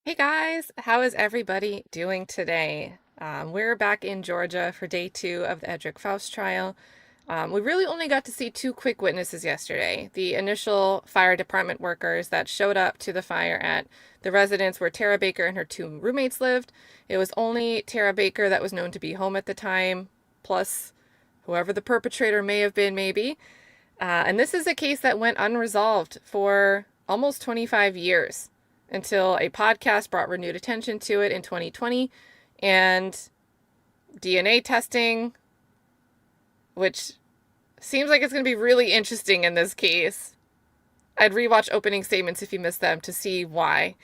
Hey guys, how is everybody doing today? We're back in Georgia for day 2 of the Edrick Faust trial. We really only got to see 2 quick witnesses yesterday. The initial fire department workers that showed up to the fire at the residence where Tara Baker and her 2 roommates lived. It was only Tara Baker that was known to be home at the time, plus whoever the perpetrator may have been, maybe. And this is a case that went unresolved for almost 25 years until a podcast brought renewed attention to it in 2020 and DNA testing, which seems like it's going to be really interesting in this case. I'd rewatch opening statements if you missed them to see why.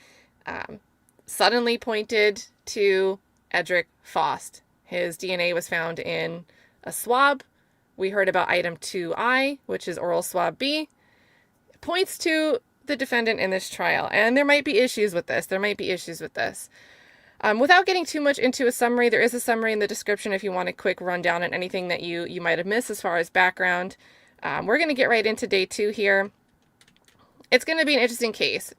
Suddenly pointed to Edrick Faust. His DNA was found in a swab. We heard about item 2I, which is Oral Swab B. It points to the defendant in this trial, and there might be issues with this. Without getting too much into a summary, there is a summary in the description if you want a quick rundown on anything that you might have missed as far as background. We're going to get right into day 2 here. It's going to be an interesting case.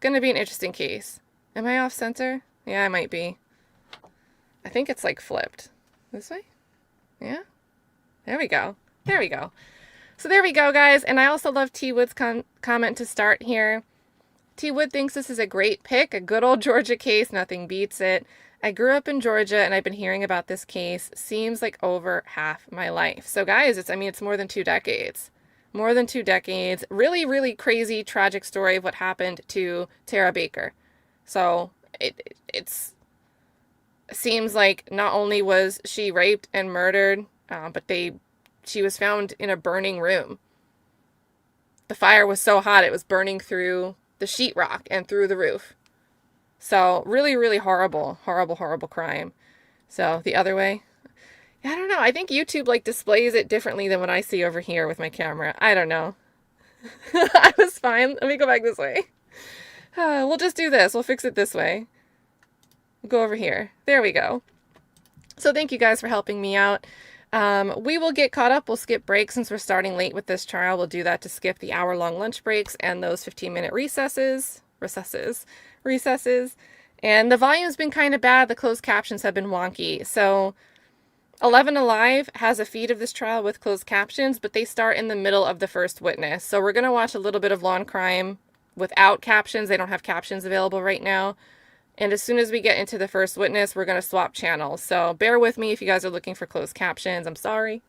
Am I off center? Yeah, I might be. I think it's like flipped. This way? Yeah? There we go. So there we go, guys. And I also love T. Wood's comment to start here. T. Wood thinks this is a great pick, a good old Georgia case. Nothing beats it. I grew up in Georgia, and I've been hearing about this case. Seems like over half my life. So, guys, it's more than 2 decades. Really, really crazy, tragic story of what happened to Tara Baker. So, it seems like not only was she raped and murdered, but she was found in a burning room. The fire was so hot it was burning through the sheetrock and through the roof. So really, really horrible crime. So the other way, I don't know. I think YouTube displays it differently than what I see over here with my camera. I don't know. I was fine. Let me go back this way. We'll just do this. We'll fix it this way. We'll go over here. There we go. So thank you guys for helping me out. We will get caught up. We'll skip breaks since we're starting late with this trial. We'll do that to skip the hour-long lunch breaks and those 15-minute recesses. And the volume's been kind of bad. The closed captions have been wonky. So 11 Alive has a feed of this trial with closed captions, but they start in the middle of the first witness. So we're going to watch a little bit of Law and Crime without captions. They don't have captions available right now. And as soon as we get into the first witness, we're going to swap channels. So bear with me if you guys are looking for closed captions. I'm sorry.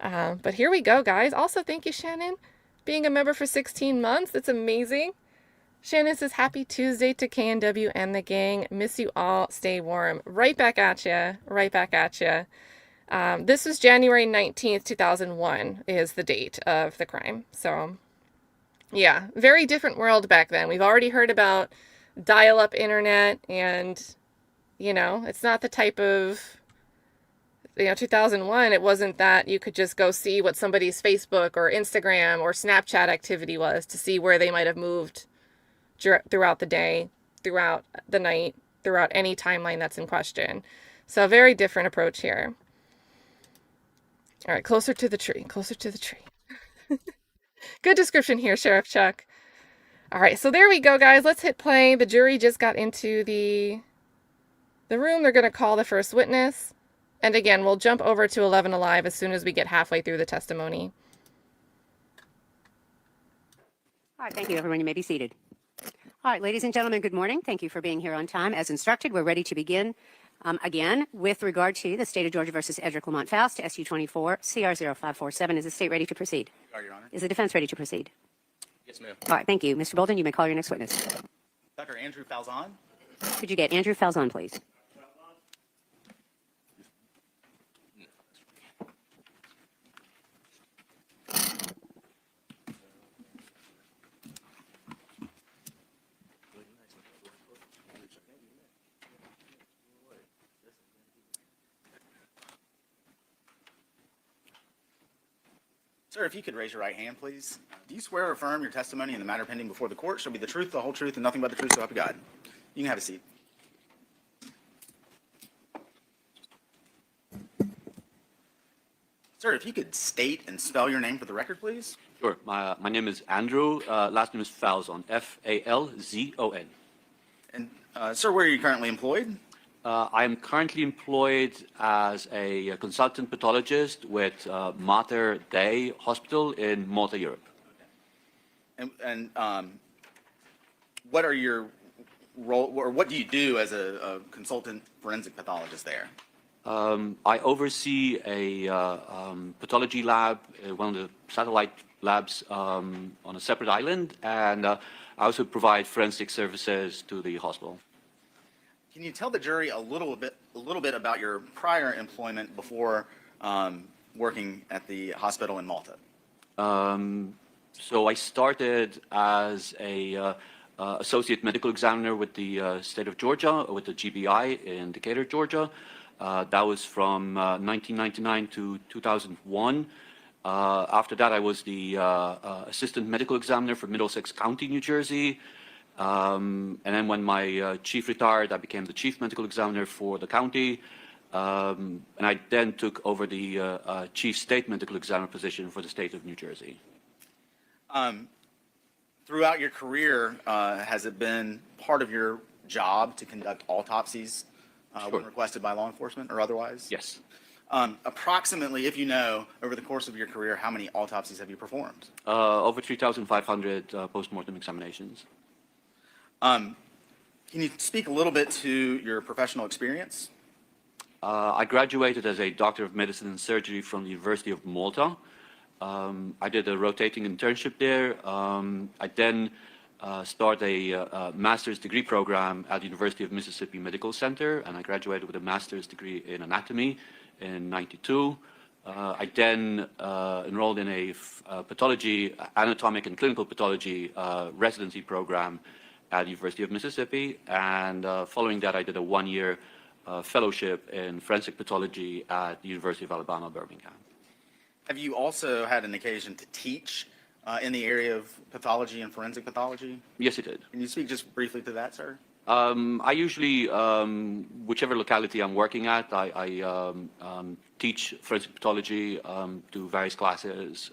But here we go, guys. Also, thank you, Shannon, being a member for 16 months. That's amazing. Shannon says, happy Tuesday to KNW and the gang. Miss you all. Stay warm. Right back at you. This was January 19th, 2001 is the date of the crime. So, yeah, very different world back then. We've already heard about dial-up internet, and it's not the type of 2001. It wasn't that you could just go see what somebody's Facebook or Instagram or Snapchat activity was to see where they might have moved throughout the day, throughout the night, throughout any timeline that's in question. So a very different approach here. All right, closer to the tree. Good description here, Sheriff Chuck. All right, so there we go, guys. Let's hit play. The jury just got into the room. They're going to call the first witness. And again, we'll jump over to 11 Alive as soon as we get halfway through the testimony. All right, thank you, everyone. You may be seated. All right, ladies and gentlemen, good morning. Thank you for being here on time. As instructed, we're ready to begin again with regard to the State of Georgia versus Edrick Lamont Faust, SU 24 CR 0547. Is the state ready to proceed? You are, Your Honor. Is the defense ready to proceed? Yes, ma'am. All right, thank you. Mr. Bolden, you may call your next witness. Dr. Andrew Falzon. Could you get Andrew Falzon, please? Sir, if you could raise your right hand, please. Do you swear or affirm your testimony in the matter pending before the court shall be the truth, the whole truth, and nothing but the truth, so help you God? You can have a seat. Sir, if you could state and spell your name for the record, please. Sure. My name is Andrew. Last name is Falzon. Falzon. And Sir, where are you currently employed? I am currently employed as a consultant pathologist with Mater Dei Hospital in Malta, Europe. And what are your role, or what do you do as a consultant forensic pathologist there? I oversee a pathology lab, one of the satellite labs on a separate island, and I also provide forensic services to the hospital. Can you tell the jury a little bit about your prior employment before working at the hospital in Malta? So I started as a associate medical examiner with the state of Georgia, with the GBI in Decatur, Georgia. That was from 1999 to 2001. After that, I was the assistant medical examiner for Middlesex County, New Jersey. And then when my chief retired, I became the chief medical examiner for the county. And I then took over the chief state medical examiner position for the state of New Jersey. Throughout your career, has it been part of your job to conduct autopsies when requested by law enforcement or otherwise? Yes. Approximately, if you know, over the course of your career, how many autopsies have you performed? Over 3,500 postmortem examinations. Can you speak a little bit to your professional experience? I graduated as a doctor of medicine and surgery from the University of Malta. I did a rotating internship there. I then started a master's degree program at the University of Mississippi Medical Center, and I graduated with a master's degree in anatomy in '92. I then enrolled in a pathology, anatomic and clinical pathology residency program at the University of Mississippi, and following that I did a one-year fellowship in forensic pathology at the University of Alabama, Birmingham. Have you also had an occasion to teach in the area of pathology and forensic pathology? Yes, it did. Can you speak just briefly to that, sir? I usually, whichever locality I'm working at, I teach forensic pathology to various classes,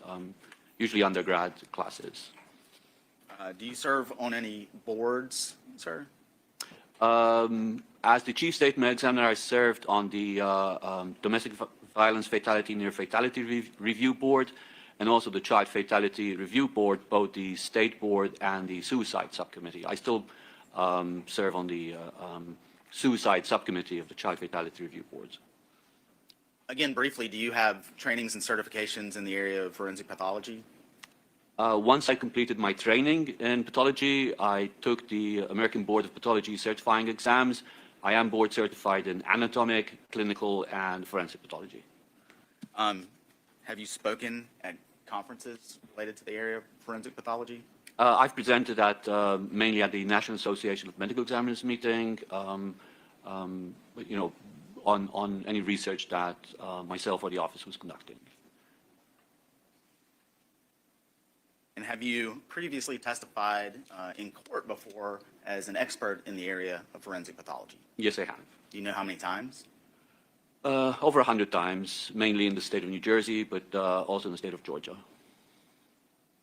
usually undergrad classes. Do you serve on any boards, sir? As the chief state medical examiner, I served on the domestic violence fatality near fatality review board, and also the child fatality review board, both the state board and the suicide subcommittee. I still serve on the suicide subcommittee of the child fatality review boards. Again, briefly, do you have trainings and certifications in the area of forensic pathology? Once I completed my training in pathology, I took the American Board of Pathology certifying exams. I am board certified in anatomic, clinical, and forensic pathology. Have you spoken at conferences related to the area of forensic pathology? I've presented at mainly at the National Association of Medical Examiners meeting, you know, on any research that myself or the office was conducting. And have you previously testified in court before as an expert in the area of forensic pathology? Yes, I have. Do you know how many times? Over 100 times, mainly in the state of New Jersey, but also in the state of Georgia.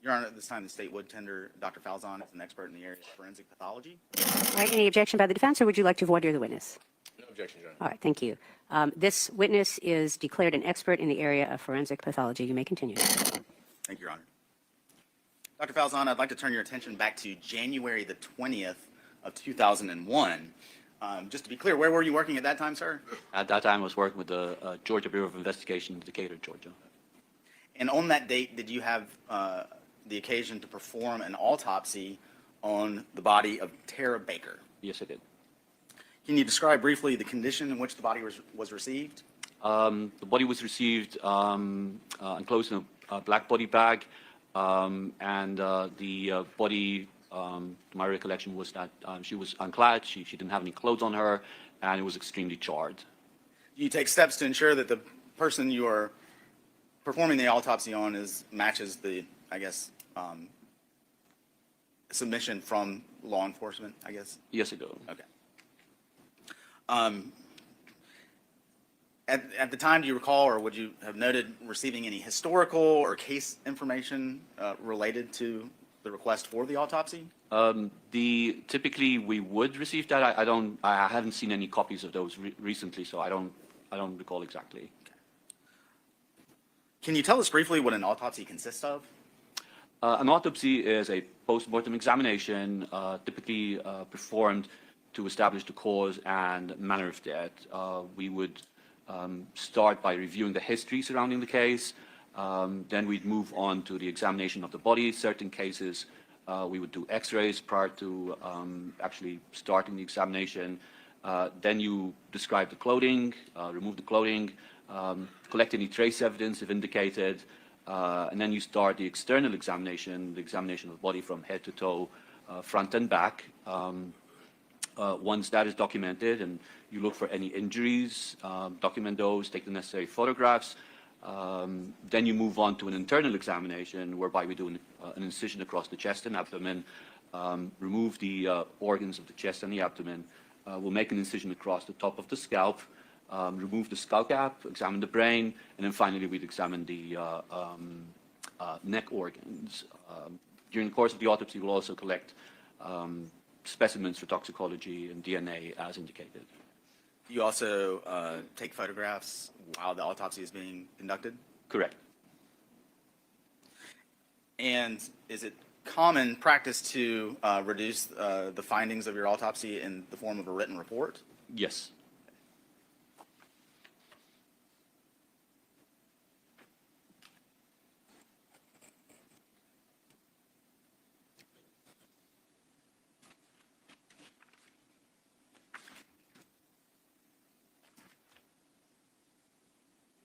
Your Honor, at this time, the state would tender Dr. Falzon as an expert in the area of forensic pathology. All right, any objection by the defense, or would you like to voir dire the witness? No objection, Your Honor. All right, thank you. This witness is declared an expert in the area of forensic pathology. You may continue. Thank you, Your Honor. Dr. Falzon, I'd like to turn your attention back to January the 20th of 2001. Just to be clear, where were you working at that time, sir? At that time, I was working with the Georgia Bureau of Investigation in Decatur, Georgia. And on that date, did you have the occasion to perform an autopsy on the body of Tara Baker? Yes, I did. Can you describe briefly the condition in which the body was received? The body was received enclosed in a black body bag, and the body, my recollection was that she was unclad, she didn't have any clothes on her, and it was extremely charred. Do you take steps to ensure that the person you are performing the autopsy on matches the, I guess, submission from law enforcement, I guess? Yes, I do. Okay. At the time, do you recall, or would you have noted receiving any historical or case information related to the request for the autopsy? Typically we would receive that. I haven't seen any copies of those recently, so I don't recall exactly. Can you tell us briefly what an autopsy consists of? An autopsy is a post-mortem examination, typically performed to establish the cause and manner of death. We would start by reviewing the history surrounding the case. Then we'd move on to the examination of the body. Certain cases, we would do x-rays prior to actually starting the examination. Then you describe the clothing, remove the clothing, collect any trace evidence if indicated, and then you start the external examination, the examination of the body from head to toe, front and back. Once that is documented and you look for any injuries, document those, take the necessary photographs, then you move on to an internal examination whereby we do an incision across the chest and abdomen, remove the organs of the chest and the abdomen. We'll make an incision across the top of the scalp, remove the skull cap, examine the brain, and then finally we'd examine the neck organs. During the course of the autopsy, we'll also collect specimens for toxicology and DNA as indicated. You also take photographs while the autopsy is being conducted? Correct. And is it common practice to reduce the findings of your autopsy in the form of a written report? Yes.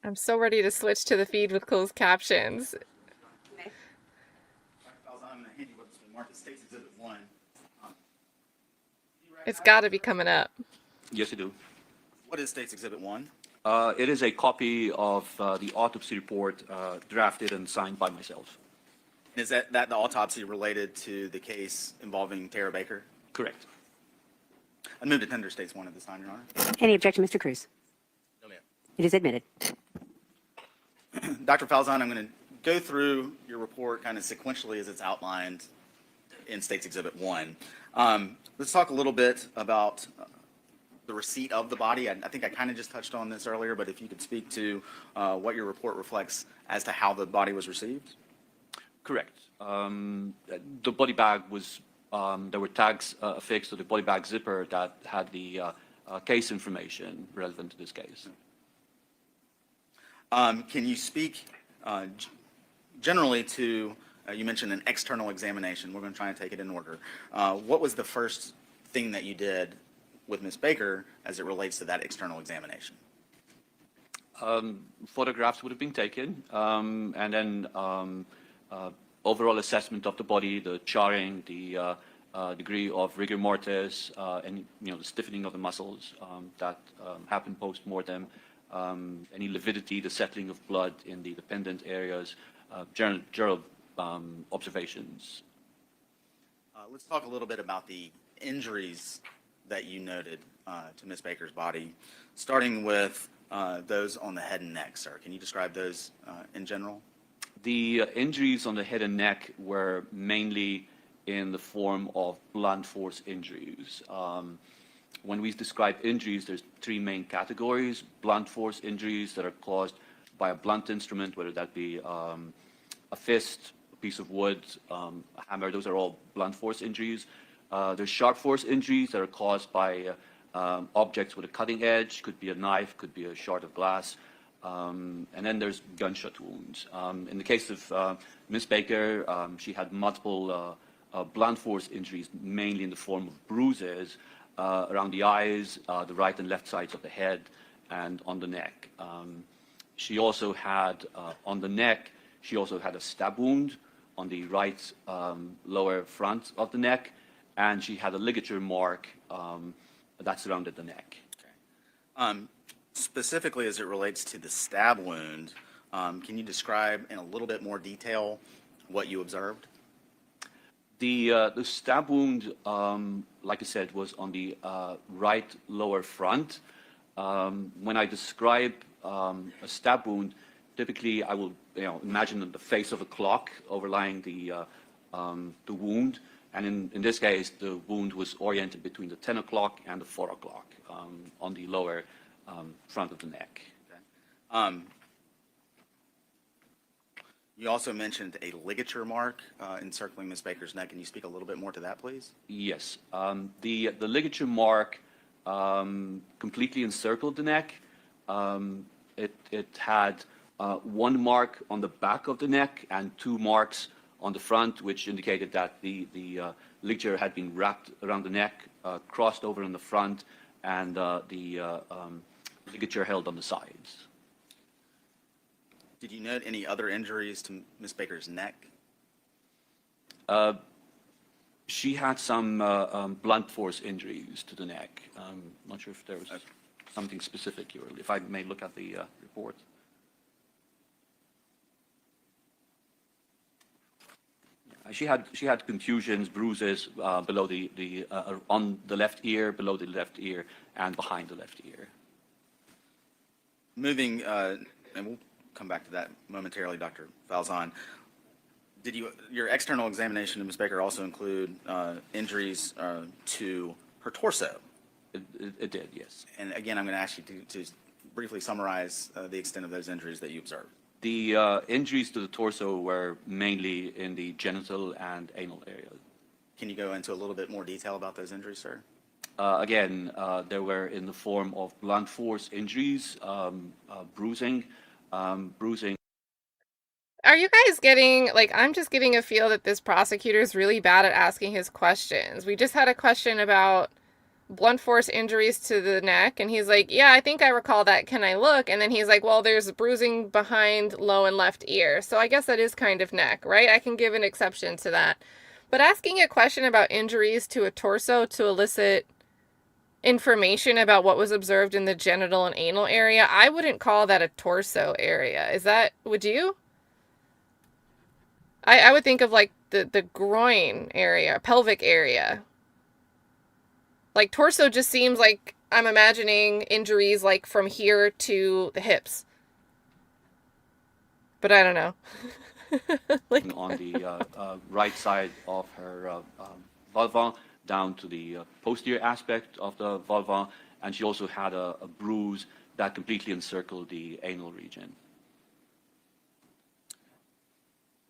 I'm so ready to switch to the feed with closed captions. Dr. Falzon, I'm going to hand you what's been marked as State's Exhibit 1. It's got to be coming up. Yes, you do. What is State's Exhibit 1? It is a copy of the autopsy report drafted and signed by myself. Is that the autopsy related to the case involving Tara Baker? Correct. I move to tender State's 1 at this time, Your Honor. Any objection, Mr. Cruz? No, ma'am. It is admitted. Dr. Falzon, I'm going to go through your report kind of sequentially as it's outlined in State's Exhibit 1. Let's talk a little bit about the receipt of the body. I think I kind of just touched on this earlier, but if you could speak to what your report reflects as to how the body was received. Correct. The body bag was, there were tags affixed to the body bag zipper that had the case information relevant to this case. Can you speak generally to, you mentioned an external examination. We're going to try and take it in order. What was the first thing that you did with Ms. Baker as it relates to that external examination? Photographs would have been taken, and then overall assessment of the body, the charring, the degree of rigor mortis, and the stiffening of the muscles that happened post-mortem, any lividity, the settling of blood in the dependent areas, general observations. Let's talk a little bit about the injuries that you noted to Ms. Baker's body, starting with those on the head and neck, sir. Can you describe those in general? The injuries on the head and neck were mainly in the form of blunt force injuries. When we describe injuries, there's three main categories: blunt force injuries that are caused by a blunt instrument, whether that be a fist, a piece of wood, a hammer. Those are all blunt force injuries. There's sharp force injuries that are caused by objects with a cutting edge. Could be a knife, could be a shard of glass. And then there's gunshot wounds. In the case of Ms. Baker, she had multiple blunt force injuries, mainly in the form of bruises around the eyes, the right and left sides of the head, and on the neck. She also had, on the neck, she also had a stab wound on the right lower front of the neck, and she had a ligature mark that surrounded the neck. Okay. Specifically as it relates to the stab wound, can you describe in a little bit more detail what you observed? The stab wound, like I said, was on the right lower front. When I describe a stab wound, typically I will imagine the face of a clock overlying the the wound. And in this case, the wound was oriented between the 10 o'clock and the 4 o'clock on the lower front of the neck. Okay. You also mentioned a ligature mark encircling Ms. Baker's neck. Can you speak a little bit more to that, please? Yes. The ligature mark completely encircled the neck. It had one mark on the back of the neck and two marks on the front, which indicated that the ligature had been wrapped around the neck, crossed over in the front, and the ligature held on the sides. Did you note any other injuries to Ms. Baker's neck? She had some blunt force injuries to the neck. Not sure if there was something specific here, if I may look at the report. She had contusions, bruises below on the left ear, below the left ear, and behind the left ear. Moving, and we'll come back to that momentarily, Dr. Falzon. Did your external examination of Ms. Baker also include injuries to her torso? It did, yes. And again, I'm going to ask you to briefly summarize the extent of those injuries that you observed. The injuries to the torso were mainly in the genital and anal area. Can you go into a little bit more detail about those injuries, sir? Again, they were in the form of blunt force injuries, bruising. Are you guys getting, like, I'm just getting a feel that this prosecutor is really bad at asking his questions. We just had a question about blunt force injuries to the neck, and he's like, yeah, I think I recall that. Can I look? And then he's like, well, there's bruising behind low and left ear. So I guess that is kind of neck, right? I can give an exception to that. But asking a question about injuries to a torso to elicit information about what was observed in the genital and anal area, I wouldn't call that a torso area. Is that, would you? I would think of like the groin area, pelvic area. Like torso just seems like I'm imagining injuries like from here to the hips. But I don't know. Like on the right side of her vulva, down to the posterior aspect of the vulva, and she also had a bruise that completely encircled the anal region.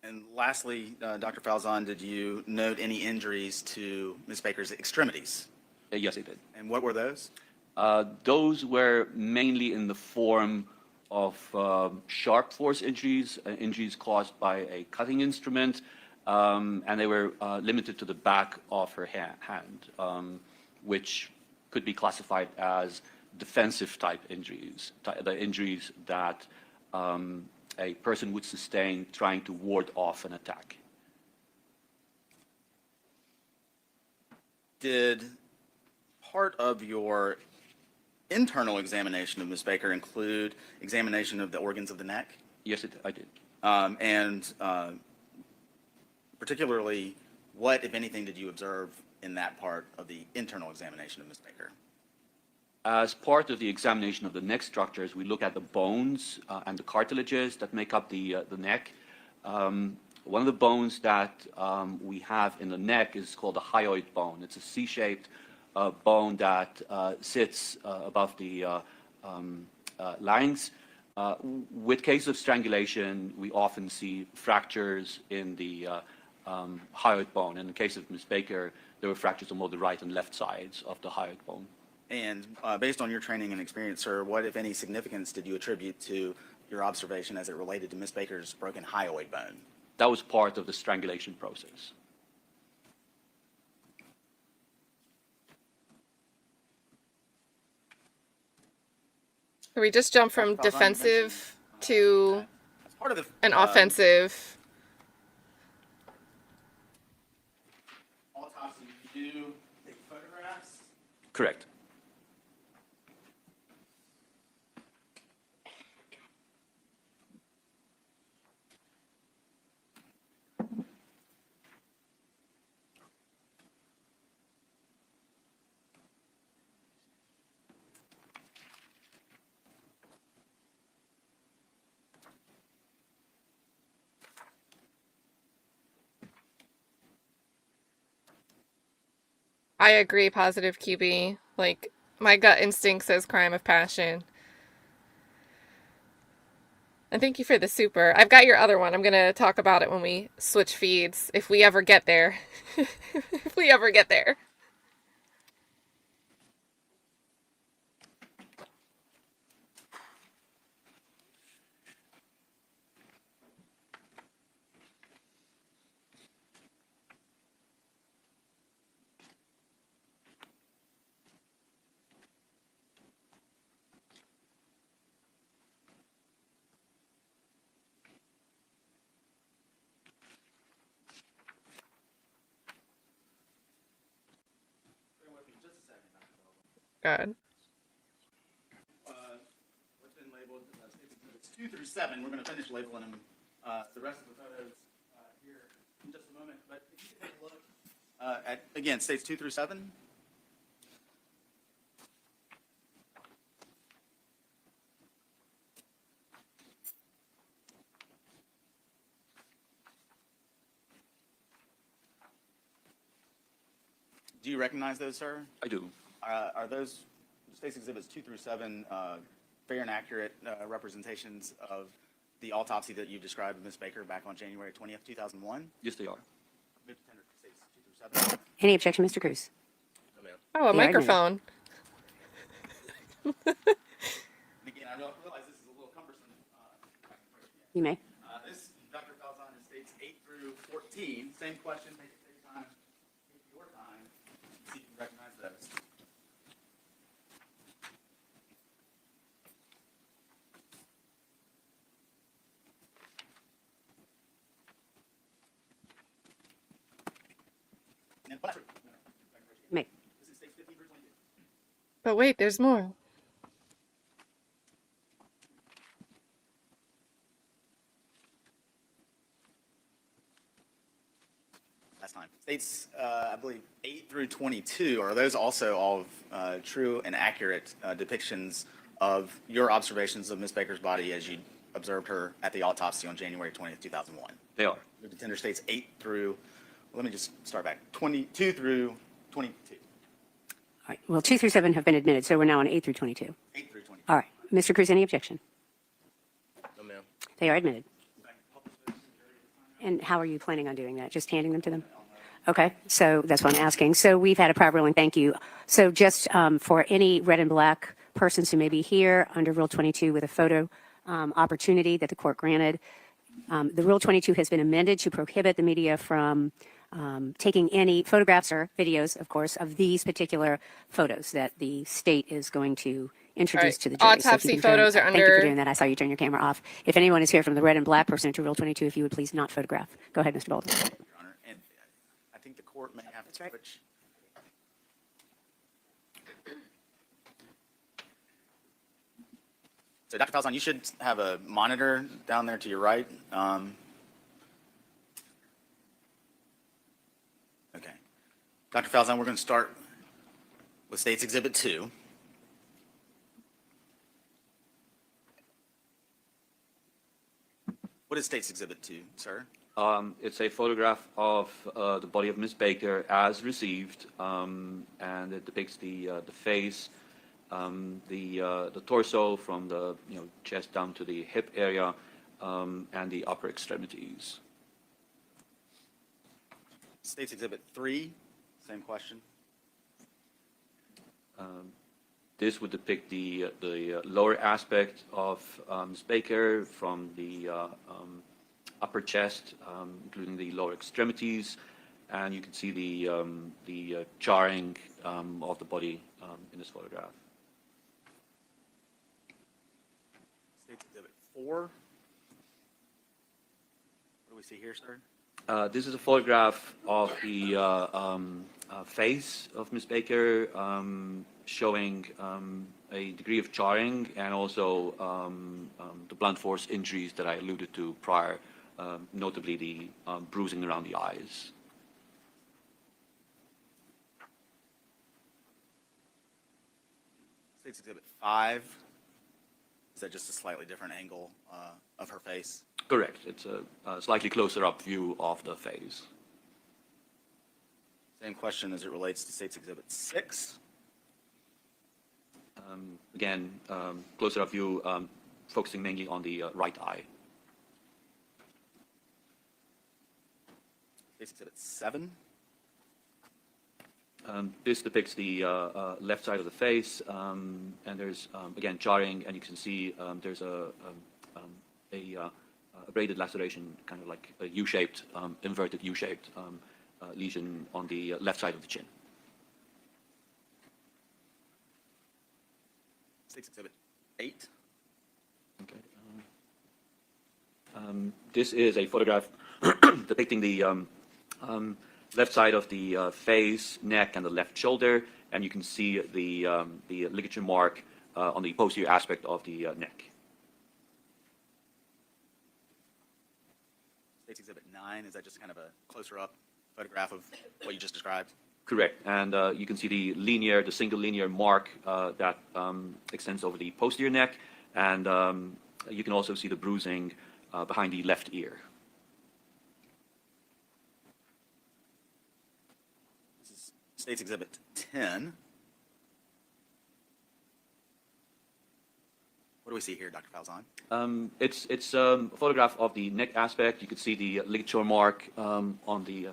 And lastly, Dr. Falzon, did you note any injuries to Ms. Baker's extremities? Yes, I did. And what were those? Those were mainly in the form of sharp force injuries, injuries caused by a cutting instrument, and they were limited to the back of her hand, which could be classified as defensive type injuries, the injuries that a person would sustain trying to ward off an attack. Did part of your internal examination of Ms. Baker include examination of the organs of the neck? Yes, I did. And particularly, what, if anything, did you observe in that part of the internal examination of Ms. Baker? As part of the examination of the neck structures, we look at the bones and the cartilages that make up the neck. One of the bones that we have in the neck is called the hyoid bone. It's a C-shaped bone that sits above the larynx. With cases of strangulation, we often see fractures in the hyoid bone. In the case of Ms. Baker, there were fractures on both the right and left sides of the hyoid bone. And based on your training and experience, sir, what, if any, significance did you attribute to your observation as it related to Ms. Baker's broken hyoid bone? That was part of the strangulation process. We just jumped from defensive to As part of the, an offensive. autopsy, you do take photographs? Correct. I agree, positive QB. Like, my gut instinct says crime of passion. And thank you for the super. I've got your other one. I'm going to talk about it when we switch feeds, if we ever get there. If we ever get there. God. What's been labeled States Exhibits 2 through 7. We're going to finish labeling them. The rest of the photos here in just a moment. But if you can take a look at, again, States 2 through 7. Do you recognize those, sir? I do. Are those States Exhibits 2 through 7 fair and accurate representations of the autopsy that you described of Ms. Baker back on January 20th, 2001? Yes, they are. Move to tender for States 2 through 7. Any objection, Mr. Cruz? Oh, a Yeah, I admit it. microphone. And again, I realize this is a little cumbersome. You may. This, Dr. Falzon, is States 8 through 14. Same question. Take your time. Take your time. See if you recognize those. And then, You may. this is States 15 through 22. But wait, there's more. Last time. States, I believe, 8 through 22, are those also all true and accurate depictions of your observations of Ms. Baker's body as you observed her at the autopsy on January 20th, 2001? They are. Move to tender States 8 through, let me just start back, 22 through 22. All right. Well, 2 through 7 have been admitted, so we're now on 8 through 22. 8 through 22. All right. Mr. Cruz, any objection? No, ma'am. They are admitted. And how are you planning on doing that? Just handing them to them? Okay, so that's what I'm asking. So we've had a prior ruling, thank you. So just for any red and black persons who may be here under Rule 22 with a photo opportunity that the court granted, the Rule 22 has been amended to prohibit the media from taking any photographs or videos, of course, of these particular photos that the state is going to introduce Right. to the jury. So if you Autopsy can turn- photos are Thank you under- for doing that. I saw you turn your camera off. If anyone is here from the red and black pursuant to Rule 22, if you would please not photograph. Go ahead, Mr. Bolden. Your Honor, and I think the court may have to right. switch. So, Dr. Falzon, you should have a monitor down there to your right. Okay. Dr. Falzon, we're going to start with State's Exhibit 2. What is State's Exhibit 2, sir? It's a photograph of the body of Miss Baker as received, and it depicts the face, the torso from the chest down to the hip area, and the upper extremities. State's Exhibit 3, same question. This would depict the lower aspect of Ms. Baker from the upper chest, including the lower extremities, and you can see the charring of the body in this photograph. State's Exhibit 4. What do we see here, sir? This is a photograph of the face of Ms. Baker, showing a degree of charring and also the blunt force injuries that I alluded to prior, notably the bruising around the eyes. State's Exhibit 5. Is that just a slightly different angle of her face? Correct. It's a slightly closer up view of the face. Same question as it relates to State's Exhibit 6. Again, closer up view, focusing mainly on the right eye. State's Exhibit 7. This depicts the left side of the face, and there's, again, jarring, and you can see there's a braided laceration, kind of like a U-shaped, inverted U-shaped lesion on the left side of the chin. State's Exhibit 8. Okay. This is a photograph depicting the left side of the face, neck, and the left shoulder, and you can see the ligature mark on the posterior aspect of the neck. State's Exhibit 9, is that just kind of a closer up photograph of what you just described? Correct, and you can see the single linear mark that extends over the posterior neck, and you can also see the bruising behind the left ear. This is State's Exhibit 10. What do we see here, Dr. Falzon? It's a photograph of the neck aspect. You can see the ligature mark on the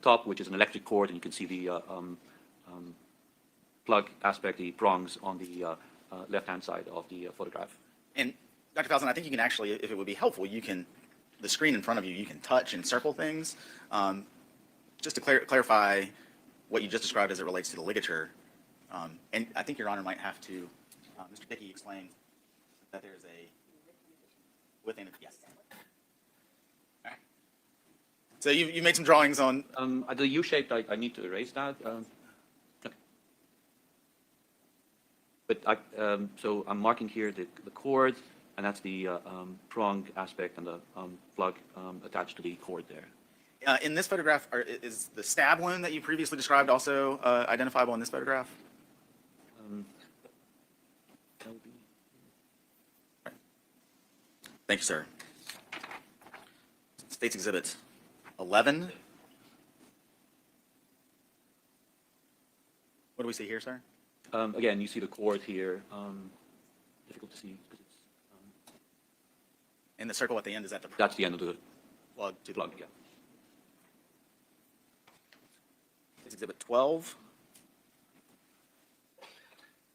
top, which is an electric cord, and you can see the plug aspect, the prongs on the left-hand side of the photograph. And Dr. Falzon, I think you can actually, if it would be helpful, the screen in front of you, you can touch and circle things. Just to clarify what you just described as it relates to the ligature, and I think Your Honor might have to, Mr. Dickey explained that there's a, within, yes. All right. So you made some drawings on. The U-shaped, I need to erase that. Okay. But so I'm marking here the cord, and that's the prong aspect and the plug attached to the cord there. In this photograph, is the stab wound that you previously described also identifiable in this photograph? That would be... Thank you, sir. State's Exhibit 11. What do we see here, sir? Again, you see the cord here. Difficult to see because it's... And the circle at the end, is that the That's the end of the plug to the plug, yeah. State's Exhibit 12.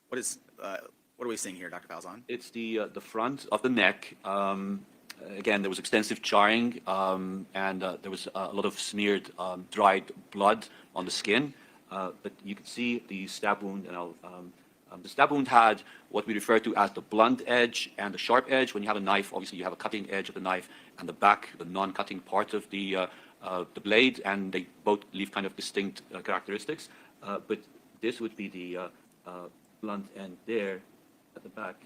What are we seeing here, Dr. Falzon? It's the front of the neck. Again, there was extensive charring, and there was a lot of smeared, dried blood on the skin. But you can see the stab wound, and the stab wound had what we refer to as the blunt edge and the sharp edge. When you have a knife, obviously you have a cutting edge of the knife and the back, the non-cutting part of the blade, and they both leave kind of distinct characteristics. But this would be the blunt end there at the back.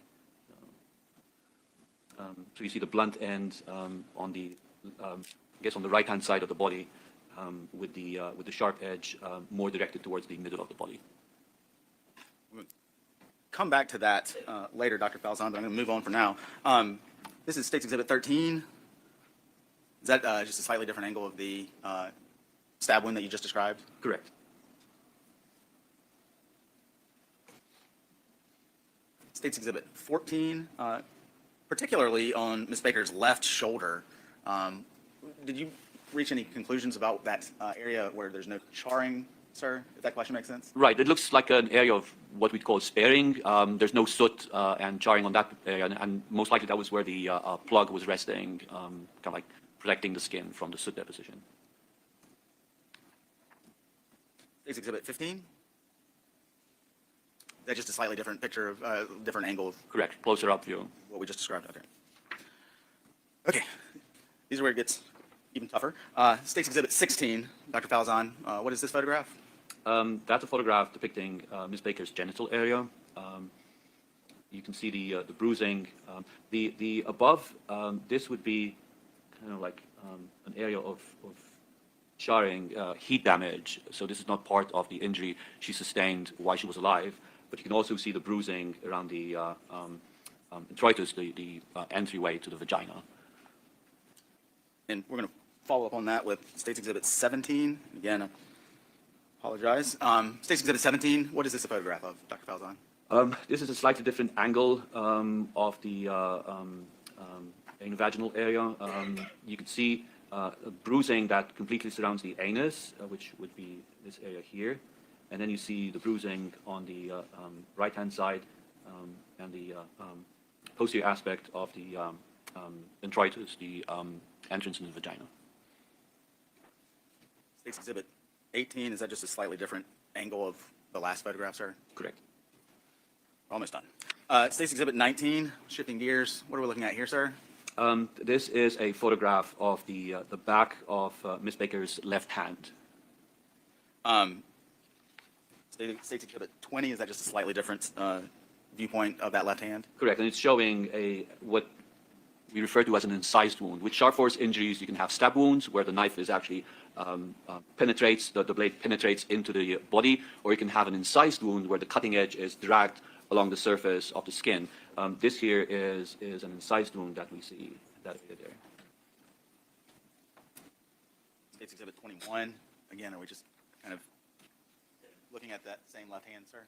So you see the blunt end on the, I guess, on the right-hand side of the body, with the sharp edge more directed towards the middle of the body. We'll come back to that later, Dr. Falzon, but I'm going to move on for now. This is State's Exhibit 13. Is that just a slightly different angle of the stab wound that you just described? Correct. State's Exhibit 14, particularly on Ms. Baker's left shoulder. Did you reach any conclusions about that area where there's no charring, sir, if that question makes sense? Right. It looks like an area of what we'd call sparing. There's no soot and charring on that area, and most likely that was where the plug was resting, kind of like protecting the skin from the soot deposition. State's Exhibit 15? Is that just a slightly different picture of different angle of Correct. Closer up view. what we just described? Okay. Okay. These are where it gets even tougher. State's Exhibit 16, Dr. Falzon, what is this photograph? That's a photograph depicting Ms. Baker's genital area. You can see the bruising. The above, this would be kind of like an area of charring, heat damage. So this is not part of the injury she sustained while she was alive. But you can also see the bruising around the introitus, the entryway to the vagina. And we're going to follow up on that with State's Exhibit 17. Again, Apologize. State's Exhibit 17, what is this a photograph of, Dr. Falzon? This is a slightly different angle of the vaginal area. You can see a bruising that completely surrounds the anus, which would be this area here. And then you see the bruising on the right-hand side and the posterior aspect of the introitus, the entrance into the vagina. State's Exhibit 18, is that just a slightly different angle of the last photograph, sir? Correct. Almost done. State's Exhibit 19, shifting gears. What are we looking at here, sir? This is a photograph of the back of Miss Baker's left hand. State's Exhibit 20, is that just a slightly different viewpoint of that left hand? Correct, and it's showing what we refer to as an incised wound. With sharp force injuries, you can have stab wounds where the knife is actually penetrates, the blade penetrates into the body, or you can have an incised wound where the cutting edge is dragged along the surface of the skin. This here is an incised wound that we see, that area there. State's Exhibit 21, again, are we just kind of looking at that same left hand, sir?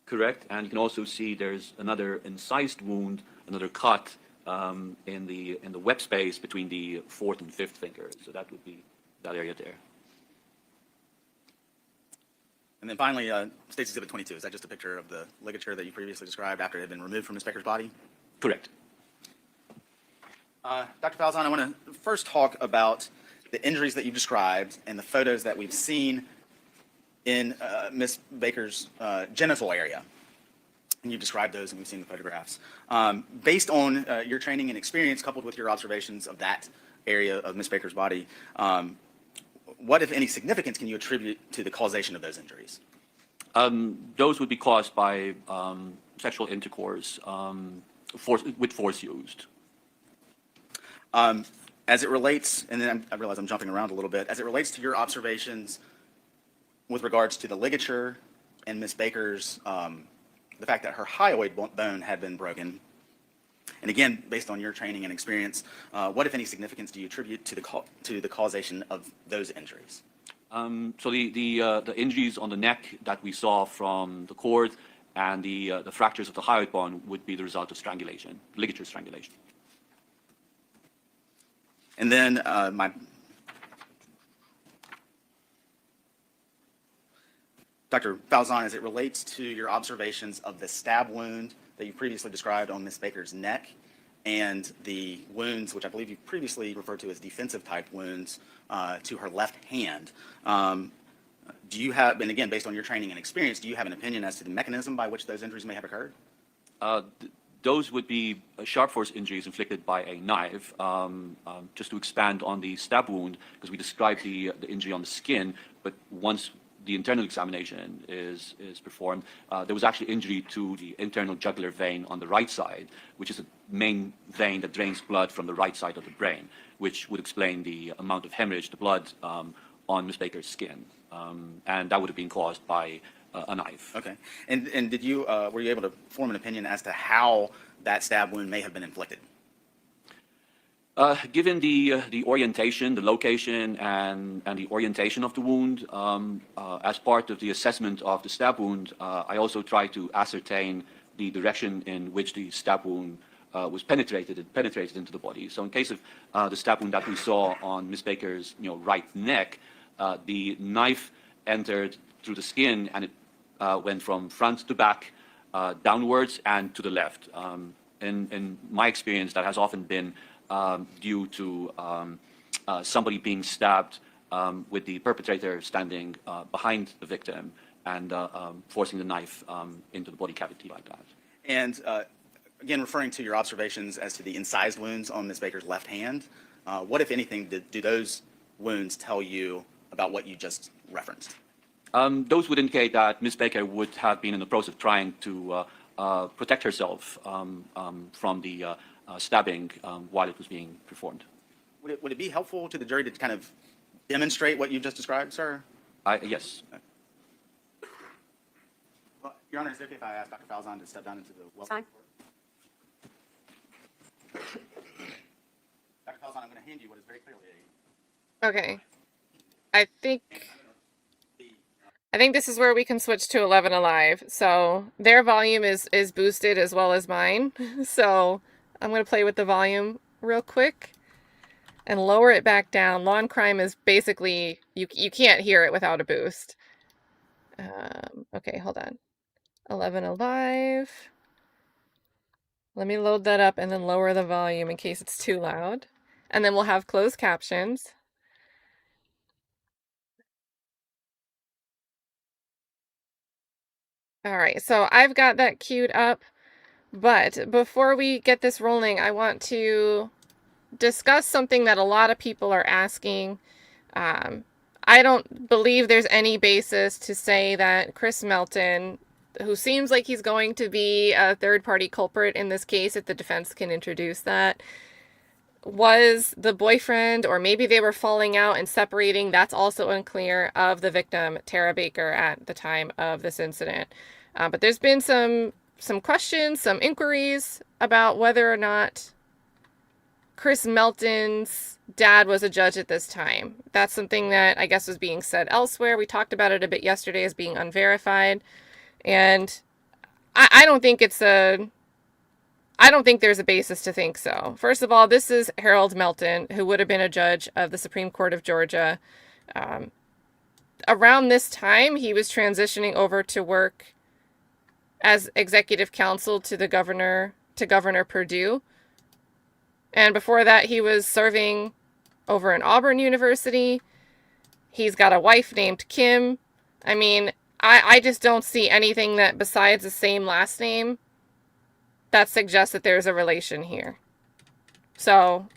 Correct, and you can also see there's another incised wound, another cut in the web space between the fourth and fifth fingers. So that would be that area there. And then finally, State's Exhibit 22, is that just a picture of the ligature that you previously described after it had been removed from Ms. Baker's body? Correct. Dr. Falzon, I want to first talk about the injuries that you described and the photos that we've seen in Ms. Baker's genital area. And you described those, and we've seen the photographs. Based on your training and experience, coupled with your observations of that area of Ms. Baker's body, what, if any, significance can you attribute to the causation of those injuries? Those would be caused by sexual intercourse with force used. As it relates, and then I realize I'm jumping around a little bit, as it relates to your observations with regards to the ligature and Ms. Baker's, the fact that her hyoid bone had been broken, and again, based on your training and experience, what, if any, significance do you attribute to the causation of those injuries? So the injuries on the neck that we saw from the cord and the fractures of the hyoid bone would be the result of strangulation, ligature strangulation. And then Dr. Falzon, as it relates to your observations of the stab wound that you previously described on Ms. Baker's neck and the wounds, which I believe you previously referred to as defensive type wounds, to her left hand, do you have, and again, based on your training and experience, do you have an opinion as to the mechanism by which those injuries may have occurred? Those would be sharp force injuries inflicted by a knife. Just to expand on the stab wound, because we described the injury on the skin, but once the internal examination is performed, there was actually injury to the internal jugular vein on the right side, which is a main vein that drains blood from the right side of the brain, which would explain the amount of hemorrhage, the blood on Ms. Baker's skin. And that would have been caused by a knife. Okay. And did you, were you able to form an opinion as to how that stab wound may have been inflicted? Given the orientation, the location, and the orientation of the wound, as part of the assessment of the stab wound, I also tried to ascertain the direction in which the stab wound was penetrated into the body. So in case of the stab wound that we saw on Ms. Baker's right neck, the knife entered through the skin and it went from front to back, downwards and to the left. In my experience, that has often been due to somebody being stabbed with the perpetrator standing behind the victim and forcing the knife into the body cavity like that. And again, referring to your observations as to the incised wounds on Ms. Baker's left hand, what, if anything, do those wounds tell you about what you just referenced? Those would indicate that Ms. Baker would have been in the process of trying to protect herself from the stabbing while it was being performed. Would it be helpful to the jury to kind of demonstrate what you just described, sir? Yes. Well, Your Honor, is it okay if I ask Dr. Falzon to step down into the well? Fine. Dr. Falzon, I'm going to hand you what is very clearly Okay. I think I think this is where we can switch to 11 Alive. So their volume is boosted as well as mine. So I'm going to play with the volume real quick and lower it back down. Law and Crime is basically, you can't hear it without a boost. Okay, hold on. 11 Alive. Let me load that up and then lower the volume in case it's too loud. And then we'll have closed captions. All right, so I've got that queued up, but before we get this rolling, I want to discuss something that a lot of people are asking. I don't believe there's any basis to say that Chris Melton, who seems like he's going to be a third-party culprit in this case, if the defense can introduce that, was the boyfriend, or maybe they were falling out and separating, that's also unclear, of the victim, Tara Baker, at the time of this incident. But there's been some questions, some inquiries about whether or not Chris Melton's dad was a judge at this time. That's something that I guess was being said elsewhere. We talked about it a bit yesterday as being unverified. And I don't think I don't think there's a basis to think so. First of all, this is Harold Melton, who would have been a judge of the Supreme Court of Georgia. Around this time, he was transitioning over to work as executive counsel to Governor Perdue. And before that, he was serving over in Auburn University. He's got a wife named Kim. I mean, I just don't see anything that besides the same last name that suggests that there's a relation here. So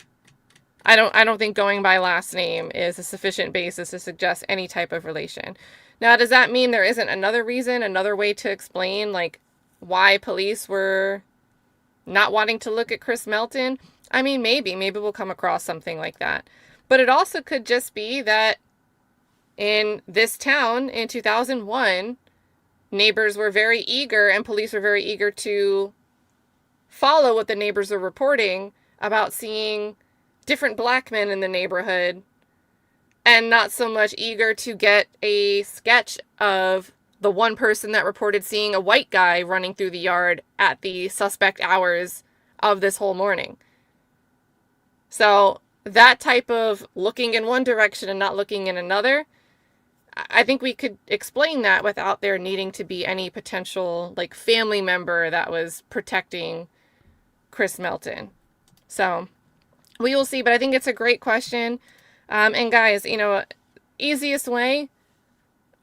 I don't think going by last name is a sufficient basis to suggest any type of relation. Now, does that mean there isn't another reason, another way to explain like why police were not wanting to look at Chris Melton? I mean, maybe we'll come across something like that. But it also could just be that in this town in 2001, neighbors were very eager and police were very eager to follow what the neighbors were reporting about seeing different black men in the neighborhood, and not so much eager to get a sketch of the one person that reported seeing a white guy running through the yard at the suspect hours of this whole morning. So that type of looking in one direction and not looking in another, I think we could explain that without there needing to be any potential like family member that was protecting Chris Melton. So we will see, but I think it's a great question. And guys, you know, easiest way,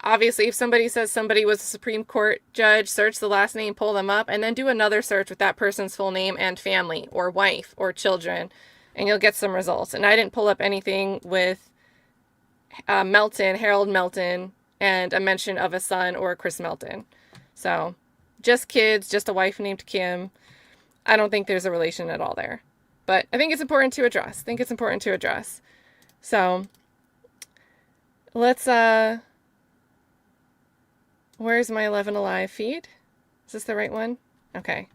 obviously, if somebody says somebody was a Supreme Court judge, search the last name, pull them up, and then do another search with that person's full name and family or wife or children, and you'll get some results. And I didn't pull up anything with Melton, Harold Melton, and a mention of a son or Chris Melton. So just kids, just a wife named Kim. I don't think there's a relation at all there. But I think it's important to address. So let's, where's my 11 Alive feed? Is this the right one? Okay.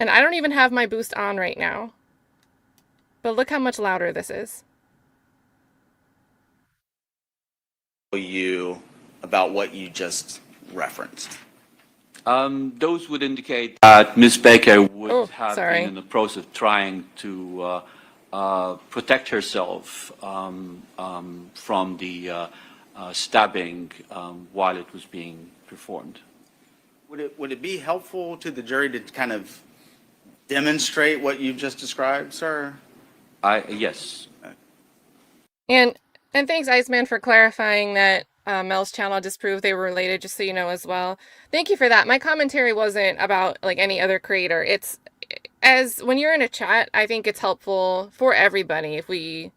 And I don't even have my boost on right now. But look how much louder this is. You about what you just referenced. Those would indicate that Ms. Baker would have sorry. been in the process of trying to protect herself from the stabbing while it was being performed. Would it be helpful to the jury to kind of demonstrate what you've just described, sir? Yes. And thanks, Iceman, for clarifying that Mel's channel disproved they were related, just so you know as well. Thank you for that. My commentary wasn't about like any other creator. It's as when you're in a chat, I think it's helpful for everybody if we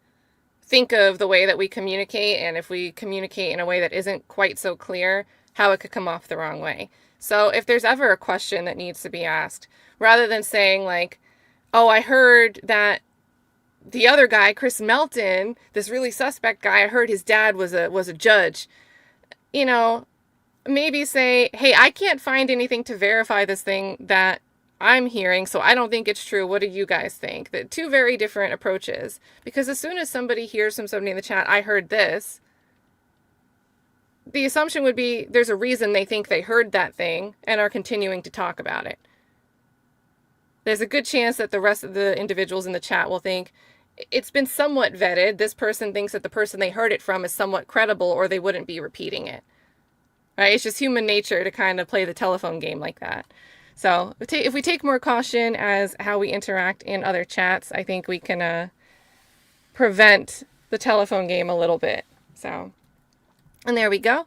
think of the way that we communicate, and if we communicate in a way that isn't quite so clear, how it could come off the wrong way. So if there's ever a question that needs to be asked, rather than saying like, oh, I heard that the other guy, Chris Melton, this really suspect guy, I heard his dad was a judge. You know, maybe say, hey, I can't find anything to verify this thing that I'm hearing, so I don't think it's true. What do you guys think? The two very different approaches. Because as soon as somebody hears from somebody in the chat, I heard this, the assumption would be there's a reason they think they heard that thing and are continuing to talk about it. There's a good chance that the rest of the individuals in the chat will think it's been somewhat vetted. This person thinks that the person they heard it from is somewhat credible, or they wouldn't be repeating it. Right? It's just human nature to kind of play the telephone game like that. So if we take more caution as how we interact in other chats, I think we can prevent the telephone game a little bit. So, and there we go.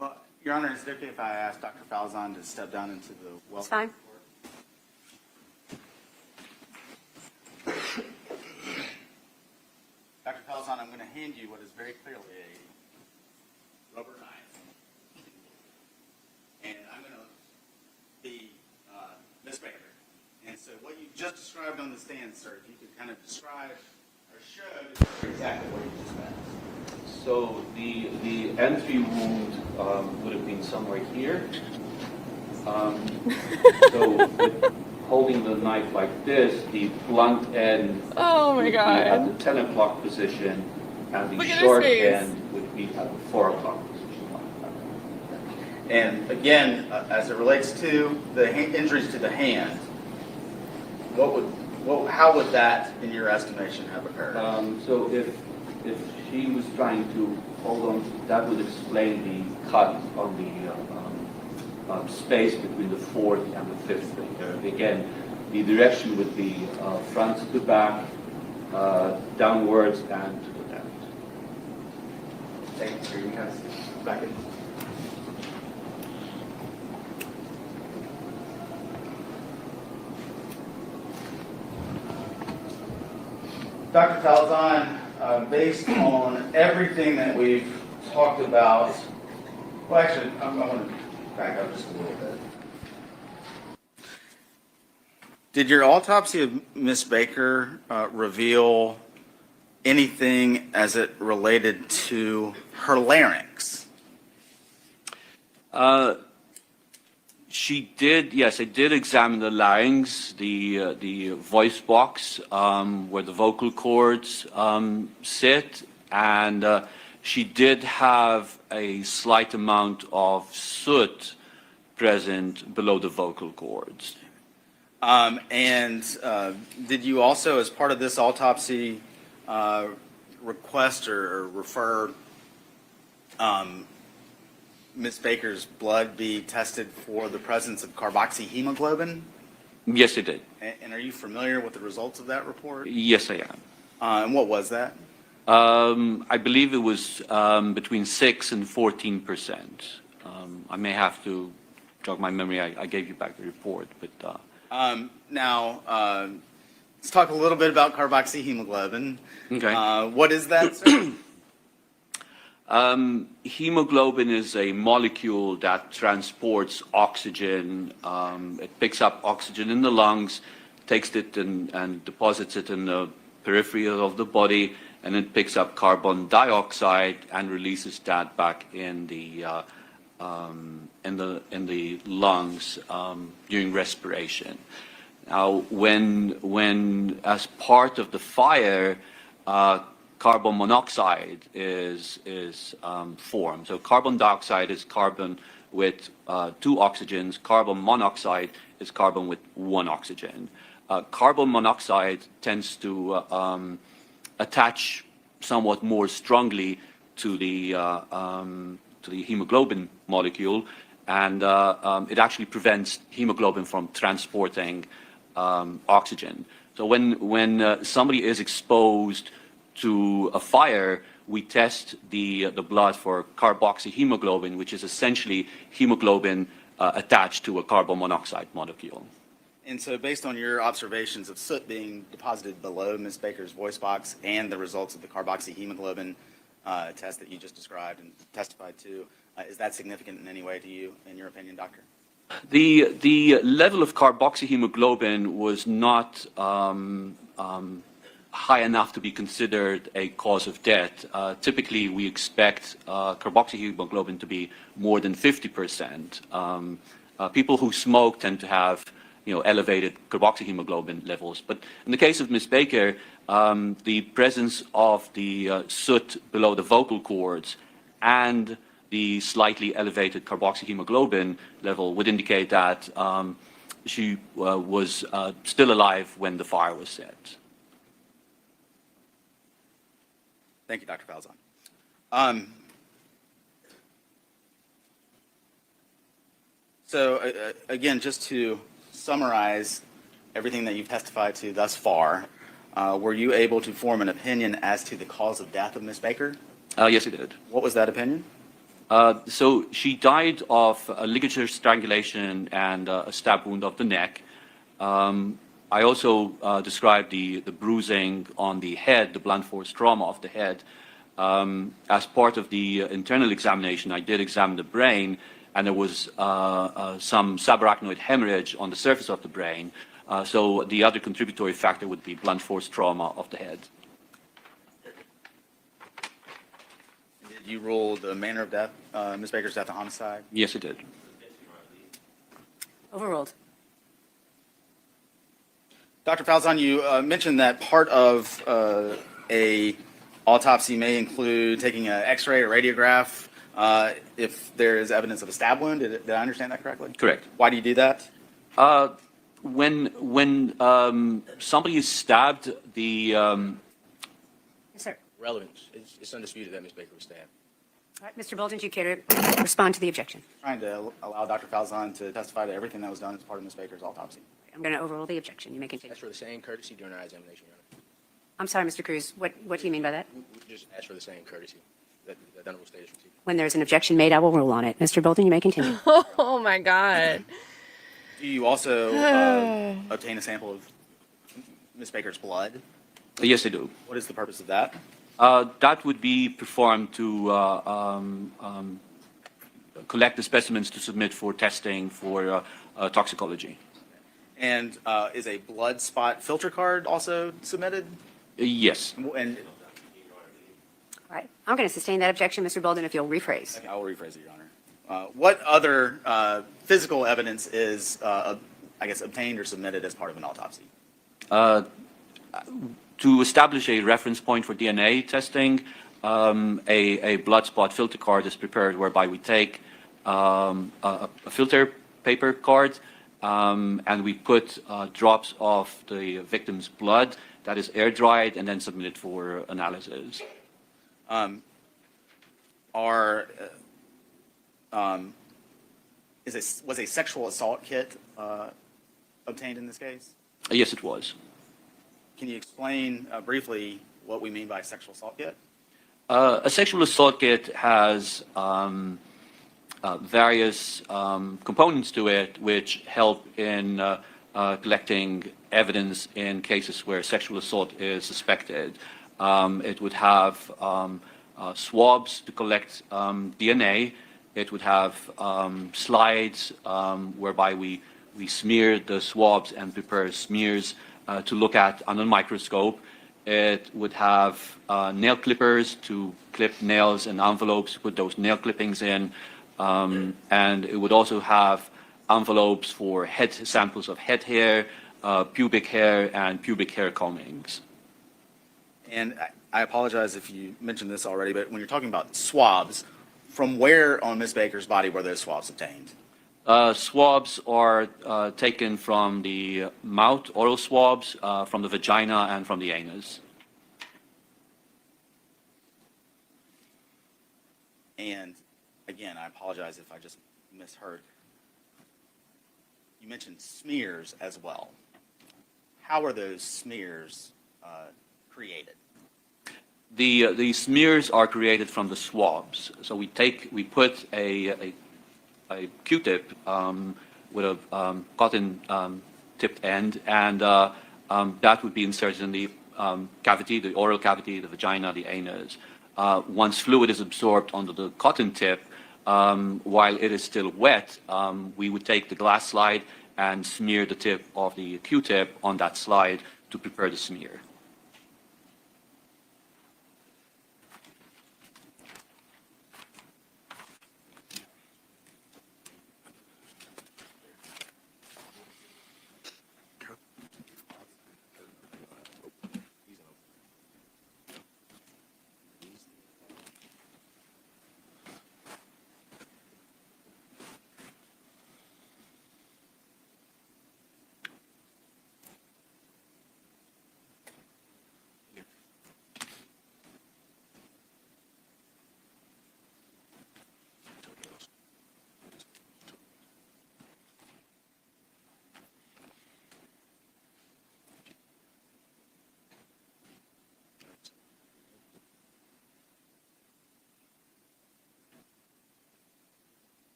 Well, Your Honor, is it okay if I ask Dr. Falzon to step down into the welcome? That's fine. Dr. Falzon, I'm going to hand you what is very clearly a rubber knife. And I'm going to be Ms. Baker. And so what you just described on the stand, sir, if you could kind of describe or show exactly what you just said. So the entry wound would have been somewhere here. So with holding the knife like this, the blunt end Oh my would be God. at the 10 o'clock position, and the Look at his short face. end would be at the 4 o'clock position. And again, as it relates to the injuries to the hand, how would that, in your estimation, have occurred? So if she was trying to hold on, that would explain the cut on the space between the fourth and the fifth finger. Again, the direction would be front to back, downwards, and to the left. Thank you, sir. You guys back in. Dr. Falzon, based on everything that we've talked about, well, actually, I'm going to back up just a little bit. Did your autopsy of Ms. Baker reveal anything as it related to her larynx? She did, yes, I did examine the larynx, the voice box, where the vocal cords sit, and she did have a slight amount of soot present below the vocal cords. And did you also, as part of this autopsy, request or refer Ms. Baker's blood be tested for the presence of carboxyhemoglobin? Yes, I did. And are you familiar with the results of that report? Yes, I am. And what was that? I believe it was between 6 and 14%. I may have to jog my memory. I gave you back the report, but. Now, let's talk a little bit about carboxyhemoglobin. Okay. What is that, sir? Hemoglobin is a molecule that transports oxygen. It picks up oxygen in the lungs, takes it and deposits it in the periphery of the body, and it picks up carbon dioxide and releases that back in the lungs during respiration. Now, when as part of the fire, carbon monoxide is formed. So carbon dioxide is carbon with 2 oxygens. Carbon monoxide is carbon with 1 oxygen. Carbon monoxide tends to attach somewhat more strongly to the hemoglobin molecule, and it actually prevents hemoglobin from transporting oxygen. So when somebody is exposed to a fire, we test the blood for carboxyhemoglobin, which is essentially hemoglobin attached to a carbon monoxide molecule. And so based on your observations of soot being deposited below Ms. Baker's voice box and the results of the carboxyhemoglobin test that you just described and testified to, is that significant in any way to you, in your opinion, doctor? The level of carboxyhemoglobin was not high enough to be considered a cause of death. Typically, we expect carboxyhemoglobin to be more than 50%. People who smoke tend to have elevated carboxyhemoglobin levels. But in the case of Ms. Baker, the presence of the soot below the vocal cords and the slightly elevated carboxyhemoglobin level would indicate that she was still alive when the fire was set. Thank you, Dr. Falzon. So again, just to summarize everything that you've testified to thus far, were you able to form an opinion as to the cause of death of Ms. Baker? Yes, I did. What was that opinion? So she died of a ligature strangulation and a stab wound of the neck. I also described the bruising on the head, the blunt force trauma of the head. As part of the internal examination, I did examine the brain, and there was some subarachnoid hemorrhage on the surface of the brain. So the other contributory factor would be blunt force trauma of the head. Did you rule the manner of death, Ms. Baker's death, a homicide? Yes, I did. Overruled. Dr. Falzon, you mentioned that part of a autopsy may include taking an X-ray or radiograph if there is evidence of a stab wound. Did I understand that correctly? Correct. Why do you do that? When somebody is stabbed, the Yes, sir. Relevance. It's undisputed that Ms. Baker was stabbed. All right, Mr. Bolton, do you care to respond to the objection? Trying to allow Dr. Falzon to testify to everything that was done as part of Ms. Baker's autopsy. I'm going to overrule the objection. You may continue. Ask for the same courtesy during our examination, Your Honor. I'm sorry, Mr. Cruz. What do you mean by that? We just ask for the same courtesy that the Honorable State has received. When there's an objection made, I will rule on it. Mr. Bolton, you may continue. Oh my God. Do you also obtain a sample of Ms. Baker's blood? yes, I do. What is the purpose of that? That would be performed to collect the specimens to submit for testing for toxicology. And is a blood spot filter card also submitted? Yes. And All right. I'm going to sustain that objection, Mr. Bolton, if you'll rephrase. I will rephrase it, Your Honor. What other physical evidence is, I guess, obtained or submitted as part of an autopsy? To establish a reference point for DNA testing, a blood spot filter card is prepared whereby we take a filter paper card and we put drops of the victim's blood that is air dried and then submitted for analysis. Was a sexual assault kit obtained in this case? Yes, it was. Can you explain briefly what we mean by sexual assault kit? A sexual assault kit has various components to it which help in collecting evidence in cases where sexual assault is suspected. It would have swabs to collect DNA. It would have slides whereby we smear the swabs and prepare smears to look at under a microscope. It would have nail clippers to clip nails and envelopes, put those nail clippings in. And it would also have envelopes for head samples of head hair, pubic hair, and pubic hair combings. And I apologize if you mentioned this already, but when you're talking about swabs, from where on Ms. Baker's body were those swabs obtained? Swabs are taken from the mouth, oral swabs, from the vagina, and from the anus. And again, I apologize if I just misheard. You mentioned smears as well. How are those smears created? The smears are created from the swabs. So we put a Q-tip with a cotton tipped end, and that would be inserted in the cavity, the oral cavity, the vagina, the anus. Once fluid is absorbed onto the cotton tip, while it is still wet, we would take the glass slide and smear the tip of the Q-tip on that slide to prepare the smear.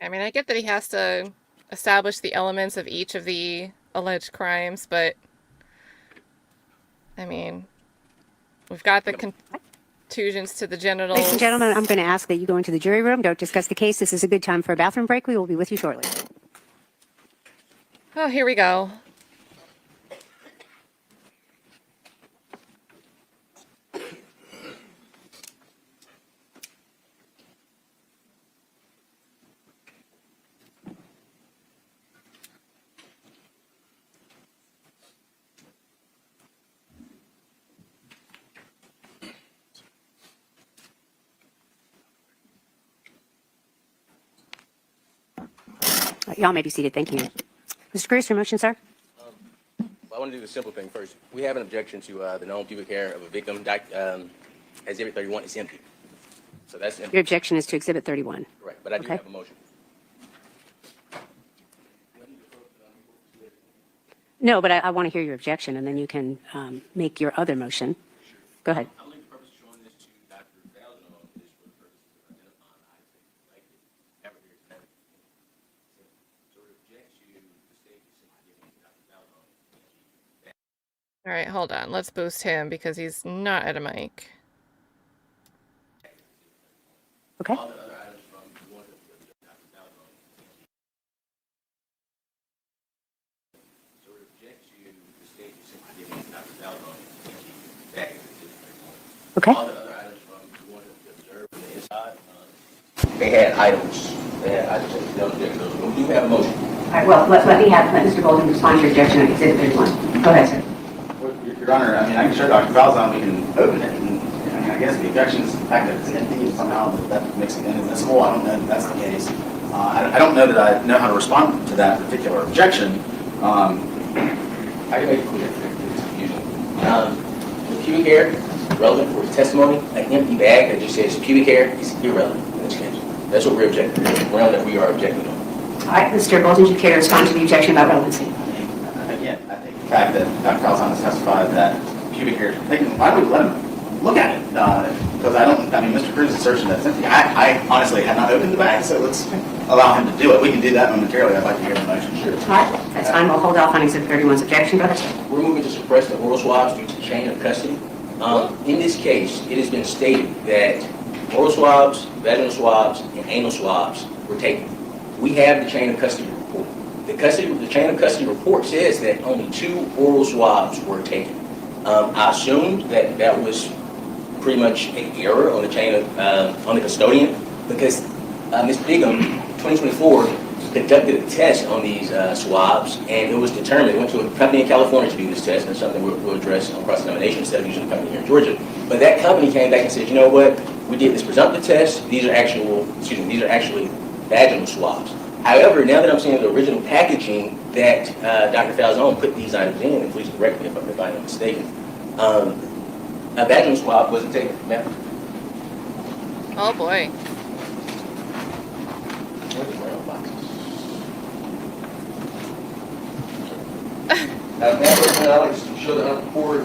I mean, I get that he has to establish the elements of each of the alleged crimes, but I mean, we've got the contusions to the genitals. Ladies and gentlemen, I'm going to ask that you go into the jury room. Don't discuss the case. This is a good time for a bathroom break. We will be with you shortly. Oh, here we go. Y'all may be seated. Thank you. Mr. Cruz, your motion, sir? I want to do the simple thing first. We have an objection to the known pubic hair of a victim. Exhibit 31 is empty. So that's empty. Your objection is to Exhibit 31. Correct, but I do Okay. have a motion. No, but I want to hear your objection, and then you can make your other motion. Go ahead. I believe the purpose of showing this to Dr. Falzon is for the purpose of identifying the items that you ever here tonight. So we object to the state simply giving Dr. Falzon. All right, hold on. Let's boost him because he's not at a mic. Okay. All the other items from the one that Dr. Falzon. So we object to the state simply giving Dr. Falzon back. Okay. All the other items from the one that we observed on the inside, they had items. They had items that we don't object to those. But we do have a motion. All right, well, let Mr. Bolden respond to your objection on Exhibit 31. Go ahead, sir. Your Honor, I mean, I can show Dr. Falzon, we can open it, and I mean, I guess the objection is the fact that it's empty, and somehow that makes it inadmissible. I don't know if that's the case. I don't know that I know how to respond to that particular objection. I can make it clear if there's confusion. The pubic hair, relevant for his testimony. An empty bag that just says pubic hair is irrelevant in this case. That's what we're objecting to. The ground that we are objecting on. All right, Mr. Bolden, do you care to respond to the objection about relevancy? Again, I think the fact that Dr. Falzon has testified that pubic hair is taken, why would we let him look at it? Because I mean, Mr. Cruz's assertion that it's empty, I honestly had not opened the bag, so let's allow him to do it. We can do that momentarily. I'd like to hear the motion. Sure. All right, that's fine. We'll hold off on Exhibit 31's objection. Go ahead, sir. We're moving to suppress the oral swabs due to chain of custody. In this case, it has been stated that oral swabs, vaginal swabs, and anal swabs were taken. We have the chain of custody report. The chain of custody report says that only 2 oral swabs were taken. I assumed that that was pretty much an error on the chain of on the custodian because Ms. Bigham, 2024, conducted a test on these swabs, and it was determined. It went to a company in California to do this test, and it's something we'll address on cross-examination instead of using a company here in Georgia. But that company came back and said, you know what? We did this presumptive test. These are actually vaginal swabs. However, now that I'm seeing the original packaging that Dr. Falzon put these items in, and please correct me if I'm mistaken, a vaginal swab wasn't taken. Ma'am? Oh boy. Where's the brown boxes? Madam President, I'd like to show the report,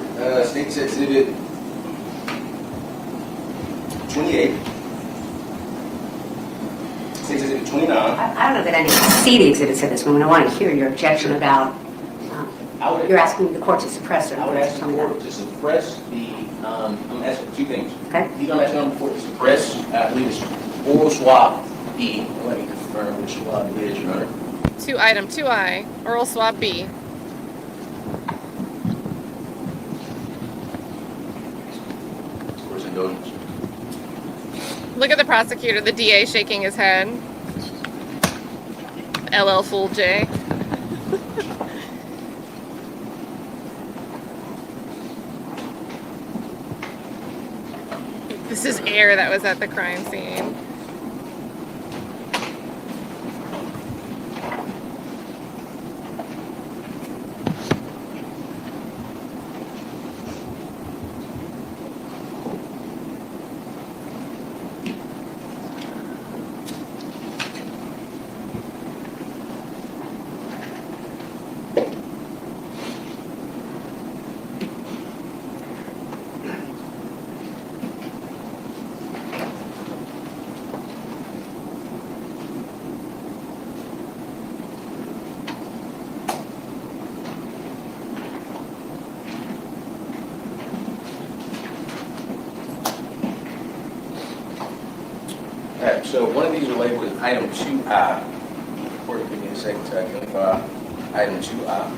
State's Exhibit 28. State's Exhibit 29. I don't know that I need to see the exhibits of this one. I want to hear your objection about, you're asking the court to suppress it. I would ask the court to suppress the, I'm asking for 2 things. Okay. These I'm asking the court to suppress, I believe it's Oral Swab B. Let me confirm which swab it is, Your Honor. 2I, Oral Swab B. Court's indulgence. Look at the prosecutor, the DA shaking his head. LL Fool J. This is air that was at the crime scene. So one of these are labeled as item 2I. Court, give me a second to identify item 2I.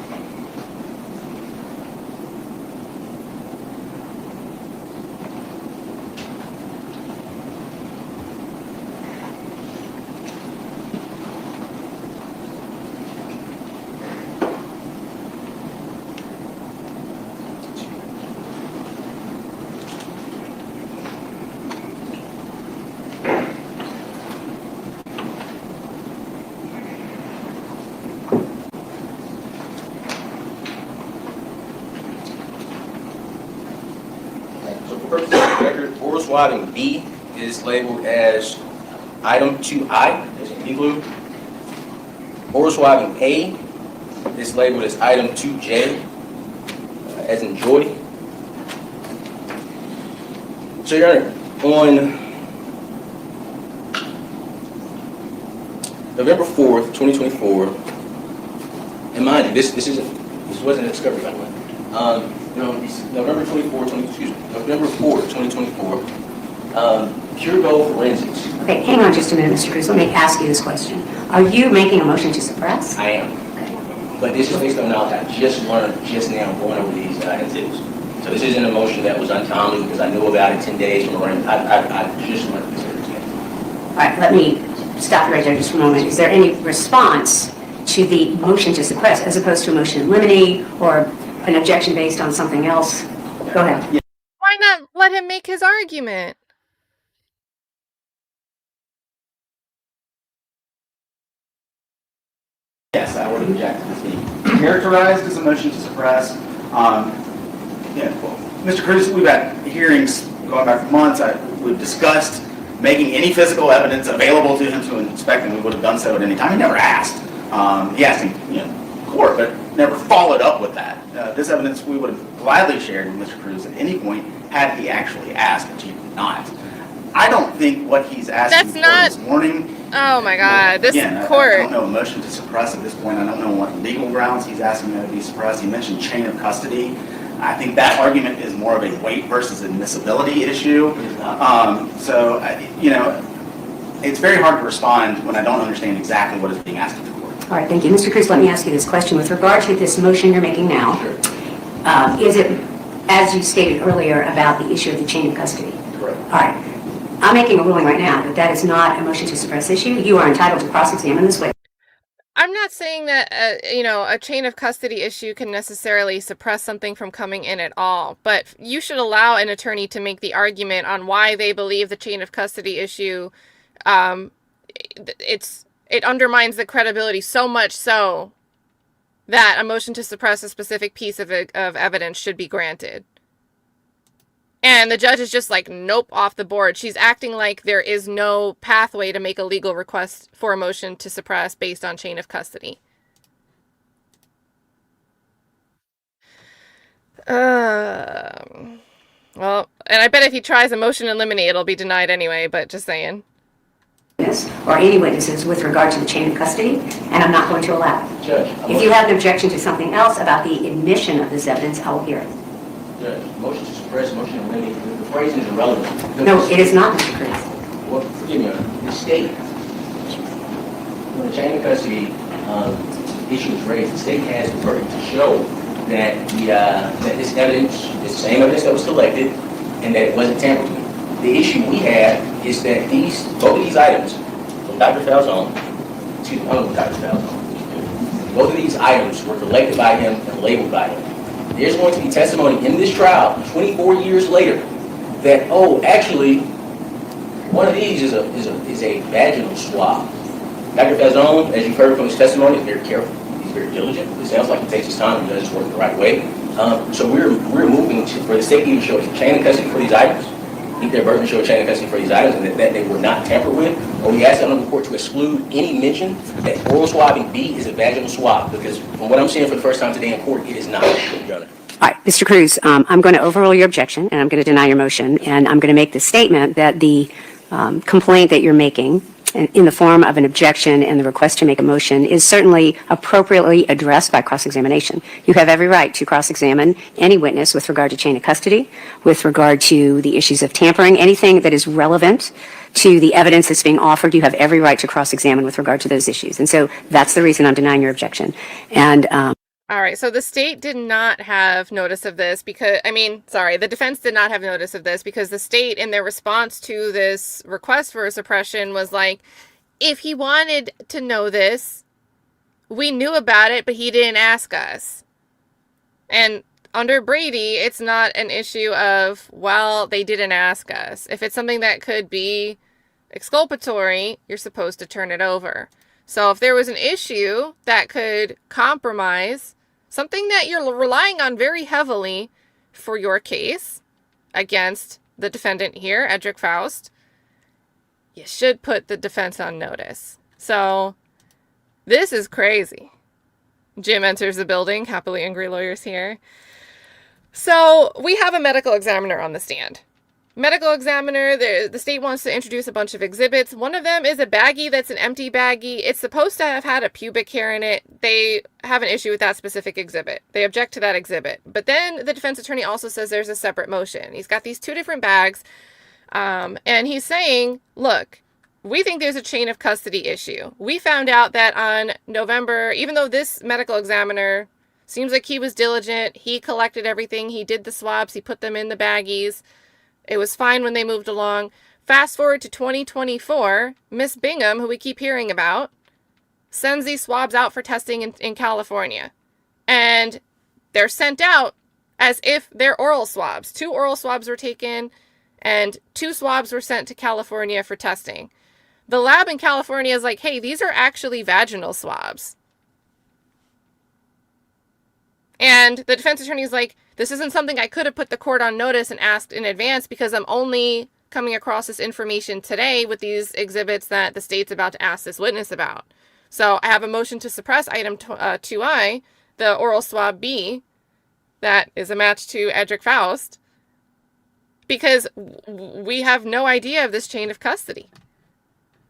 So for purposes of the record, oral swabbing B is labeled as item 2I, as in igloo. Oral swabbing A is labeled as item 2J, as in joy. So, Your Honor, on November 4th, 2024, and mind you, this wasn't a discovery, by the way. November 4th, 2024, Pure Gold Forensics. Okay, hang on just a minute, Mr. Cruz. Let me ask you this question. Are you making a motion to suppress? I am. Okay. But this is based on knowledge I just learned just now going over these incidents. So this isn't a motion that was untimely because I knew about it 10 days from around. I just learned this circumstance. All right, let me stop you right there just for a moment. Is there any response to the motion to suppress as opposed to a motion in limine or an objection based on something else? Go ahead. Why not let him make his argument? Yes, I would object to this being characterized as a motion to suppress. Well, Mr. Cruz, we've had hearings going back for months. We've discussed making any physical evidence available to him to inspect, and we would have done so at any time. He never asked. He asked in court, but never followed up with that. This evidence we would have gladly shared with Mr. Cruz at any point had he actually asked, but he did not. I don't think what he's asking this morning. Oh my God, this Again, court. I don't know a motion to suppress at this point. I don't know what legal grounds he's asking that to be suppressed. He mentioned chain of custody. I think that argument is more of a weight versus admissibility issue. It's very hard to respond when I don't understand exactly what is being asked of the court. All right, thank you. Mr. Cruz, let me ask you this question. With regard to this motion you're making now, is it, as you stated earlier, about the issue of the chain of custody? Correct. All right. I'm making a ruling right now that that is not a motion to suppress issue. You are entitled to cross-examine this witness. I'm not saying that, a chain of custody issue can necessarily suppress something from coming in at all, but you should allow an attorney to make the argument on why they believe the chain of custody issue, it undermines the credibility so much so that a motion to suppress a specific piece of evidence should be granted. And the judge is just like, nope, off the board. She's acting like there is no pathway to make a legal request for a motion to suppress based on chain of custody. Well, and I bet if he tries a motion in limine, it'll be denied anyway, but just saying. Or any witnesses with regard to the chain of custody, and I'm not going to allow it. Judge, If you have an objection to something else about the admission of this evidence, I will hear it. Judge, motion to suppress, motion to eliminate, the phrase is irrelevant. No, it is not, Mr. Cruz. Well, forgive me, Your Honor. The state, when the chain of custody issue is raised, the state has the burden to show that that this evidence is the same evidence that was collected and that it wasn't tampered with. The issue we have is that both of these items, from Dr. Falzon, Dr. Falzon, both of these items were collected by him and labeled by him. There's going to be testimony in this trial 24 years later that, actually, one of these is a vaginal swab. Dr. Falzon, as you've heard from his testimony, is very careful. He's very diligent. It sounds like he takes his time and does his work the right way. So we're moving for the state to even show a chain of custody for these items. Meet their burden to show a chain of custody for these items and that they were not tampered with. Or we ask them on the court to exclude any mention that oral swabbing B is a vaginal swab, because from what I'm seeing for the first time today in court, it is not. Your Honor. All right, Mr. Cruz, I'm going to overrule your objection, and I'm going to deny your motion, and I'm going to make the statement that the complaint that you're making in the form of an objection and the request to make a motion is certainly appropriately addressed by cross-examination. You have every right to cross-examine any witness with regard to chain of custody, with regard to the issues of tampering, anything that is relevant to the evidence that's being offered. You have every right to cross-examine with regard to those issues. And so that's the reason I'm denying your objection. And All right, so the state did not have notice of this because, the defense did not have notice of this because the state, in their response to this request for a suppression, was like, if he wanted to know this, we knew about it, but he didn't ask us. And under Brady, it's not an issue of, well, they didn't ask us. If it's something that could be exculpatory, you're supposed to turn it over. So if there was an issue that could compromise something that you're relying on very heavily for your case against the defendant here, Edrick Faust, you should put the defense on notice. So this is crazy. Jim enters the building, happily angry lawyers here. So we have a medical examiner on the stand. Medical examiner, the state wants to introduce a bunch of exhibits. One of them is a baggie that's an empty baggie. It's supposed to have had a pubic hair in it. They have an issue with that specific exhibit. They object to that exhibit. But then the defense attorney also says there's a separate motion. He's got these two different bags. And he's saying, look, we think there's a chain of custody issue. We found out that on November, even though this medical examiner seems like he was diligent, he collected everything, he did the swabs, he put them in the baggies. It was fine when they moved along. Fast forward to 2024, Miss Bingham, who we keep hearing about, sends these swabs out for testing in California. And they're sent out as if they're oral swabs. 2 oral swabs were taken, and 2 swabs were sent to California for testing. The lab in California is like, hey, these are actually vaginal swabs. And the defense attorney is like, this isn't something I could have put the court on notice and asked in advance because I'm only coming across this information today with these exhibits that the state's about to ask this witness about. So I have a motion to suppress item 2I, the Oral Swab B, that is a match to Edrick Faust, because we have no idea of this chain of custody.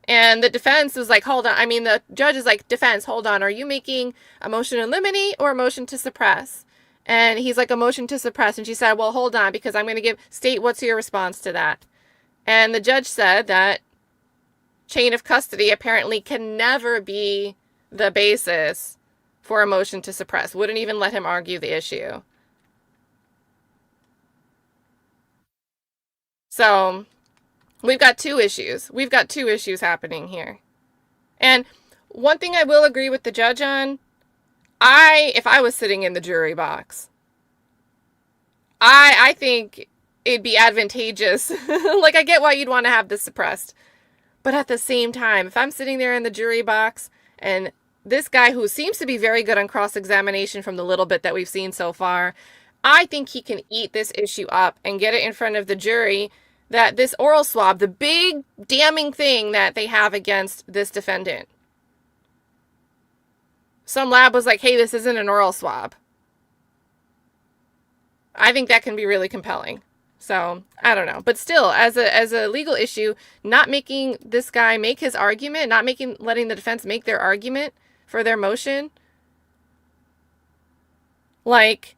And the defense was like, hold on. The judge is like, defense, hold on. Are you making a motion in limine or a motion to suppress? And he's like, a motion to suppress. And she said, well, hold on, because I'm going to give state, what's your response to that? And the judge said that chain of custody apparently can never be the basis for a motion to suppress. Wouldn't even let him argue the issue. So we've got 2 issues. We've got 2 issues happening here. And one thing I will agree with the judge on, if I was sitting in the jury box, I think it'd be advantageous. Like, I get why you'd want to have this suppressed. But at the same time, if I'm sitting there in the jury box and this guy who seems to be very good on cross-examination from the little bit that we've seen so far, I think he can eat this issue up and get it in front of the jury that this oral swab, the big damning thing that they have against this defendant. Some lab was like, hey, this isn't an oral swab. I think that can be really compelling. So, I don't know. But still, as a legal issue, not making this guy make his argument, letting the defense make their argument for their motion, like,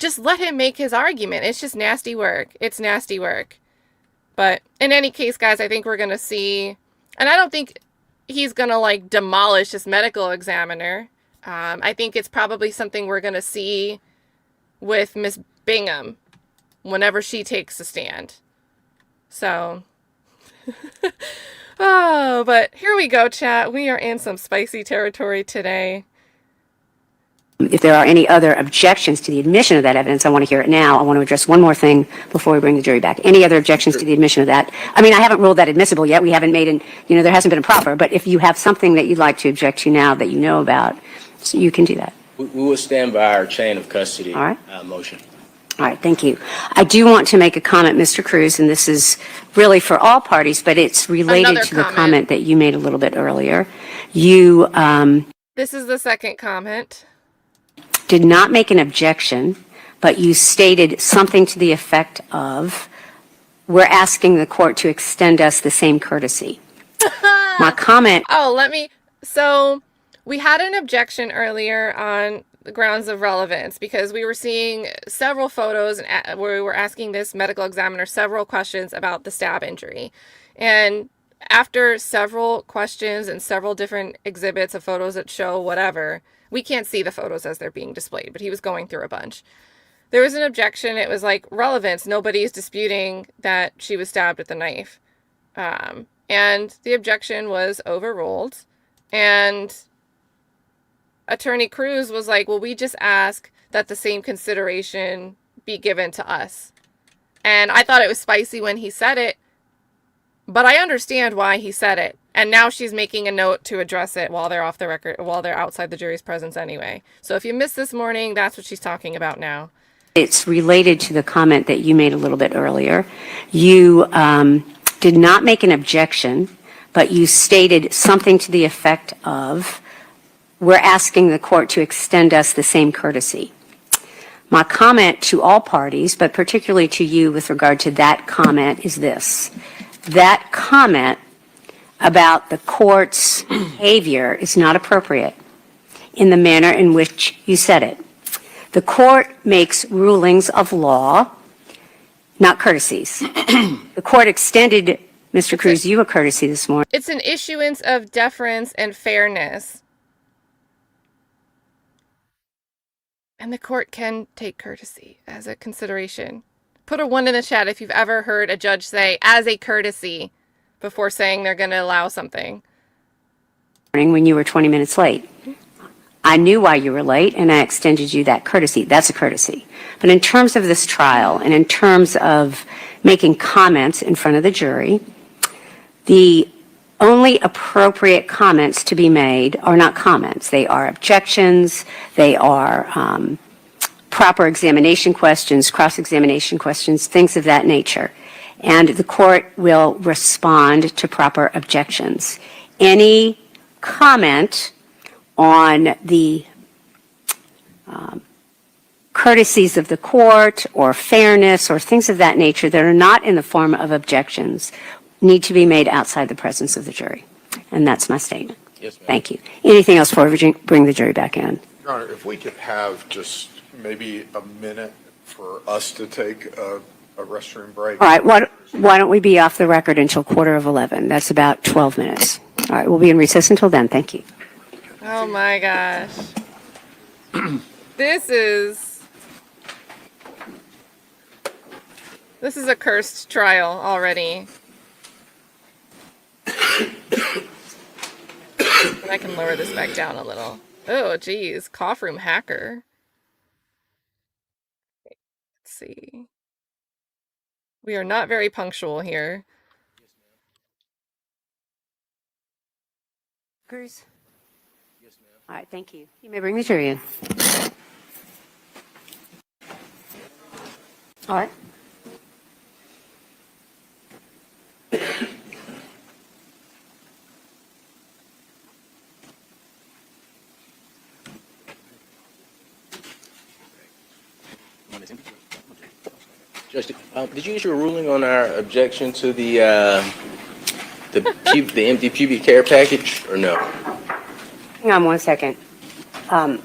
just let him make his argument. It's just nasty work. It's nasty work. But in any case, guys, I think we're going to see, and I don't think he's going to, like, demolish this medical examiner. I think it's probably something we're going to see with Miss Bingham whenever she takes a stand. So, oh, but here we go, chat. We are in some spicy territory today. If there are any other objections to the admission of that evidence, I want to hear it now. I want to address one more thing before we bring the jury back. Any other objections to the admission of that? I haven't ruled that admissible yet. We haven't made there hasn't been a proffer. But if you have something that you'd like to object to now that you know about, so you can do that. We will stand by our chain of custody All right. Motion. All right, thank you. I do want to make a comment, Mr. Cruz, and this is really for all parties, but it's related to the comment that you made a little bit earlier. You This is the second comment. Did not make an objection, but you stated something to the effect of, we're asking the court to extend us the same courtesy. My comment, So we had an objection earlier on the grounds of relevance because we were seeing several photos and where we were asking this medical examiner several questions about the stab injury. And after several questions and several different exhibits of photos that show whatever, we can't see the photos as they're being displayed, but he was going through a bunch. There was an objection. It was like relevance. Nobody's disputing that she was stabbed with a knife. And the objection was overruled. And Attorney Cruz was like, well, we just ask that the same consideration be given to us. And I thought it was spicy when he said it, but I understand why he said it. And now she's making a note to address it while they're off the record, while they're outside the jury's presence anyway. So if you missed this morning, that's what she's talking about now. it's related to the comment that you made a little bit earlier. You did not make an objection, but you stated something to the effect of, we're asking the court to extend us the same courtesy. My comment to all parties, but particularly to you with regard to that comment, is this. That comment about the court's behavior is not appropriate in the manner in which you said it. The court makes rulings of law, not courtesies. The court extended, Mr. Cruz, you a courtesy this morning. It's an issuance of deference and fairness. And the court can take courtesy as a consideration. Put a 1 in the chat if you've ever heard a judge say, as a courtesy, before saying they're going to allow something. When you were 20 minutes late. I knew why you were late, and I extended you that courtesy. That's a courtesy. But in terms of this trial, and in terms of making comments in front of the jury, the only appropriate comments to be made are not comments. They are objections. They are proper examination questions, cross-examination questions, things of that nature. And the court will respond to proper objections. Any comment on the courtesies of the court or fairness or things of that nature that are not in the form of objections need to be made outside the presence of the jury. And that's my statement. Yes, ma'am. Thank you. Anything else before we bring the jury back in? Your Honor, if we could have just maybe a minute for us to take a restroom break. All right, why don't we be off the record until 11:15? That's about 12 minutes. All right, we'll be in recess until then. Thank you. Oh my gosh. This is a cursed trial already. And I can lower this back down a little. Oh, geez. Cough room hacker. Let's see. We are not very punctual here. Cruz? Yes, ma'am. All right, thank you. You may bring the jury in. All right. Judge, did you issue a ruling on our objection to the empty pubic hair package, or no? Hang on 1 second. Oh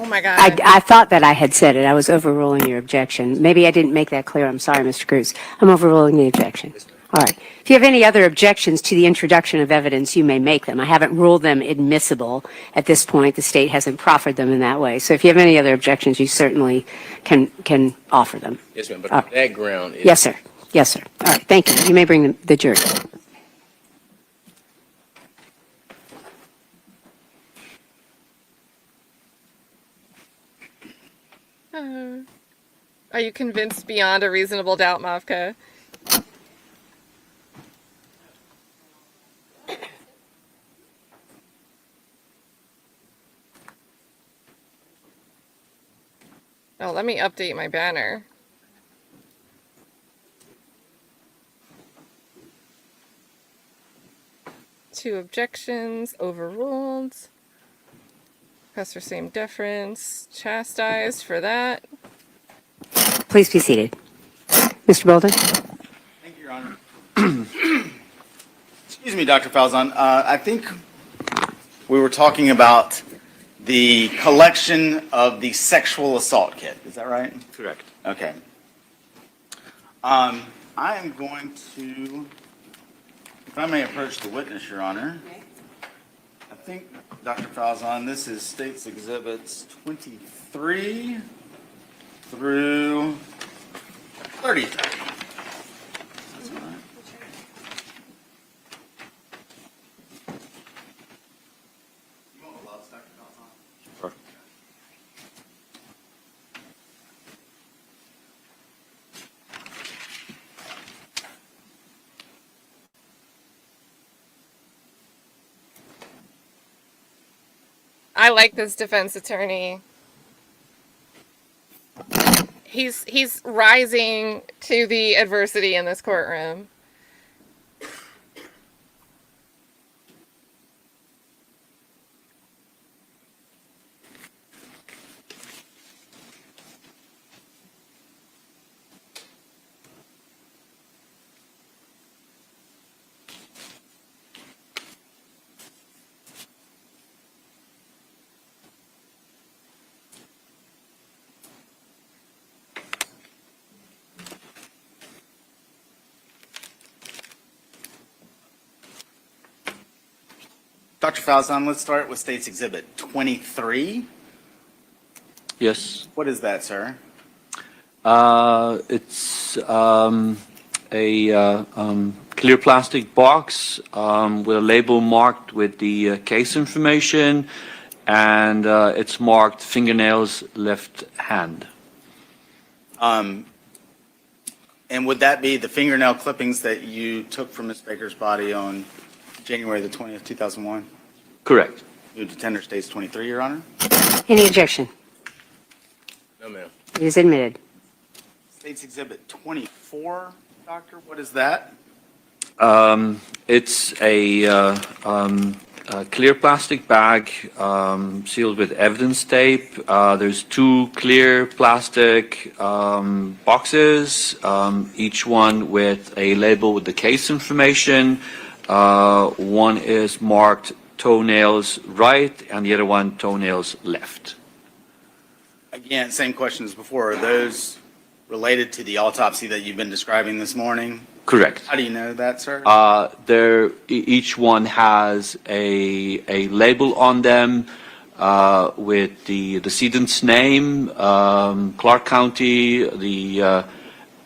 my God. I thought that I had said it. I was overruling your objection. Maybe I didn't make that clear. I'm sorry, Mr. Cruz. I'm overruling the objection. All right. If you have any other objections to the introduction of evidence, you may make them. I haven't ruled them admissible at this point. The state hasn't proffered them in that way. So if you have any other objections, you certainly can offer them. Yes, ma'am, but on that ground... Yes, sir. Yes, sir. All right. Thank you. You may bring the jury. Are you convinced beyond a reasonable doubt, Mavka? Oh, let me update my banner. Two objections, overruled. Professor same deference, chastised for that. Please be seated. Mr. Bolden? Thank you, Your Honor. Excuse me, Dr. Falzon. I think we were talking about the collection of the sexual assault kit. Is that right? Correct. Okay. I am going to, if I may approach the witness, Your Honor. I think, Dr. Falzon, this is State's Exhibits 23 through 33. That's all right. You want the gloves, Dr. Falzon? Sure. I like this defense attorney. He's rising to the adversity in this courtroom. Dr. Falzon, let's start with State's Exhibit 23. Yes. What is that, sir? It's a clear plastic box with a label marked with the case information, and it's marked fingernails left hand. And would that be the fingernail clippings that you took from Ms. Baker's body on January the 20th, 2001? Correct. Move to tender State's 23, Your Honor. Any objection? No, ma'am. It is admitted. State's Exhibit 24, Doctor, what is that? It's a clear plastic bag sealed with evidence tape. There's two clear plastic boxes, each one with a label with the case information. One is marked toenails right and the other one toenails left. Again, same question as before. Are those related to the autopsy that you've been describing this morning? Correct. How do you know that, sir? Each one has a label on them with the decedent's name, Clarke County, the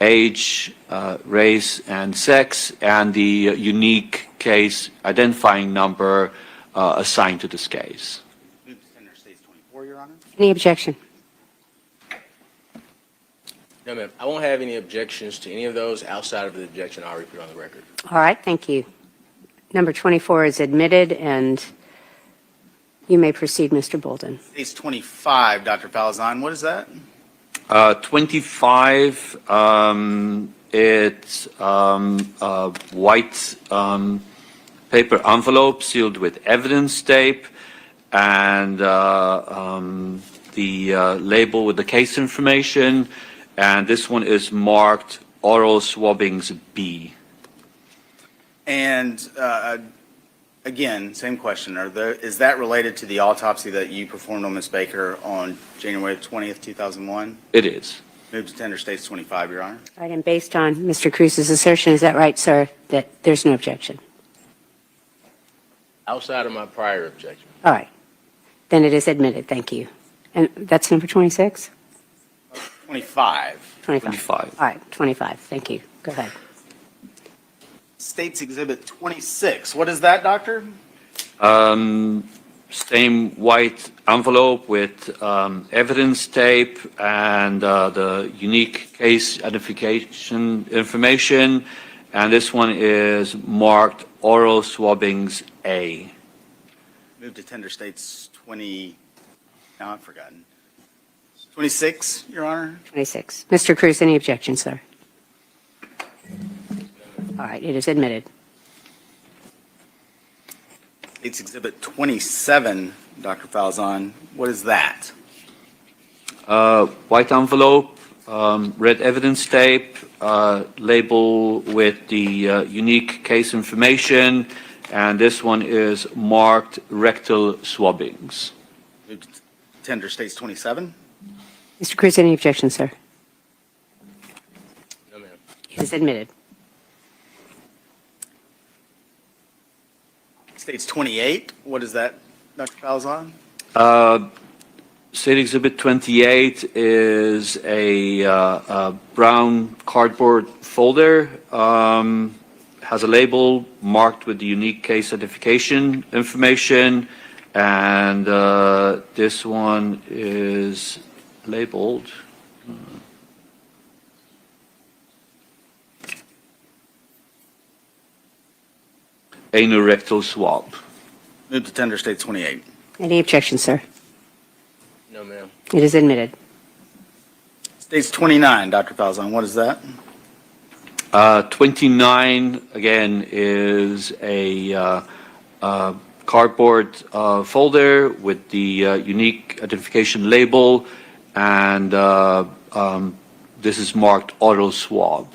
age, race, and sex, and the unique case identifying number assigned to this case. Move to tender State's 24, Your Honor. Any objection? No, ma'am. I won't have any objections to any of those outside of the objection I already put on the record. All right, thank you. Number 24 is admitted, and you may proceed, Mr. Bolden. State's 25, Dr. Falzon, what is that? 25, it's a white paper envelope sealed with evidence tape, and the label with the case information, and this one is marked Oral Swabbings B. And again, same question. Is that related to the autopsy that you performed on Ms. Baker on January 20th, 2001? It is. Move to tender State's 25, Your Honor. All right, and based on Mr. Cruz's assertion, is that right, sir, that there's no objection? Outside of my prior objection. All right, then it is admitted, thank you. And that's number 26? 25. 25. All right, 25, thank you. Go ahead. State's Exhibit 26. What is that, Doctor? Same white envelope with evidence tape and the unique case identification information. And this one is marked Oral Swabbings A. Move to tender State's 20. Now I've forgotten. 26, Your Honor. 26. Mr. Cruz, any objection, sir? All right, it is admitted. State's Exhibit 27, Dr. Falzon. What is that? White envelope, red evidence tape, label with the unique case information, and this one is marked rectal swabbings. Move to tender States 27. Mr. Cruz, any objection, sir? No, ma'am. It is admitted. States 28, what is that, Dr. Falzon? State Exhibit 28 is a brown cardboard folder, has a label marked with the unique case identification information, and this one is labeled. Anorectal swab. Move to tender States 28. Any objection, sir? No, ma'am. It is admitted. States 29, Dr. Falzon, what is that? 29, again, is a cardboard folder with the unique identification label, and this is marked auto swab.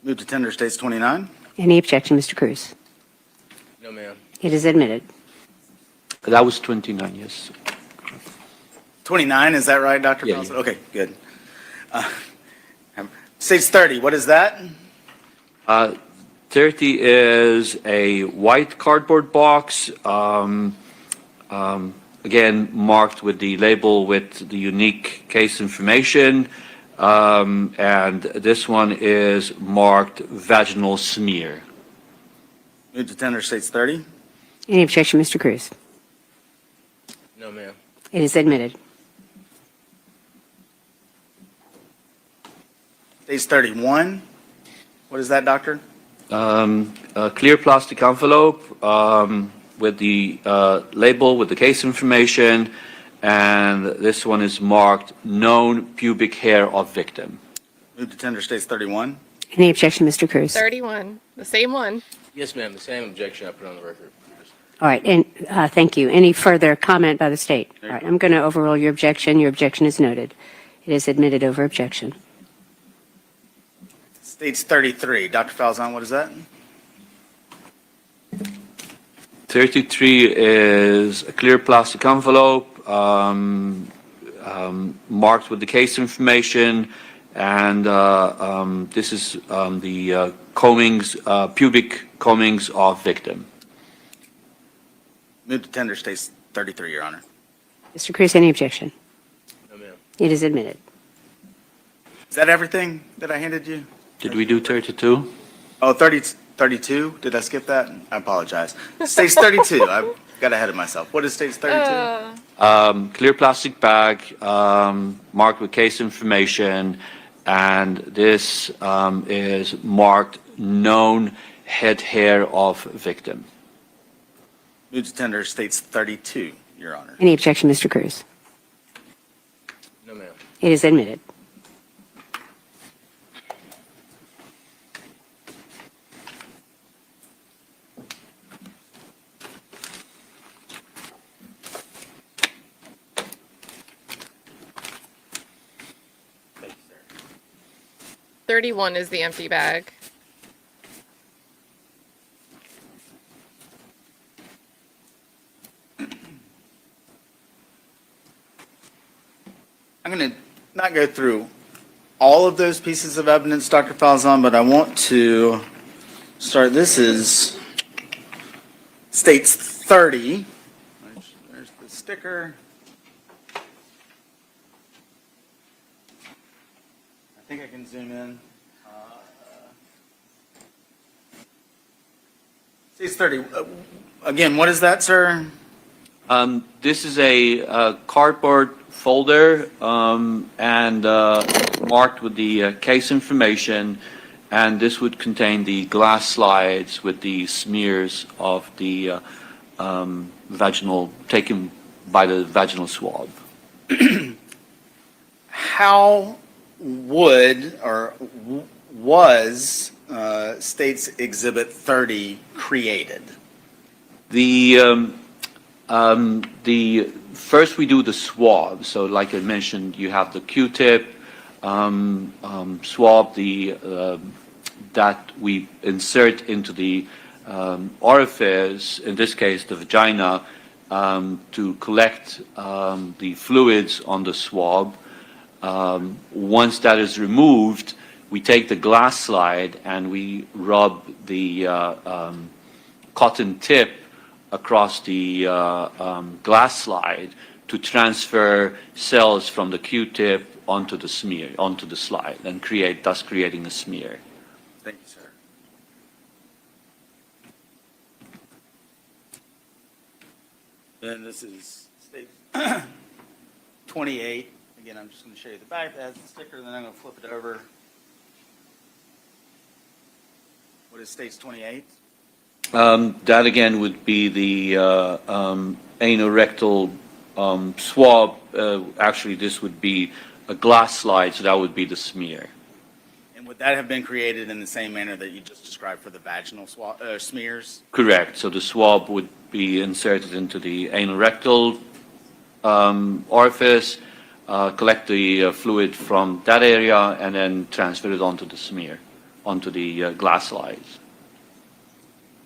Move to tender States 29. Any objection, Mr. Cruz? No, ma'am. It is admitted. That was 29, yes. 29, is that right, Dr. Yeah, Falzon? yeah. Okay, good. States 30, what is that? 30 is a white cardboard box, again, marked with the label with the unique case information. And this one is marked vaginal smear. Move to tender States 30. Any objection, Mr. Cruz? No, ma'am. It is admitted. States 31, what is that, doctor? A clear plastic envelope with the label with the case information, and this one is marked known pubic hair of victim. Move to tender States 31. Any objection, Mr. Cruz? 31, the same one. Yes, ma'am. The same objection I put on the record. All right, and thank you. Any further comment by the state? All right, I'm going to overrule your objection. Your objection is noted. It is admitted over objection. States 33, Dr. Falzon, what is that? 33 is a clear plastic envelope marked with the case information, and this is the combings, pubic combings of victim. Move to tender States 33, Your Honor. Mr. Cruz, any objection? No, ma'am. It is admitted. Is that everything that I handed you? Did we do 32? Oh, 32? Did I skip that? I apologize. States 32, I got ahead of myself. What is States 32? Clear plastic bag marked with case information, and this is marked known head hair of victim. Move to tender States 32, Your Honor. Any objection, Mr. Cruz? No, ma'am. It is admitted. Thank you, sir. 31 is the empty bag. I'm going to not go through all of those pieces of evidence, Dr. Falzon, but I want to start. This is States 30. There's the sticker. I think I can zoom in. States 30. Again, what is that, sir? This is a cardboard folder and marked with the case information, and this would contain the glass slides with the smears of the vaginal, taken by the vaginal swab. How would or was States Exhibit 30 created? The first we do the swab. So like I mentioned, you have the Q-tip, swab the that we insert into the orifice, in this case the vagina, to collect the fluids on the swab. Once that is removed, we take the glass slide and we rub the cotton tip across the glass slide to transfer cells from the Q-tip onto the smear, onto the slide, and thus creating a smear. Thank you, sir. Then this is state 28. Again, I'm just going to show you the back. That has the sticker, then I'm going to flip it over. What is states 28? That again would be the anorectal swab. Actually, this would be a glass slide, so that would be the smear. And would that have been created in the same manner that you just described for the vaginal smears? Correct. So the swab would be inserted into the anorectal orifice, collect the fluid from that area, and then transfer it onto the smear, onto the glass slides.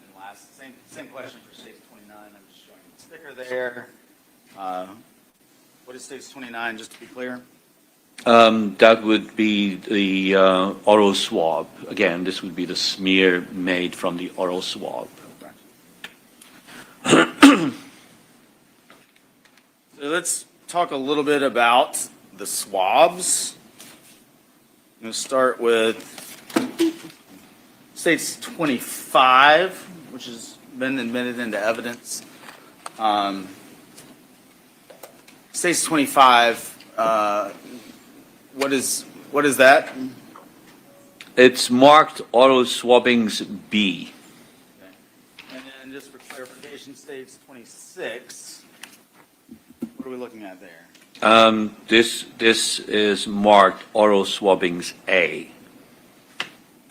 And last, same question for states 29. I'm just showing the sticker there. What is states 29, just to be clear? That would be the oral swab. Again, this would be the smear made from the oral swab. So let's talk a little bit about the swabs. I'm going to start with states 25, which has been admitted into evidence. States 25, what is that? It's marked oral swabbings B. And then just for clarification, states 26, what are we looking at there? This is marked oral swabbings A.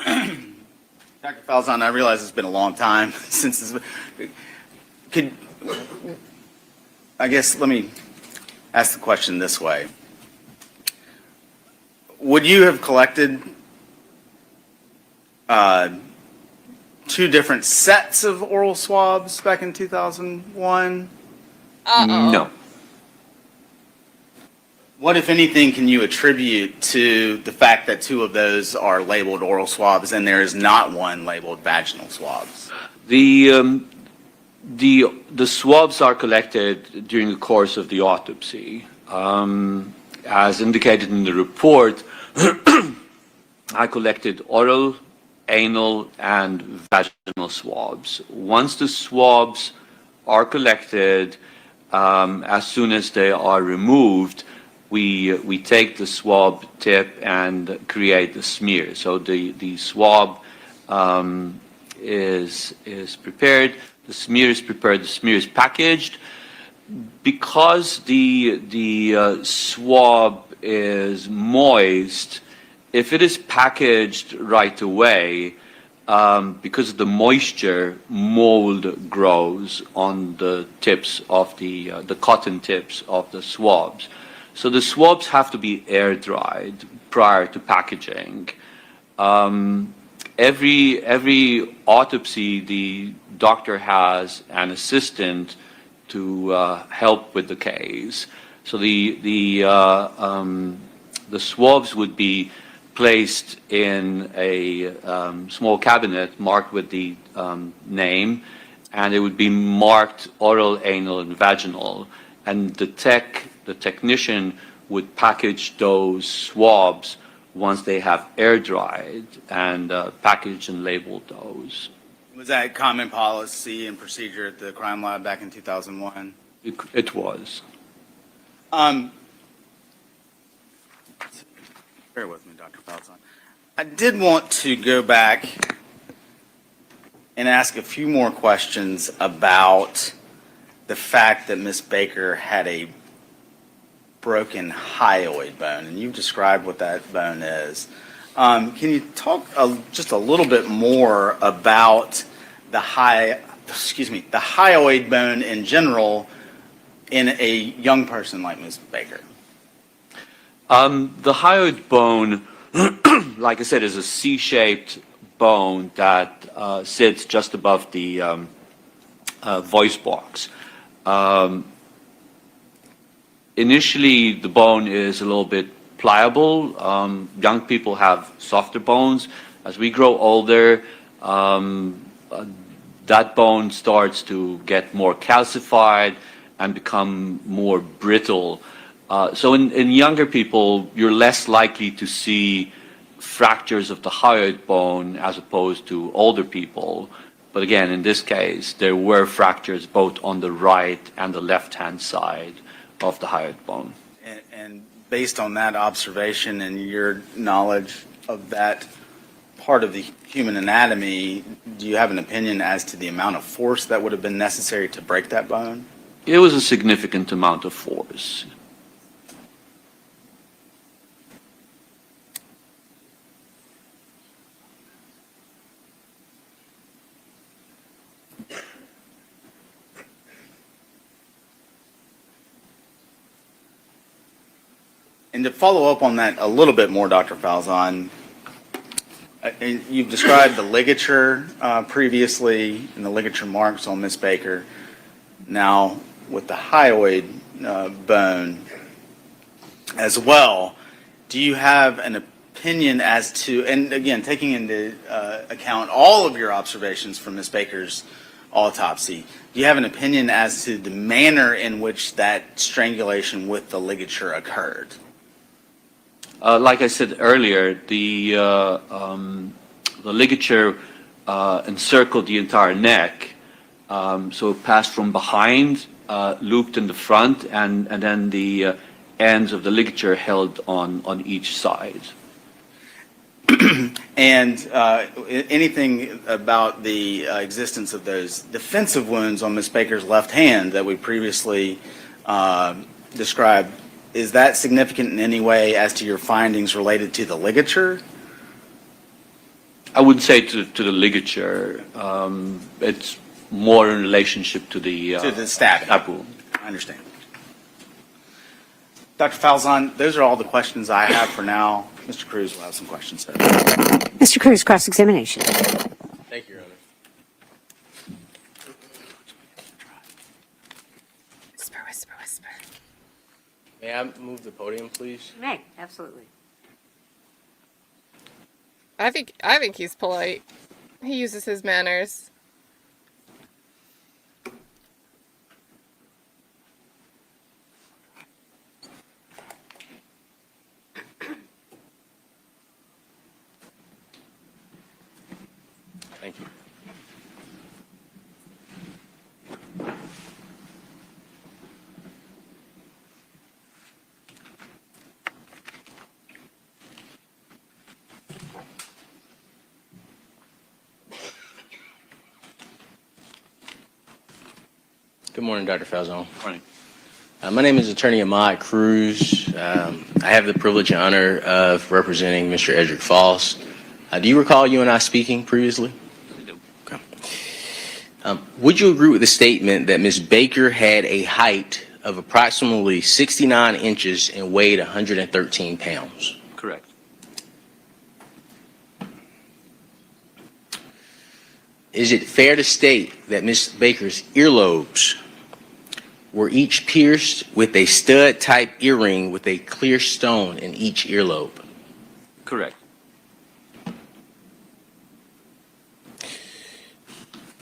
Dr. Falzon, I realize it's been a long time since this. I guess let me ask the question this way. Would you have collected two different sets of oral swabs back in 2001? No. What, if anything, can you attribute to the fact that two of those are labeled oral swabs and there is not one labeled vaginal swabs? The swabs are collected during the course of the autopsy. As indicated in the report, I collected oral, anal, and vaginal swabs. Once the swabs are collected, as soon as they are removed, we take the swab tip and create the smear. So the swab is prepared, the smear is prepared, the smear is packaged. Because the swab is moist, if it is packaged right away, because of the moisture, mold grows on the tips of the cotton tips of the swabs. So the swabs have to be air dried prior to packaging. Every autopsy, the doctor has an assistant to help with the case. So the swabs would be placed in a small cabinet marked with the name, and it would be marked oral, anal, and vaginal. And the technician would package those swabs once they have air dried and package and label those. Was that common policy and procedure at the crime lab back in 2001? It was. Bear with me, Dr. Falzon. I did want to go back and ask a few more questions about the fact that Ms. Baker had a broken hyoid bone, and you've described what that bone is. Can you talk just a little bit more about the hyoid bone in general in a young person like Ms. Baker? The hyoid bone, like I said, is a C-shaped bone that sits just above the voice box. Initially, the bone is a little bit pliable. Young people have softer bones. As we grow older, that bone starts to get more calcified and become more brittle. So in younger people, you're less likely to see fractures of the hyoid bone as opposed to older people. But again, in this case, there were fractures both on the right and the left-hand side of the hyoid bone. And based on that observation and your knowledge of that part of the human anatomy, do you have an opinion as to the amount of force that would have been necessary to break that bone? It was a significant amount of force. And to follow up on that a little bit more, Dr. Falzon, you've described the ligature previously and the ligature marks on Miss Baker. Now, with the hyoid bone as well, do you have an opinion as to, and again, taking into account all of your observations from Miss Baker's autopsy, do you have an opinion as to the manner in which that strangulation with the ligature occurred? Like I said earlier, the ligature encircled the entire neck, so it passed from behind, looped in the front, and then the ends of the ligature held on each side. And anything about the existence of those defensive wounds on Miss Baker's left hand that we previously described, is that significant in any way as to your findings related to the ligature? I wouldn't say to the ligature. It's more in relationship to the stabbing. stab wound. I understand. Dr. Falzon, those are all the questions I have for now. Mr. Cruz will have some questions, sir. Mr. Cruz, cross-examination. Thank you, Your Honor. Whisper, whisper, whisper. May I move the podium, please? You may, absolutely. I think he's polite. He uses his manners. Thank you. Good morning, Dr. Falzon. Morning. My name is Attorney Ahmad Cruz. I have the privilege and honor of representing Mr. Edrick Faust. Do you recall you and I speaking previously? I do. Okay. Would you agree with the statement that Ms. Baker had a height of approximately 69 inches and weighed 113 pounds? Correct. Is it fair to state that Ms. Baker's earlobes were each pierced with a stud-type earring with a clear stone in each earlobe? Correct.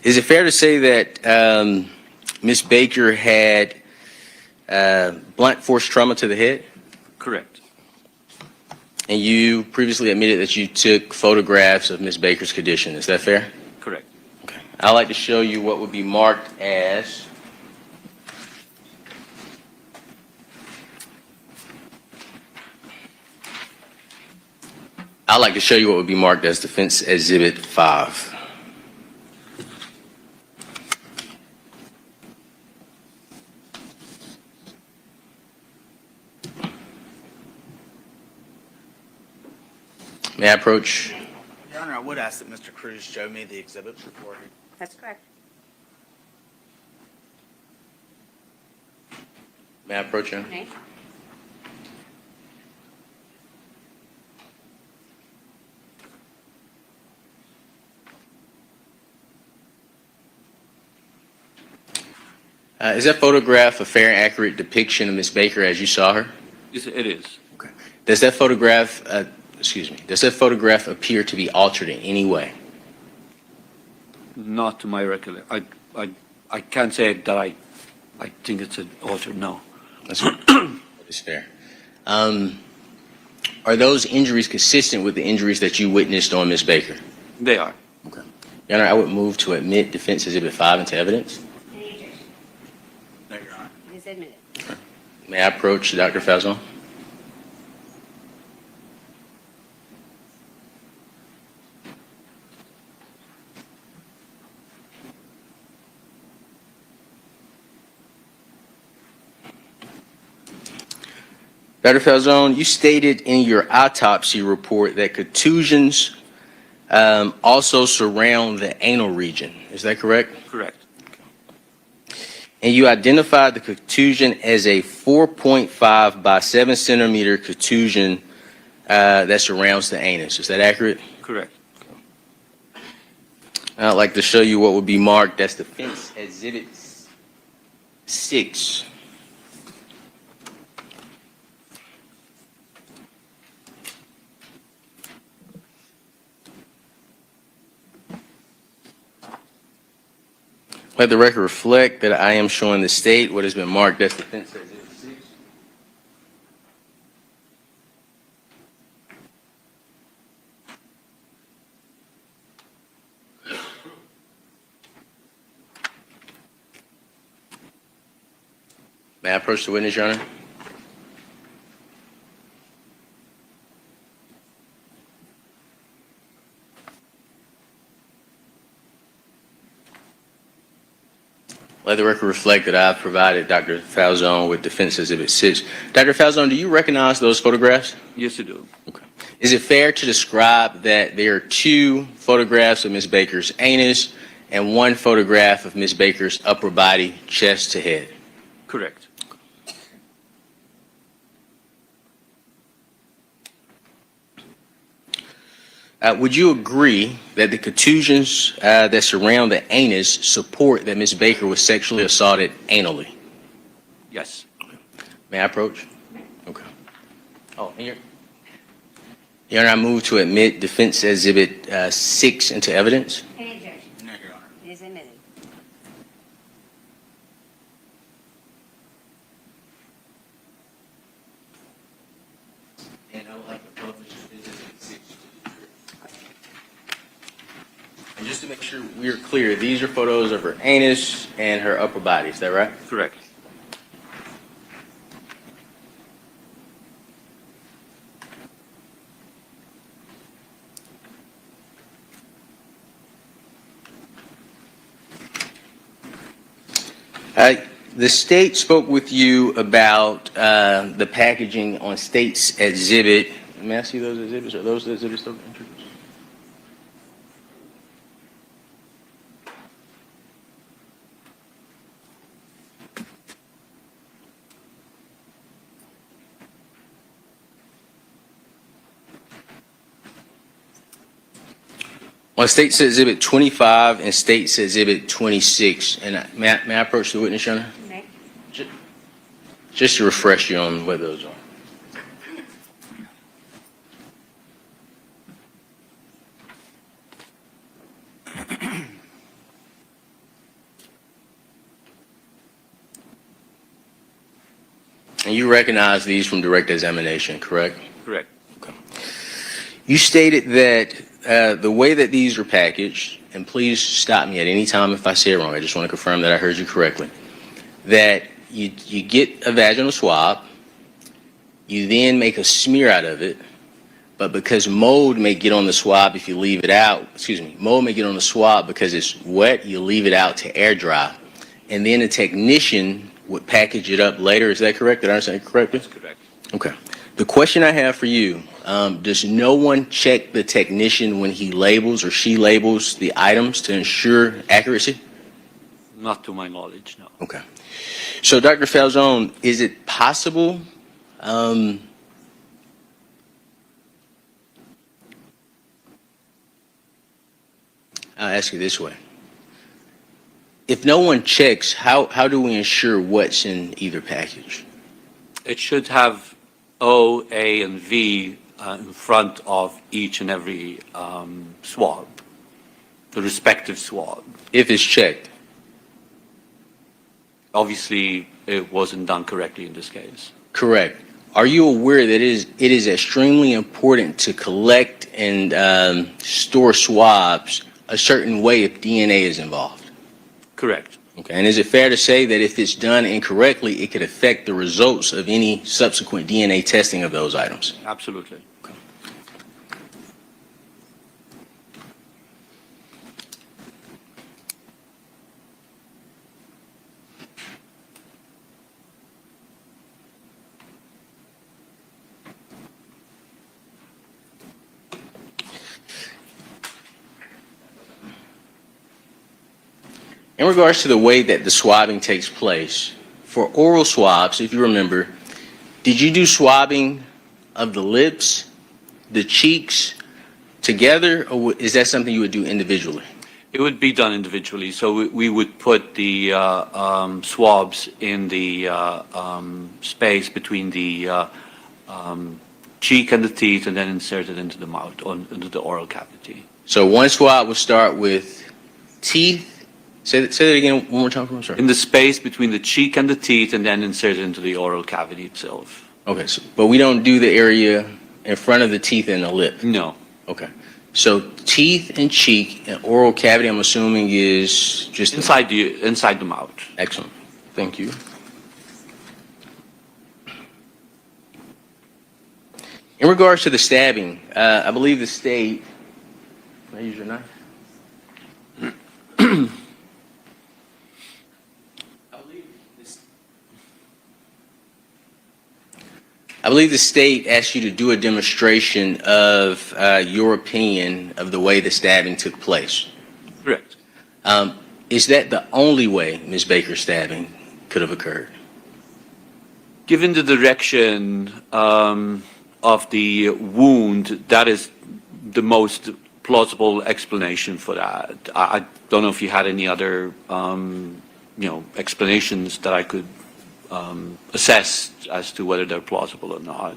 Is it fair to say that Ms. Baker had blunt force trauma to the head? Correct. And you previously admitted that you took photographs of Ms. Baker's condition. Is that fair? Correct. Okay. I'd like to show you what would be marked as Defense Exhibit 5. May I approach? Your Honor, I would ask that Mr. Cruz show me the exhibits before he... That's correct. May I approach you? Okay. Is that photograph a fair and accurate depiction of Ms. Baker as you saw her? Yes, it is. Okay. Does that photograph, does that photograph appear to be altered in any way? Not to my recollection. I can't say that I think it's an altered, no. That's fair. Are those injuries consistent with the injuries that you witnessed on Ms. Baker? They are. Okay. Your Honor, I would move to admit Defense Exhibit 5 into evidence. Any objection? No, Your Honor. It is admitted. May I approach Dr. Falzon? Dr. Falzon, you stated in your autopsy report that contusions also surround the anal region. Is that correct? Correct. And you identified the contusion as a 4.5 by 7 centimeter contusion that surrounds the anus. Is that accurate? Correct. I'd like to show you what would be marked as Defense Exhibit 6. Let the record reflect that I am showing the state what has been marked as Defense Exhibit 6. May I approach the witness, Your Honor? Let the record reflect that I've provided Dr. Falzon with Defense Exhibit 6. Dr. Falzon, do you recognize those photographs? Yes, you do. Okay. Is it fair to describe that there are 2 photographs of Ms. Baker's anus and 1 photograph of Ms. Baker's upper body, chest to head? Correct. Would you agree that the contusions that surround the anus support that Ms. Baker was sexually assaulted anally? Yes. May I approach? Okay. Oh, here. Your Honor, I move to admit Defense Exhibit 6 into evidence. Any objection? No, Your Honor. It is admitted. And I would like to publish Exhibit 6. And just to make sure we're clear, these are photos of her anus and her upper body. Is that right? Correct. The state spoke with you about the packaging on state's exhibit. May I see those exhibits? Are those the exhibits still introduced? On State's Exhibit 25 and State's Exhibit 26, and may I approach the witness, Your Honor? May. Just to refresh you on what those are. And you recognize these from direct examination, correct? Correct. You stated that the way that these are packaged, and please stop me at any time if I say it wrong, I just want to confirm that I heard you correctly, that you get a vaginal swab, you then make a smear out of it, but because mold may get on the swab if you leave it out, mold may get on the swab because it's wet, you leave it out to air dry, and then a technician would package it up later. Is that correct? Did I understand correctly? That's correct. Okay. The question I have for you, does no one check the technician when he labels or she labels the items to ensure accuracy? Not to my knowledge, no. Okay. So, Dr. Falzon, is it possible I'll ask you this way. if no one checks, how do we ensure what's in either package? It should have O, A, and V in front of each and every swab, the respective swab. If it's checked. Obviously, it wasn't done correctly in this case. Correct. Are you aware that it is extremely important to collect and store swabs a certain way if DNA is involved? Correct. Okay. And is it fair to say that if it's done incorrectly, it could affect the results of any subsequent DNA testing of those items? Absolutely. In regards to the way that the swabbing takes place, for oral swabs, if you remember, did you do swabbing of the lips, the cheeks together, or is that something you would do individually? It would be done individually. So we would put the swabs in the space between the cheek and the teeth, and then insert it into the mouth, or into the oral cavity. So one swab would start with teeth. Say that again one more time for me, sorry. In the space between the cheek and the teeth, and then insert it into the oral cavity itself. Okay, but we don't do the area in front of the teeth and the lip. No. Okay. So teeth and cheek and oral cavity, I'm assuming, is just Inside the mouth. Excellent. Thank you. In regards to the stabbing, I believe the state. Can I use your knife? I believe the state asked you to do a demonstration of your opinion of the way the stabbing took place. Correct. Is that the only way Ms. Baker's stabbing could have occurred? Given the direction of the wound, that is the most plausible explanation for that. I don't know if you had any other, explanations that I could assess as to whether they're plausible or not.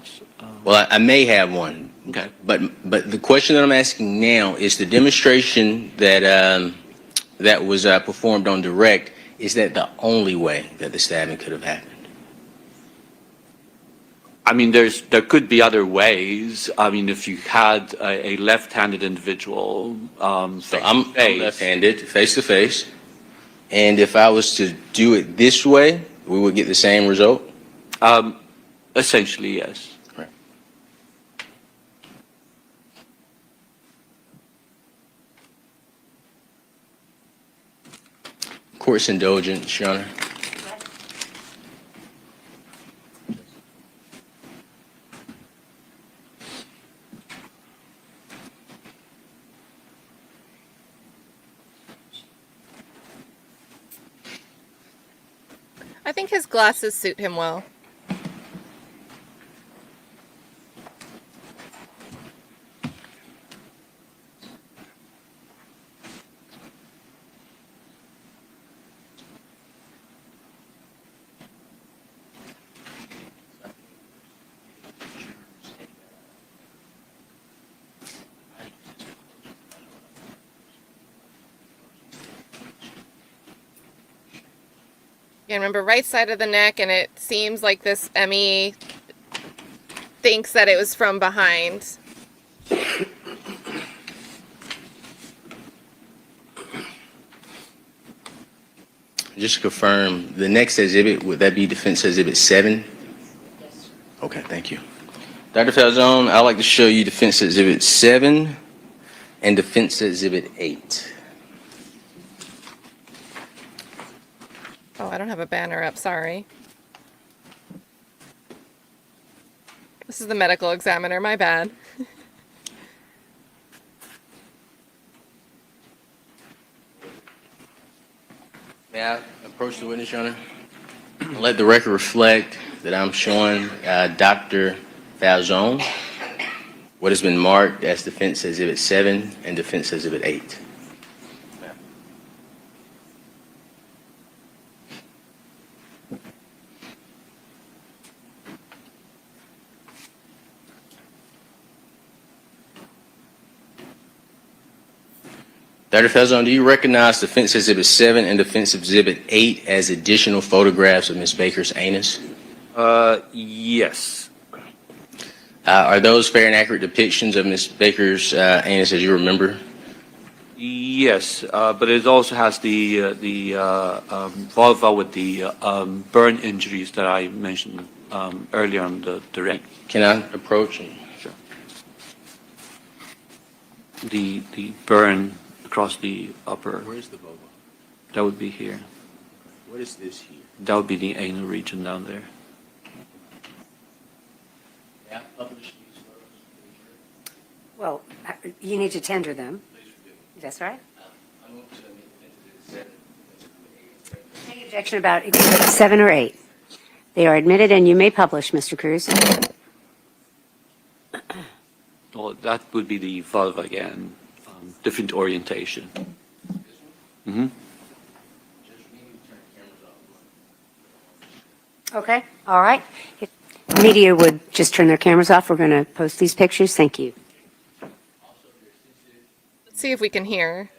Well, I may have one. Okay. But the question that I'm asking now is the demonstration that that was performed on direct, is that the only way that the stabbing could have happened? I mean, there could be other ways. I mean, if you had a left-handed individual, So I'm left-handed, face to face, and if I was to do it this way, we would get the same result? Essentially, yes. Right. Court's indulgence, Your Honor. I think his glasses suit him well. Again, remember, right side of the neck, and it seems like this Emmy thinks that it was from behind. Just to confirm, the next exhibit, would that be Defense Exhibit 7? Yes. Okay, thank you. Dr. Falzon, I'd like to show you Defense Exhibit 7 and Defense Exhibit 8. Oh, I don't have a banner up, sorry. This is the medical examiner, my bad. May I approach the witness, Your Honor? Let the record reflect that I'm showing Dr. Falzon what has been marked as Defense Exhibit 7 and Defense Exhibit 8. Dr. Falzon, do you recognize Defense Exhibit 7 and Defense Exhibit 8 as additional photographs of Ms. Baker's anus? Yes. Are those fair and accurate depictions of Ms. Baker's anus as you remember? Yes, but it also has the vulva with the burn injuries that I mentioned earlier on the direct. Can I approach? Sure. The burn across the upper, Where's the vulva? that would be here. What is this here? That would be the anal region down there. Yeah, publish these photos. Well, you need to tender them. That's right. Any objection about Exhibit 7 or 8? They are admitted, and you may publish, Mr. Cruz. Well, that would be the vulva again, different orientation. Mm-hmm. Okay, all right. If media would just turn their cameras off, we're going to post these pictures. Thank you. Let's see if we can hear.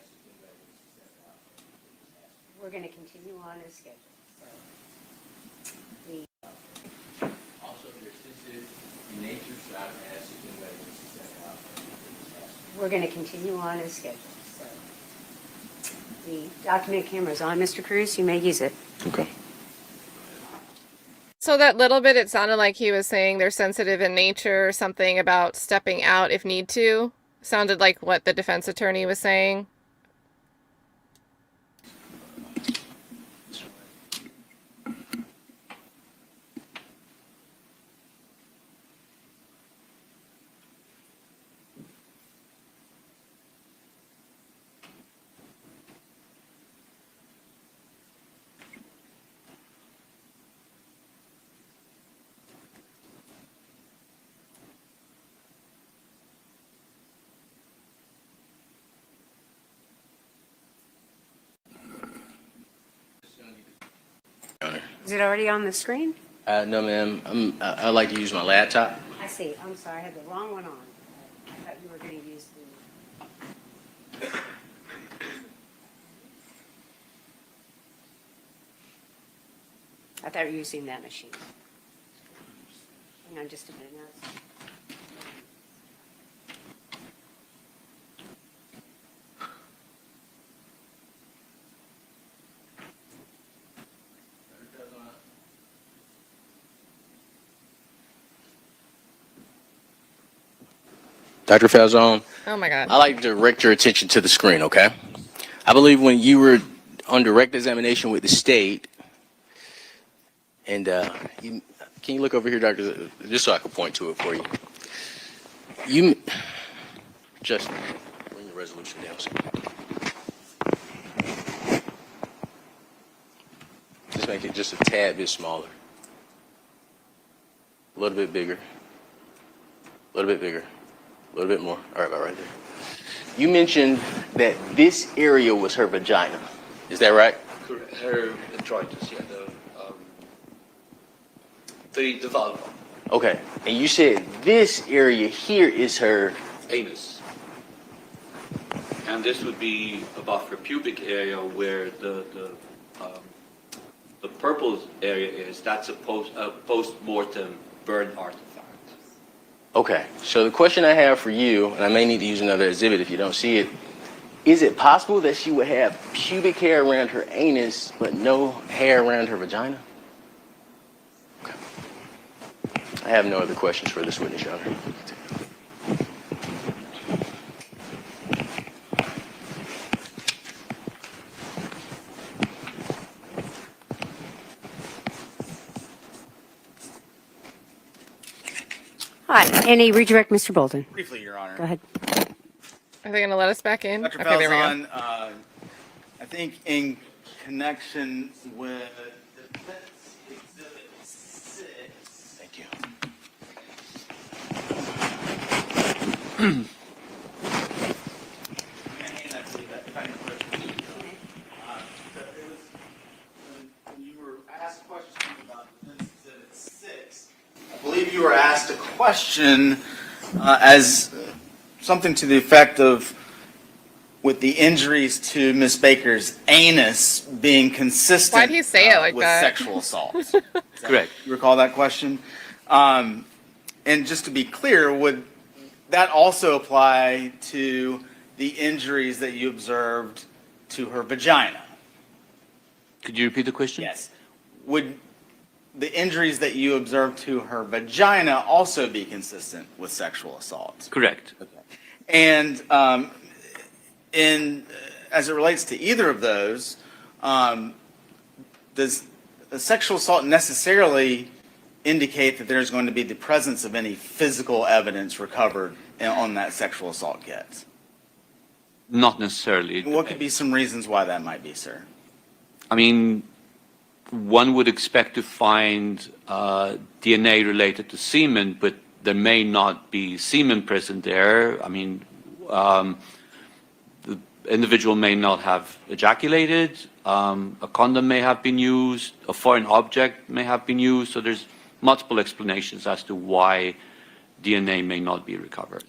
We're going to continue on as scheduled. We're going to continue on as scheduled. So the document camera is on, Mr. Cruz. You may use it. Okay. So that little bit, it sounded like he was saying they're sensitive in nature, something about stepping out if need to. Sounded like what the defense attorney was saying. Is it already on the screen? No, ma'am. I like to use my laptop. I see. I'm sorry. I had the wrong one on. I thought you were going to use the... I thought you were using that machine. Hang on just a minute now. Dr. Falzon, Oh my God. I like to direct your attention to the screen, okay? I believe when you were on direct examination with the state, and can you look over here, Doctor, just so I can point to it for you? Just bring the resolution down. Just make it just a tad bit smaller. A little bit bigger. A little bit bigger. A little bit more. All right, about right there. You mentioned that this area was her vagina. Is that right? Correct. Her introitus, yeah, the vulva. Okay. And you said this area here is her. Anus. And this would be above her pubic area where the purple area is. That's a post-mortem burn artifact. Okay. So the question I have for you, and I may need to use another exhibit if you don't see it, is it possible that she would have pubic hair around her anus but no hair around her vagina? Okay. I have no other questions for this witness, Your Honor. All right. Any redirect, Mr. Bolden? Briefly, Your Honor. Go ahead. Are they going to let us back in? Dr. Okay, there we go. Falzon, I think in connection with Defense Exhibit 6. Thank you. When you were asked questions about Defense Exhibit 6, I believe you were asked a question as something to the effect of, with the injuries to Miss Baker's anus being consistent Why'd he say it like with that? sexual assault. Correct. You recall that question? And just to be clear, would that also apply to the injuries that you observed to her vagina? Could you repeat the question? Yes. Would the injuries that you observed to her vagina also be consistent with sexual assault? Correct. And as it relates to either of those, does a sexual assault necessarily indicate that there's going to be the presence of any physical evidence recovered on that sexual assault kit? Not necessarily. What could be some reasons why that might be, sir? I mean, one would expect to find DNA related to semen, but there may not be semen present there. I mean, the individual may not have ejaculated, a condom may have been used, a foreign object may have been used, so there's multiple explanations as to why DNA may not be recovered.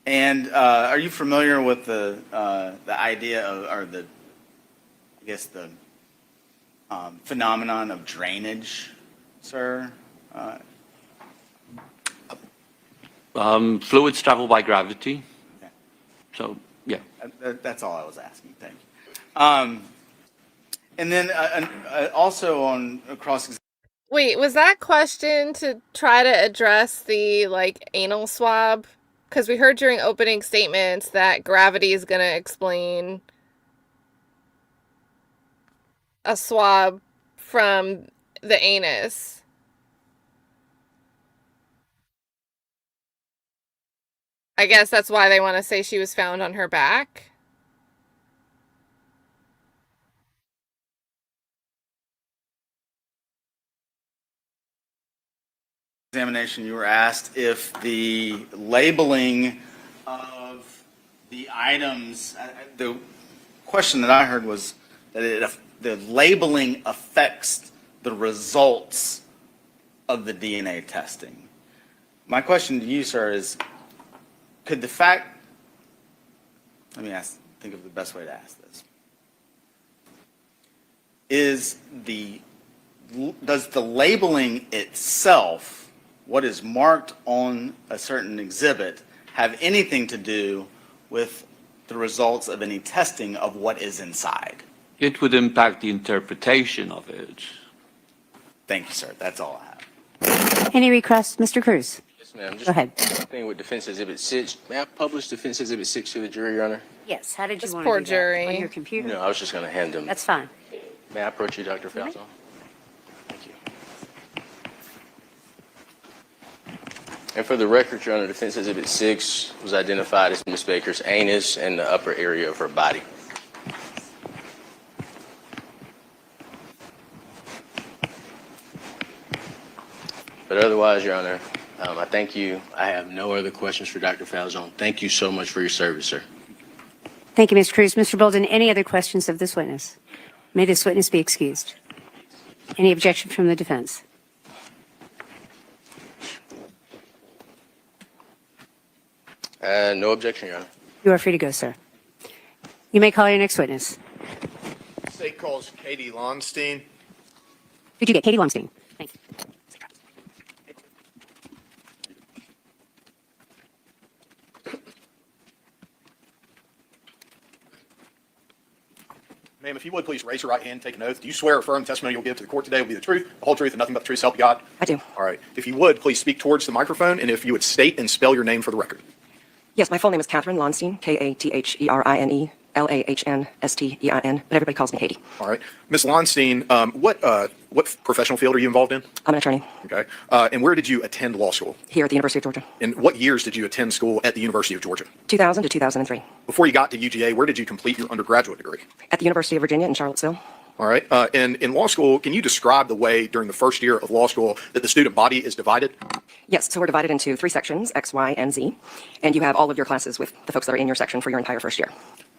And are you familiar with the idea of, or the, I guess the phenomenon of drainage, sir? Fluids travel by gravity. Okay. So, yeah. That's all I was asking. Thank you. And then also on cross. Wait, was that question to try to address the like anal swab? Because we heard during opening statements that gravity is going to explain a swab from the anus. I guess that's why they want to say she was found on her back. Examination, you were asked if the labeling of the items, the question that I heard was that the labeling affects the results of the DNA testing. My question to you, sir, is could the fact, let me think of the best way to ask this. Does the labeling itself, what is marked on a certain exhibit, have anything to do with the results of any testing of what is inside? It would impact the interpretation of it. Thank you, sir. That's all I have. Any requests? Mr. Cruz? Yes, ma'am. Just Go ahead. one thing with Defense Exhibit 6. May I publish Defense Exhibit 6 to the jury, Your Honor? Yes, how did you This want poor to do that? jury. On your computer? No, I was just going to hand them. That's fine. May I approach you, Dr. Falzon? Thank you. And for the record, Your Honor, Defense Exhibit 6 was identified as Ms. Baker's anus and the upper area of her body. But otherwise, Your Honor, I thank you. I have no other questions for Dr. Falzon. Thank you so much for your service, sir. Thank you, Mr. Cruz. Mr. Bolden, any other questions of this witness? May this witness be excused. Any objection from the defense? No objection, Your Honor. You are free to go, sir. You may call your next witness. State calls Katie Lahnstein. Did you get Katie Lahnstein? Thank you. Ma'am, if you would, please raise your right hand and take an oath. Do you swear or affirm the testimony you'll give to the court today will be the truth, the whole truth, and nothing but the truth, so help you God? I do. All right. If you would, please speak towards the microphone, and if you would state and spell your name for the record. Yes, my full name is Katherine Lahnstein, Katherine Lahnstein, but everybody calls me Katie. All right. Ms. Lahnstein, what professional field are you involved in? I'm an attorney Okay. And where did you attend law school? here at the University of Georgia, And what years did you attend school at the University of Georgia? 2000 to 2003, Before you got to UGA, where did you complete your undergraduate degree? at the University of Virginia in Charlottesville. All right. And in law school, can you describe the way during the first year of law school that the student body is divided? Yes, so we're divided into 3 sections, X, Y, and Z, and you have all of your classes with the folks that are in your section for your entire first year.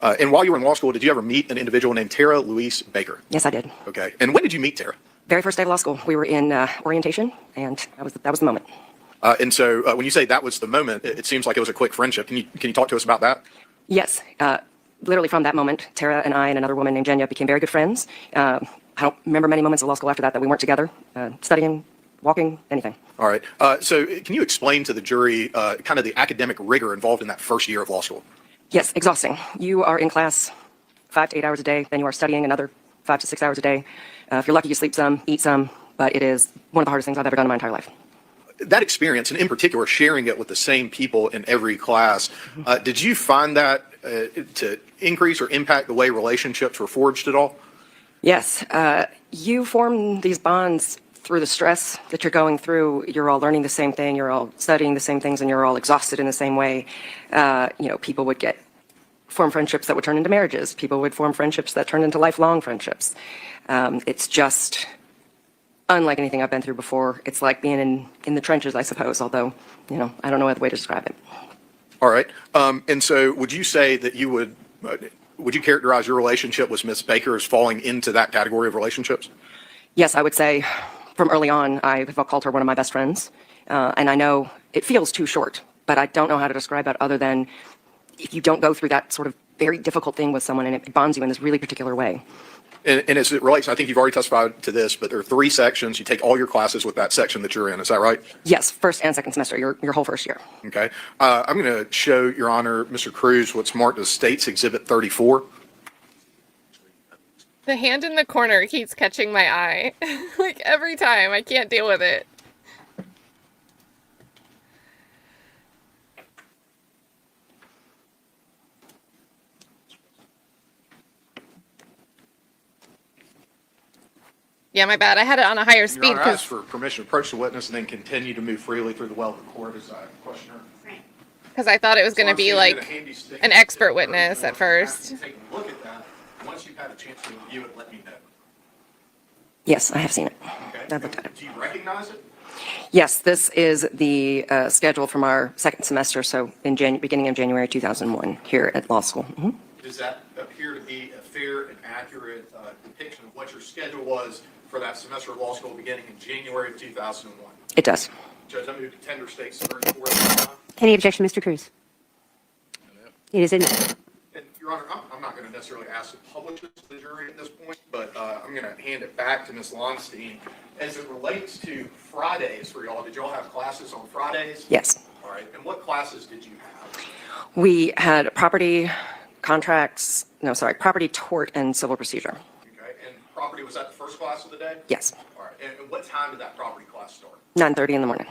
And while you were in law school, did you ever meet an individual named Tara Louise Baker? Yes, I did. Okay. And when did you meet Tara? Very first day of law school, we were in orientation, and that was the moment. And so when you say that was the moment, it seems like it was a quick friendship. Can you talk to us about that? Yes, literally from that moment, Tara and I and another woman named Jenya became very good friends. I don't remember many moments of law school after that we weren't together, studying, walking, anything. All right. So can you explain to the jury kind of the academic rigor involved in that first year of law school? Yes, exhausting. You are in class 5 to 8 hours a day, then you are studying another 5 to 6 hours a day. If you're lucky, you sleep some, eat some, but it is one of the hardest things I've ever done in my entire life. That experience, and in particular, sharing it with the same people in every class, did you find that to increase or impact the way relationships were forged at all? Yes, you form these bonds through the stress that you're going through. You're all learning the same thing, you're all studying the same things, and you're all exhausted in the same way. People would form friendships that would turn into marriages. People would form friendships that turn into lifelong friendships. It's just unlike anything I've been through before. It's like being in the trenches, I suppose, although, I don't know other way to describe it. All right. And so would you say that you would you characterize your relationship with Ms. Baker as falling into that category of relationships? Yes, I would say from early on, I have called her one of my best friends. And I know it feels too short, but I don't know how to describe that other than if you don't go through that sort of very difficult thing with someone and it bonds you in this really particular way. And as it relates, I think you've already testified to this, but there are 3 sections. You take all your classes with that section that you're in. Is that right? Yes, first and second semester, your whole first year. Okay. I'm going to show Your Honor, Mr. Cruz, what's marked as State's Exhibit 34. The hand in the corner keeps catching my eye. Like every time. I can't deal with it. Yeah, my bad. I had it on a higher Your speed Honor, I ask because for permission to approach the witness and then continue to move freely through the well of the court as I question her. I thought it was going to So be I'm like seeing a handy stick an expert witness at first. Take a look at that. Once you've had a chance to review it, let me know. Yes, I have seen it. Okay. I've looked at it. Do you recognize it? Yes, this is the schedule from our second semester, so in beginning of January 2001 here at law school. Mhm. Does that appear to be a fair and accurate depiction of what your schedule was for that semester of law school beginning in January of 2001? It does. Judge, I move to tender State Summary 4 at this time. Any objection, Mr. Cruz? It is admitted. And, Your Honor, I'm not going to necessarily ask to publish this to the jury at this point, but I'm going to hand it back to Ms. Lahnstein. As it relates to Fridays for y'all, did y'all have classes on Fridays? Yes. All right. And what classes did you have? We had property tort and civil procedure. Okay. And property, was that the first class of the day? Yes, All right. And what time did that property class start? 9:30 in the morning.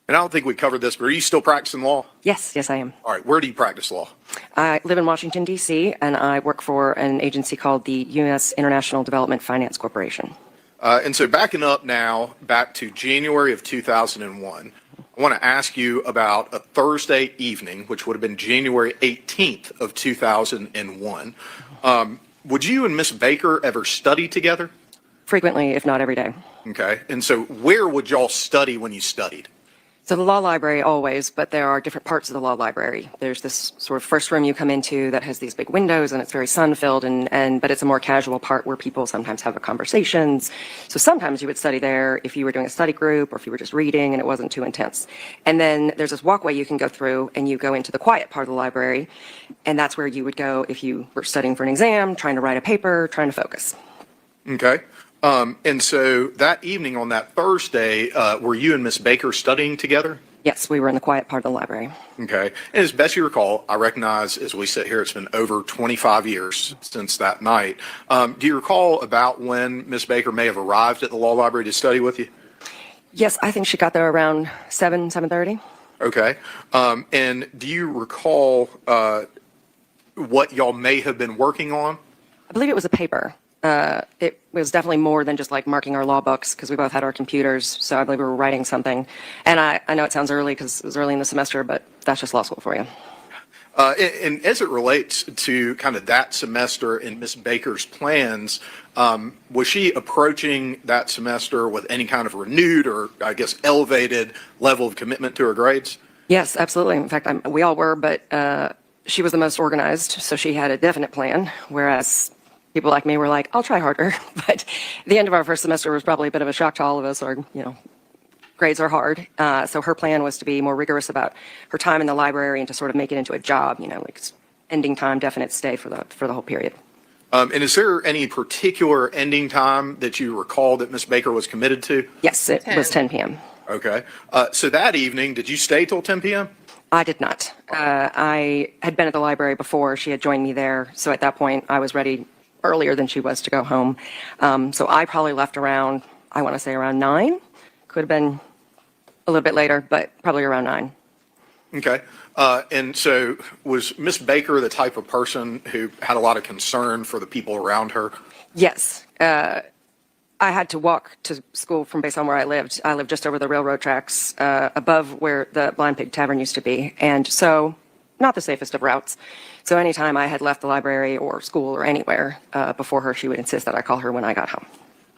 And I don't think we covered this, but are you still practicing law? Yes, I am. All right. Where do you practice law? I live in Washington, D.C., and I work for an agency called the U.S. International Development Finance Corporation. And so backing up now, back to January of 2001, I want to ask you about a Thursday evening, which would have been January 18th of 2001. Would you and Miss Baker ever study together? Frequently, if not every day. Okay. And so where would y'all study when you studied? So the law library always, but there are different parts of the law library. There's this sort of first room you come into that has these big windows and it's very sun-filled, but it's a more casual part where people sometimes have conversations. So sometimes you would study there if you were doing a study group or if you were just reading and it wasn't too intense. And then there's this walkway you can go through and you go into the quiet part of the library, and that's where you would go if you were studying for an exam, trying to write a paper, trying to focus. Okay. And so that evening on that Thursday, were you and Miss Baker studying together? Yes, we were in the quiet part of the library. Okay. And as best you recall, I recognize as we sit here, it's been over 25 years since that night. Do you recall about when Miss Baker may have arrived at the law library to study with you? Yes, I think she got there around 7:30. Okay. And do you recall what y'all may have been working on? I believe it was a paper. It was definitely more than just like marking our law books because we both had our computers. So I believe we were writing something. And I know it sounds early because it was early in the semester, but that's just law school for you. And as it relates to kind of that semester and Miss Baker's plans, was she approaching that semester with any kind of renewed or, I guess, elevated level of commitment to her grades? Yes, absolutely. In fact, we all were, but she was the most organized. So she had a definite plan, whereas people like me were like, I'll try harder. But the end of our first semester was probably a bit of a shock to all of us. Grades are hard. So her plan was to be more rigorous about her time in the library and to sort of make it into a job, like ending time, definite stay for the whole period. And is there any particular ending time that you recall that Ms. Baker was committed to? Yes, it was 10 p.m. Okay. So that evening, did you stay till 10 p.m.? I did not. I had been at the library before. She had joined me there. So at that point, I was ready earlier than she was to go home. So I probably left around, I want to say around 9. Could have been a little bit later, but probably around 9. Okay. And so was Ms. Baker the type of person who had a lot of concern for the people around her? Yes. I had to walk to school from based on where I lived. I lived just over the railroad tracks, above where the Blind Pig Tavern used to be. And so not the safest of routes. So anytime I had left the library or school or anywhere before her, she would insist that I call her when I got home.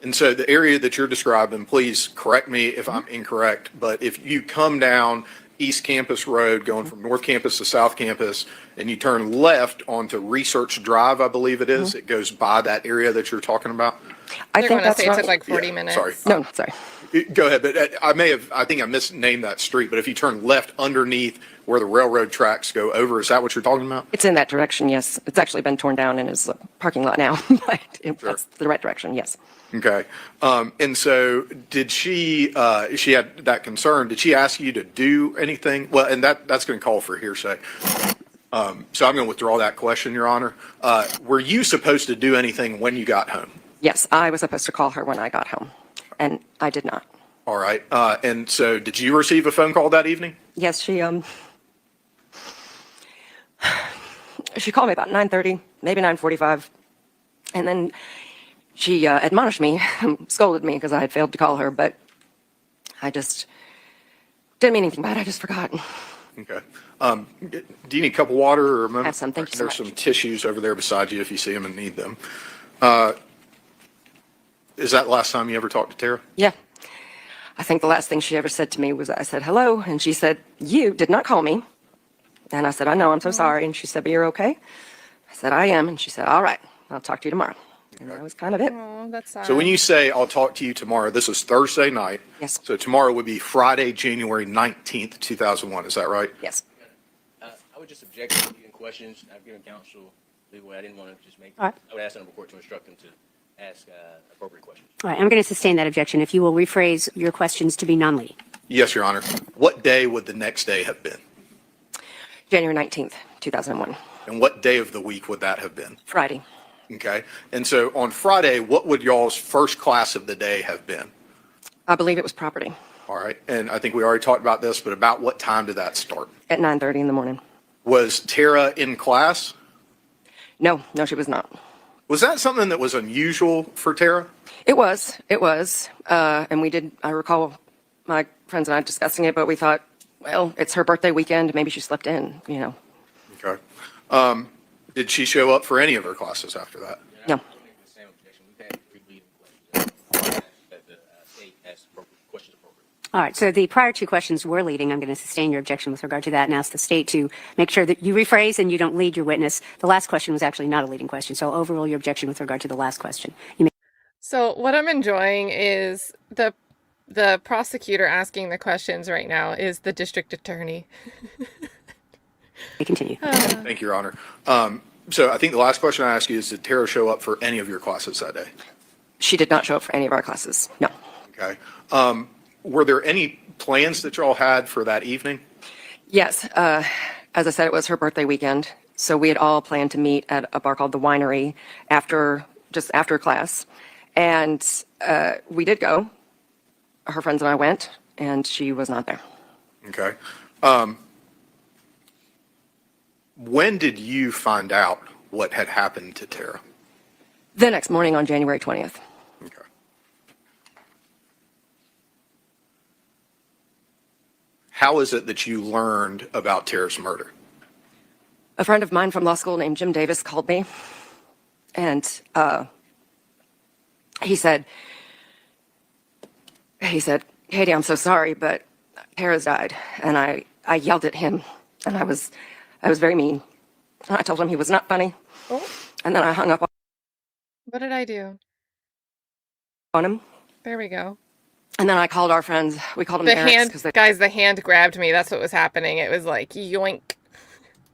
And so the area that you're describing, please correct me if I'm incorrect, but if you come down East Campus Road going from North Campus to South Campus and you turn left onto Research Drive, I believe it is, it goes by that area that you're talking about? I They're think going to that's say it right. took like 40 Yeah, minutes. sorry. No, sorry. Go ahead, but I think I misnamed that street, but if you turn left underneath where the railroad tracks go over, is that what you're talking about? It's in that direction, yes. It's actually been torn down and is a parking lot now, but that's the right direction, yes. Okay. And so did she had that concern, did she ask you to do anything? Well, and that's going to call for hearsay. So I'm going to withdraw that question, Your Honor. Were you supposed to do anything when you got home? Yes, I was supposed to call her when I got home, and I did not. All right. And so did you receive a phone call that evening? Yes, she called me about 9:30, maybe 9:45, and then she admonished me, scolded me because I had failed to call her, but I just didn't mean anything bad. I just forgot. Okay. Do you need a cup of water or a moment? I have some. Thank you so There's much. some tissues over there beside you if you see them and need them. Is that the last time you ever talked to Tara? Yeah. I think the last thing she ever said to me was I said, hello, and she said, you did not call me. And I said, I know, I'm so sorry. And she said, but you're okay? I said, I am. And she said, all right, I'll talk to you tomorrow. And that was kind of it. Oh, that's sad. So when you say I'll talk to you tomorrow, this is Thursday night. Yes. So tomorrow would be Friday, January 19th, 2001. Is that right? Yes. I would just object to leading questions. I've given counsel leeway. I didn't want to just make, All right. I would ask the court to instruct them to ask appropriate questions. All right, I'm going to sustain that objection if you will rephrase your questions to be non-leading. Yes, Your Honor. What day would the next day have been? January 19th, 2001. And what day of the week would that have been? Friday. Okay. And so on Friday, what would y'all's first class of the day have been? I believe it was property All right. And I think we already talked about this, but about what time did that start? at 9:30 in the morning. Was Tara in class? No, she was not. Was that something that was unusual for Tara? It was. And I recall my friends and I discussing it, but we thought, well, it's her birthday weekend. Maybe she slept in, Okay. Did she show up for any of her classes after that? No. I would make the same objection. We've had three leading questions. That the state asks questions appropriate. All right, so the prior two questions were leading. I'm going to sustain your objection with regard to that and ask the state to make sure that you rephrase and you don't lead your witness. The last question was actually not a leading question, so I'll overrule your objection with regard to the last question. You may So what I'm enjoying is the prosecutor asking the questions right now is the district attorney. continue. Thank you, Your Honor. So I think the last question I asked you is, did Tara show up for any of your classes that day? She did not show up for any of our classes. No. Okay. Were there any plans that y'all had for that evening? Yes. As I said, it was her birthday weekend. So we had all planned to meet at a bar called The Winery just after class. And we did go. Her friends and I went, and she was not there. Okay. When did you find out what had happened to Tara? The next morning on January 20th. Okay. How is it that you learned about Tara's murder? A friend of mine from law school named Jim Davis called me, and he said, Katie, I'm so sorry, but Tara's died. And I yelled at him, and I was very mean. I told him he was not funny, and then I hung up. What did I do? on him. There we go. And then I called our friends. We called them The Eric's hand, because they guys, the hand grabbed me. That's what was happening. It was like yoink.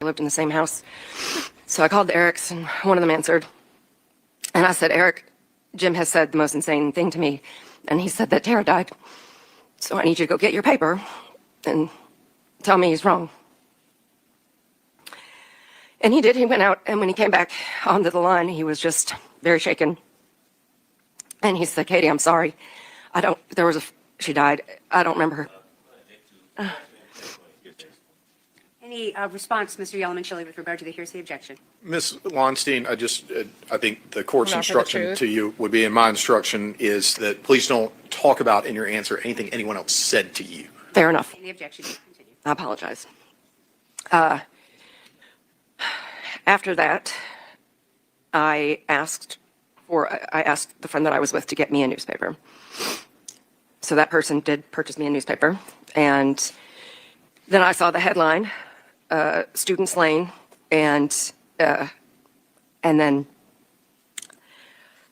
lived in the same house. So I called the Erics, and one of them answered. And I said, Eric, Jim has said the most insane thing to me. And he said that Tara died. So I need you to go get your paper and tell me he's wrong. And he did. He went out, and when he came back onto the line, he was just very shaken. And he said, Katie, I'm sorry. She died. I don't remember her. Any response, Mr. Yellowman-Shilley, with regard to the hearsay objection? Ms. Lahnstein, I think the court's Not for the instruction truth. to you would be, and my instruction is that please don't talk about in your answer anything anyone else said to you. Fair enough. Any objection? Continue. I apologize. After that, I asked the friend that I was with to get me a newspaper. So that person did purchase me a newspaper. And then I saw the headline, Student Slain, and then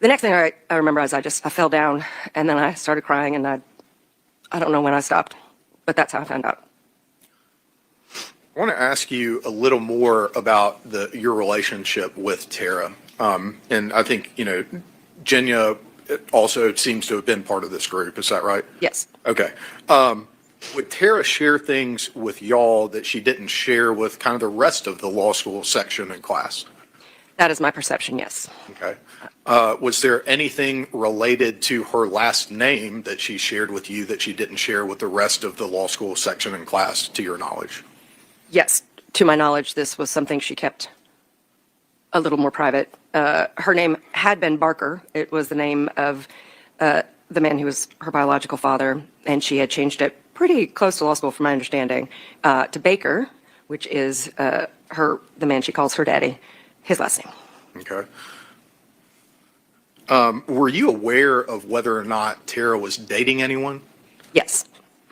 the next thing I remember is I fell down, and then I started crying, and I don't know when I stopped, but that's how I found out. I want to ask you a little more about your relationship with Tara. And I think, Jenya also seems to have been part of this group. Is that right? Yes. Okay. Would Tara share things with y'all that she didn't share with kind of the rest of the law school section and class? That is my perception, yes. Okay. Was there anything related to her last name that she shared with you that she didn't share with the rest of the law school section and class, to your knowledge? Yes, to my knowledge, this was something she kept a little more private. Her name had been Barker. It was the name of the man who was her biological father, and she had changed it pretty close to law school, from my understanding, to Baker, which is the man she calls her daddy, his last name. Okay. Were you aware of whether or not Tara was dating anyone? Yes.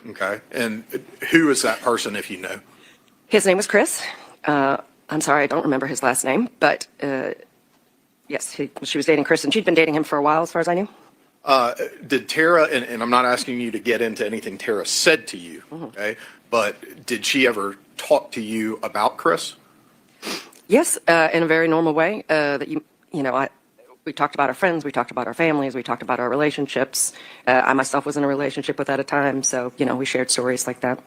Okay. And who is that person, if you know? His name was Chris. I'm sorry, I don't remember his last name, but yes, she was dating Chris, and she'd been dating him for a while, as far as I knew. Did Tara, and I'm not asking you to get into anything Tara said to you, okay, but did she ever talk to you about Chris? Yes, in a very normal way. We talked about our friends, we talked about our families, we talked about our relationships. I myself was in a relationship with at a time, so we shared stories like that.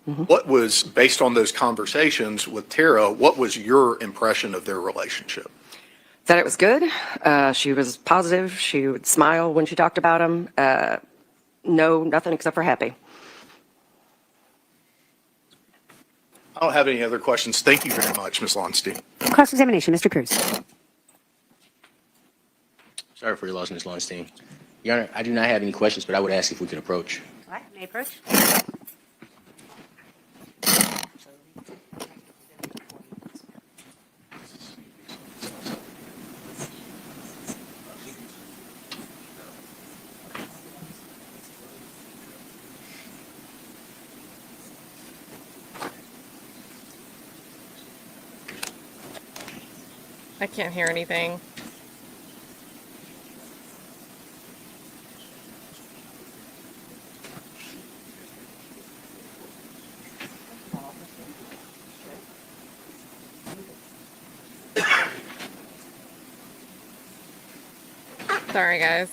What was, based on those conversations with Tara, what was your impression of their relationship? That it was good. She was positive. She would smile when she talked about him. No, nothing except for happy. I don't have any other questions. Thank you very much, Ms. Lahnstein. Cross-examination, Mr. Cruz. Sorry for your loss, Ms. Lahnstein. Your Honor, I do not have any questions, but I would ask if we could approach. All right, may approach. I can't hear anything. Sorry, guys.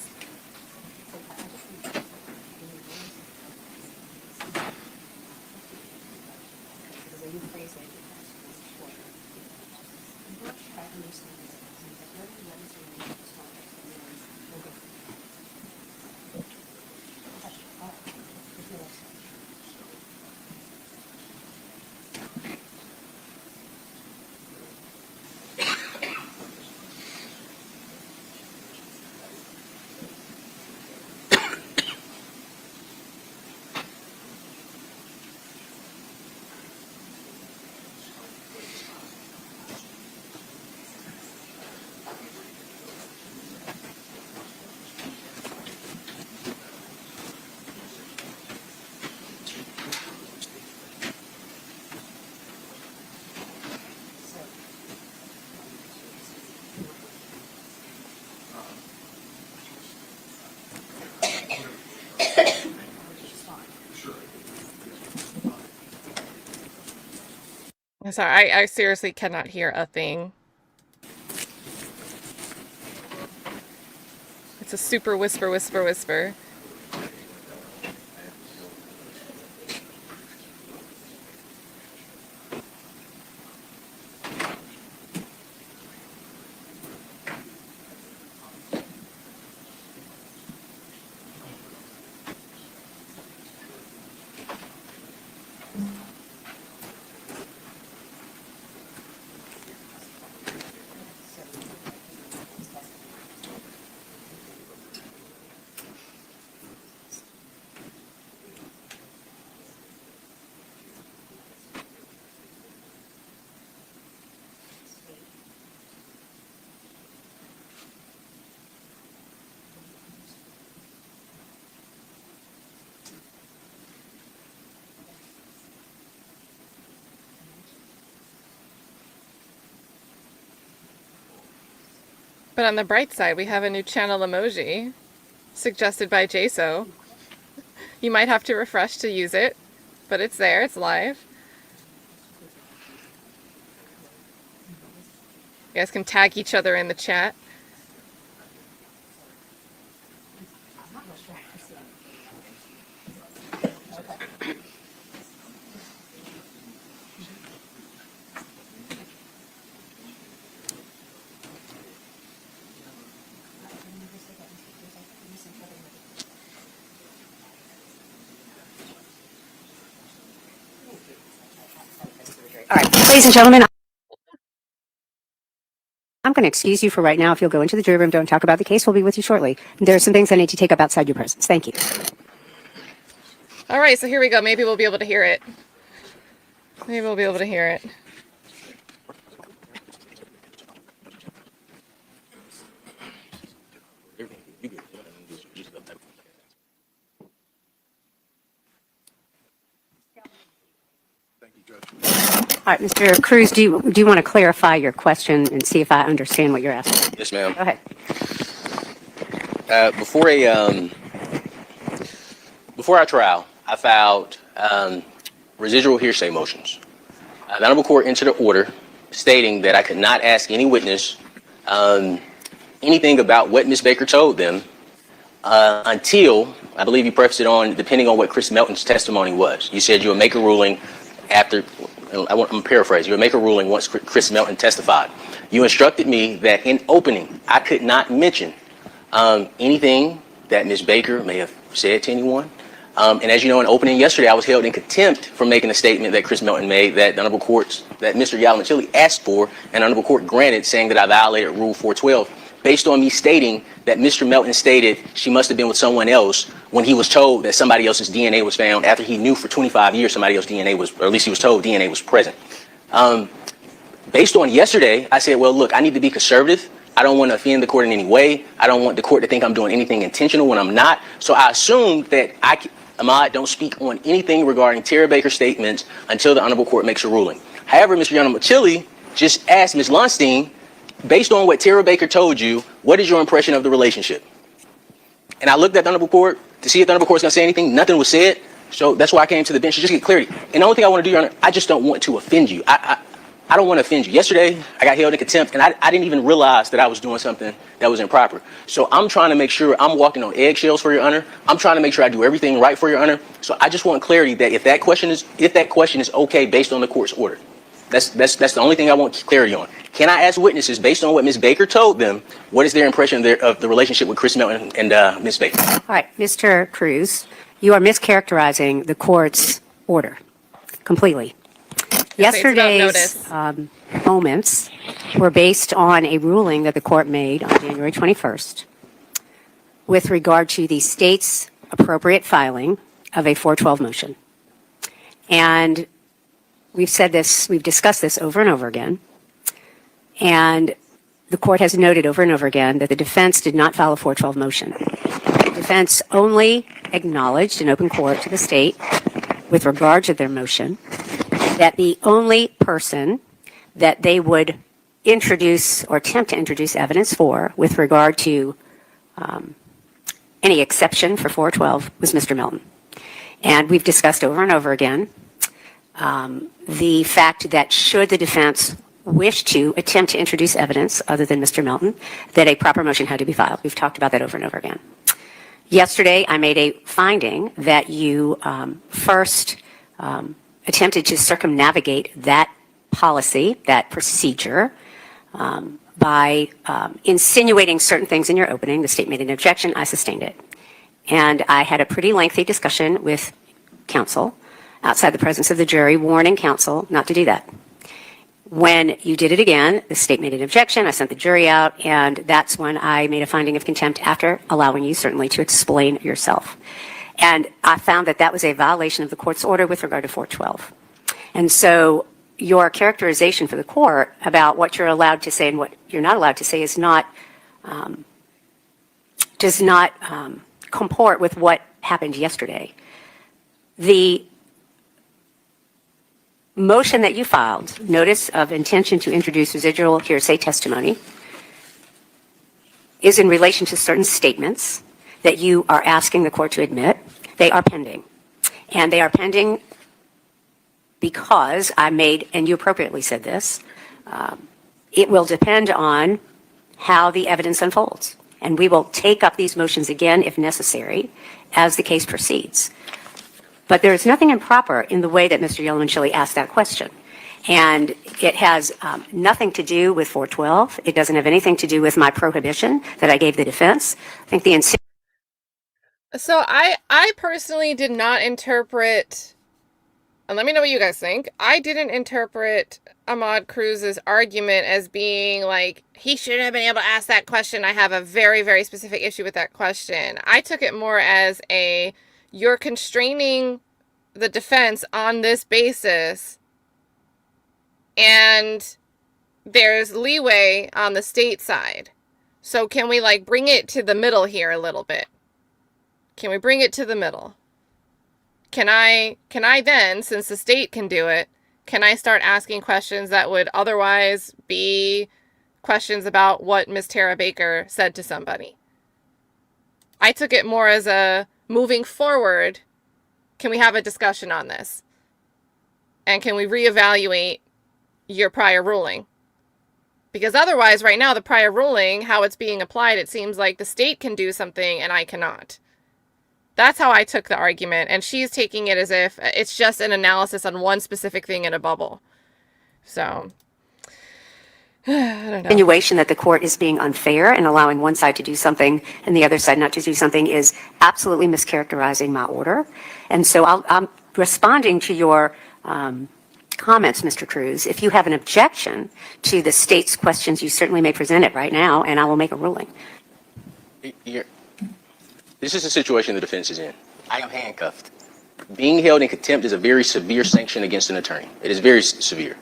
Sorry, I seriously cannot hear a thing. It's a super whisper, whisper, whisper. But on the bright side, we have a new channel emoji suggested by JSO. You might have to refresh to use it, but it's there, it's live. You guys can tag each other in the chat. All right, ladies and gentlemen, I'm going to excuse you for right now. If you'll go into the jury room, don't talk about the case. We'll be with you shortly. There are some things I need to take up outside your presence. Thank you. All right, so here we go. Maybe we'll be able to hear it. Maybe we'll be able to hear it. All right, Mr. Cruz, do you want to clarify your question and see if I understand what you're asking? Yes, ma'am. Go ahead. Before our trial, I filed residual hearsay motions. The Honorable Court entered an order stating that I could not ask any witness anything about what Ms. Baker told them until, I believe you prefaced it on, depending on what Chris Melton's testimony was. You said you would make a ruling after, I'm paraphrasing, you would make a ruling once Chris Melton testified. You instructed me that in opening, I could not mention anything that Ms. Baker may have said to anyone. And as you know, in opening yesterday, I was held in contempt for making a statement that Chris Melton made that the Honorable Court, that Mr. Yalamanchili asked for, and the Honorable Court granted, saying that I violated Rule 412, based on me stating that Mr. Melton stated she must have been with someone else when he was told that somebody else's DNA was found after he knew for 25 years somebody else's DNA was, or at least he was told DNA was present. Based on yesterday, I said, well, look, I need to be conservative. I don't want to offend the court in any way. I don't want the court to think I'm doing anything intentional when I'm not. So I assumed that Ahmad don't speak on anything regarding Tara Baker's statements until the Honorable Court makes a ruling. However, Mr. Yalamanchili just asked Ms. Lahnstein, based on what Tara Baker told you, what is your impression of the relationship? And I looked at the Honorable Court to see if the Honorable Court's going to say anything. Nothing was said. So that's why I came to the bench to just get clarity. And the only thing I want to do, Your Honor, I just don't want to offend you. I don't want to offend you. Yesterday, I got held in contempt, and I didn't even realize that I was doing something that was improper. So I'm trying to make sure I'm walking on eggshells for Your Honor. I'm trying to make sure I do everything right for Your Honor. So I just want clarity that if that question is okay based on the court's order. That's the only thing I want clarity on. Can I ask witnesses, based on what Ms. Baker told them, what is their impression of the relationship with Chris Melton and Ms. Baker? All right, Mr. Cruz, you are mischaracterizing the court's order completely. Yesterday's moments were based on a ruling that the court made on January 21st with regard to the state's appropriate filing of a 412 motion. And we've said this, we've discussed this over and over again. And the court has noted over and over again that the defense did not file a 412 motion. The defense only acknowledged in open court to the state with regard to their motion that the only person that they would introduce or attempt to introduce evidence for with regard to any exception for 412 was Mr. Melton. And we've discussed over and over again the fact that should the defense wish to attempt to introduce evidence other than Mr. Melton, that a proper motion had to be filed. We've talked about that over and over again. Yesterday, I made a finding that you first attempted to circumnavigate that policy, that procedure, by insinuating certain things in your opening. The state made an objection. I sustained it. And I had a pretty lengthy discussion with counsel outside the presence of the jury, warning counsel not to do that. When you did it again, the state made an objection. I sent the jury out, and that's when I made a finding of contempt after allowing you certainly to explain yourself. And I found that that was a violation of the court's order with regard to 412. And so your characterization for the court about what you're allowed to say and what you're not allowed to say is not, does not comport with what happened yesterday. The motion that you filed, notice of intention to introduce residual hearsay testimony, is in relation to certain statements that you are asking the court to admit. They are pending. And they are pending because I made, and you appropriately said this, it will depend on how the evidence unfolds. And we will take up these motions again if necessary as the case proceeds. But there is nothing improper in the way that Mr. Yellowman-Chili asked that question. And it has nothing to do with 412. It doesn't have anything to do with my prohibition that I gave the defense. I think the So I personally did not interpret, and let me know what you guys think. I didn't interpret Ahmad Cruz's argument as being like, he shouldn't have been able to ask that question. I have a very, very specific issue with that question. I took it more as a, you're constraining the defense on this basis, and there's leeway on the state side. So can we like bring it to the middle here a little bit? Can we bring it to the middle? Can I then, since the state can do it, can I start asking questions that would otherwise be questions about what Miss Tara Baker said to somebody? I took it more as a, moving forward, can we have a discussion on this? And can we reevaluate your prior ruling? Because otherwise, right now, the prior ruling, how it's being applied, it seems like the state can do something and I cannot. That's how I took the argument. And she's taking it as if it's just an analysis on one specific thing in a bubble. So, I don't know. insinuation that the court is being unfair and allowing one side to do something and the other side not to do something is absolutely mischaracterizing my order. And so I'm responding to your comments, Mr. Cruz. If you have an objection to the state's questions, you certainly may present it right now, and I will make a ruling. This is the situation the defense is in. I am handcuffed. Being held in contempt is a very severe sanction against an attorney. It is very severe.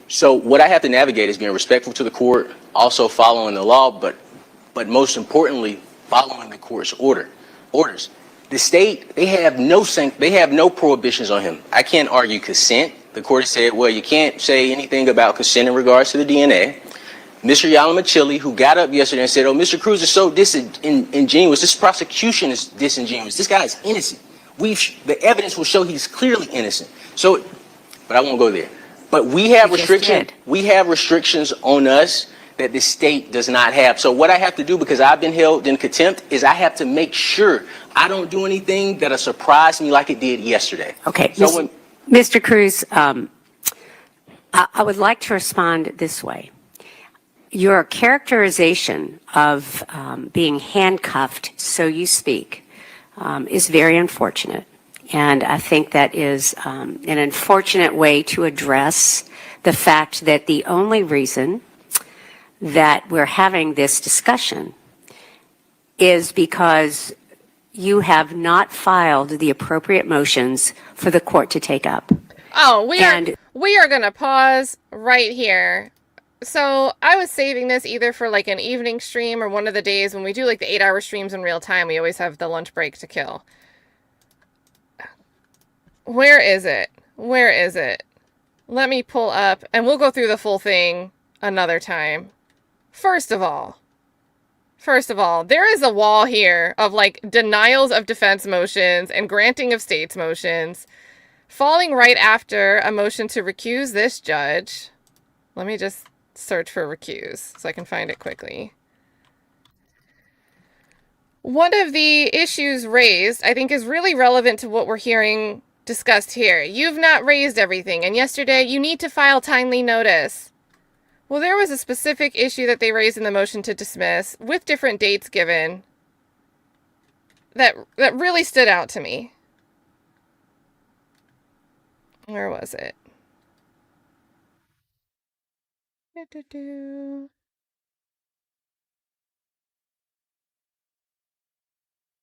So what I have to navigate is being respectful to the court, also following the law, but most importantly, following the court's orders. The state, they have no prohibitions on him. I can't argue consent. The court has said, well, you can't say anything about consent in regards to the DNA. Mr. Yallama-Chili, who got up yesterday and said, oh, Mr. Cruz is so disingenuous. This prosecution is disingenuous. This guy is innocent. The evidence will show he's clearly innocent. So, but I won't go there. But we have restrictions on us that the state does not have. So what I have to do, because I've been held in contempt, is I have to make sure I don't do anything that'll surprise me like it did yesterday. Okay. So Mr. Cruz, I would like to respond this way. Your characterization of being handcuffed, so you speak, is very unfortunate. And I think that is an unfortunate way to address the fact that the only reason that we're having this discussion is because you have not filed the appropriate motions for the court to take up. Oh, we are going to pause right here. So I was saving this either for like an evening stream or one of the days when we do like the 8-hour streams in real time. We always have the lunch break to kill. Where is it? Where is it? Let me pull up and we'll go through the full thing another time. First of all, there is a wall here of like denials of defense motions and granting of states motions. Falling right after a motion to recuse this judge. Let me just search for recuse so I can find it quickly. One of the issues raised, I think, is really relevant to what we're hearing discussed here. You've not raised everything, and yesterday you need to file timely notice. Well, there was a specific issue that they raised in the motion to dismiss with different dates given that really stood out to me. Where was it?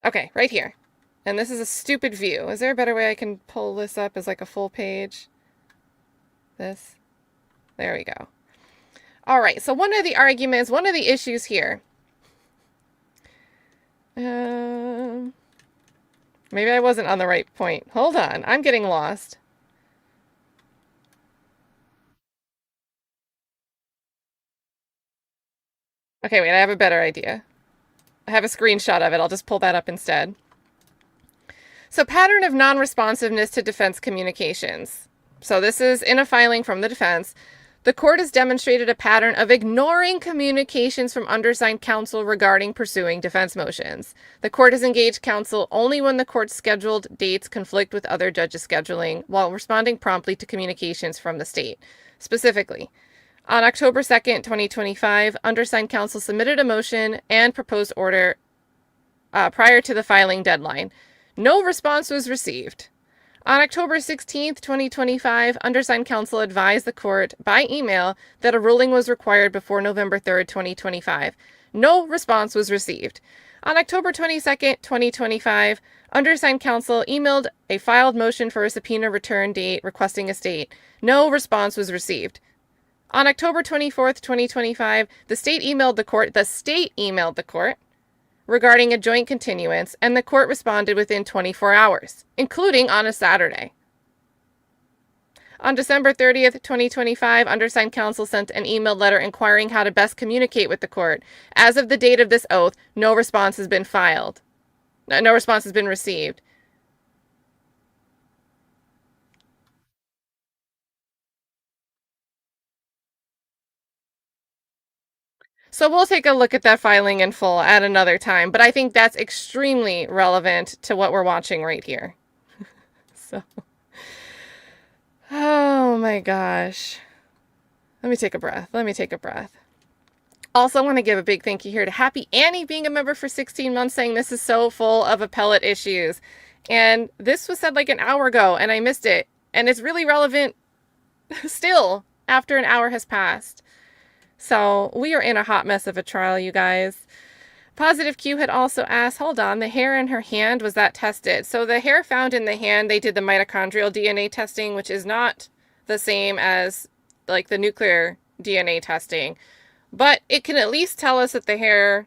Okay, right here. And this is a stupid view. Is there a better way I can pull this up as like a full page? This? There we go. All right, so one of the arguments, one of the issues here. Maybe I wasn't on the right point. Hold on, I'm getting lost. Okay, wait, I have a better idea. I have a screenshot of it. I'll just pull that up instead. So, pattern of non-responsiveness to defense communications. So this is in a filing from the defense. The court has demonstrated a pattern of ignoring communications from undersigned counsel regarding pursuing defense motions. The court has engaged counsel only when the court's scheduled dates conflict with other judges' scheduling, while responding promptly to communications from the state. Specifically, on October 2nd, 2025, undersigned counsel submitted a motion and proposed order prior to the filing deadline. No response was received. On October 16th, 2025, undersigned counsel advised the court by email that a ruling was required before November 3rd, 2025. No response was received. On October 22nd, 2025, undersigned counsel emailed a filed motion for a subpoena return date requesting a stay. No response was received. On October 24th, 2025, the state emailed the court regarding a joint continuance, and the court responded within 24 hours, including on a Saturday. On December 30th, 2025, undersigned counsel sent an emailed letter inquiring how to best communicate with the court. As of the date of this oath, no response has been filed. No response has been received. So we'll take a look at that filing in full at another time, but I think that's extremely relevant to what we're watching right here. So, oh my gosh. Let me take a breath. Also, I want to give a big thank you here to Happy Annie being a member for 16 months, saying this is so full of appellate issues. And this was said like an hour ago, and I missed it. And it's really relevant still after an hour has passed. So we are in a hot mess of a trial, you guys. Positive Q had also asked, hold on, the hair in her hand, was that tested? So the hair found in the hand, they did the mitochondrial DNA testing, which is not the same as like the nuclear DNA testing. But it can at least tell us that the hair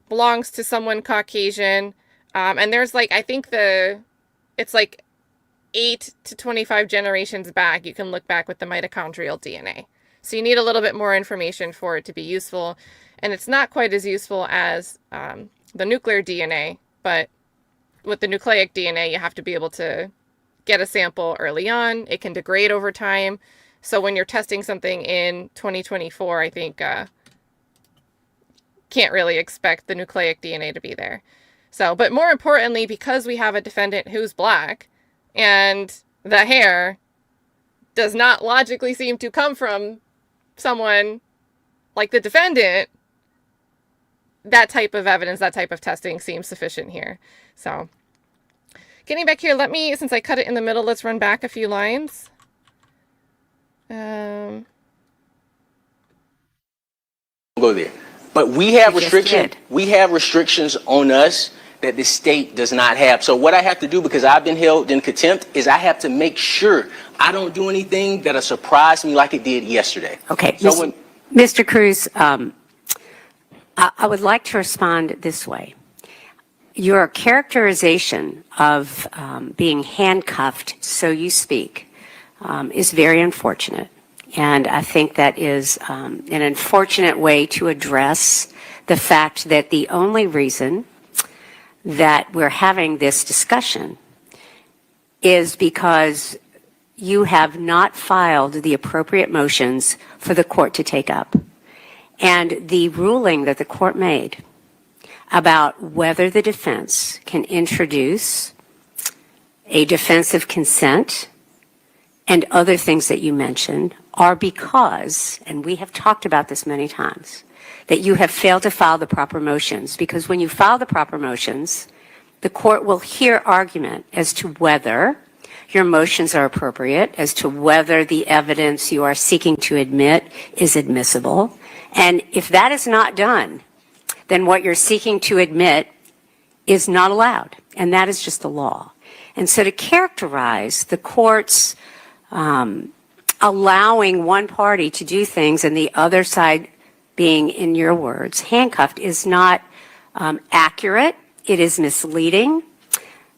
belongs to someone Caucasian. And there's like, I think it's like 8 to 25 generations back. You can look back with the mitochondrial DNA. So you need a little bit more information for it to be useful. And it's not quite as useful as the nuclear DNA, but with the nucleic DNA, you have to be able to get a sample early on. It can degrade over time. So when you're testing something in 2024, I think can't really expect the nucleic DNA to be there. So, but more importantly, because we have a defendant who's black and the hair does not logically seem to come from someone like the defendant, that type of evidence, that type of testing seems sufficient here. So getting back here, since I cut it in the middle, let's run back a few lines. Go there. But we have restrictions on us that the state does not have. So what I have to do, because I've been held in contempt, is I have to make sure I don't do anything that'll surprise me like it did yesterday. Okay, So Mr. Cruz, I would like to respond this way. Your characterization of being handcuffed, so you speak, is very unfortunate. And I think that is an unfortunate way to address the fact that the only reason that we're having this discussion is because you have not filed the appropriate motions for the court to take up. And the ruling that the court made about whether the defense can introduce a defense of consent and other things that you mentioned are because, and we have talked about this many times, that you have failed to file the proper motions. Because when you file the proper motions, the court will hear argument as to whether your motions are appropriate, as to whether the evidence you are seeking to admit is admissible. And if that is not done, then what you're seeking to admit is not allowed. And that is just the law. And so to characterize the court's allowing one party to do things and the other side being, in your words, handcuffed is not accurate. It is misleading.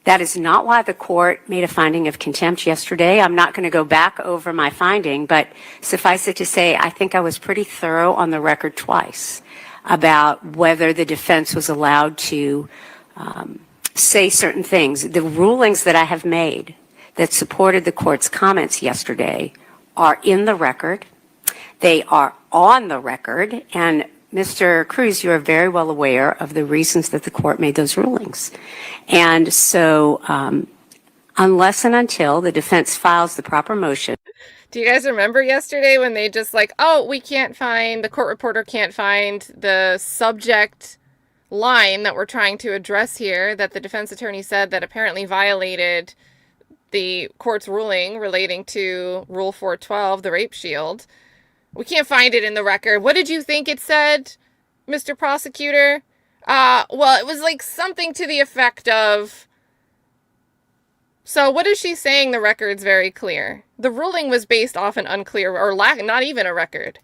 That is not why the court made a finding of contempt yesterday. I'm not going to go back over my finding, but suffice it to say, I think I was pretty thorough on the record twice about whether the defense was allowed to say certain things. The rulings that I have made that supported the court's comments yesterday are in the record. They are on the record. And Mr. Cruz, you are very well aware of the reasons that the court made those rulings. And so unless and until the defense files the proper motion. Do you guys remember yesterday when they just like, oh, we can't find, the court reporter can't find the subject line that we're trying to address here, that the defense attorney said that apparently violated the court's ruling relating to Rule 412, the rape shield. We can't find it in the record. What did you think it said, Mr. Prosecutor? Well, it was like something to the effect of, so what is she saying? The record's very clear. The ruling was based off an unclear or not even a record.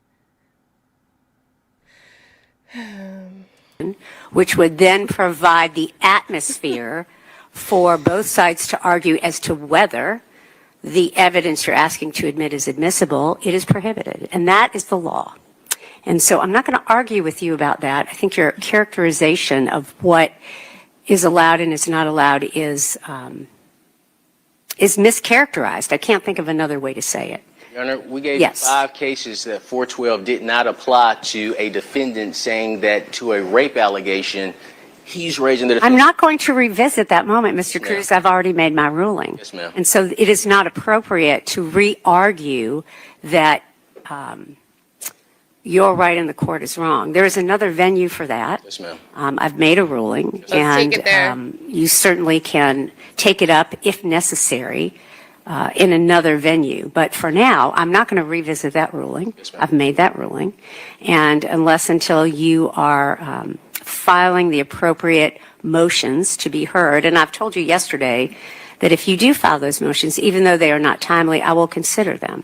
Which would then provide the atmosphere for both sides to argue as to whether the evidence you're asking to admit is admissible. It is prohibited, and that is the law. And so I'm not going to argue with you about that. I think your characterization of what is allowed and is not allowed is mischaracterized. I can't think of another way to say it. Your Honor, we gave Yes. 5 cases that 412 did not apply to a defendant saying that to a rape allegation, he's raising the defense. I'm not going to revisit that moment, Mr. Cruz. I've already made my ruling. Yes, ma'am. And so it is not appropriate to re-argue that you're right and the court is wrong. There is another venue for that. Yes, ma'am. I've made a ruling, Let's take it there. and you certainly can take it up if necessary in another venue. But for now, I'm not going to revisit that ruling. Yes, ma'am. I've made that ruling. And until you are filing the appropriate motions to be heard, and I've told you yesterday that if you do file those motions, even though they are not timely, I will consider them.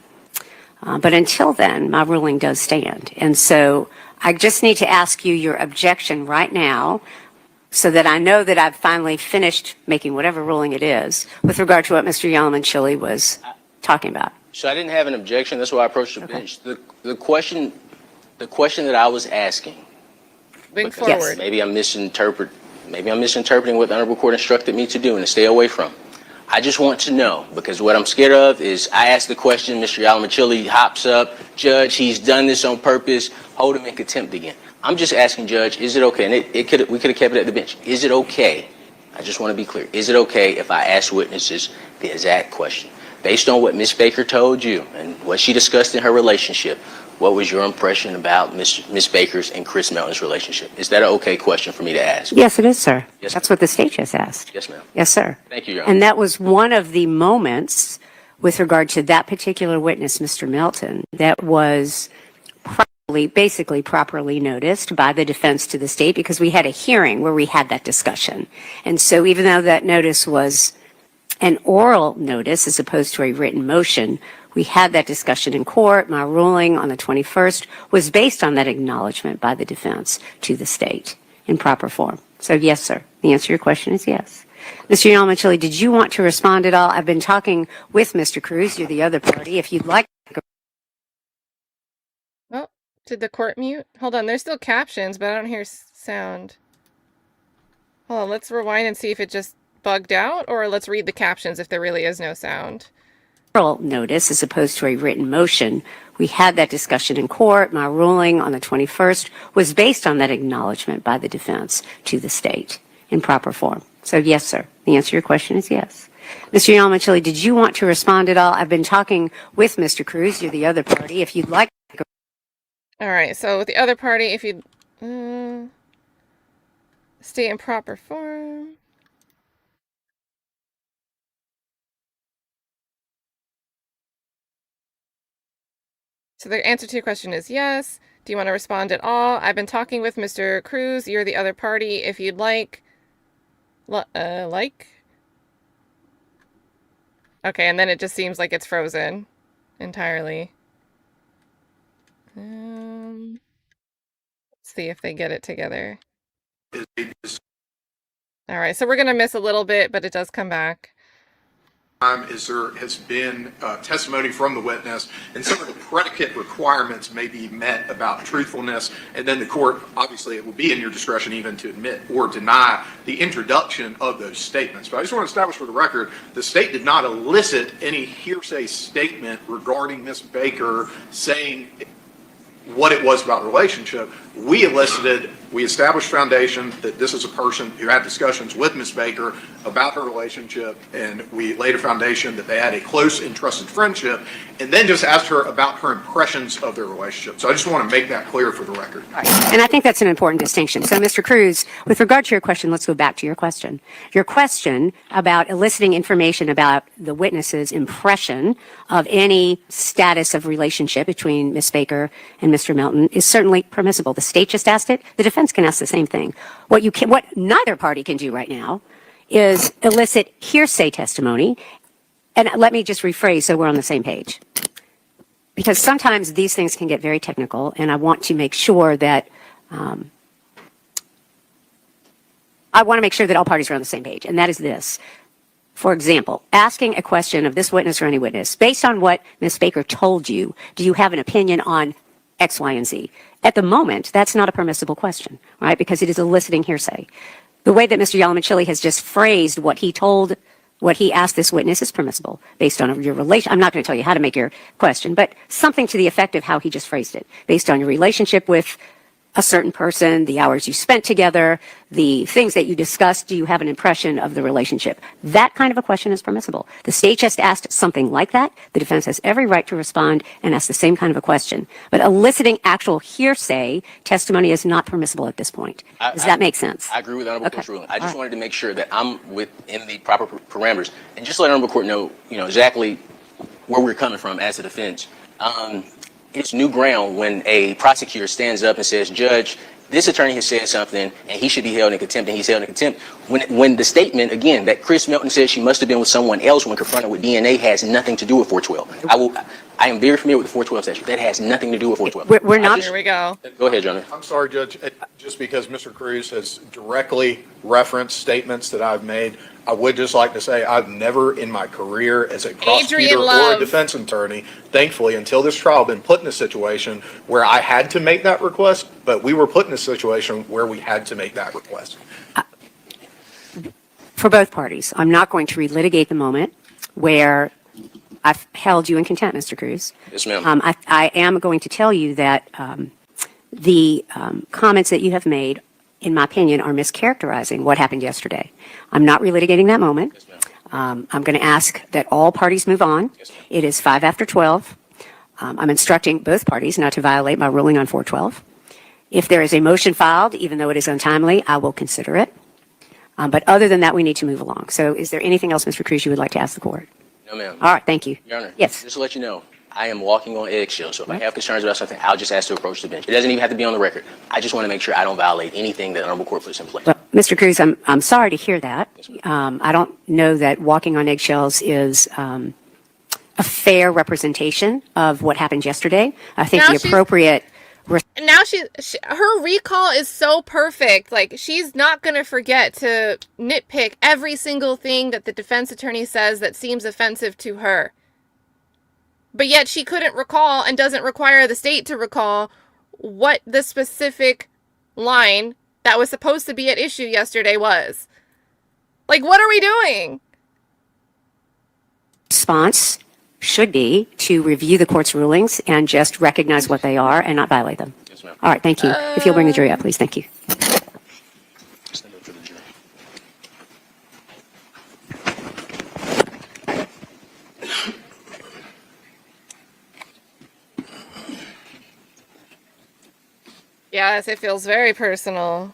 But until then, my ruling does stand. And so I just need to ask you your objection right now so that I know that I've finally finished making whatever ruling it is with regard to what Mr. Yalamanchili was talking about. So I didn't have an objection. That's why I approached the bench. The question that I was asking, Bring because forward. maybe I'm misinterpreting what the Honorable Court instructed me to do and to stay away from. I just want to know, because what I'm scared of is I ask the question, Mr. Yalamanchili hops up, Judge, he's done this on purpose, hold him in contempt again. I'm just asking, Judge, is it okay? And we could have kept it at the bench. Is it okay? I just want to be clear. Is it okay if I ask witnesses the exact question? Based on what Ms. Baker told you and what she discussed in her relationship, what was your impression about Ms. Baker's and Chris Melton's relationship? Is that an okay question for me to ask? Yes, it is, sir. Yes, That's what the state just asked. Yes, ma'am. Yes, sir. Thank you, Your Honor. And that was one of the moments with regard to that particular witness, Mr. Melton, that was basically properly noticed by the defense to the state because we had a hearing where we had that discussion. And so even though that notice was an oral notice as opposed to a written motion, we had that discussion in court. My ruling on the 21st was based on that acknowledgement by the defense to the state in proper form. So yes, sir. The answer to your question is yes. Mr. Yalamanchili, did you want to respond at all? I've been talking with Mr. Cruz. You're the other party. If you'd like. Oh, did the court mute? Hold on, there's still captions, but I don't hear sound. Hold on, let's rewind and see if it just bugged out, or let's read the captions if there really is no sound. Oral notice as opposed to a written motion. We had that discussion in court. My ruling on the 21st was based on that acknowledgement by the defense to the state in proper form. So yes, sir. The answer to your question is yes. Mr. Yamamoto, did you want to respond at all? I've been talking with Mr. Cruz. You're the other party. If you'd like. All right. So with the other party, if you stay in proper form. So the answer to your question is yes. Do you want to respond at all? I've been talking with Mr. Cruz. You're the other party. If you'd like. Okay, and then it just seems like it's frozen entirely. Let's see if they get it together. All right, so we're going to miss a little bit, but it does come back. Is there has been testimony from the witness, and some of the predicate requirements may be met about truthfulness, and then the court, obviously, it will be in your discretion even to admit or deny the introduction of those statements. But I just want to establish for the record, the state did not elicit any hearsay statement regarding Ms. Baker saying what it was about the relationship. We established foundation that this is a person who had discussions with Ms. Baker about her relationship, and we laid a foundation that they had a close and trusted friendship, and then just asked her about her impressions of their relationship. So I just want to make that clear for the record. Right. And I think that's an important distinction. So, Mr. Cruz, with regard to your question, let's go back to your question. Your question about eliciting information about the witness's impression of any status of relationship between Ms. Baker and Mr. Melton is certainly permissible. The state just asked it. The defense can ask the same thing. What neither party can do right now is elicit hearsay testimony. And let me just rephrase so we're on the same page. Because sometimes these things can get very technical, and I want to make sure that all parties are on the same page, and that is this. For example, asking a question of this witness or any witness, based on what Ms. Baker told you, do you have an opinion on X, Y, and Z? At the moment, that's not a permissible question, right? Because it is eliciting hearsay. The way that Mr. Yalamanchili has just phrased what he asked this witness is permissible based on your relation. I'm not going to tell you how to make your question, but something to the effect of how he just phrased it. Based on your relationship with a certain person, the hours you spent together, the things that you discussed, do you have an impression of the relationship? That kind of a question is permissible. The state just asked something like that. The defense has every right to respond and ask the same kind of a question. But eliciting actual hearsay testimony is not permissible at this point. Does that make sense? I agree with the Honorable Court's ruling. I just wanted to make sure that I'm within the proper parameters, and just let the Honorable Court know, exactly where we're coming from as a defense. It's new ground when a prosecutor stands up and says, Judge, this attorney has said something and he should be held in contempt, and he's held in contempt. When the statement, again, that Chris Melton says she must have been with someone else when confronted with DNA has nothing to do with 412. I am very familiar with the 412 statute. That has nothing to do with 412. We're not. Here we go. Go ahead, John. I'm sorry, Judge. Just because Mr. Cruz has directly referenced statements that I've made, I would just like to say I've never in my career as a prosecutor or a defense attorney, thankfully, until this trial, been put in a situation where I had to make that request, but we were put in a situation where we had to make that request. For both parties, I'm not going to relitigate the moment where I've held you in contempt, Mr. Cruz. Yes, ma'am. I am going to tell you that the comments that you have made, in my opinion, are mischaracterizing what happened yesterday. I'm not relitigating that moment. Yes, ma'am. I'm going to ask that all parties move on. Yes, ma'am. It is 5 after 12. I'm instructing both parties not to violate my ruling on 412. If there is a motion filed, even though it is untimely, I will consider it. But other than that, we need to move along. So is there anything else, Mr. Cruz, you would like to ask the court? No, ma'am. All right, thank you. Your Honor. Yes. Just to let you know, I am walking on eggshells, so if I have concerns about something, I'll just ask to approach the bench. It doesn't even have to be on the record. I just want to make sure I don't violate anything that the Honorable Court puts in place. Well, Mr. Cruz, I'm sorry to hear that. I don't know that walking on eggshells is a fair representation of what happened yesterday. I think Now the appropriate. Now her recall is so perfect. Like, she's not going to forget to nitpick every single thing that the defense attorney says that seems offensive to her. But yet she couldn't recall, and doesn't require the state to recall, what the specific line that was supposed to be at issue yesterday was. Like, what are we doing? Response should be to review the court's rulings and just recognize what they are and not violate them. Yes, ma'am. All right, thank you. If you'll bring the jury up, please. Thank you. Stand up for the jury. Yes, it feels very personal.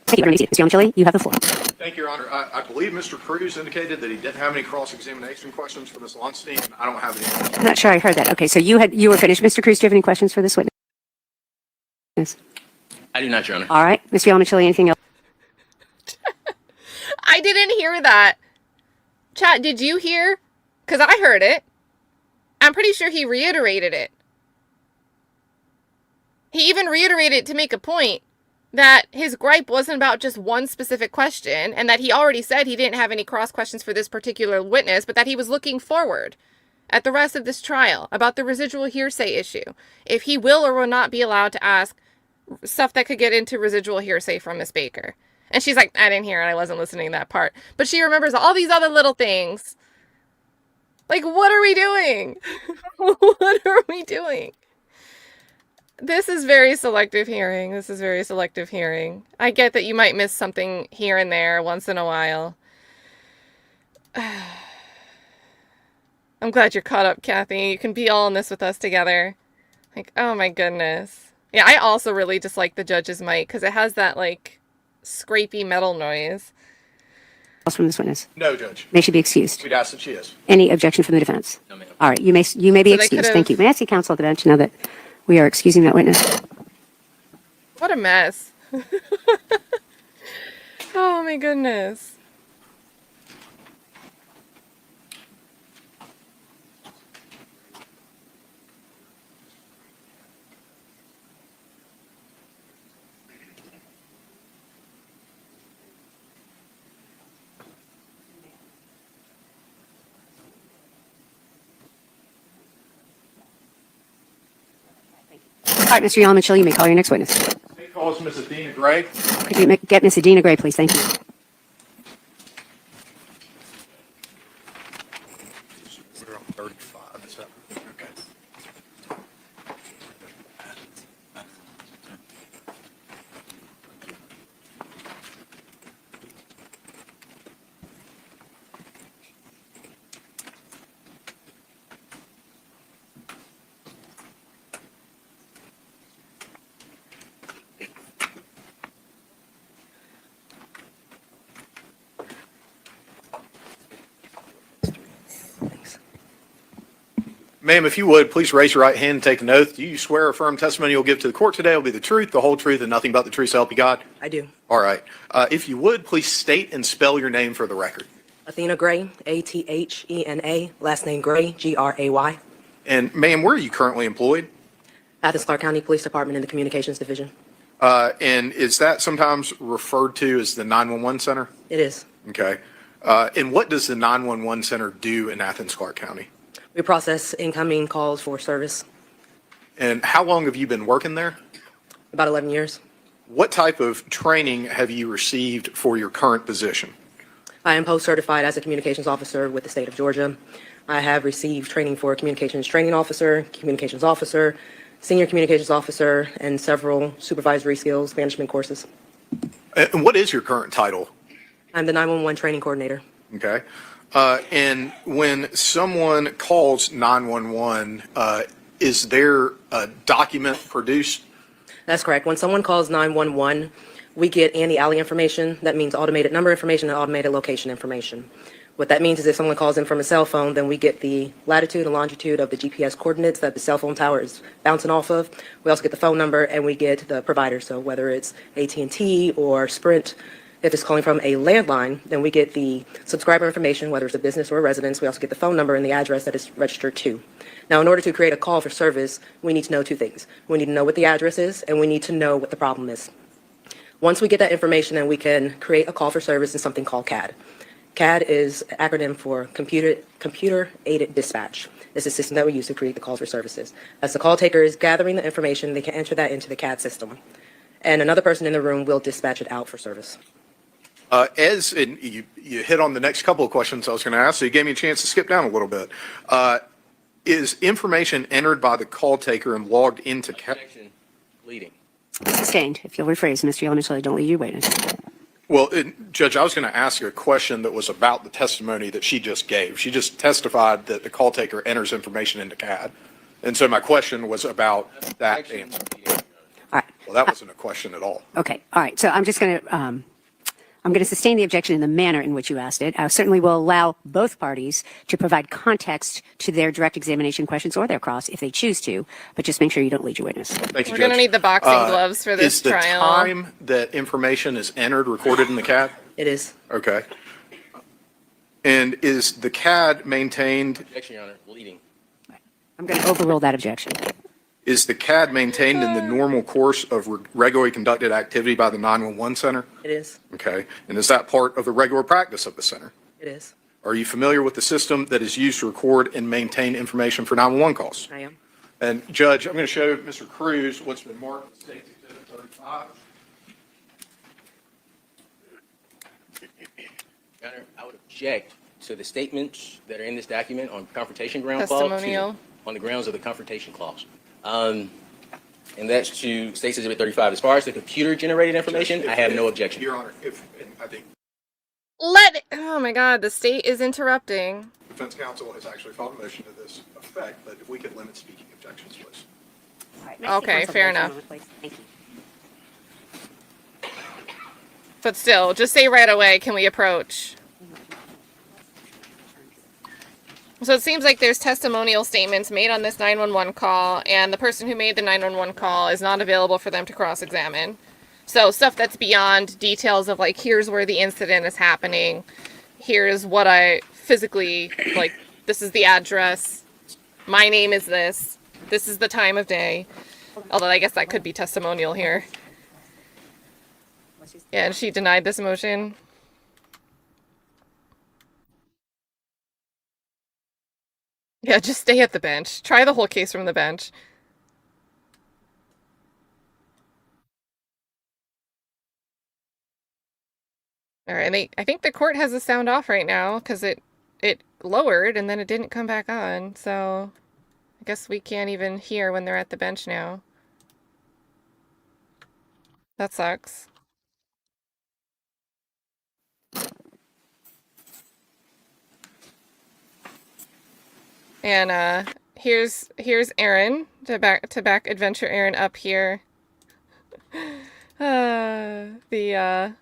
Thank you. Mr. Yonchile, you have the floor. Thank you, Your Honor. I believe Mr. Cruz indicated that he didn't have any cross-examination questions for Ms. Lahnstein, and I don't have any. I'm not sure I heard that. Okay, so you were finished. Mr. Cruz, do you have any questions for this witness? I do not, Your Honor. All right. Mr. Yonchile, anything else? I didn't hear that. Chat, did you hear? Because I heard it. I'm pretty sure he reiterated it. He even reiterated it to make a point that his gripe wasn't about just one specific question, and that he already said he didn't have any cross questions for this particular witness, but that he was looking forward at the rest of this trial about the residual hearsay issue, if he will or will not be allowed to ask stuff that could get into residual hearsay from Miss Baker. And she's like, I didn't hear it, I wasn't listening to that part. But she remembers all these other little things. Like, what are we doing? What are we doing? This is very selective hearing. This is very selective hearing. I get that you might miss something here and there once in a while. I'm glad you're caught up, Kathy. You can be all in this with us together. Like, oh my goodness. Yeah, I also really dislike the judge's mic because it has that, like, scrapey metal noise. Else from this witness? No, Judge. May she be excused. We'd ask that she is. Any objection from the defense? No, ma'am. All right, you may be So they excused. could've- Thank you. May I see counsel at the bench now that we are excusing that witness? What a mess. Oh my goodness. All right, Mr. Yonchile, you may call your next witness. State calls Ms. Athena Gray. Could you get Ms. Adina Gray, please? Thank you. We're on 35, is that? Okay. Ma'am, if you would, please raise your right hand and take an oath. Do you swear or affirm testimony you'll give to the court today will be the truth, the whole truth, and nothing but the truth, so help you God? I do. All right. If you would, please state and spell your name for the record. Athena Gray, Athena, last name Gray, Gray. And ma'am, where are you currently employed? Athens-Clarke County Police Department in the Communications Division. And is that sometimes referred to as the 911 center? It is. Okay. And what does the 911 center do in Athens-Clarke County? We process incoming calls for service. And how long have you been working there? About 11 years. What type of training have you received for your current position? I am post-certified as a communications officer with the state of Georgia. I have received training for communications training officer, senior communications officer, and several supervisory skills management courses. And what is your current title? I'm the 911 training coordinator. Okay. And when someone calls 911, is there a document produced? That's correct. When someone calls 911, we get anti-alley information. That means automated number information and automated location information. What that means is if someone calls in from a cell phone, then we get the latitude and longitude of the GPS coordinates that the cell phone tower is bouncing off of. We also get the phone number and we get the provider. So whether it's AT&T or Sprint, if it's calling from a landline, then we get the subscriber information, whether it's a business or a residence. We also get the phone number and the address that it's registered to. Now, in order to create a call for service, we need to know two things. We need to know what the address is, and we need to know what the problem is. Once we get that information, then we can create a call for service in something called CAD. CAD is acronym for Computer Aided Dispatch. It's a system that we use to create the calls for services. As the call taker is gathering the information, they can enter that into the CAD system. And another person in the room will dispatch it out for service. And you hit on the next couple of questions I was going to ask, so you gave me a chance to skip down a little bit. Is information entered by the call taker and logged into CAD? Objection, leading. Sustained. If you'll rephrase, Mr. Yeoman, so I don't leave you waiting. Well, Judge, I was going to ask you a question that was about the testimony that she just gave. She just testified that the call taker enters information into CAD. And so my question was about that Objection, answer. leading. All right. Well, that wasn't a question at all. Okay. All right. So I'm just going to sustain the objection in the manner in which you asked it. I certainly will allow both parties to provide context to their direct examination questions or their cross if they choose to, but just make sure you don't lead your witness. Thank you, We're Judge. going to need the boxing gloves for this Is the trial. time that information is entered recorded in the CAD? It is. Okay. And is the CAD maintained, Objection, Your Honor, leading. I'm going to overrule that objection. is the CAD maintained in the normal course of regularly conducted activity by the 911 center? It is. Okay. And is that part of the regular practice of the center? It is. Are you familiar with the system that is used to record and maintain information for 911 calls? I am. And Judge, I'm going to show Mr. Cruz what's been marked as State's Exhibit 35. Your Honor, I would object to the statements that are in this document on confrontation ground clause. Testimonial. On the grounds of the confrontation clause. And that's to State's Exhibit 35. As far as the computer-generated information, I have no objection. Your Honor, and I think Oh my God, the state is interrupting. defense counsel has actually filed a motion to this effect, but if we could limit speaking objections, please. All right, next, Okay, counsel, fair please, enough. one moment, please. Thank you. But still, just say right away, can we approach? So it seems like there's testimonial statements made on this 911 call, and the person who made the 911 call is not available for them to cross-examine. So stuff that's beyond details of like, here's where the incident is happening, here's what I physically, like, this is the address, my name is this is the time of day. Although I guess that could be testimonial here. Yeah, and she denied this motion. Yeah, just stay at the bench. Try the whole case from the bench. All right, and I think the court has the sound off right now because it lowered and then it didn't come back on. So I guess we can't even hear when they're at the bench now. That sucks. And here's Aaron to back Adventure Aaron up here. The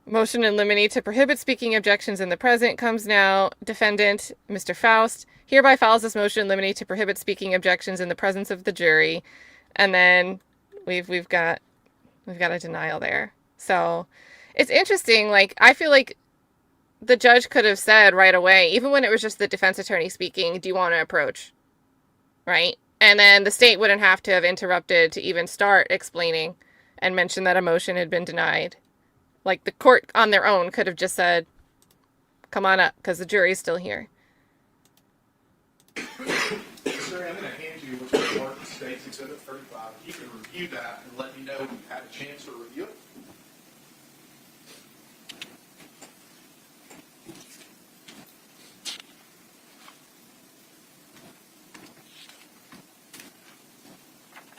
motion in limine to prohibit speaking objections in the present comes now. Defendant, Mr. Faust, hereby files this motion in limine to prohibit speaking objections in the presence of the jury. And then we've got a denial there. So it's interesting. Like, I feel like the judge could have said right away, even when it was just the defense attorney speaking, do you want to approach? Right? And then the state wouldn't have to have interrupted to even start explaining and mention that a motion had been denied. Like, the court on their own could have just said, come on up, because the jury's still here. Sir, I'm going to hand you what's been marked as State's Exhibit 35. You can review that and let me know when you've had a chance to review it.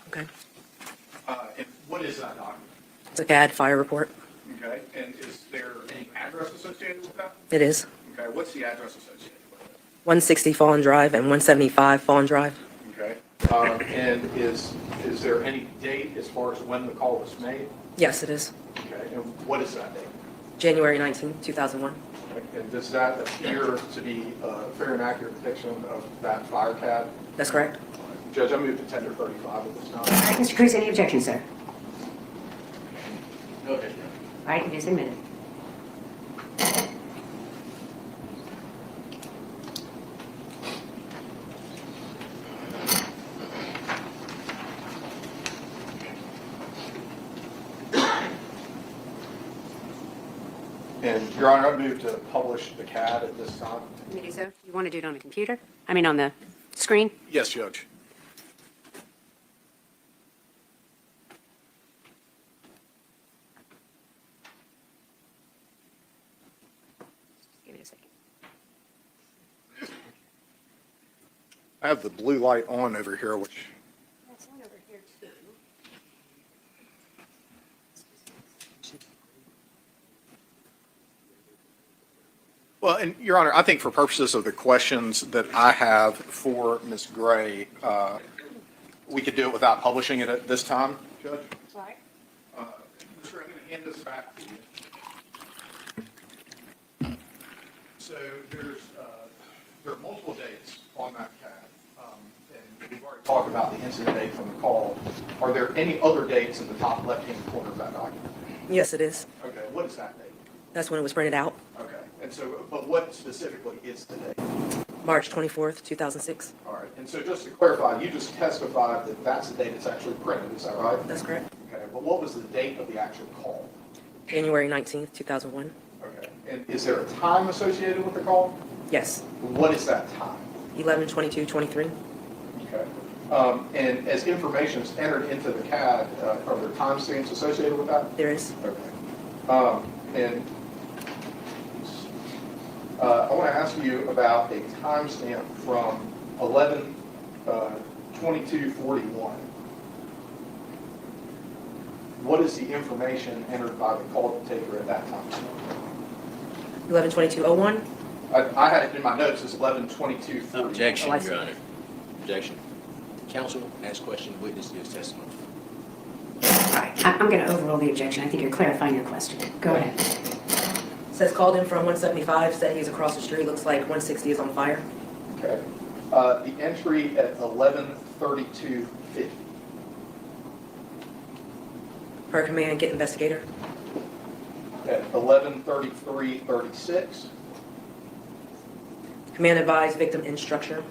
Okay. And what is that document? It's a CAD fire report. Okay, and is there any address associated with that? It is. Okay, what's the address associated with it? 160 Fallen Drive and 175 Fallen Drive. Okay, and is there any date as far as when the call was made? Yes, it is. Okay, and what is that date? January 19, 2001. Okay, and does that appear to be a fair and accurate depiction of that fire CAD? That's correct. Judge, I move to tender 35 at this time. All right, Mr. Cruz, any objections, sir? No objection. All right, it is admitted. And Your Honor, I move to publish the CAD at this time. Let me do so. You want to do it on the computer? I mean, on the screen? Yes, Judge. Give me a second. I have the blue light on over here, which, That's one over here, too. well, and Your Honor, I think for purposes of the questions that I have for Ms. Gray, we could do it without publishing it at this time, Judge? All right. Sure, I'm going to hand this back to you. So there are multiple dates on that CAD. And we've already talked about the incident date from the call. Are there any other dates in the top left-hand corner of that document? Yes, it is. Okay, what is that date? That's when it was printed out, Okay, and so, but what specifically is the date? March 24th, 2006. All right, and so just to clarify, you just testified that that's the date it's actually printed, is that right? That's correct. Okay, but what was the date of the actual call? January 19th, 2001. Okay, and is there a time associated with the call? Yes, What is that time? 11/22/23. Okay. And as information is entered into the CAD, are there timestamps associated with that? There is. Okay. And I want to ask you about a timestamp from 11/22/41. What is the information entered by the call taker at that time? 11/22/01. I had it in my notes as 11/22/41. Objection, Oh, I see. Your Honor. Objection. Counsel, ask question, witness gives testimony. All right. I'm going to overrule the objection. I think you're clarifying your question. Go ahead. Says called in from 175, said he's across the street, looks like 160 is on fire. Okay. The entry at 11/32/50. Per command, get investigator. At 11:33:36. Command advise victim in structure.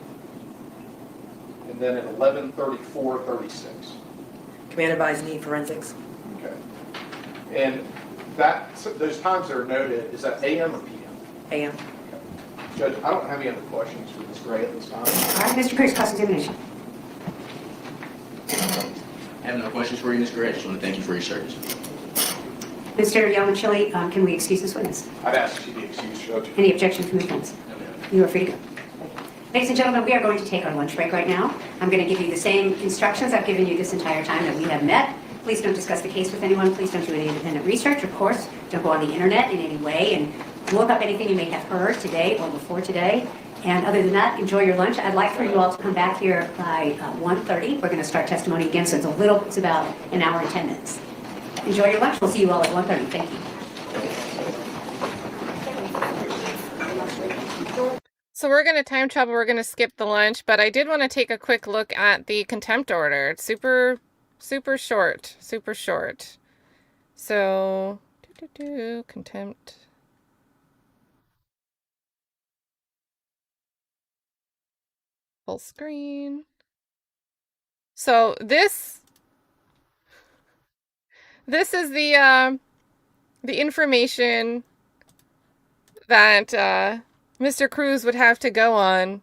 And then at 11:34:36. Command advise need forensics. Okay. And those times that are noted, is that AM or PM? AM. Judge, I don't have any other questions for Ms. Gray at this time. All right, Mr. Cruz, cross-examination. I have no questions for you, Ms. Gray. I just want to thank you for your service. Mr. Yamachili, can we excuse this witness? I'd ask you to be excused, Judge. Any objection from the defense? You are free to go. Ladies and gentlemen, we are going to take our lunch break right now. I'm going to give you the same instructions I've given you this entire time that we have met. Please don't discuss the case with anyone. Please don't do any independent research. Of course, don't go on the internet in any way and look up anything you may have heard today or before today. And other than that, enjoy your lunch. I'd like for you all to come back here by 1:30. We're going to start testimony again, so it's about an hour and 10 minutes. Enjoy your lunch. We'll see you all at 1:30. Thank you. So we're going to time travel. We're going to skip the lunch, but I did want to take a quick look at the contempt order. It's super short, super short. So, contempt. Full screen. So this is the information that Mr. Cruz would have to go on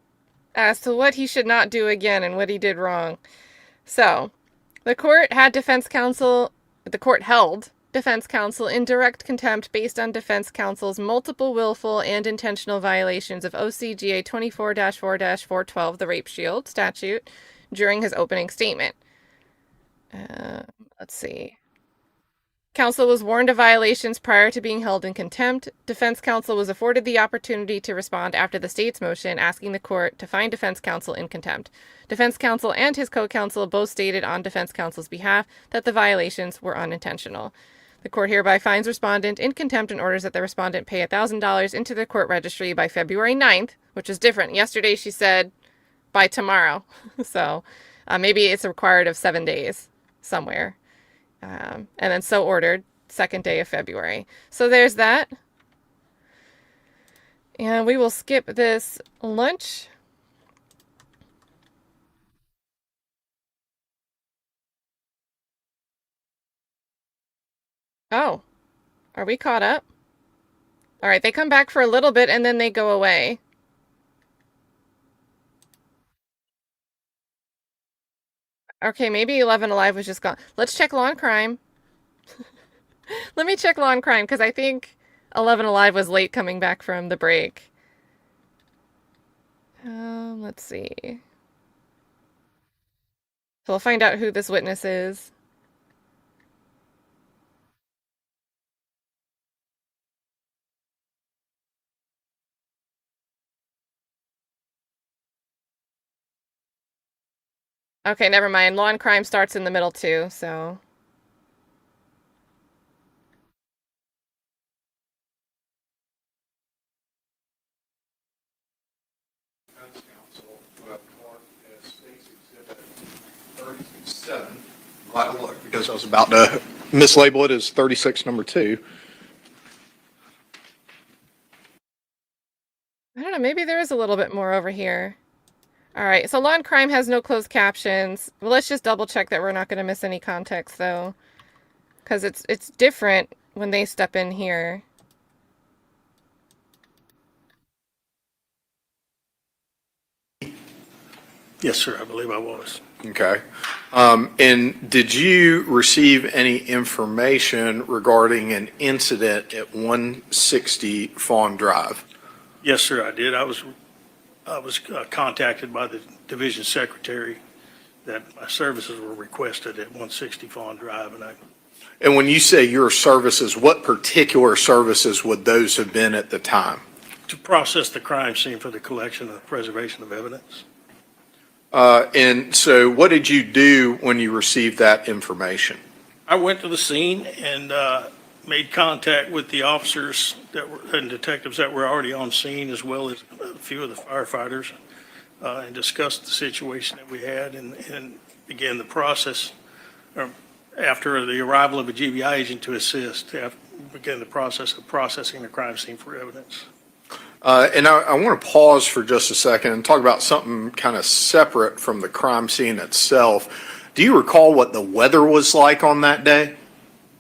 as to what he should not do again and what he did wrong. So, the court held defense counsel in direct contempt based on defense counsel's multiple willful and intentional violations of OCGA 24-4-412, the rape shield statute, during his opening statement. Let's see. Counsel was warned of violations prior to being held in contempt. Defense counsel was afforded the opportunity to respond after the state's motion asking the court to find defense counsel in contempt. Defense counsel and his co-counsel both stated on defense counsel's behalf that the violations were unintentional. The court hereby finds respondent in contempt and orders that the respondent pay $1,000 into the court registry by February 9th, which is different. Yesterday she said by tomorrow. So maybe it's required of 7 days somewhere. And then so ordered, 2nd day of February. So there's that. And we will skip this lunch. Oh, are we caught up? All right, they come back for a little bit and then they go away. Okay, maybe 11 Alive was just gone. Let's check Law and Crime. Let me check Law and Crime, because I think 11 Alive was late coming back from the break. Let's see. So we'll find out who this witness is. Okay, never mind. Law and Crime starts in the middle too, so... Because I was about to mislabel it as 36 number 2. I don't know, maybe there is a little bit more over here. All right, so Law and Crime has no closed captions. Well, let's just double check that we're not going to miss any context, though. Because it's different when they step in here. Yes, sir, I believe I was. Okay. And did you receive any information regarding an incident at 160 Fawn Drive? Yes, sir, I did. I was contacted by the division secretary that my services were requested at 160 Fawn Drive, And when you say your services, what particular services would those have been at the time? to process the crime scene for the collection and preservation of evidence. And so what did you do when you received that information? I went to the scene and made contact with the officers and detectives that were already on scene, as well as a few of the firefighters, and discussed the situation that we had and began the process, after the arrival of a GBI agent to assist, began the process of processing the crime scene for evidence. And I want to pause for just a second and talk about something kind of separate from the crime scene itself. Do you recall what the weather was like on that day?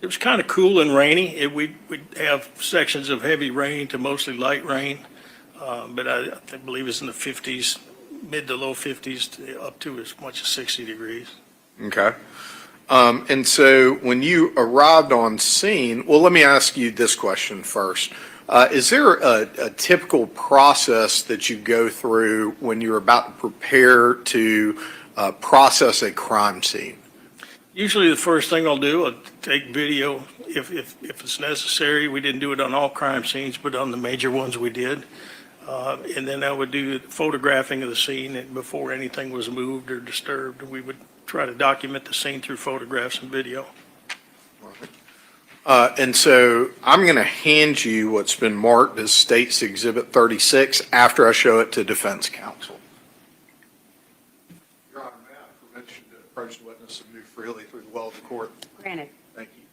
It was kind of cool and rainy. We'd have sections of heavy rain to mostly light rain, but I believe it's in the 50s, mid to low 50s, up to as much as 60 degrees. Okay. And so when you arrived on scene, well, let me ask you this question first. Is there a typical process that you go through when you're about to prepare to process a crime scene? Usually the first thing I'll do, I'll take video if it's necessary. We didn't do it on all crime scenes, but on the major ones we did. And then I would do photographing of the scene before anything was moved or disturbed. We would try to document the scene through photographs and video. And so I'm going to hand you what's been marked as State's Exhibit 36 after I show it to Defense Counsel. Your Honor, may I permit you to approach the witness and move freely through the well of the court? Granted. Thank you.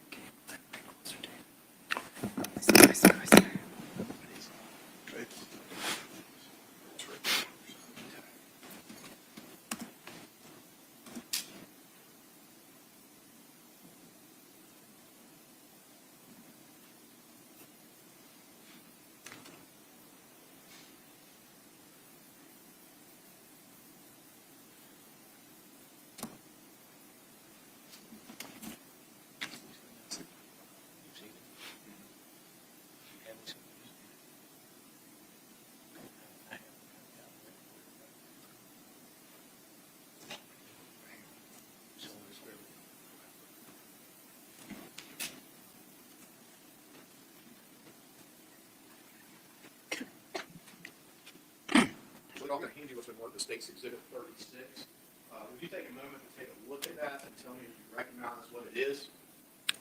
I'm going to hand you what's been marked as State's Exhibit 36. Would you take a moment to take a look at that and tell me if you recognize what it is?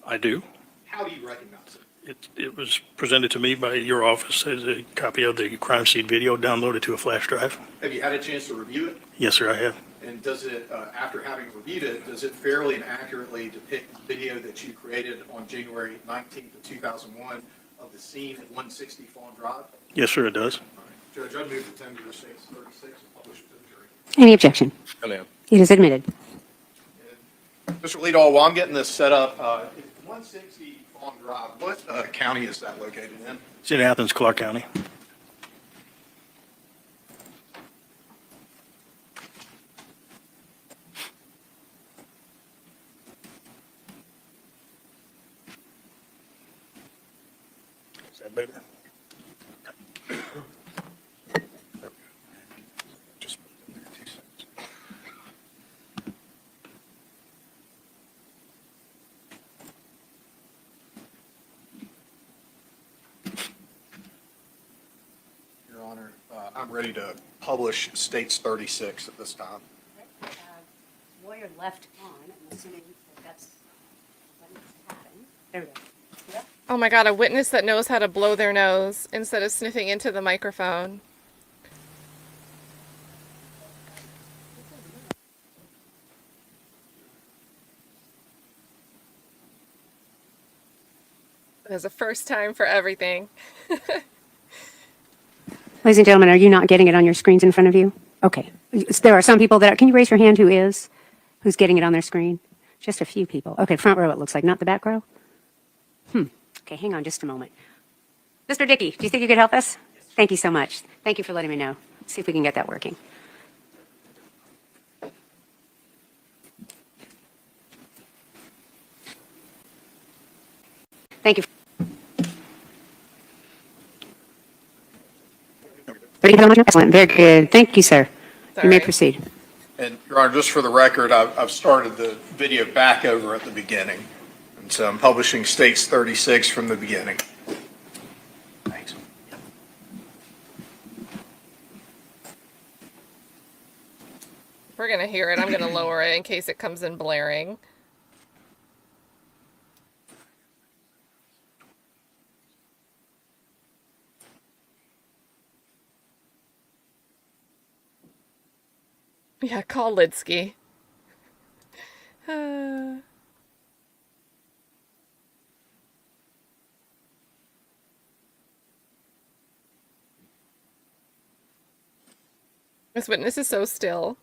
I do. How do you recognize it? It was presented to me by your office as a copy of the crime scene video downloaded to a flash drive. Have you had a chance to review it? Yes, sir, I have. And does it, after having reviewed it, does it fairly and accurately depict the video that you created on January 19th of 2001 of the scene at 160 Fawn Drive? Yes, sir, it does. Judge, I move to tender the State's 36 and publish it to the jury. Any objection? Hello. It is admitted. Mr. Leedahl, while I'm getting this set up, 160 Fawn Drive, what county is that located in? It's in Athens-Clarke County. Is that better? Just put it in there, 2 seconds. Your Honor, I'm ready to publish States 36 at this time. Lawyer left on, I'm assuming that that's what is happening. There we go. Yep. Oh my God, a witness that knows how to blow their nose instead of sniffing into the microphone. There's a first time for everything. Ladies and gentlemen, are you not getting it on your screens in front of you? Okay. There are some people that, can you raise your hand who is? Who's getting it on their screen? Just a few people. Okay, front row it looks like, not the back row? Okay, hang on just a moment. Mr. Dickey, do you think you could help us? Thank you so much. Thank you for letting me know. See if we can get that working. Thank you. Excellent, very good. Thank you, sir. You may Sorry. proceed. And Your Honor, just for the record, I've started the video back over at the beginning. And so I'm publishing States 36 from the beginning. Thanks. We're going to hear it. I'm going to lower it in case it comes in blaring. Yeah, call Lidsky. This witness is so still.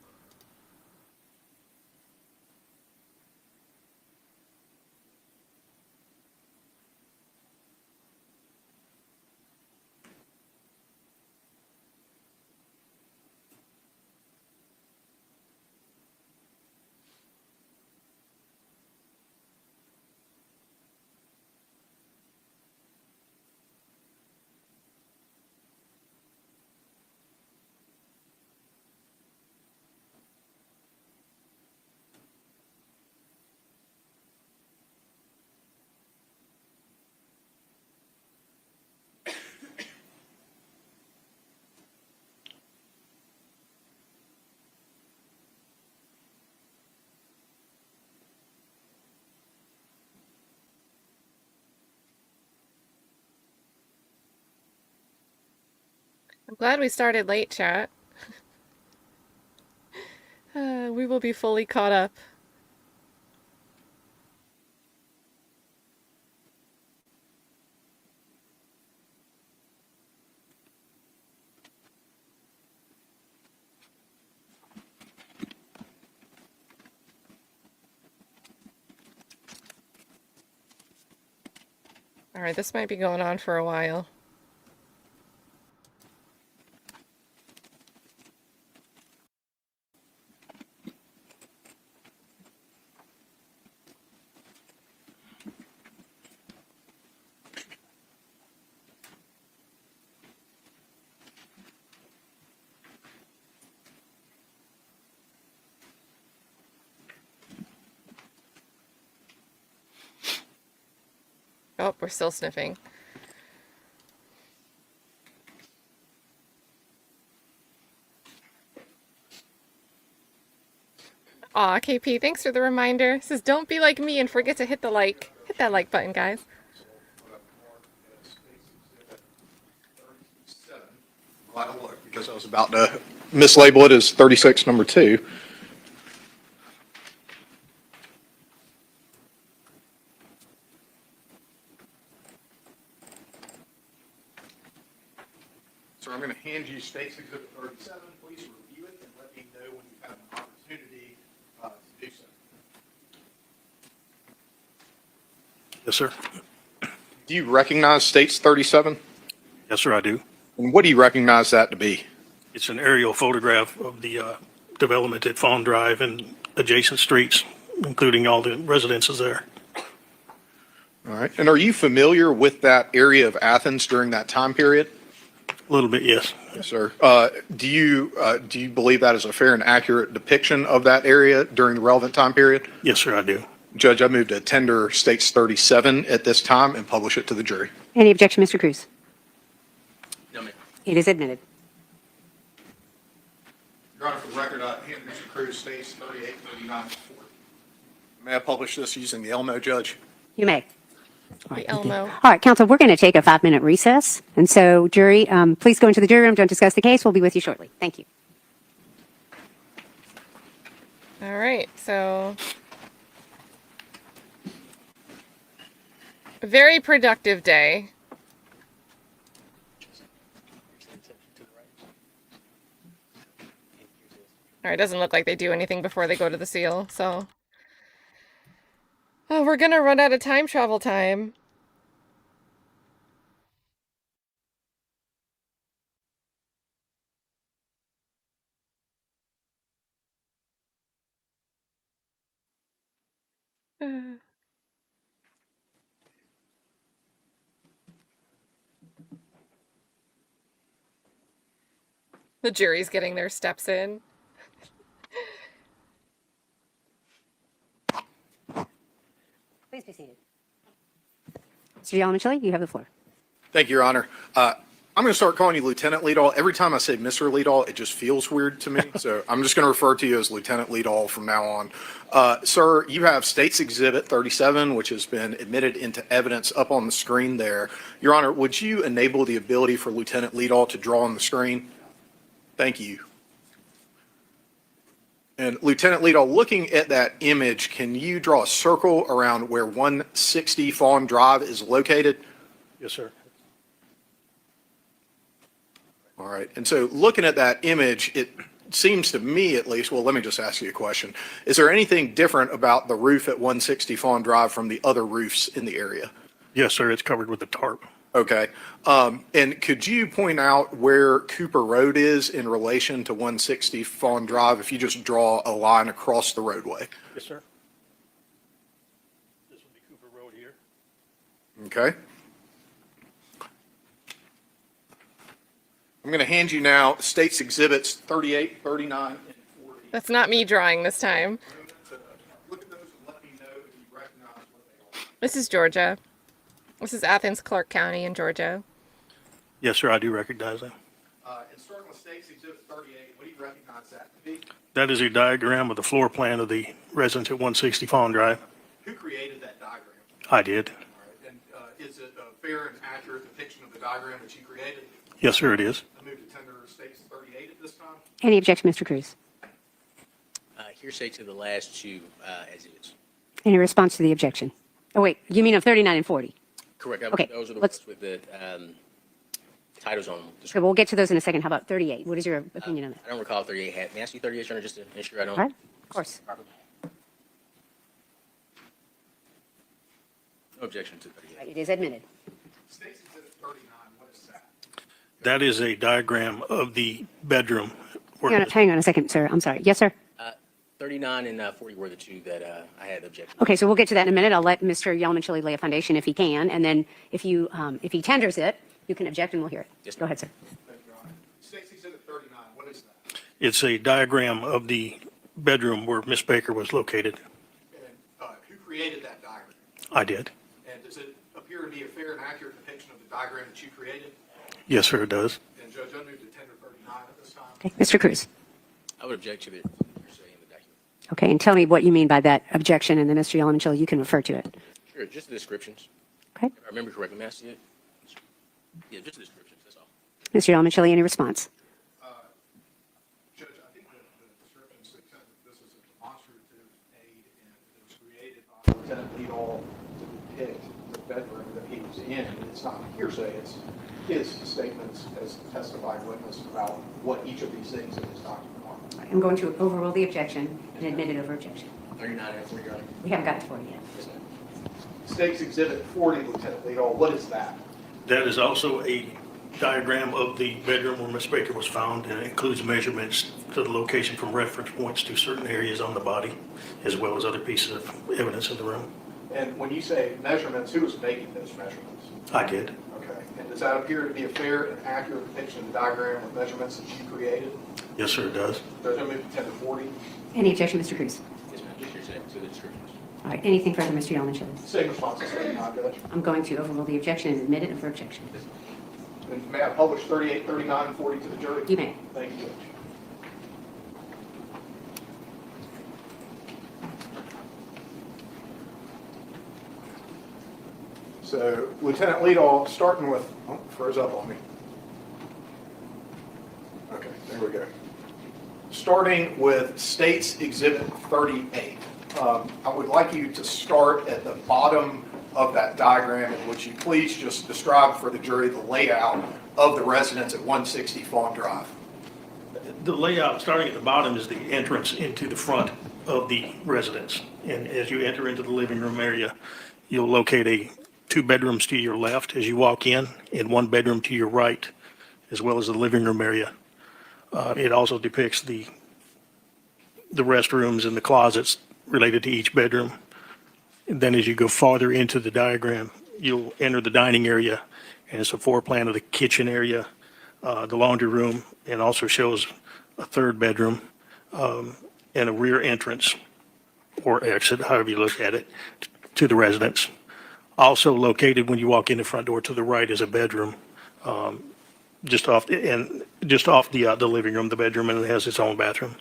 I'm glad we started late, chat. We will be fully caught up. All right, this might be going on for a while. Oh, we're still sniffing. Aw, KP, thanks for the reminder. It says, don't be like me and forget to hit the like. Hit that like button, guys. Well, look, because I was about to mislabel it as 36 number 2. So I'm going to hand you States Exhibit 37. Please review it and let me know when you have an opportunity to do so. Yes, sir. Do you recognize States 37? Yes, sir, I do. And what do you recognize that to be? It's an aerial photograph of the development at Fawn Drive and adjacent streets, including all the residences there. All right. And are you familiar with that area of Athens during that time period? A little bit, yes. Yes, sir. Do you believe that is a fair and accurate depiction of that area during the relevant time period? Yes, sir, I do. Judge, I move to tender States 37 at this time and publish it to the jury. Any objection, Mr. Cruz? No, ma'am. It is admitted. Your Honor, for the record, hand Mr. Cruz States 38, 39, 40. May I publish this using the Elmo, Judge? You may. The Elmo. All right, counsel, we're going to take a 5-minute recess. And so, jury, please go into the jury room. Don't discuss the case. We'll be with you shortly. Thank you. All right, so a very productive day. All right, doesn't look like they do anything before they go to the seal, so. Oh, we're gonna run out of time travel time. The jury's getting their steps in. Please be seated. Mr. Yalamanchili, you have the floor. Thank you, Your Honor. I'm going to start calling you Lieutenant Leedahl. Every time I say Mr. Leedahl, it just feels weird to me. So I'm just going to refer to you as Lieutenant Leedahl from now on. Sir, you have State's Exhibit 37, which has been admitted into evidence up on the screen there. Your Honor, would you enable the ability for Lieutenant Leedahl to draw on the screen? Thank you. And Lieutenant Leedahl, looking at that image, can you draw a circle around where 160 Fawn Drive is located? Yes, sir. All right. And so looking at that image, it seems to me at least, well, let me just ask you a question. Is there anything different about the roof at 160 Fawn Drive from the other roofs in the area? Yes, sir, it's covered with a tarp. Okay. And could you point out where Cooper Road is in relation to 160 Fawn Drive if you just draw a line across the roadway? Yes, sir. This would be Cooper Road here. Okay. I'm going to hand you now State's Exhibits 38, 39, and 40. That's not me drawing this time. Look at those and let me know if you recognize what they are. This is Georgia. This is Athens-Clarke County in Georgia. Yes, sir, I do recognize that. And starting with State's Exhibit 38, what do you recognize that to be? That is a diagram of the floor plan of the residence at 160 Fawn Drive. Who created that diagram? I did. All right. And is it a fair and accurate depiction of the diagram that you created? Yes, sir, it is. I move to tender State's 38 at this time. Any objection, Mr. Cruz? Hearsay to the last two exhibits. Any response to the objection? Oh, wait, you mean of 39 and 40? Correct. Okay, Those are the let's- ones with the titles on them. So we'll get to those in a second. How about 38? What is your opinion on that? I don't recall 38 had. May I ask you 38, Your Honor, just to ensure I don't? All right, of course. No objection to 38. It is admitted. State's Exhibit 39, what is that? That is a diagram of the bedroom. where Hang on a second, sir. I'm sorry. Yes, sir? 39 and 40 were the two that I had objection. Okay, so we'll get to that in a minute. I'll let Mr. Yalamanchili lay a foundation if he can, and then if he tenders it, you can object and we'll hear it. Yes, Go ahead, sir. Thank you, Your Honor. State's Exhibit 39, what is that? It's a diagram of the bedroom where Miss Baker was located. And who created that diagram? I did. And does it appear to be a fair and accurate depiction of the diagram that you created? Yes, sir, it does. And Judge, I move to tender 39 at this time. Okay, Mr. Cruz. I would object to the hearsay in the document. Okay, and tell me what you mean by that objection, and then Mr. Yalamanchili, you can refer to it. Sure, just the descriptions. Okay? If I remember correctly, may I see it? Yeah, just the descriptions, that's all. Mr. Yalamanchili, any response? Judge, I think that the description suggests that this is a demonstrative aid and it was created by Lieutenant Leedahl to depict the bedroom that he was in. It's not hearsay, it's his statements as testified witness about what each of these things in this document are. I'm going to overrule the objection and admit it over objection. 39 and 40, Your Honor. We haven't got to 40 yet. Yes, ma'am. State's Exhibit 40, Lieutenant Leedahl, what is that? That is also a diagram of the bedroom where Ms. Baker was found, and it includes measurements to the location from reference points to certain areas on the body, as well as other pieces of evidence in the room. And when you say measurements, who was making those measurements? I did. Okay. And does that appear to be a fair and accurate depiction of the diagram with measurements that you created? Yes, sir, it does. Does it move to 10 to 40? Any objection, Mr. Cruz? Yes, ma'am, just to the descriptions. All right, anything further, Mr. Yeoman? Same response as stated, Judge. I'm going to overrule the objection and admit it for objection. And may I publish 38, 39, and 40 to the jury? You may. Thank you, Judge. So, Lieutenant Leedahl, starting with, oh, froze up on me. Okay, there we go. Starting with State's Exhibit 38. I would like you to start at the bottom of that diagram, and would you please just describe for the jury the layout of the residence at 160 Fawn Drive? The layout, starting at the bottom, is the entrance into the front of the residence. And as you enter into the living room area, you'll locate two bedrooms to your left as you walk in, and one bedroom to your right, as well as the living room area. It also depicts the restrooms and the closets related to each bedroom. And then as you go farther into the diagram, you'll enter the dining area, and it's a floor plan of the kitchen area, the laundry room, and also shows a third bedroom and a rear entrance or exit, however you look at it, to the residence. Also located when you walk in the front door to the right is a bedroom, just off the living room, the bedroom, and it has its own bathroom.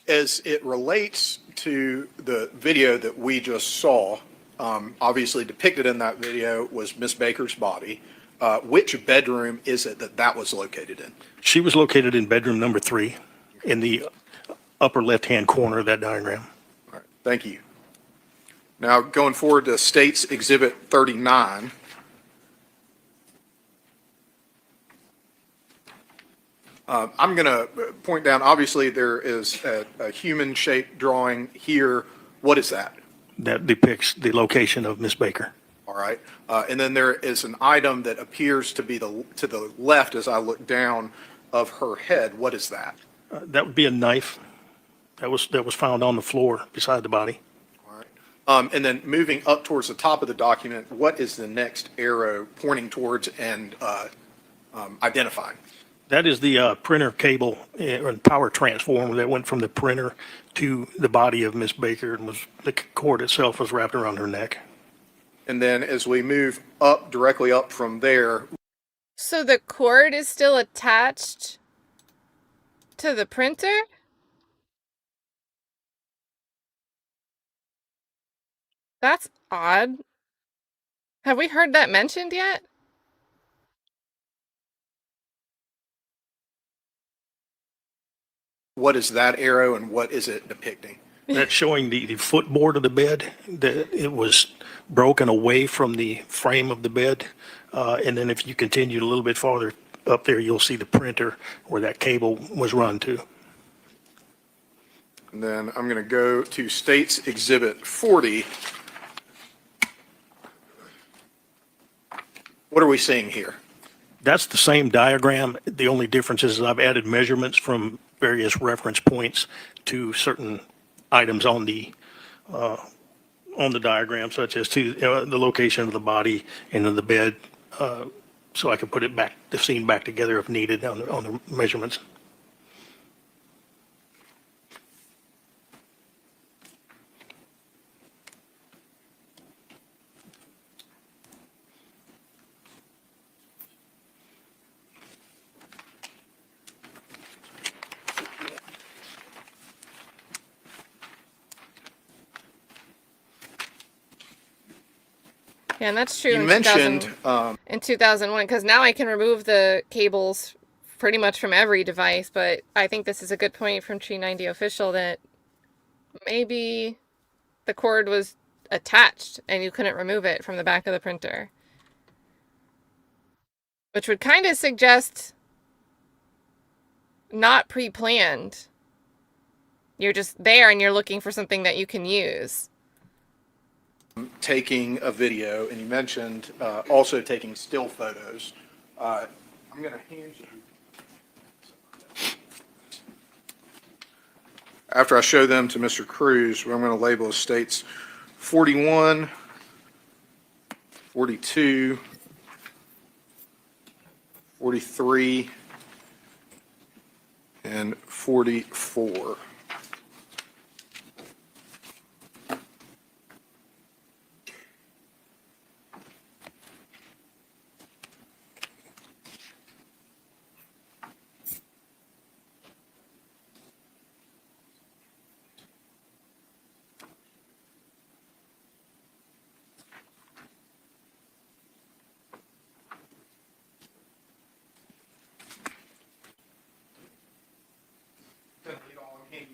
As it relates to the video that we just saw, obviously depicted in that video was Miss Baker's body. Which bedroom is it that was located in? She was located in bedroom number 3 in the upper left-hand corner of that diagram. All right, thank you. Now, going forward to State's Exhibit 39. I'm going to point down, obviously, there is a human-shaped drawing here. What is that? That depicts the location of Miss Baker. All right. And then there is an item that appears to be to the left as I look down of her head. What is that? That would be a knife that was found on the floor beside the body. All right. And then moving up towards the top of the document, what is the next arrow pointing towards and identifying? That is the printer cable and power transformer that went from the printer to the body of Miss Baker, and the cord itself was wrapped around her neck. And then as we move up, directly up from there. So the cord is still attached to the printer? That's odd. Have we heard that mentioned yet? What is that arrow and what is it depicting? That's showing the footboard of the bed, that it was broken away from the frame of the bed. And then if you continue a little bit farther up there, you'll see the printer where that cable was run to. And then I'm going to go to State's Exhibit 40. What are we seeing here? That's the same diagram. The only difference is I've added measurements from various reference points to certain items on the diagram, such as to the location of the body and of the bed, so I can put it back, the scene back together if needed on the measurements. Yeah, and that's true. You in mentioned 2001, because now I can remove the cables pretty much from every device, but I think this is a good point from Tree 90 Official that maybe the cord was attached and you couldn't remove it from the back of the printer. Which would kind of suggest not pre-planned. You're just there and you're looking for something that you can use. taking a video, and you mentioned also taking still photos. I'm going to hand you, after I show them to Mr. Cruz, what I'm going to label as states 41, 42, 43, and 44.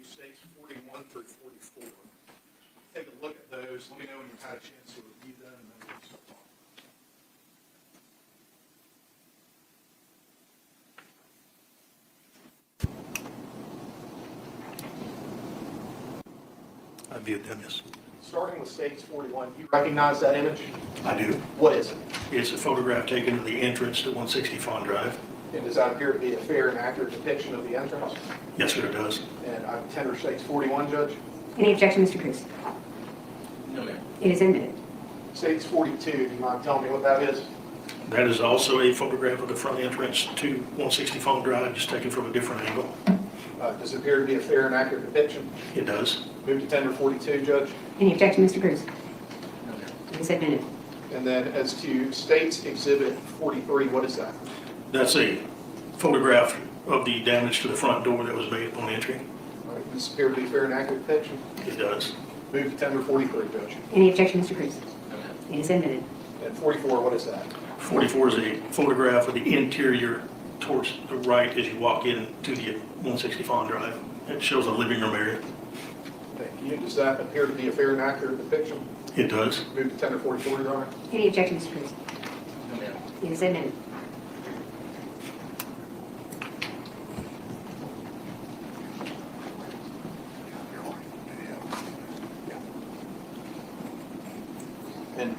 States 41 through 44. Take a look at those. Let me know when you've had a chance to review them, and then we'll start talking. I viewed them as. Starting with States 41, you recognize that image? I do. What is it? It's a photograph taken of the entrance to 160 Fawn Drive. And does that appear to be a fair and accurate depiction of the entrance? Yes, sir, it does. And I tender States 41, Judge. Any objection, Mr. Cruz? No, ma'am. It is admitted. States 42, do you mind telling me what that is? That is also a photograph of the front entrance to 160 Fawn Drive, just taken from a different angle. Does it appear to be a fair and accurate depiction? It does. Move to tender 42, Judge. Any objection, Mr. Cruz? No, ma'am. It is admitted. And then as to States Exhibit 43, what is that? That's a photograph of the damage to the front door that was made upon entry. All right, does this appear to be a fair and accurate depiction? It does. Move to tender 43, Judge. Any objection, Mr. Cruz? No, ma'am. It is admitted. And 44, what is that? 44 is a photograph of the interior towards the right as you walk into the 160 Fawn Drive. It shows a living room area. Thank you. Does that appear to be a fair and accurate depiction? It does. Move to tender 44, Your Honor. Any objection, Mr. Cruz? No, ma'am. It is admitted. And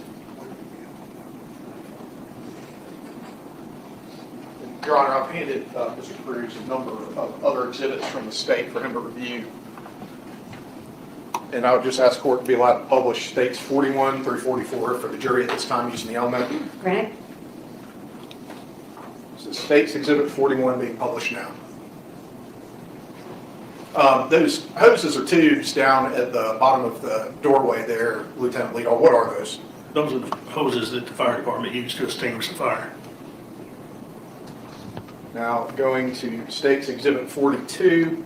Your Honor, I've handed Mr. Cruz a number of other exhibits from the state for him to review. And I would just ask court to be allowed to publish States 41 through 44 for the jury at this time using the element. Granted. So States Exhibit 41 being published now. Those hoses or tubes down at the bottom of the doorway there, Lieutenant Leedahl, what are those? Those are the hoses that the fire department used to extinguish the fire. Now, going to States Exhibit 42.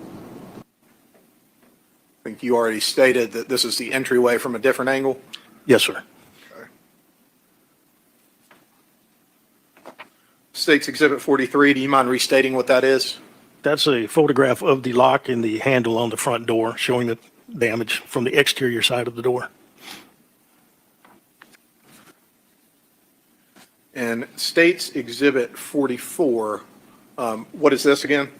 I think you already stated that this is the entryway from a different angle. Yes, sir. Okay. States Exhibit 43, do you mind restating what that is? That's a photograph of the lock and the handle on the front door, showing the damage from the exterior side of the door. And States Exhibit 44, what is this again?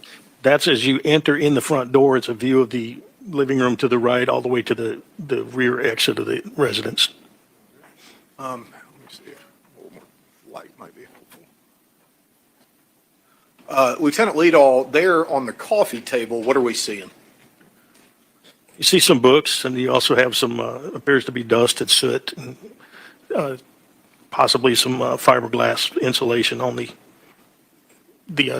That's as you enter in the front door, it's a view of the living room to the right, all the way to the rear exit of the residence. Let me see if a little more light might be helpful. Lieutenant Leedahl, there on the coffee table, what are we seeing? You see some books, and you also have some, appears to be dust and soot, and possibly some fiberglass insulation on the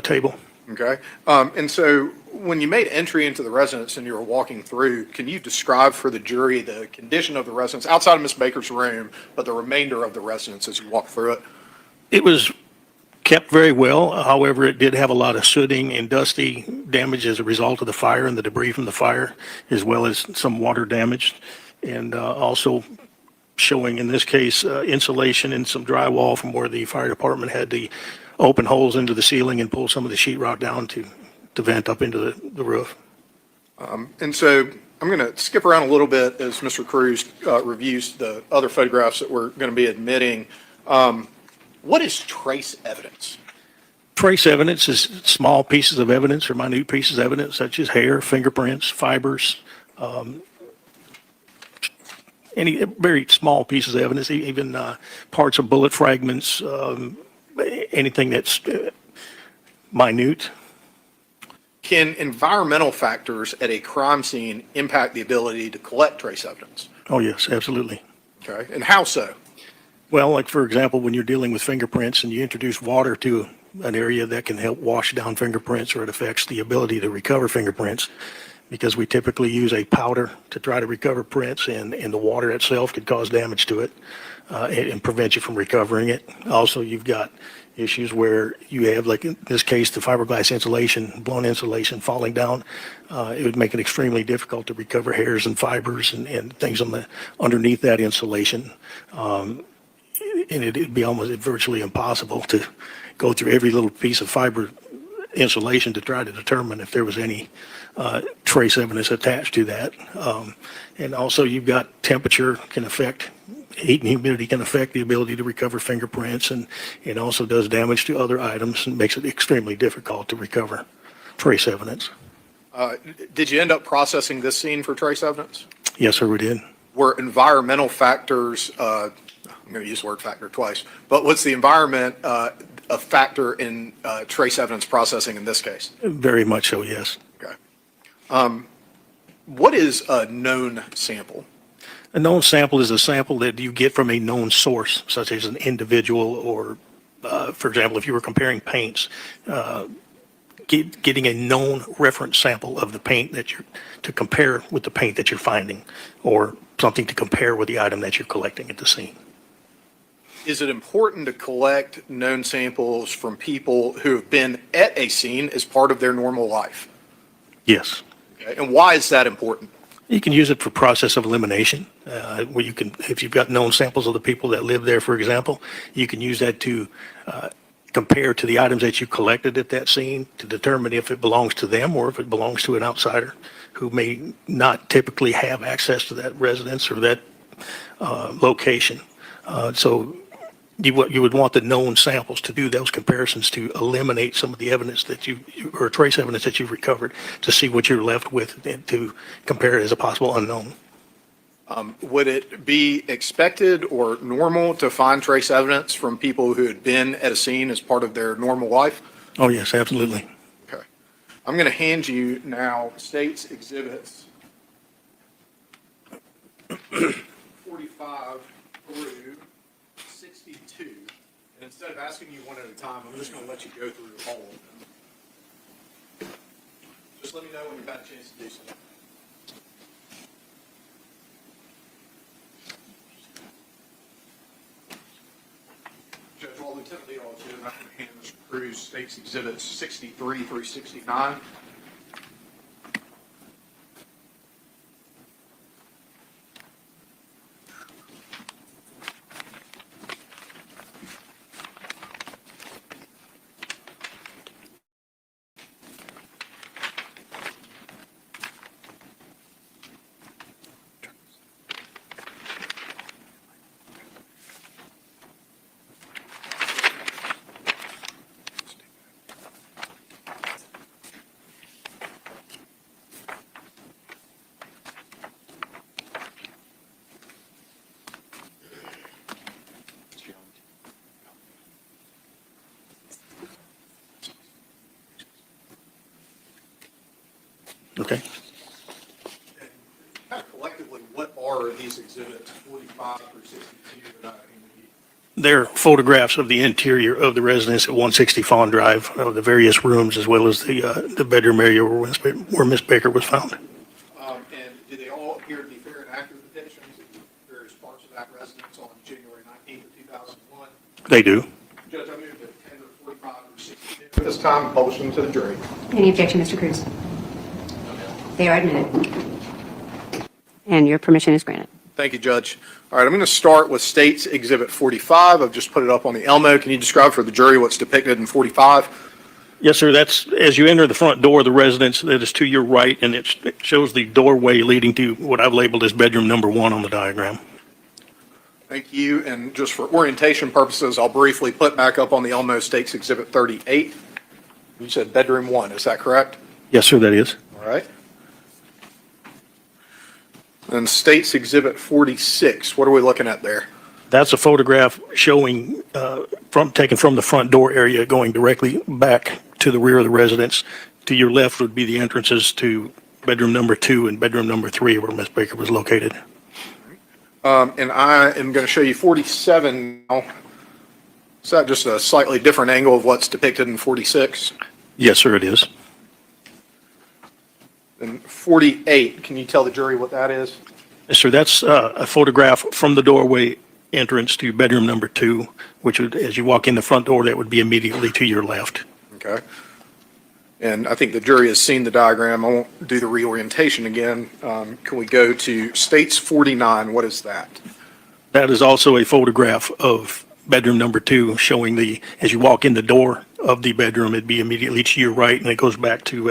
table. Okay. And so when you made entry into the residence and you were walking through, can you describe for the jury the condition of the residence outside of Ms. Baker's room, but the remainder of the residence as you walk through it? It was kept very well. However, it did have a lot of sooting and dusty damage as a result of the fire and the debris from the fire, as well as some water damage. And also showing, in this case, insulation and some drywall from where the fire department had the open holes into the ceiling and pull some of the sheetrock down to vent up into the roof. And so I'm going to skip around a little bit as Mr. Cruz reviews the other photographs that we're going to be admitting. What is trace evidence? Trace evidence is small pieces of evidence or minute pieces of evidence such as hair, fingerprints, fibers, any very small pieces of evidence, even parts of bullet fragments, anything that's minute. Can environmental factors at a crime scene impact the ability to collect trace evidence? Oh, yes, absolutely. Okay, and how so? Well, like for example, when you're dealing with fingerprints and you introduce water to an area that can help wash down fingerprints, or it affects the ability to recover fingerprints, because we typically use a powder to try to recover prints, and the water itself could cause damage to it and prevent you from recovering it. Also, you've got issues where you have, like in this case, the fiberglass insulation, blown insulation falling down. It would make it extremely difficult to recover hairs and fibers and things on the underneath that insulation. And it'd be almost virtually impossible to go through every little piece of fiber insulation to try to determine if there was any trace evidence attached to that. And also you've got temperature can affect, heat and humidity can affect the ability to recover fingerprints, and it also does damage to other items and makes it extremely difficult to recover trace evidence. Did you end up processing this scene for trace evidence? Yes, sir, we did. Were environmental factors, I'm going to use the word factor twice, but was the environment a factor in trace evidence processing in this case? Very much so, yes. Okay. What is a known sample? A known sample is a sample that you get from a known source, such as an individual, or, for example, if you were comparing paints, getting a known reference sample of the paint that you're to compare with the paint that you're finding, or something to compare with the item that you're collecting at the scene. Is it important to collect known samples from people who have been at a scene as part of their normal life? Yes. Okay. And why is that important? You can use it for process of elimination, where you can, if you've got known samples of the people that live there, for example, you can use that to compare to the items that you collected at that scene to determine if it belongs to them or if it belongs to an outsider who may not typically have access to that residence or that location. So you would want the known samples to do those comparisons to eliminate some of the evidence that or trace evidence that you've recovered, to see what you're left with and to compare it as a possible unknown. Would it be expected or normal to find trace evidence from people who had been at a scene as part of their normal life? Oh, yes, absolutely. Okay. I'm going to hand you now State's Exhibits 45 through 62. And instead of asking you one at a time, I'm just going to let you go through all of them. Just let me know when you've had a chance to do so. Judge, while Lieutenant Leedahl is here, I'm going to hand Mr. Cruz State's Exhibits 63 through 69. Okay. Kind of collectively, what are these exhibits 45 through 62 that I indicated? They're photographs of the interior of the residence at 160 Fawn Drive, of the various rooms, as well as the bedroom area where Miss Baker was found. And do they all appear to be fair and accurate depictions of various parts of that residence on January 19th of 2001? They do. Judge, I move that tender 45 through 62 at this time, publish them to the jury. Any objection, Mr. Cruz? They are admitted. And your permission is granted. Thank you, Judge. All right, I'm going to start with State's Exhibit 45. I've just put it up on the Elmo. Can you describe for the jury what's depicted in 45? Yes, sir. That's as you enter the front door of the residence, that is to your right, and it shows the doorway leading to what I've labeled as bedroom number 1 on the diagram. Thank you. And just for orientation purposes, I'll briefly put back up on the Elmo State's Exhibit 38. You said bedroom 1, is that correct? Yes, sir, that is. All right. And State's Exhibit 46, what are we looking at there? That's a photograph showing, taken from the front door area, going directly back to the rear of the residence. To your left would be the entrances to bedroom number 2 and bedroom number 3, where Ms. Baker was located. And I am going to show you 47 now. Is that just a slightly different angle of what's depicted in 46? Yes, sir, it is. And 48, can you tell the jury what that is? Yes, sir, that's a photograph from the doorway entrance to bedroom number 2, which would, as you walk in the front door, that would be immediately to your left. Okay. And I think the jury has seen the diagram. I won't do the reorientation again. Can we go to State's 49? What is that? That is also a photograph of bedroom number 2, showing as you walk in the door of the bedroom, it'd be immediately to your right, and it goes back to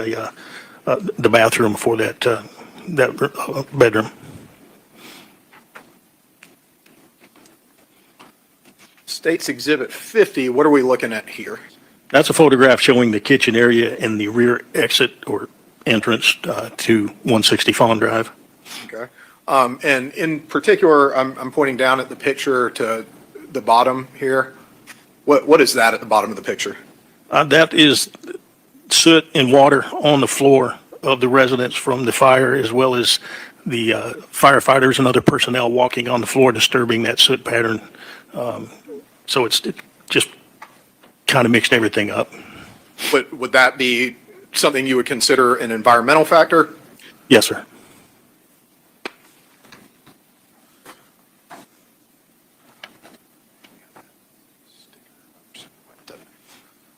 the bathroom for that bedroom. State's Exhibit 50, what are we looking at here? That's a photograph showing the kitchen area and the rear exit or entrance to 160 Fawn Drive. Okay. And in particular, I'm pointing down at the picture to the bottom here. What is that at the bottom of the picture? That is soot and water on the floor of the residence from the fire, as well as the firefighters and other personnel walking on the floor, disturbing that soot pattern. So it just kind of mixed everything up. Would that be something you would consider an environmental factor? Yes, sir.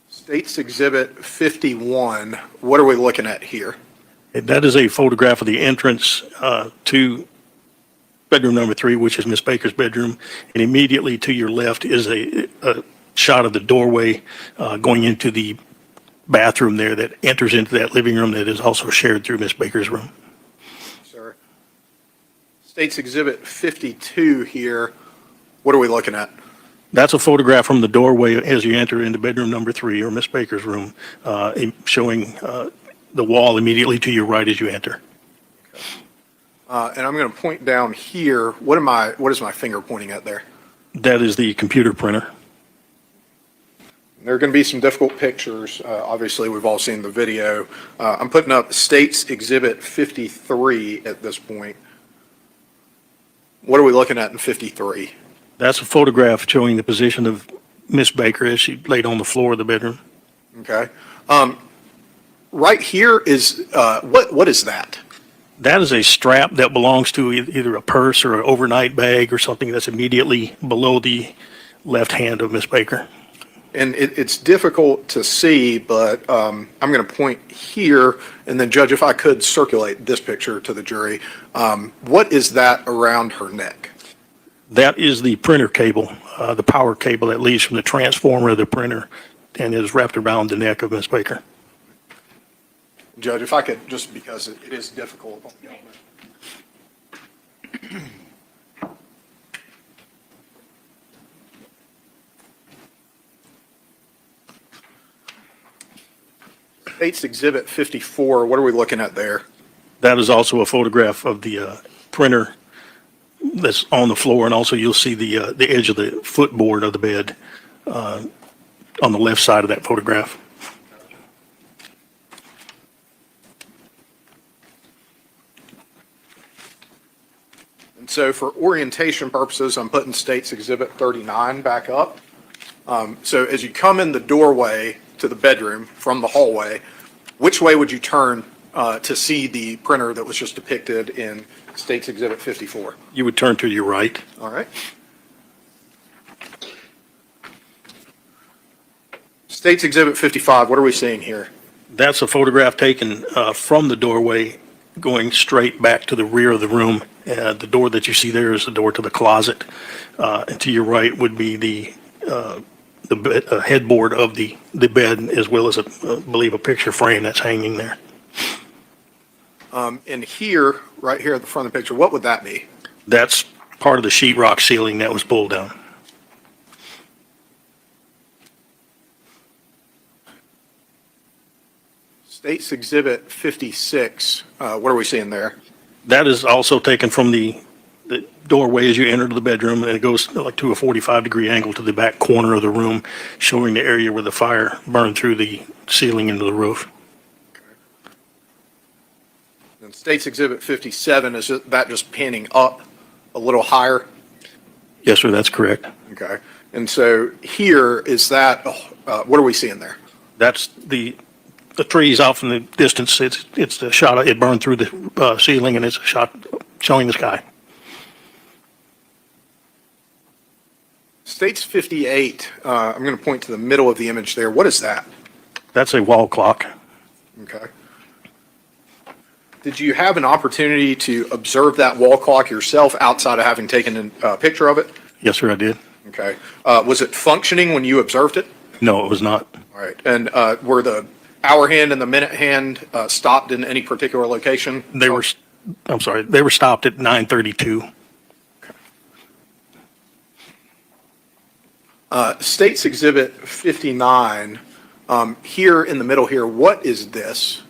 State's Exhibit 51, what are we looking at here? That is a photograph of the entrance to bedroom number 3, which is Miss Baker's bedroom, and immediately to your left is a shot of the doorway going into the bathroom there that enters into that living room that is also shared through Miss Baker's room. Sir. State's Exhibit 52 here, what are we looking at? That's a photograph from the doorway as you enter into bedroom number 3 or Miss Baker's room, showing the wall immediately to your right as you enter. And I'm going to point down here. What is my finger pointing at there? That is the computer printer. There are going to be some difficult pictures. Obviously, we've all seen the video. I'm putting up State's Exhibit 53 at this point. What are we looking at in 53? That's a photograph showing the position of Miss Baker as she laid on the floor of the bedroom. Okay. Right here is, what is that? That is a strap that belongs to either a purse or an overnight bag or something that's immediately below the left hand of Miss Baker. And it's difficult to see, but I'm going to point here, and then Judge, if I could circulate this picture to the jury. What is that around her neck? That is the printer cable, the power cable that leads from the transformer of the printer and is wrapped around the neck of Miss Baker. Judge, if I could, just because it is difficult. State's Exhibit 54, what are we looking at there? That is also a photograph of the printer that's on the floor, and also you'll see the edge of the footboard of the bed on the left side of that photograph. And so for orientation purposes, I'm putting State's Exhibit 39 back up. So as you come in the doorway to the bedroom from the hallway, which way would you turn to see the printer that was just depicted in State's Exhibit 54? You would turn to your right. All right. State's Exhibit 55, what are we seeing here? That's a photograph taken from the doorway going straight back to the rear of the room. The door that you see there is the door to the closet. And to your right would be the headboard of the bed, as well as, I believe, a picture frame that's hanging there. And here, right here at the front of the picture, what would that be? That's part of the sheetrock ceiling that was pulled down. State's Exhibit 56, what are we seeing there? That is also taken from the doorway as you enter the bedroom, and it goes like to a 45-degree angle to the back corner of the room, showing the area where the fire burned through the ceiling into the roof. And State's Exhibit 57, is that just panning up a little higher? Yes, sir, that's correct. Okay. And so here, is that, what are we seeing there? That's the trees off in the distance. It's the shot, it burned through the ceiling, and it's a shot showing the sky. State's 58, I'm going to point to the middle of the image there. What is that? That's a wall clock. Okay. Did you have an opportunity to observe that wall clock yourself outside of having taken a picture of it? Yes, sir, I did. Okay. Was it functioning when you observed it? No, it was not. All right. And were the hour hand and the minute hand stopped in any particular location? They were stopped at 9:32. State's Exhibit 59, here in the middle here, what is this?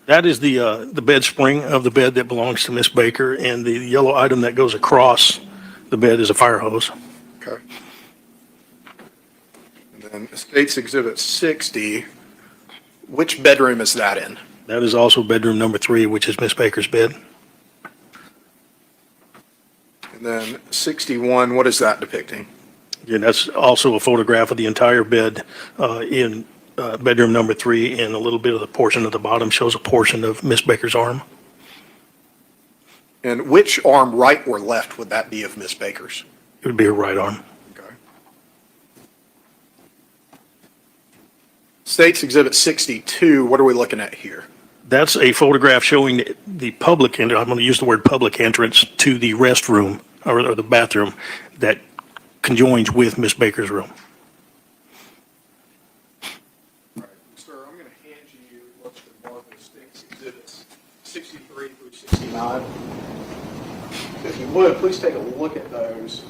That is the bed spring of the bed that belongs to Miss Baker, and the yellow item that goes across the bed is a fire hose. Okay. And then State's Exhibit 60, which bedroom is that in? That is also bedroom number 3, which is Miss Baker's bed. And then 61, what is that depicting? And that's also a photograph of the entire bed in bedroom number 3, and a little bit of the portion at the bottom shows a portion of Miss Baker's arm. And which arm, right or left, would that be of Miss Baker's? It would be her right arm. Okay. State's Exhibit 62, what are we looking at here? That's a photograph showing the public, and I'm going to use the word public entrance to the restroom or the bathroom that conjoins with Miss Baker's room. All right, sir, I'm going to hand you what's been marked as State's Exhibits 63 through 69. If you would, please take a look at those.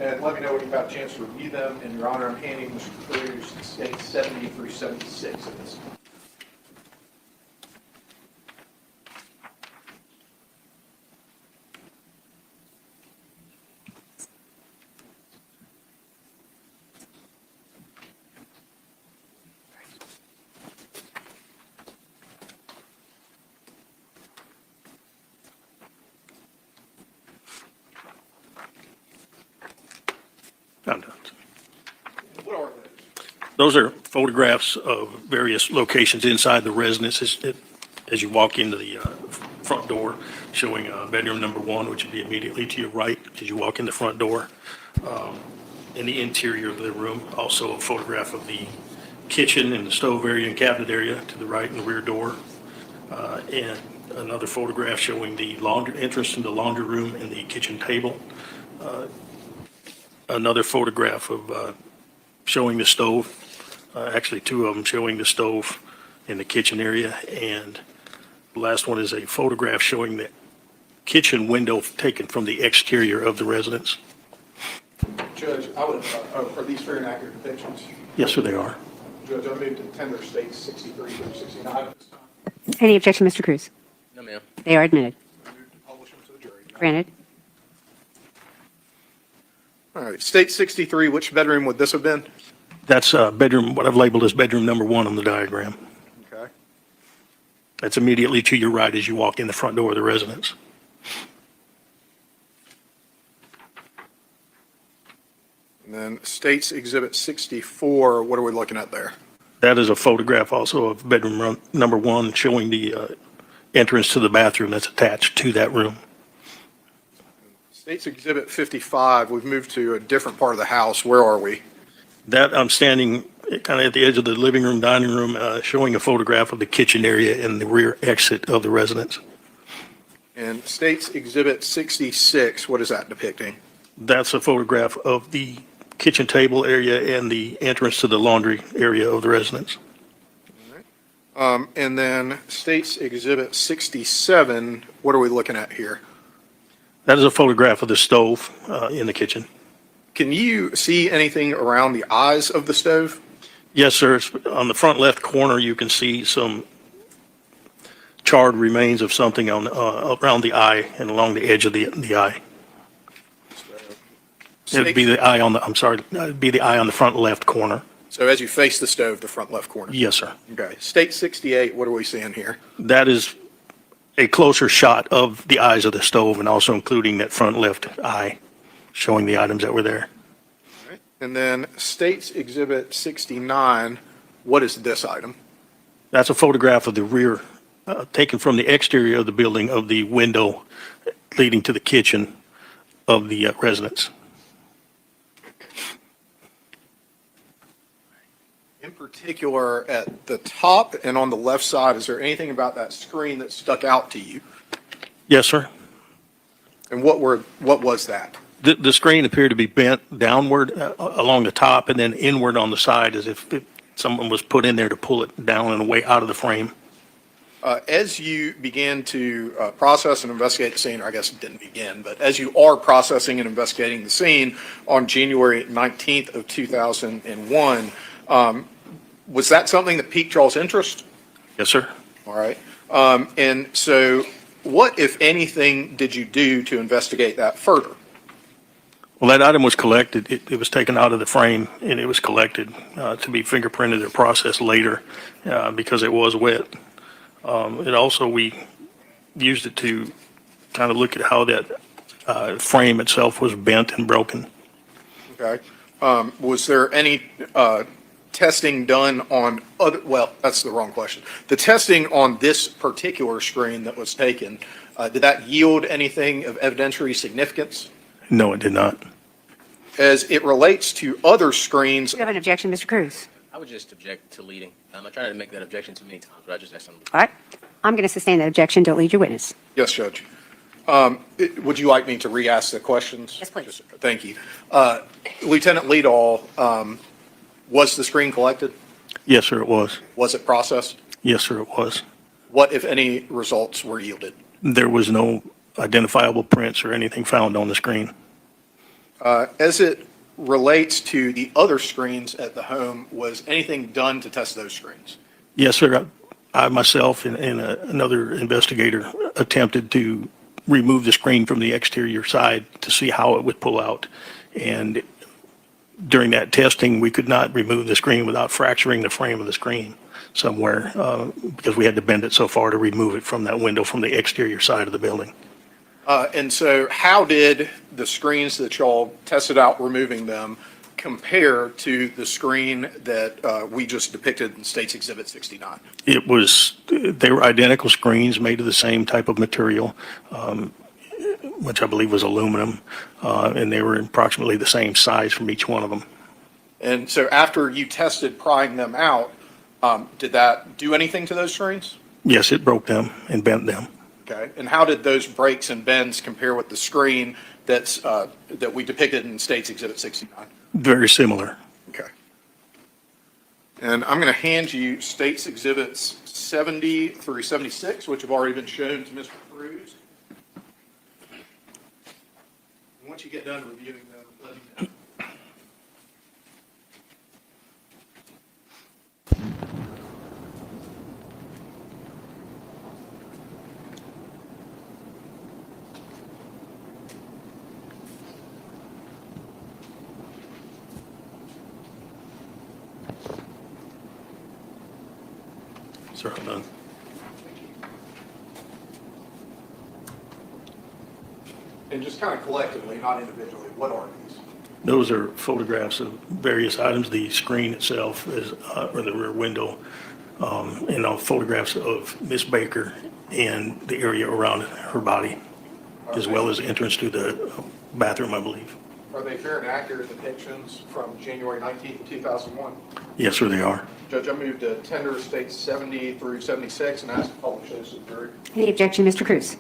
And let me know when you've had a chance to review them. And Your Honor, I'm handing Mr. Cruz States 70 through 76 of this. I'm done. What are those? Those are photographs of various locations inside the residence as you walk into the front door, showing bedroom number 1, which would be immediately to your right as you walk in the front door. In the interior of the room, also a photograph of the kitchen and the stove area and cabinet area to the right and the rear door. And another photograph showing the entrance to the laundry room and the kitchen table. Another photograph of showing the stove, actually 2 of them showing the stove in the kitchen area. And the last one is a photograph showing the kitchen window taken from the exterior of the residence. Judge, are these fair and accurate depictions? Yes, sir, they are. Judge, I move to tender States 63 through 69 at this time. Any objection, Mr. Cruz? No, ma'am. They are admitted. I move to publish them to the jury. Granted. All right, State 63, which bedroom would this have been? That's bedroom, what I've labeled as bedroom number 1 on the diagram. Okay. That's immediately to your right as you walk in the front door of the residence. And then States Exhibit 64, what are we looking at there? That is a photograph also of bedroom number 1 showing the entrance to the bathroom that's attached to that room. States Exhibit 55, we've moved to a different part of the house. Where are we? That I'm standing kind of at the edge of the living room, dining room, showing a photograph of the kitchen area and the rear exit of the residence. And States Exhibit 66, what is that depicting? That's a photograph of the kitchen table area and the entrance to the laundry area of the residence. And then States Exhibit 67, what are we looking at here? That is a photograph of the stove in the kitchen. Can you see anything around the eyes of the stove? Yes, sir. On the front left corner, you can see some charred remains of something on, around the eye and along the edge of the eye. It'd be the eye on the, I'm sorry, it'd be the eye on the front left corner. So as you face the stove, the front left corner? Yes, sir. Okay. State 68, what are we seeing here? That is a closer shot of the eyes of the stove and also including that front left eye, showing the items that were there. And then State's Exhibit 69, what is this item? That's a photograph of the rear, taken from the exterior of the building of the window leading to the kitchen of the residence. In particular, at the top and on the left side, is there anything about that screen that stuck out to you? Yes, sir. And what was that? The screen appeared to be bent downward along the top and then inward on the side as if someone was put in there to pull it down and away out of the frame. As you began to process and investigate the scene, or I guess it didn't begin, but as you are processing and investigating the scene on January 19th of 2001, was that something that piqued y'all's interest? Yes, sir. All right. And so what, if anything, did you do to investigate that further? Well, that item was collected. It was taken out of the frame and it was collected to be fingerprinted or processed later because it was wet. It also, we used it to kind of look at how that frame itself was bent and broken. Okay. Was there any testing done on other, well, that's the wrong question. The testing on this particular screen that was taken, did that yield anything of evidentiary significance? No, it did not. As it relates to other screens, You have an objection, Mr. Cruz? I would just object to leading. I tried to make that objection too many times, but I just asked them. All right. I'm going to sustain that objection. Don't lead your witness. yes, Judge. Would you like me to re-ask the questions? Yes, please. Thank you. Lieutenant Leedahl, was the screen collected? Yes, sir, it was. Was it processed? Yes, sir, it was. What, if any, results were yielded? There was no identifiable prints or anything found on the screen. As it relates to the other screens at the home, was anything done to test those screens? Yes, sir. I myself and another investigator attempted to remove the screen from the exterior side to see how it would pull out. And during that testing, we could not remove the screen without fracturing the frame of the screen somewhere because we had to bend it so far to remove it from that window from the exterior side of the building. And so how did the screens that y'all tested out removing them compare to the screen that we just depicted in State's Exhibit 69? They were identical screens made of the same type of material, which I believe was aluminum, and they were approximately the same size from each one of them. And so after you tested prying them out, did that do anything to those screens? Yes, it broke them and bent them. Okay. And how did those breaks and bends compare with the screen that's, that we depicted in State's Exhibit 69? Very similar. Okay. And I'm going to hand you State's Exhibits 70 through 76, which have already been shown to Mr. Cruz. And once you get done reviewing them, let me know. Sir, I'm done. And just kind of collectively, not individually, what are these? Those are photographs of various items. The screen itself is, or the rear window, and photographs of Miss Baker and the area around her body, as well as entrance to the bathroom, I believe. Are they fair and accurate depictions from January 19th, 2001? Yes, sir, they are. Judge, I move to tender States 70 through 76 and ask to publish those to the jury. Any objection, Mr. Cruz?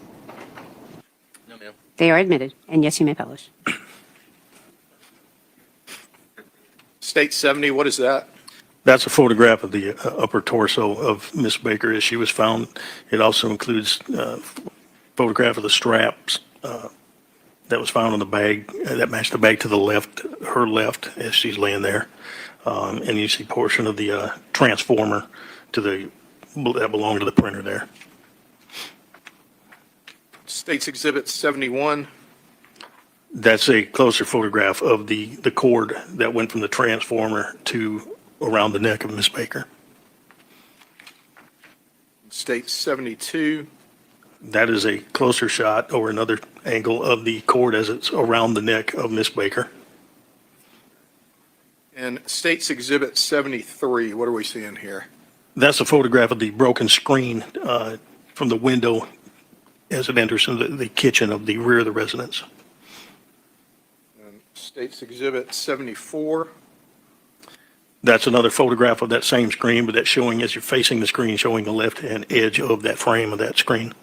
No, ma'am. They are admitted, and yes, you may publish. State 70, what is that? That's a photograph of the upper torso of Miss Baker as she was found. It also includes a photograph of the straps that was found on the bag, that matched the bag to the left, her left, as she's laying there. And you see a portion of the transformer that belonged to the printer there. State's Exhibit 71. That's a closer photograph of the cord that went from the transformer to around the neck of Miss Baker. State 72. That is a closer shot or another angle of the cord as it's around the neck of Miss Baker. And State's Exhibit 73, what are we seeing here? That's a photograph of the broken screen from the window as it enters into the kitchen of the rear of the residence. And State's Exhibit 74. That's another photograph of that same screen, but that's showing as you're facing the screen, showing the left-hand edge of that frame of that screen.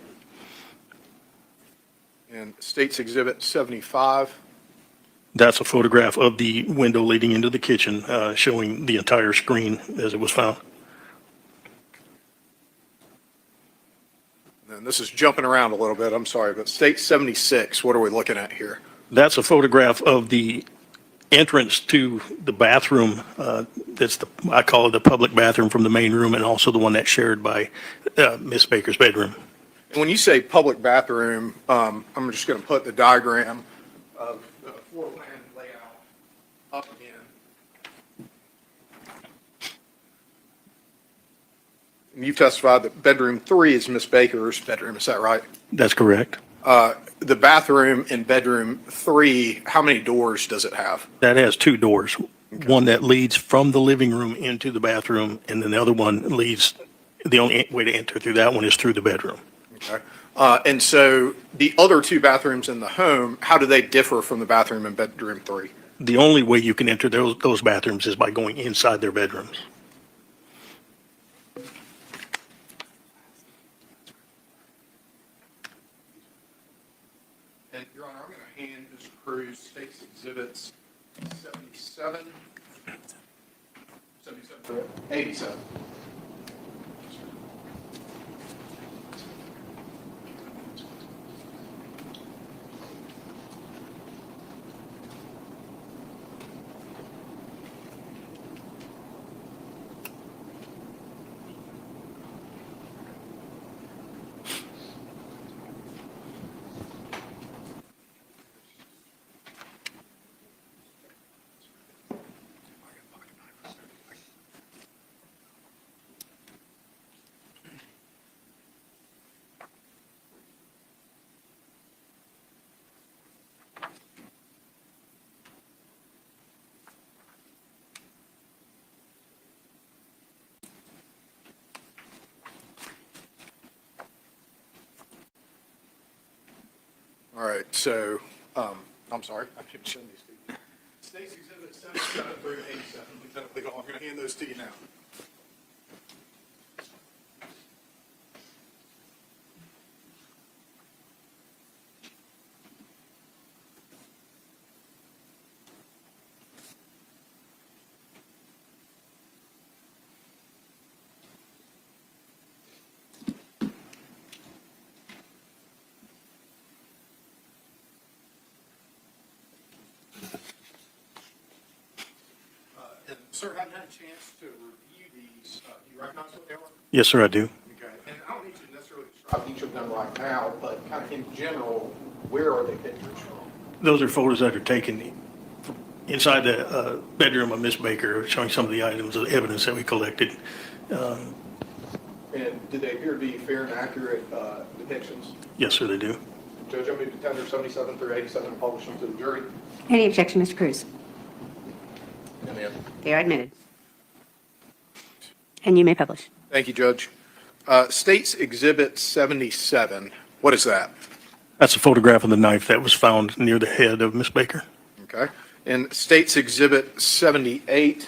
And State's Exhibit 75. That's a photograph of the window leading into the kitchen, showing the entire screen as it was found. And this is jumping around a little bit, I'm sorry, but State 76, what are we looking at here? That's a photograph of the entrance to the bathroom. I call it the public bathroom from the main room, and also the one that's shared by Miss Baker's bedroom. And when you say public bathroom, I'm just going to put the diagram of the floor plan layout up again. And you've testified that bedroom 3 is Miss Baker's bedroom, is that right? That's correct. The bathroom in bedroom 3, how many doors does it have? That has two doors. One that leads from the living room into the bathroom, and then the other one leads, the only way to enter through that one is through the bedroom. Okay. And so the other 2 bathrooms in the home, how do they differ from the bathroom in bedroom 3? The only way you can enter those bathrooms is by going inside their bedrooms. And Your Honor, I'm going to hand Mr. Cruz State's Exhibits 77, 77 through 87. All right, so, I'm sorry, I should show these to you. State's Exhibit 77 through 87, Lieutenant Leedahl, I'm going to hand those to you now. And sir, haven't had a chance to review these. Do you recognize what they are? Yes, sir, I do. Okay, and I don't need you to necessarily describe each of them right now, but kind of in general, where are they pictures from? Those are photos that are taken inside the bedroom of Miss Baker, showing some of the items of evidence that we collected. And did they appear to be fair and accurate depictions? Yes, sir, they do. Judge, I move to tender 77 through 87 and publish them to the jury. Any objection, Mr. Cruz? And then, They are admitted. And you may publish. thank you, Judge. State's Exhibit 77, what is that? That's a photograph of the knife that was found near the head of Miss Baker. Okay. And State's Exhibit 78,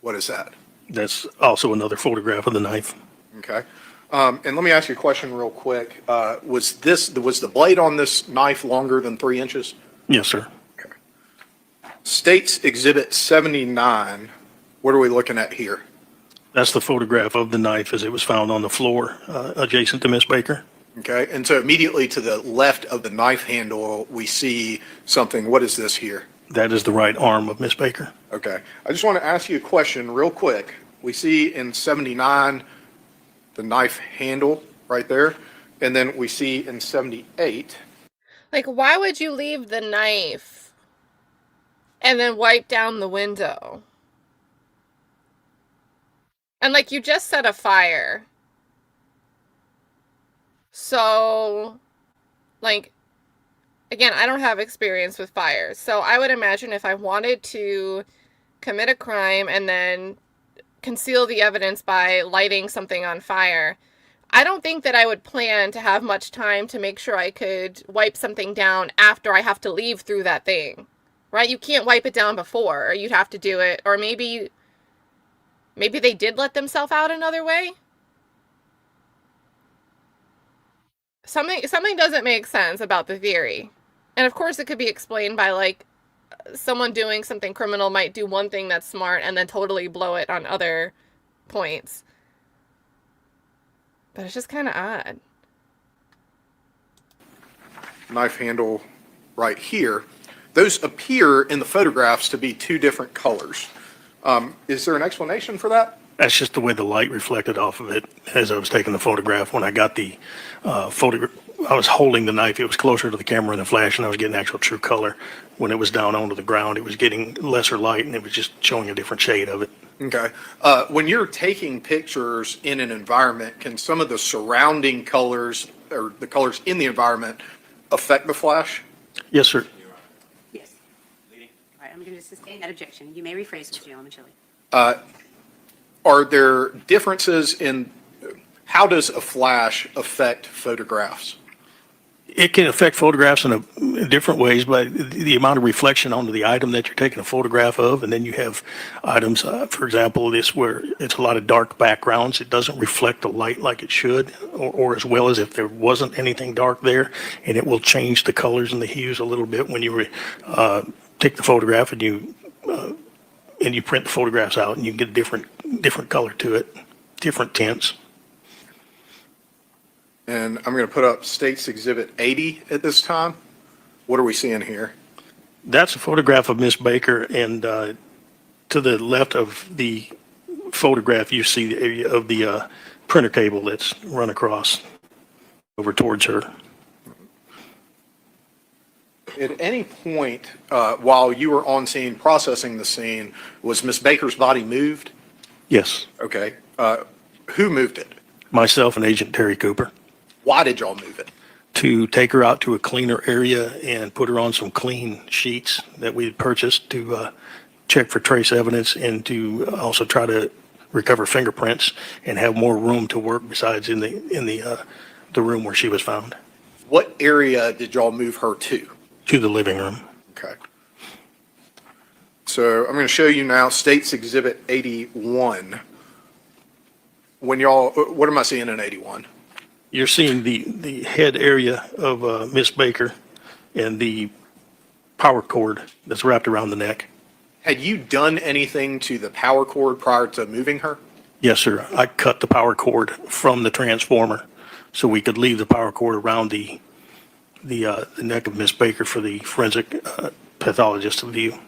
what is that? That's also another photograph of the knife. Okay. And let me ask you a question real quick. Was the blade on this knife longer than 3 inches? Yes, sir. Okay. State's Exhibit 79, what are we looking at here? That's the photograph of the knife as it was found on the floor adjacent to Miss Baker. Okay. And so immediately to the left of the knife handle, we see something. What is this here? That is the right arm of Miss Baker. Okay. I just want to ask you a question real quick. We see in 79 the knife handle right there. And then we see in 78, Like, why would you leave the knife and then wipe down the window? And like, you just set a fire. So, like, again, I don't have experience with fires. So I would imagine if I wanted to commit a crime and then conceal the evidence by lighting something on fire, I don't think that I would plan to have much time to make sure I could wipe something down after I have to leave through that thing, right? You can't wipe it down before, or you'd have to do it, or maybe they did let themselves out another way. Something doesn't make sense about the theory. And of course it could be explained by like someone doing something criminal might do one thing that's smart and then totally blow it on other points. But it's just kind of odd. knife handle right here, those appear in the photographs to be two different colors. Is there an explanation for that? That's just the way the light reflected off of it as I was taking the photograph. When I got the photograph, I was holding the knife. It was closer to the camera in the flash, and I was getting actual true color. When it was down onto the ground, it was getting lesser light, and it was just showing a different shade of it. Okay. When you're taking pictures in an environment, can some of the surrounding colors or the colors in the environment affect the flash? Yes, sir. Yes. All right, I'm going to sustain that objection. You may rephrase, Mr. Alderman Chile. Are there differences in how does a flash affect photographs? It can affect photographs in different ways, but the amount of reflection onto the item that you're taking a photograph of, and then you have items, for example, this where it's a lot of dark backgrounds. It doesn't reflect the light like it should, or as well as if there wasn't anything dark there, and it will change the colors and the hues a little bit when you take the photograph and you print the photographs out, and you get a different color to it, different tints. And I'm going to put up State's Exhibit 80 at this time. What are we seeing here? That's a photograph of Miss Baker, and to the left of the photograph, you see the area of the printer cable that's run across over towards her. At any point while you were on scene processing the scene, was Miss Baker's body moved? Yes, Okay. Who moved it? myself and Agent Terry Cooper, Why did y'all move it? to take her out to a cleaner area and put her on some clean sheets that we had purchased to check for trace evidence, and to also try to recover fingerprints and have more room to work besides in the room where she was found, What area did y'all move her to? to the living room. Okay. So I'm going to show you now State's Exhibit 81. When y'all, what am I seeing in 81? You're seeing the head area of Miss Baker and the power cord that's wrapped around the neck. Had you done anything to the power cord prior to moving her? Yes, sir. I cut the power cord from the transformer so we could leave the power cord around the neck of Miss Baker for the forensic pathologist to view.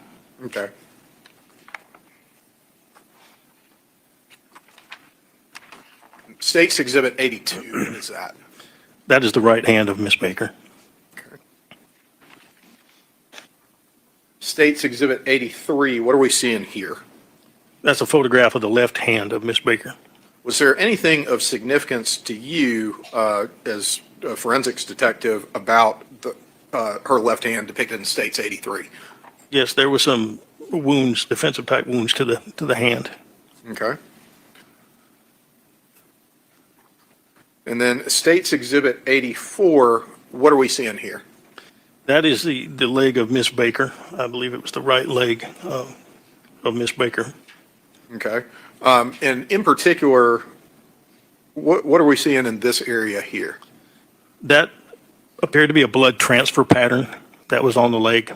Okay. State's Exhibit 82, what is that? That is the right hand of Miss Baker. State's Exhibit 83, what are we seeing here? That's a photograph of the left hand of Miss Baker. Was there anything of significance to you as a forensics detective about her left hand depicted in State's 83? Yes, there were some wounds, defensive type wounds to the hand. Okay. And then State's Exhibit 84, what are we seeing here? That is the leg of Miss Baker. I believe it was the right leg of Miss Baker. Okay. And in particular, what are we seeing in this area here? That appeared to be a blood transfer pattern that was on the leg,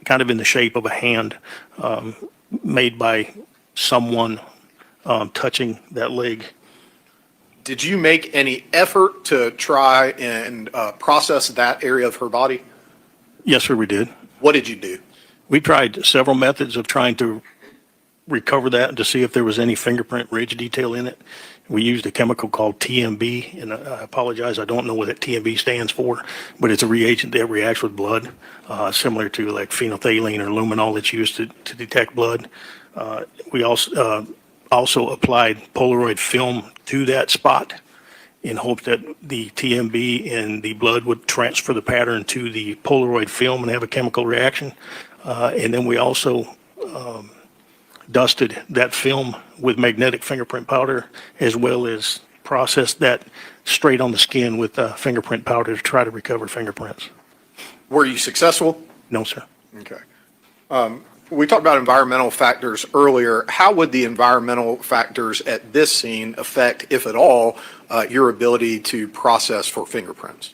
kind of in the shape of a hand, made by someone touching that leg. Did you make any effort to try and process that area of her body? Yes, sir, we did. What did you do? We tried several methods of trying to recover that to see if there was any fingerprint ridge detail in it. We used a chemical called TMB, and I apologize, I don't know what that TMB stands for, but it's a reagent that reacts with blood, similar to like phenolphthalein or luminol that's used to detect blood. We also applied Polaroid film to that spot in hopes that the TMB and the blood would transfer the pattern to the Polaroid film and have a chemical reaction. And then we also dusted that film with magnetic fingerprint powder, as well as processed that straight on the skin with fingerprint powder to try to recover fingerprints. Were you successful? No, sir. Okay. We talked about environmental factors earlier. How would the environmental factors at this scene affect, if at all, your ability to process for fingerprints?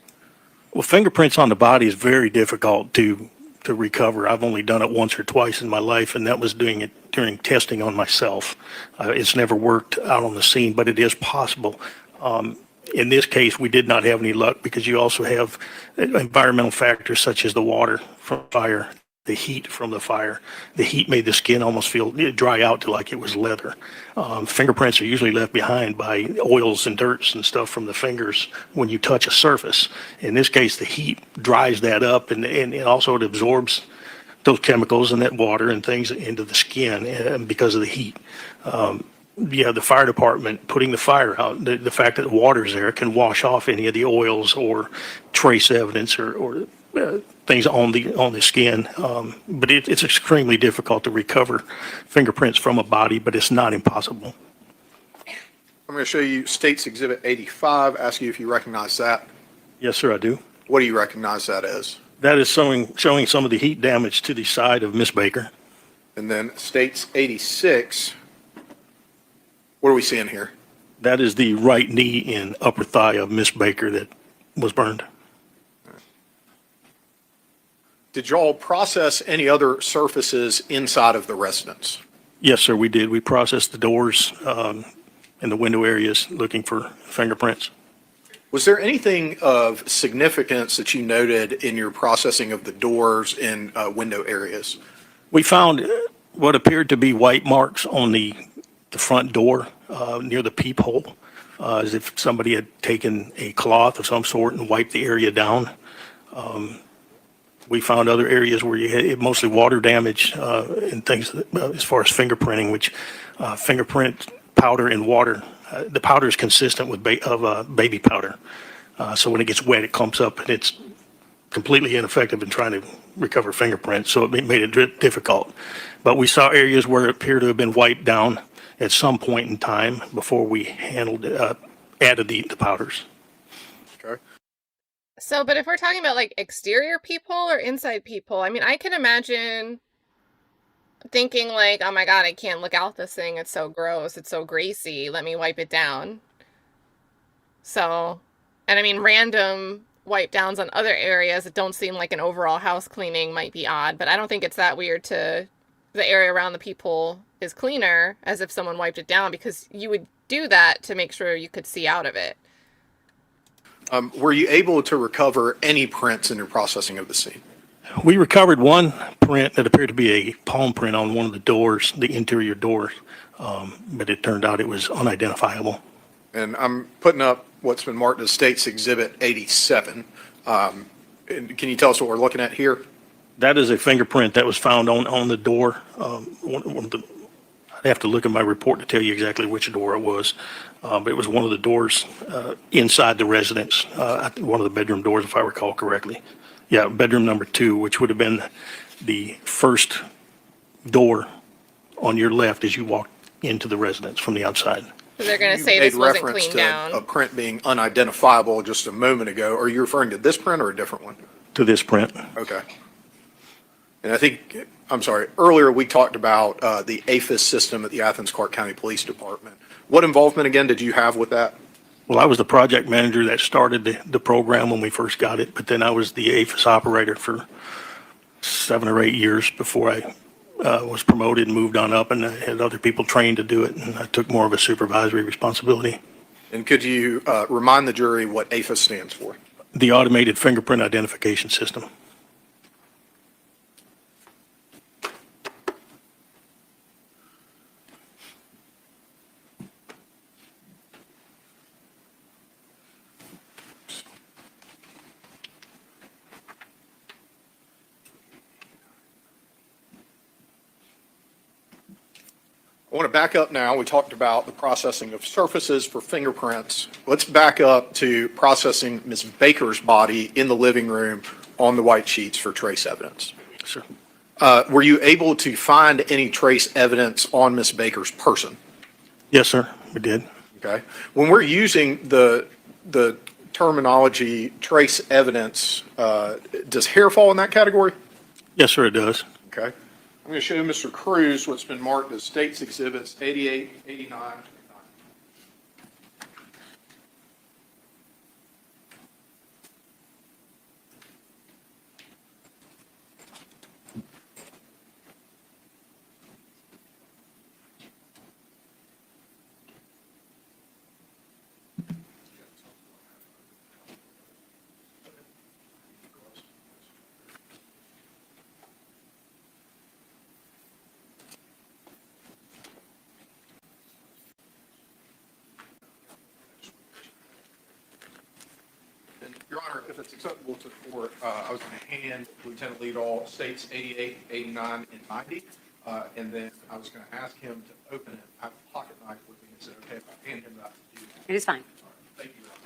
Well, fingerprints on the body is very difficult to recover. I've only done it once or twice in my life, and that was doing it during testing on myself. It's never worked out on the scene, but it is possible. In this case, we did not have any luck because you also have environmental factors such as the water from fire, the heat from the fire. The heat made the skin almost dry out to like it was leather. Fingerprints are usually left behind by oils and dirts and stuff from the fingers when you touch a surface. In this case, the heat dries that up, and also it absorbs those chemicals and that water and things into the skin because of the heat. The fire department putting the fire out, the fact that the water's there can wash off any of the oils or trace evidence or things on the skin. But it's extremely difficult to recover fingerprints from a body, but it's not impossible. I'm going to show you State's Exhibit 85, ask you if you recognize that. Yes, sir, I do. What do you recognize that as? That is showing some of the heat damage to the side of Miss Baker. And then State's 86, what are we seeing here? That is the right knee and upper thigh of Miss Baker that was burned. Did y'all process any other surfaces inside of the residence? Yes, sir, we did. We processed the doors and the window areas looking for fingerprints. Was there anything of significance that you noted in your processing of the doors and window areas? We found what appeared to be white marks on the front door near the peephole, as if somebody had taken a cloth of some sort and wiped the area down. We found other areas where you had mostly water damage and things as far as fingerprinting, which fingerprint powder and water, the powder is consistent with baby powder. So when it gets wet, it clumps up and it's completely ineffective in trying to recover fingerprints. So it made it difficult. But we saw areas where it appeared to have been wiped down at some point in time before we added the powders. Okay. So, but if we're talking about like exterior people or inside people, I mean, I can imagine thinking like, oh my God, I can't look out this thing. It's so gross. It's so greasy. Let me wipe it down. So, and I mean, random wipe downs on other areas that don't seem like an overall house cleaning might be odd, but I don't think it's that weird to the area around the peephole is cleaner as if someone wiped it down, because you would do that to make sure you could see out of it. Were you able to recover any prints in your processing of the scene? We recovered one print that appeared to be a palm print on one of the doors, the interior doors, but it turned out it was unidentifiable. And I'm putting up what's been marked as State's Exhibit 87. And can you tell us what we're looking at here? That is a fingerprint that was found on the door. I'd have to look at my report to tell you exactly which door it was, but it was one of the doors inside the residence, one of the bedroom doors, if I recall correctly. Yeah, bedroom number 2, which would have been the first door on your left as you walk into the residence from the outside. So they're going to You say this made wasn't reference cleaned to down. a print being unidentifiable just a moment ago. Are you referring to this print or a different one? To this print. Okay. And I think, I'm sorry, earlier we talked about the APHIS system at the Athens-Clarke County Police Department. What involvement, again, did you have with that? Well, I was the project manager that started the program when we first got it, but then I was the APHIS operator for 7 or 8 years before I was promoted and moved on up, and I had other people trained to do it, and I took more of a supervisory responsibility. And could you remind the jury what APHIS stands for? The Automated Fingerprint Identification System. I want to back up now. We talked about the processing of surfaces for fingerprints. Let's back up to processing Ms. Baker's body in the living room on the white sheets for trace evidence. Sure. Were you able to find any trace evidence on Ms. Baker's person? Yes, sir, we did. Okay. When we're using the terminology trace evidence, does hair fall in that category? Yes, sir, it does. Okay. I'm going to show Mr. Cruz what's been marked as State's Exhibits 88, 89. And, Your Honor, if it's acceptable to the court, I was going to hand Lieutenant Leedahl States 88, 89, and 90, and then I was going to ask him to open it. I have a pocket knife with me. Is it okay if I hand him that to do that? It is fine. Thank you, Your Honor.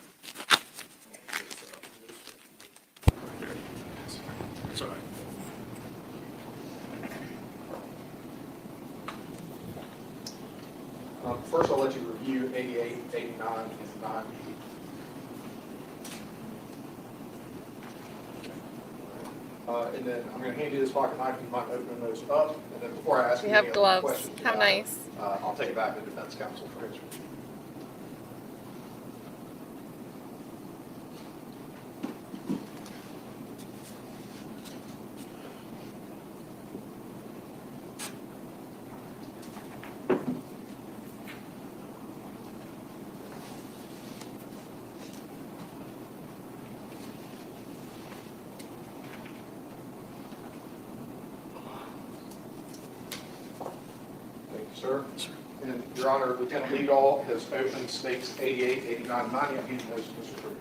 It's all right. First, I'll let you review 88, 89, and 90. And then I'm going to hand you this pocket knife. You might open those up. And then before I ask We you have any other gloves. questions, How nice. I'll take it back to the defense counsel for answering. Thank you, sir. And Your Honor, Lieutenant Leedahl has opened States 88, 89, 90. I'm handing those to Mr. Cruz.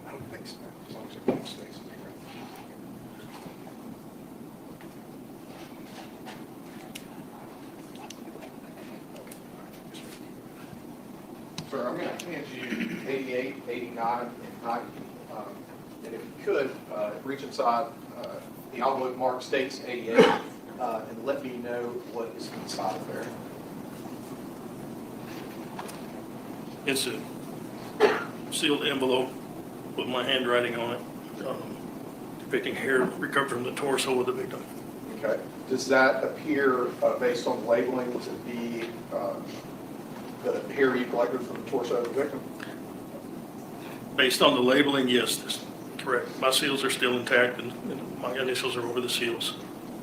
I don't think so. As long as it comes States. Sir, I'm going to hand you 88, 89, and 90. And if you could, reach inside the envelope marked States 88 and let me know what is inside of there. It's a sealed envelope with my handwriting on it, depicting hair recovered from the torso of the victim. Okay. Does that appear, based on the labeling, to be the hair you collected from the torso of the victim? Based on the labeling, yes, that's correct. My seals are still intact and my initials are over the seals.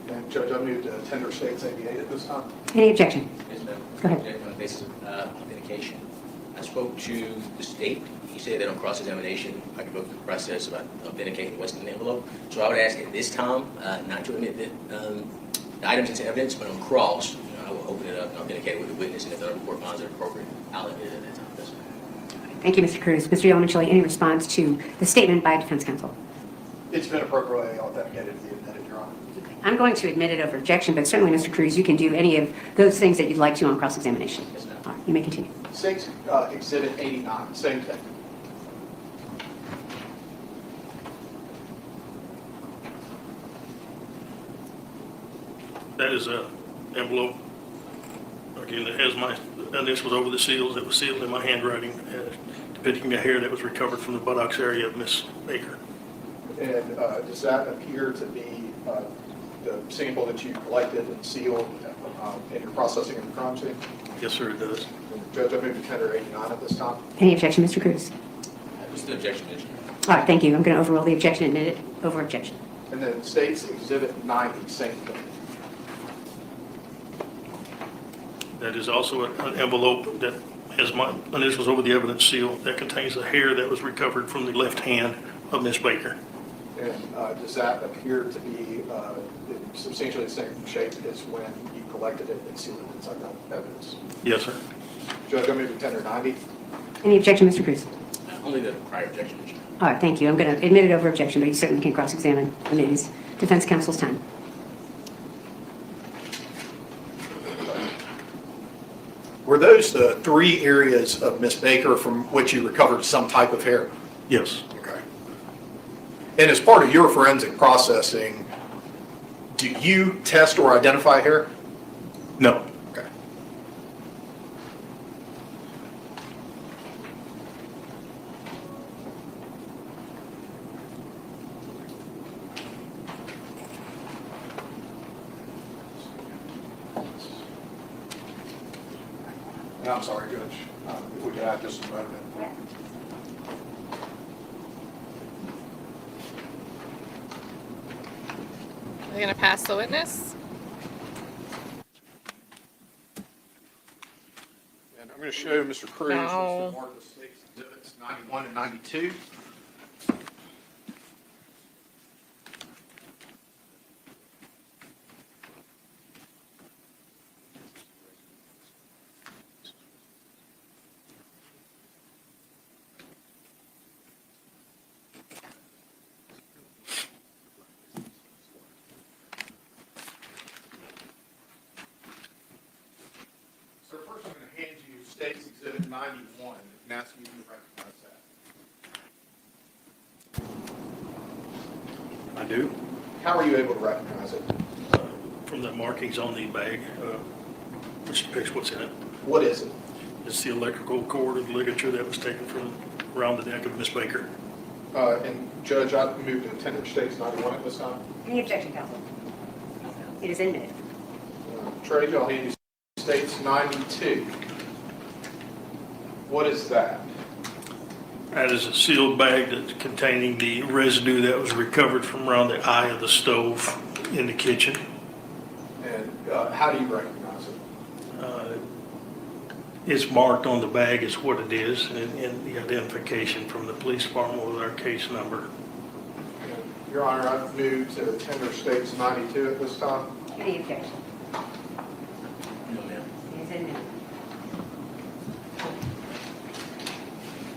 And Judge, I moved to tender States 88 at this time. Any objection? Yes, ma'am. Go ahead. On the basis of authentication, I spoke to the state. He said that on cross-examination, I could go through the process about authenticating what's in the envelope. So I would ask at this time not to admit that the items into evidence, but on cross, I will open it up and authenticate it with the witness, and if the other court finds it appropriate, I'll admit it at that time. Yes, sir. Thank you, Mr. Cruz. Mr. Yelmenchili, any response to the statement by defense counsel? It's been appropriately authenticated to the admitted, Your Honor. I'm going to admit it over objection, but certainly, Mr. Cruz, you can do any of those things that you'd like to on cross-examination. Yes, ma'am. All right, you may continue. States Exhibit 89, same thing. That is a envelope. Again, it has my initials over the seals that was sealed in my handwriting, depicting the hair that was recovered from the buttocks area of Miss Baker. And does that appear to be the sample that you collected and sealed in your processing of the crime scene? Yes, sir, it does. Judge, I move to tender 89 at this time. Any objection, Mr. Cruz? Just the objection, Judge. All right, thank you. I'm going to overrule the objection, admit it over objection. And then State's Exhibit 90, same thing. That is also an envelope that has my initials over the evidence seal that contains the hair that was recovered from the left hand of Miss Baker. And does that appear to be substantially the same shape as when you collected it and sealed it inside that evidence? Yes, sir. Judge, I'm moving tender 90. Any objection, Mr. Cruz? Only the prior objection. All right, thank you. I'm going to admit it over objection, but you certainly can cross-examine the lady's defense counsel's time. Were those the three areas of Miss Baker from which you recovered some type of hair? Yes. Okay. And as part of your forensic processing, do you test or identify hair? No. Okay. And I'm sorry, Judge, if we could add just a moment. Are you going to pass the witness? And I'm going to show Mr. Cruz No. the Martha State's Exhibits 91 and 92. So first I'm going to hand you State's Exhibit 91 and ask you to recognize that. I do. How are you able to recognize it? From the markings on the bag, which depicts what's in it. What is it? It's the electrical cord of ligature that was taken from around the neck of Miss Baker. And Judge, I moved to tender State's 91 at this time. Any objection, counsel? It is admitted. Trey, I'll hand you State's 92. What is that? That is a sealed bag that's containing the residue that was recovered from around the eye of the stove in the kitchen. And how do you recognize it? It's marked on the bag as what it is, and the identification from the police department with our case number. Your Honor, I've moved to tender State's 92 at this time. Any objection? No, ma'am. It is admitted.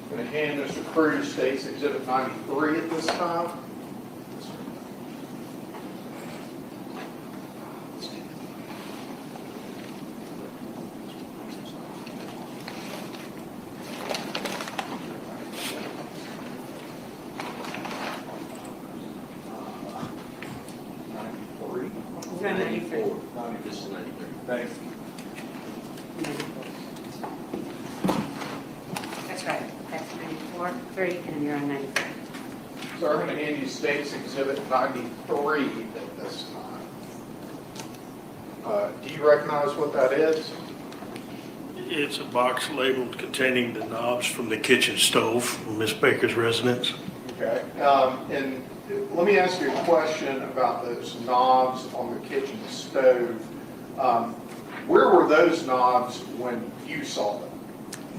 I'm going to hand Mr. Cruz State's Exhibit 93 at this time. It's on 93. This is 93. Thanks. That's right. That's 94, 3, and you're on 93. So I'm going to hand you State's Exhibit 93 at this time. Do you recognize what that is? It's a box labeled containing the knobs from the kitchen stove from Miss Baker's residence. Okay. And let me ask you a question about those knobs on the kitchen stove. Where were those knobs when you saw them?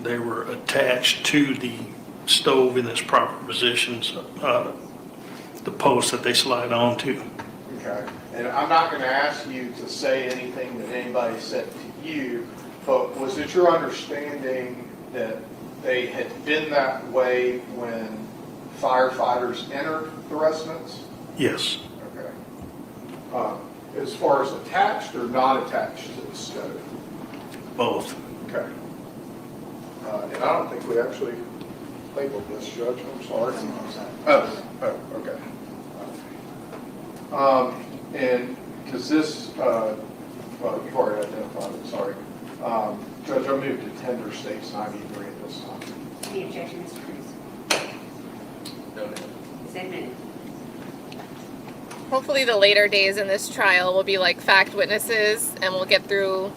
They were attached to the stove in its proper positions, the post that they slide onto. Okay. And I'm not going to ask you to say anything that anybody said to you, but was it your understanding that they had been that way when firefighters entered the residence? Yes. Okay. As far as attached or not attached to the stove? Both. Okay. And I don't think we actually labeled this, Judge, I'm sorry. Oh, okay. And does this, well, you've already identified it, sorry. Judge, I moved to tender State's 93 at this time. Any objection, Mr. Cruz? No, ma'am. It's admitted. Hopefully the later days in this trial will be like fact witnesses, and we'll get through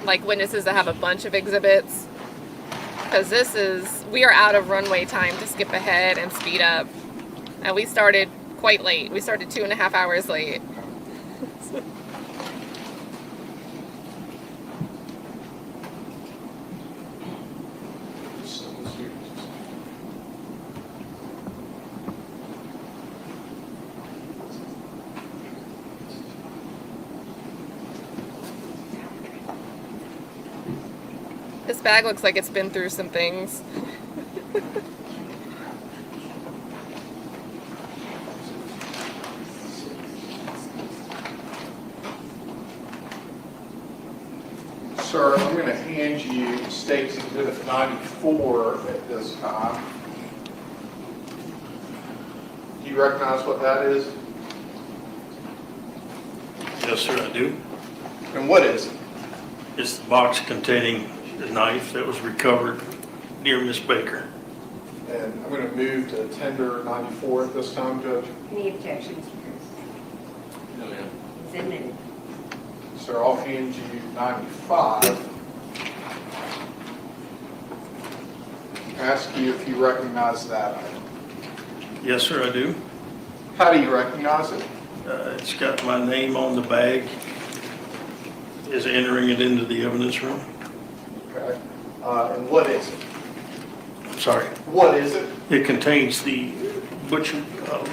like witnesses that have a bunch of exhibits. Because we are out of runway time to skip ahead and speed up. And we started quite late. We started 2.5 hours late. This bag looks like it's been through some things. Sir, I'm going to hand you State's Exhibit 94 at this time. Do you recognize what that is? Yes, sir, I do. And what is it? It's the box containing the knife that was recovered near Miss Baker. And I'm going to move to Tender 94 at this time, Judge. Any objections, Chris? No, ma'am. It's admitted. Sir, I'll hand you 95. Ask you if you recognize that item. Yes, sir, I do. How do you recognize it? It's got my name on the bag. Is entering it into the evidence room. Okay. And what is it? I'm sorry. What is it? It contains the butcher,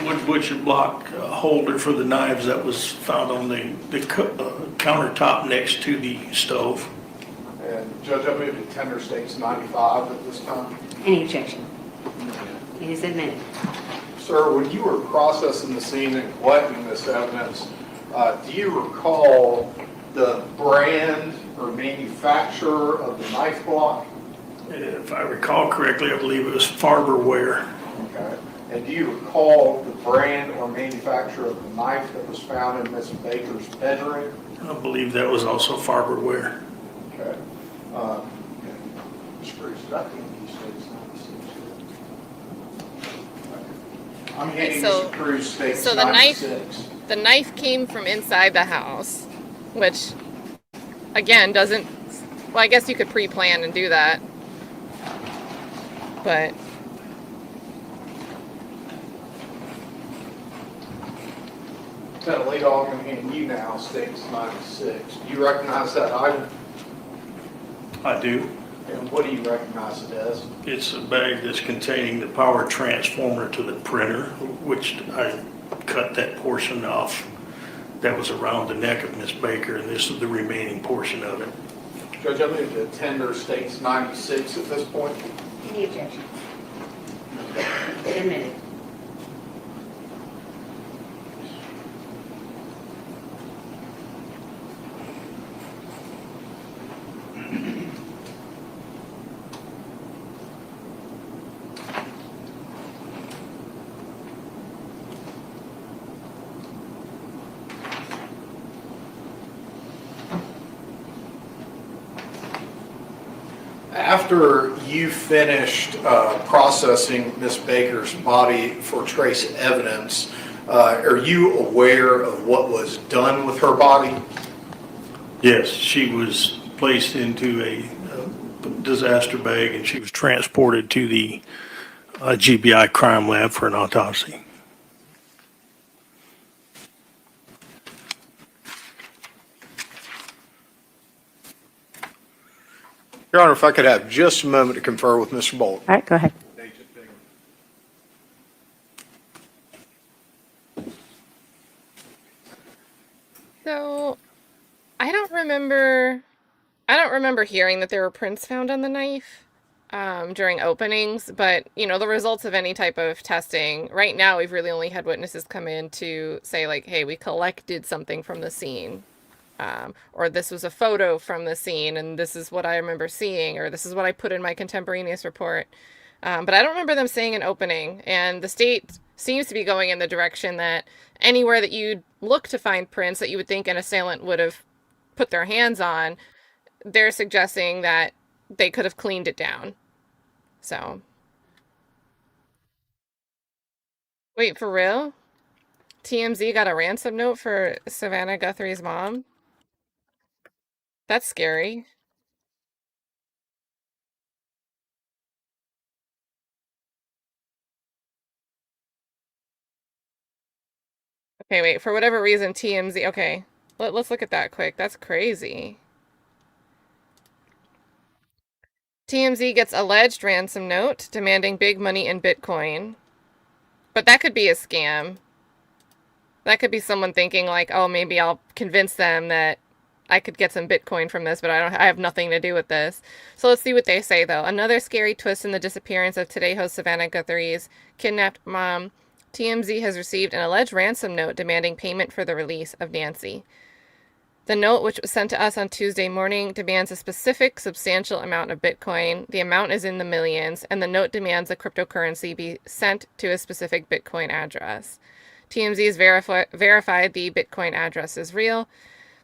wood butcher block holder for the knives that was found on the countertop next to the stove. And Judge, I move to Tender States 95 at this time. Any objection? It is admitted. Sir, when you were processing the scene and collecting this evidence, do you recall the brand or manufacturer of the knife block? If I recall correctly, I believe it was Farberware. Okay. And do you recall the brand or manufacturer of the knife that was found in Miss Baker's bedroom? I believe that was also Farberware. Okay. Ms. Bruce, did I think you said it's 96? I'm handing So- Mr. Cruz States so the knife- 96. The knife came from inside the house, which, again, doesn't... Well, I guess you could pre-plan and do that. But... Lieutenant Leedahl, I'm going to hand you now States 96. Do you recognize that item? I do. And what do you recognize it as? It's a bag that's containing the power transformer to the printer, which I cut that portion off that was around the neck of Miss Baker, and this is the remaining portion of it. Judge, I move to Tender States 96 at this point. Any objection? Admitted. After you finished processing Miss Baker's body for trace evidence, are you aware of what was done with her body? Yes, she was placed into a disaster bag, and she was transported to the GBI crime lab for an autopsy. Your Honor, if I could have just a moment to confer with Mr. Bolt. All right, go ahead. So, I don't remember hearing that there were prints found on the knife during openings, but, you know, the results of any type of testing, right now we've really only had witnesses come in to say, like, hey, we collected something from the scene. Or this was a photo from the scene, and this is what I remember seeing, or this is what I put in my contemporaneous report. But I don't remember them saying an opening, and the state seems to be going in the direction that anywhere that you'd look to find prints that you would think an assailant would have put their hands on, they're suggesting that they could have cleaned it down. So. Wait, for real? TMZ got a ransom note for Savannah Guthrie's mom? That's scary. Okay, wait, for whatever reason, TMZ, okay. Let's look at that quick. That's crazy. TMZ gets alleged ransom note demanding big money in Bitcoin. But that could be a scam. That could be someone thinking like, oh, maybe I'll convince them that I could get some Bitcoin from this, but I have nothing to do with this. So let's see what they say, though. Another scary twist in the disappearance of Today host Savannah Guthrie's kidnapped mom. TMZ has received an alleged ransom note demanding payment for the release of Nancy. The note, which was sent to us on Tuesday morning, demands a specific, substantial amount of Bitcoin. The amount is in the millions, and the note demands the cryptocurrency be sent to a specific Bitcoin address. TMZ has verified the Bitcoin address is real.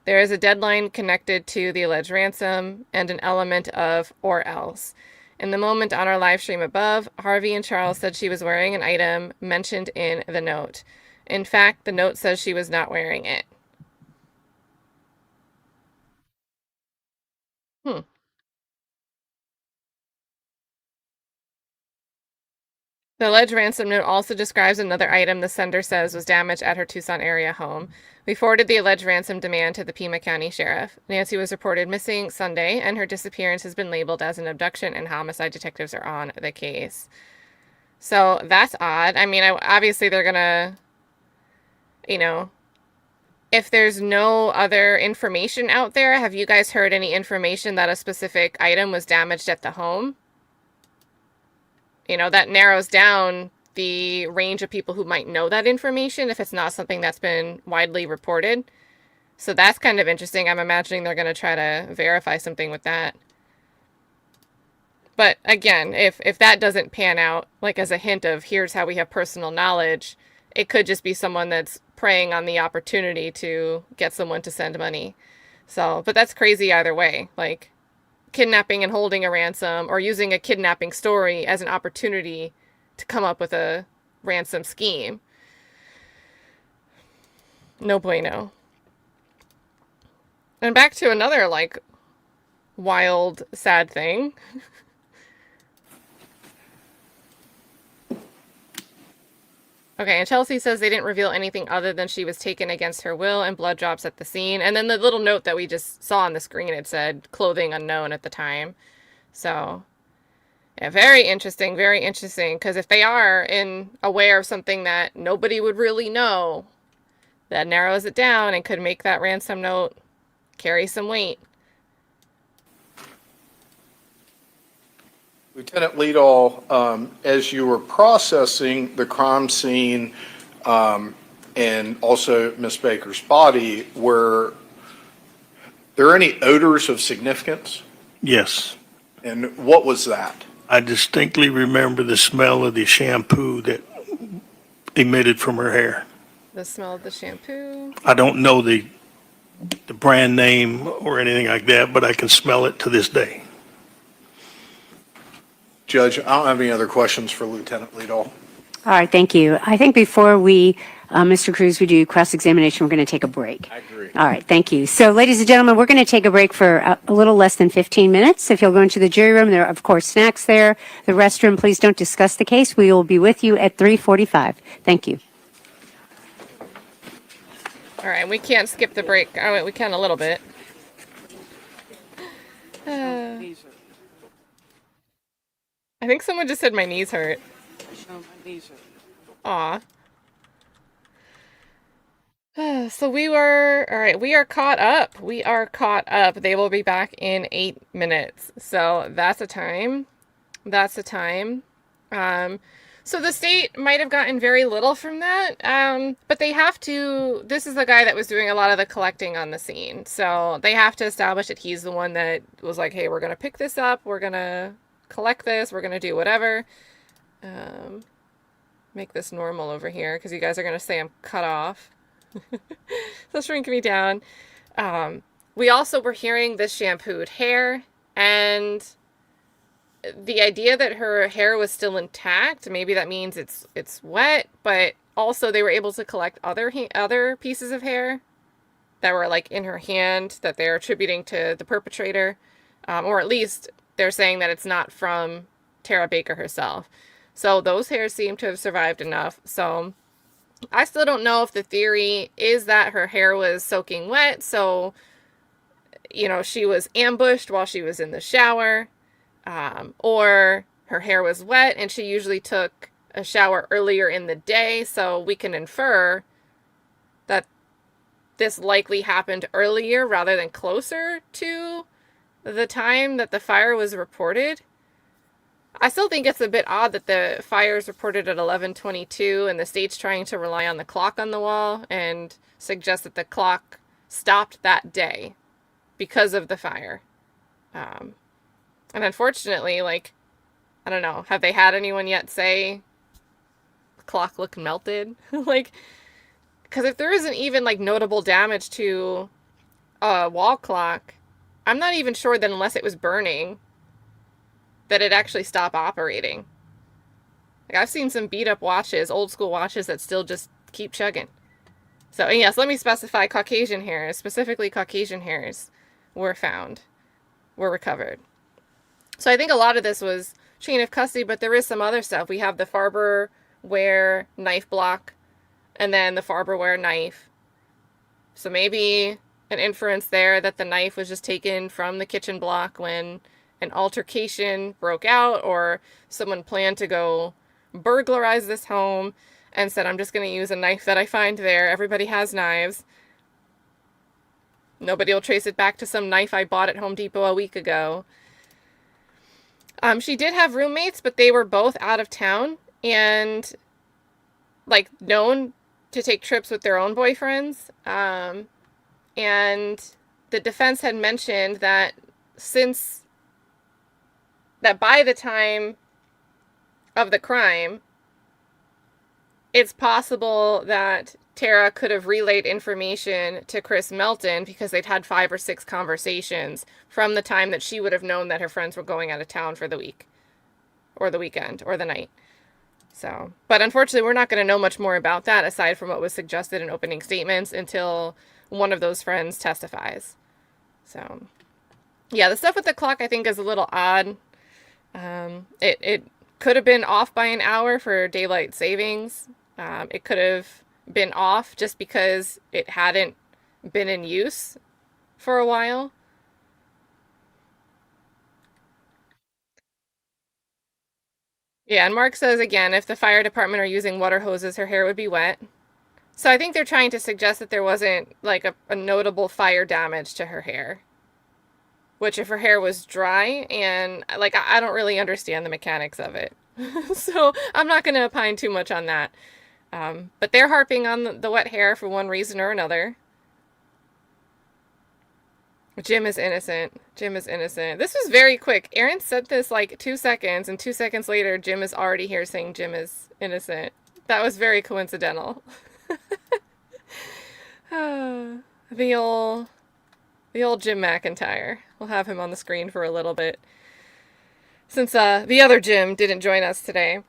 There is a deadline connected to the alleged ransom and an element of or else. In the moment on our live stream above, Harvey and Charles said she was wearing an item mentioned in the note. In fact, the note says she was not wearing it. The alleged ransom note also describes another item the sender says was damaged at her Tucson area home. We forwarded the alleged ransom demand to the Pima County Sheriff. Nancy was reported missing Sunday, and her disappearance has been labeled as an abduction, and homicide detectives are on the case. So that's odd. I mean, obviously they're gonna, if there's no other information out there, have you guys heard any information that a specific item was damaged at the home? That narrows down the range of people who might know that information if it's not something that's been widely reported. So that's kind of interesting. I'm imagining they're going to try to verify something with that. But again, if that doesn't pan out, like as a hint of here's how we have personal knowledge, it could just be someone that's preying on the opportunity to get someone to send money. So, but that's crazy either way. Like, kidnapping and holding a ransom, or using a kidnapping story as an opportunity to come up with a ransom scheme. No bueno. And back to another, like, wild, sad thing. Okay, and Chelsea says they didn't reveal anything other than she was taken against her will and blood drops at the scene. And then the little note that we just saw on the screen, it said clothing unknown at the time. So, yeah, very interesting, because if they are aware of something that nobody would really know, that narrows it down and could make that ransom note carry some weight. Lieutenant Leedahl, as you were processing the crime scene and also Ms. Baker's body, were there any odors of significance? Yes. And what was that? I distinctly remember the smell of the shampoo that emitted from her hair. The smell of the shampoo. I don't know the brand name or anything like that, but I can smell it to this day. Judge, I don't have any other questions for Lieutenant Leedahl. All right, thank you. I think before we, Mr. Cruz, we do cross-examination, we're going to take a break. I agree. All right, thank you. So, ladies and gentlemen, we're going to take a break for a little less than 15 minutes. If you'll go into the jury room, there are, of course, snacks there. The restroom, please don't discuss the case. We will be with you at 3:45. Thank you. All right, we can't skip the break. Oh, wait, we can a little bit. I think someone just said my knees hurt. Aw. So we are caught up. We are caught up. They will be back in 8 minutes. So that's a time. That's a time. So the state might have gotten very little from that, but they have to, this is the guy that was doing a lot of the collecting on the scene. So they have to establish that he's the one that was like, hey, we're going to pick this up. We're going to collect this. We're going to do whatever. Make this normal over here because you guys are going to say I'm cut off. So shrink me down. We also were hearing this shampooed hair, and the idea that her hair was still intact, maybe that means it's wet, but also they were able to collect other pieces of hair that were like in her hand that they're attributing to the perpetrator, or at least they're saying that it's not from Tara Baker herself. So those hairs seem to have survived enough. So I still don't know if the theory is that her hair was soaking wet, so, she was ambushed while she was in the shower, or her hair was wet and she usually took a shower earlier in the day, so we can infer that this likely happened earlier rather than closer to the time that the fire was reported. I still think it's a bit odd that the fire is reported at 11:22 and the state's trying to rely on the clock on the wall and suggest that the clock stopped that day because of the fire. And unfortunately, I don't know, have they had anyone yet say the clock looked melted? Because if there isn't even notable damage to a wall clock, I'm not even sure that unless it was burning, that it actually stopped operating. I've seen some beat up watches, old school watches that still just keep chugging. So, and yes, let me specify Caucasian hairs, specifically Caucasian hairs, were recovered. So I think a lot of this was chain of custody, but there is some other stuff. We have the Farberware knife block, and then the Farberware knife. So maybe an inference there that the knife was just taken from the kitchen block when an altercation broke out, or someone planned to go burglarize this home and said, I'm just going to use a knife that I find there. Everybody has knives. Nobody will trace it back to some knife I bought at Home Depot a week ago. She did have roommates, but they were both out of town and known to take trips with their own boyfriends. And the defense had mentioned that by the time of the crime, it's possible that Tara could have relayed information to Chris Melton because they'd had 5 or 6 conversations from the time that she would have known that her friends were going out of town for the week or the weekend or the night. So, but unfortunately, we're not going to know much more about that aside from what was suggested in opening statements until one of those friends testifies. So, yeah, the stuff with the clock I think is a little odd. It could have been off by an hour for daylight savings. It could have been off just because it hadn't been in use for a while. Yeah, and Mark says again, if the fire department are using water hoses, her hair would be wet. So I think they're trying to suggest that there wasn't a notable fire damage to her hair. Which if her hair was dry and I don't really understand the mechanics of it. So I'm not going to opine too much on that. But they're harping on the wet hair for one reason or another. Jim is innocent. Jim is innocent. This was very quick. Aaron said this 2 seconds, and 2 seconds later, Jim is already here saying Jim is innocent. That was very coincidental. The old Jim McIntyre. We'll have him on the screen for a little bit. Since the other Jim didn't join us today.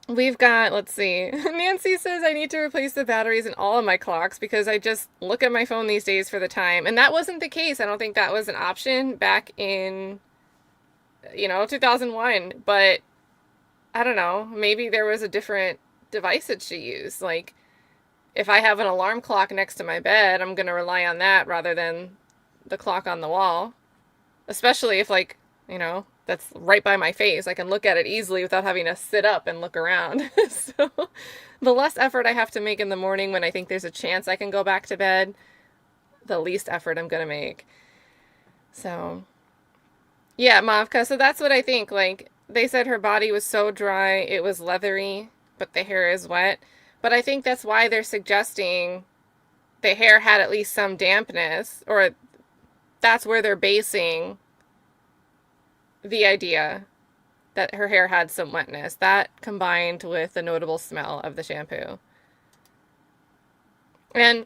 We've got, let's see, Nancy says I need to replace the batteries in all of my clocks because I just look at my phone these days for the time. And that wasn't the case. I don't think that was an option back in, 2001. But I don't know, maybe there was a different device that she used. If I have an alarm clock next to my bed, I'm going to rely on that rather than the clock on the wall. Especially if that's right by my face. I can look at it easily without having to sit up and look around. So the less effort I have to make in the morning when I think there's a chance I can go back to bed, the least effort I'm going to make. So, yeah, Mavka, so that's what I think. They said her body was so dry, it was leathery, but the hair is wet. But I think that's why they're suggesting the hair had at least some dampness, or that's where they're basing the idea that her hair had some wetness. That combined with the notable smell of the shampoo. And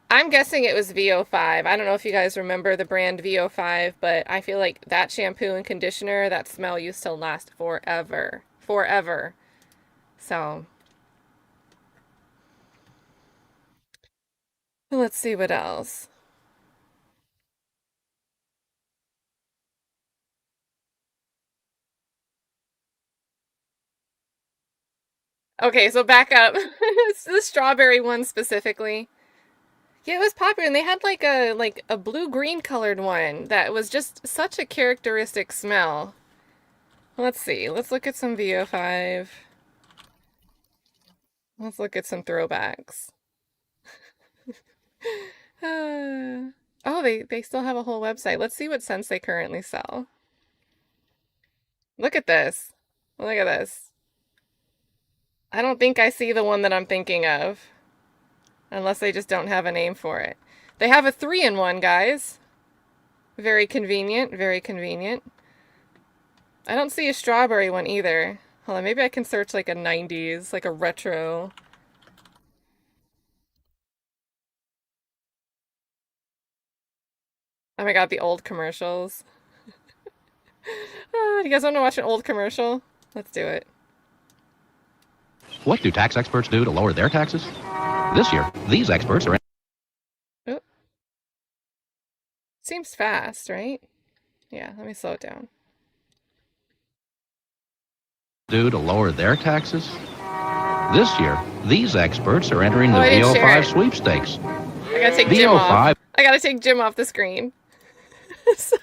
I'm guessing it was VO5. I don't know if you guys remember the brand VO5, but I feel like that shampoo and conditioner, that smell used to last forever. Forever. So, let's see what else. Okay, so back up. It's the strawberry one specifically. Yeah, it was popular, and they had like a blue-green colored one that was just such a characteristic smell. Let's see. Let's look at some VO5. Let's look at some throwbacks. Oh, they still have a whole website. Let's see what scents they currently sell. Look at this. Look at this. I don't think I see the one that I'm thinking of. Unless they just don't have a name for it. They have a 3-in-1, guys. Very convenient, very convenient. I don't see a strawberry one either. Hold on, maybe I can search like a 90s, like a retro. Oh my god, the old commercials. Do you guys want to watch an old commercial? Let's do it. What do tax experts do to lower their taxes? This year, these experts are Oh. Seems fast, right? Yeah, let me slow it down. do to lower their taxes. This year, these experts are entering the I didn't share VO5 it. sweepstakes. I gotta take Jim off. VO5 I gotta take Jim off the screen.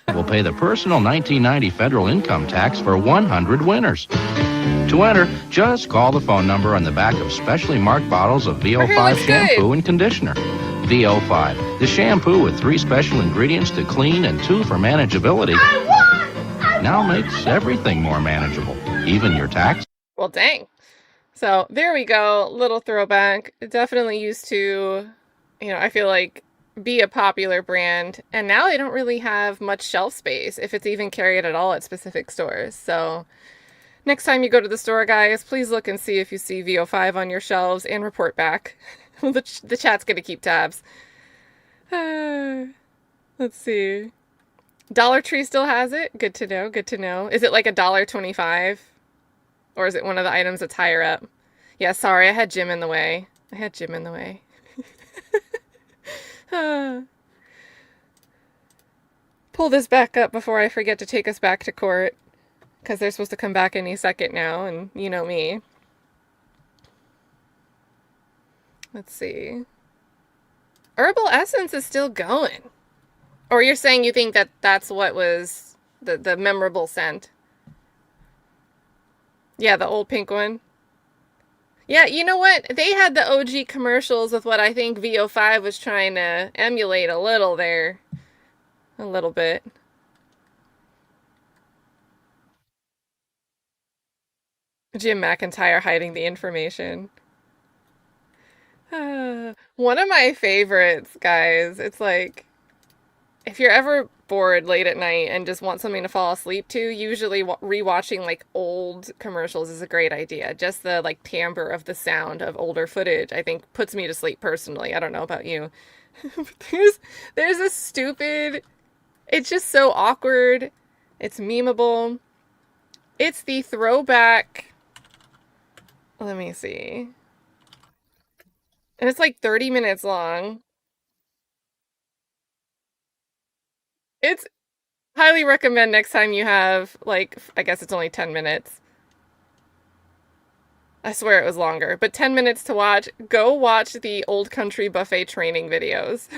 will pay the personal 1990 federal income tax for 100 winners. To enter, just call the phone number on the back of specially marked bottles of VO5 looks shampoo good. and conditioner. VO5, the shampoo with 3 special ingredients to clean and 2 for manageability. Now makes everything more manageable, even your tax. Well, dang. So there we go. Little throwback. Definitely used to, I feel like be a popular brand. And now they don't really have much shelf space, if it's even carried at all at specific stores. So next time you go to the store, guys, please look and see if you see VO5 on your shelves and report back. The chat's going to keep tabs. Let's see. Dollar Tree still has it. Good to know. Good to know. Is it like $1.25? Or is it one of the items that's higher up? Yeah, sorry, I had Jim in the way. Pull this back up before I forget to take us back to court. Because they're supposed to come back any second now, and you know me. Let's see. Herbal Essence is still going. Or you're saying you think that that's what was the memorable scent? Yeah, the old pink one. Yeah, you know what? They had the OG commercials with what I think VO5 was trying to emulate a little there. A little bit. Jim McIntyre hiding the information. One of my favorites, guys. It's like, if you're ever bored late at night and just want something to fall asleep to, usually rewatching like old commercials is a great idea. Just the like timbre of the sound of older footage, I think, puts me to sleep personally. I don't know about you. There's a stupid, it's just so awkward. It's memeable. It's the throwback. Let me see. And it's like 30 minutes long. It's highly recommend next time you have, like, I guess it's only 10 minutes. I swear it was longer, but 10 minutes to watch. Go watch the Old Country Buffet training videos.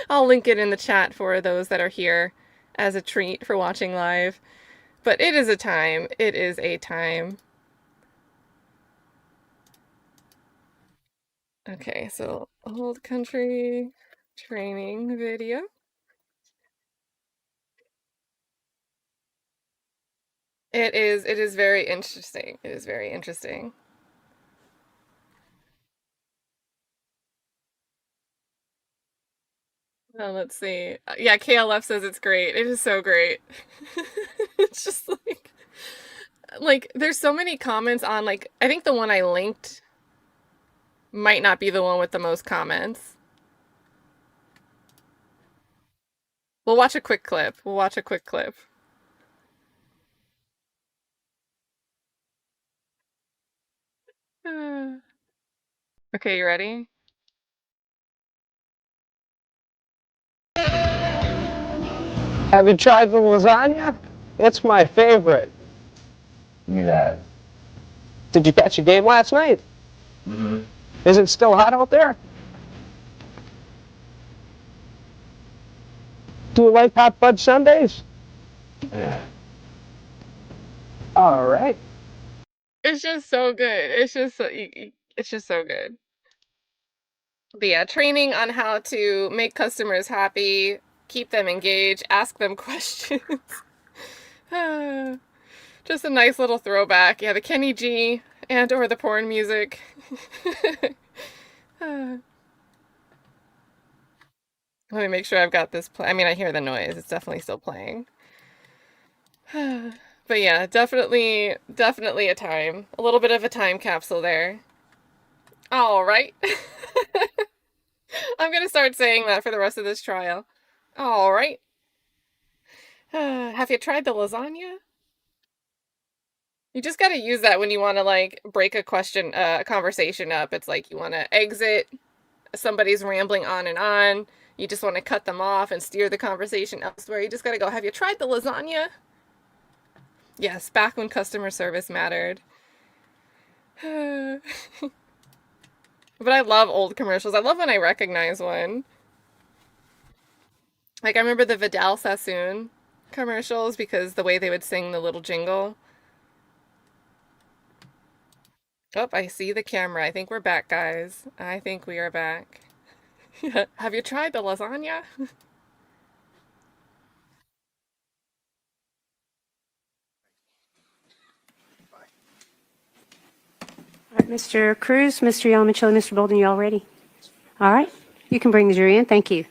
I'll link it in the chat for those that are here as a treat for watching live. But it is a time. It is a time. Okay, so Old Country training video. It is very interesting. It is very interesting. Let's see. Yeah, KLF says it's great. It is so great. It's just like there's so many comments on, like, I think the one I linked might not be the one with the most comments. We'll watch a quick clip. Okay, you ready? Have you tried the lasagna? It's my favorite. Yeah. Did you catch a game last night? Is it still hot out there? Do you like hot fudge sundaes? All right. It's just so good. It's just so good. But yeah, training on how to make customers happy, keep them engaged, ask them questions. Just a nice little throwback. Yeah, the Kenny G and or the porn music. Let me make sure I've got this I mean, I hear the noise. It's definitely still playing. But yeah, definitely a time. A little bit of a time capsule there. All right. I'm gonna start saying that for the rest of this trial. All right. Have you tried the lasagna? You just gotta use that when you want to like break a conversation up. It's like you want to exit, somebody's rambling on and on. You just want to cut them off and steer the conversation elsewhere. You just gotta go, have you tried the lasagna? Yes, back when customer service mattered. But I love old commercials. I love when I recognize one. Like, I remember the Vidal Sassoon commercials because the way they would sing the little jingle. Oh, I see the camera. I think we're back, guys. I think we are back. Have you tried the lasagna? All right, Mr. Cruz, Mr. Yamamoto, Mr. Bolden, you all ready? All right. You can bring the jury in. Thank you.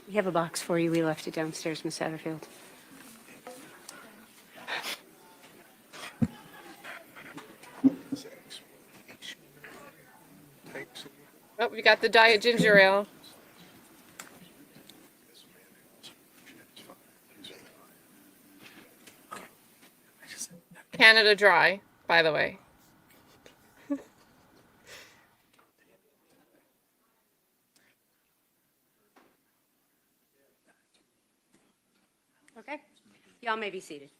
We have a box for you. We left it downstairs, Miss Satterfield. Oh, we got the Diet Ginger Ale. Canada Dry, by the way. Okay. Y'all may be seated.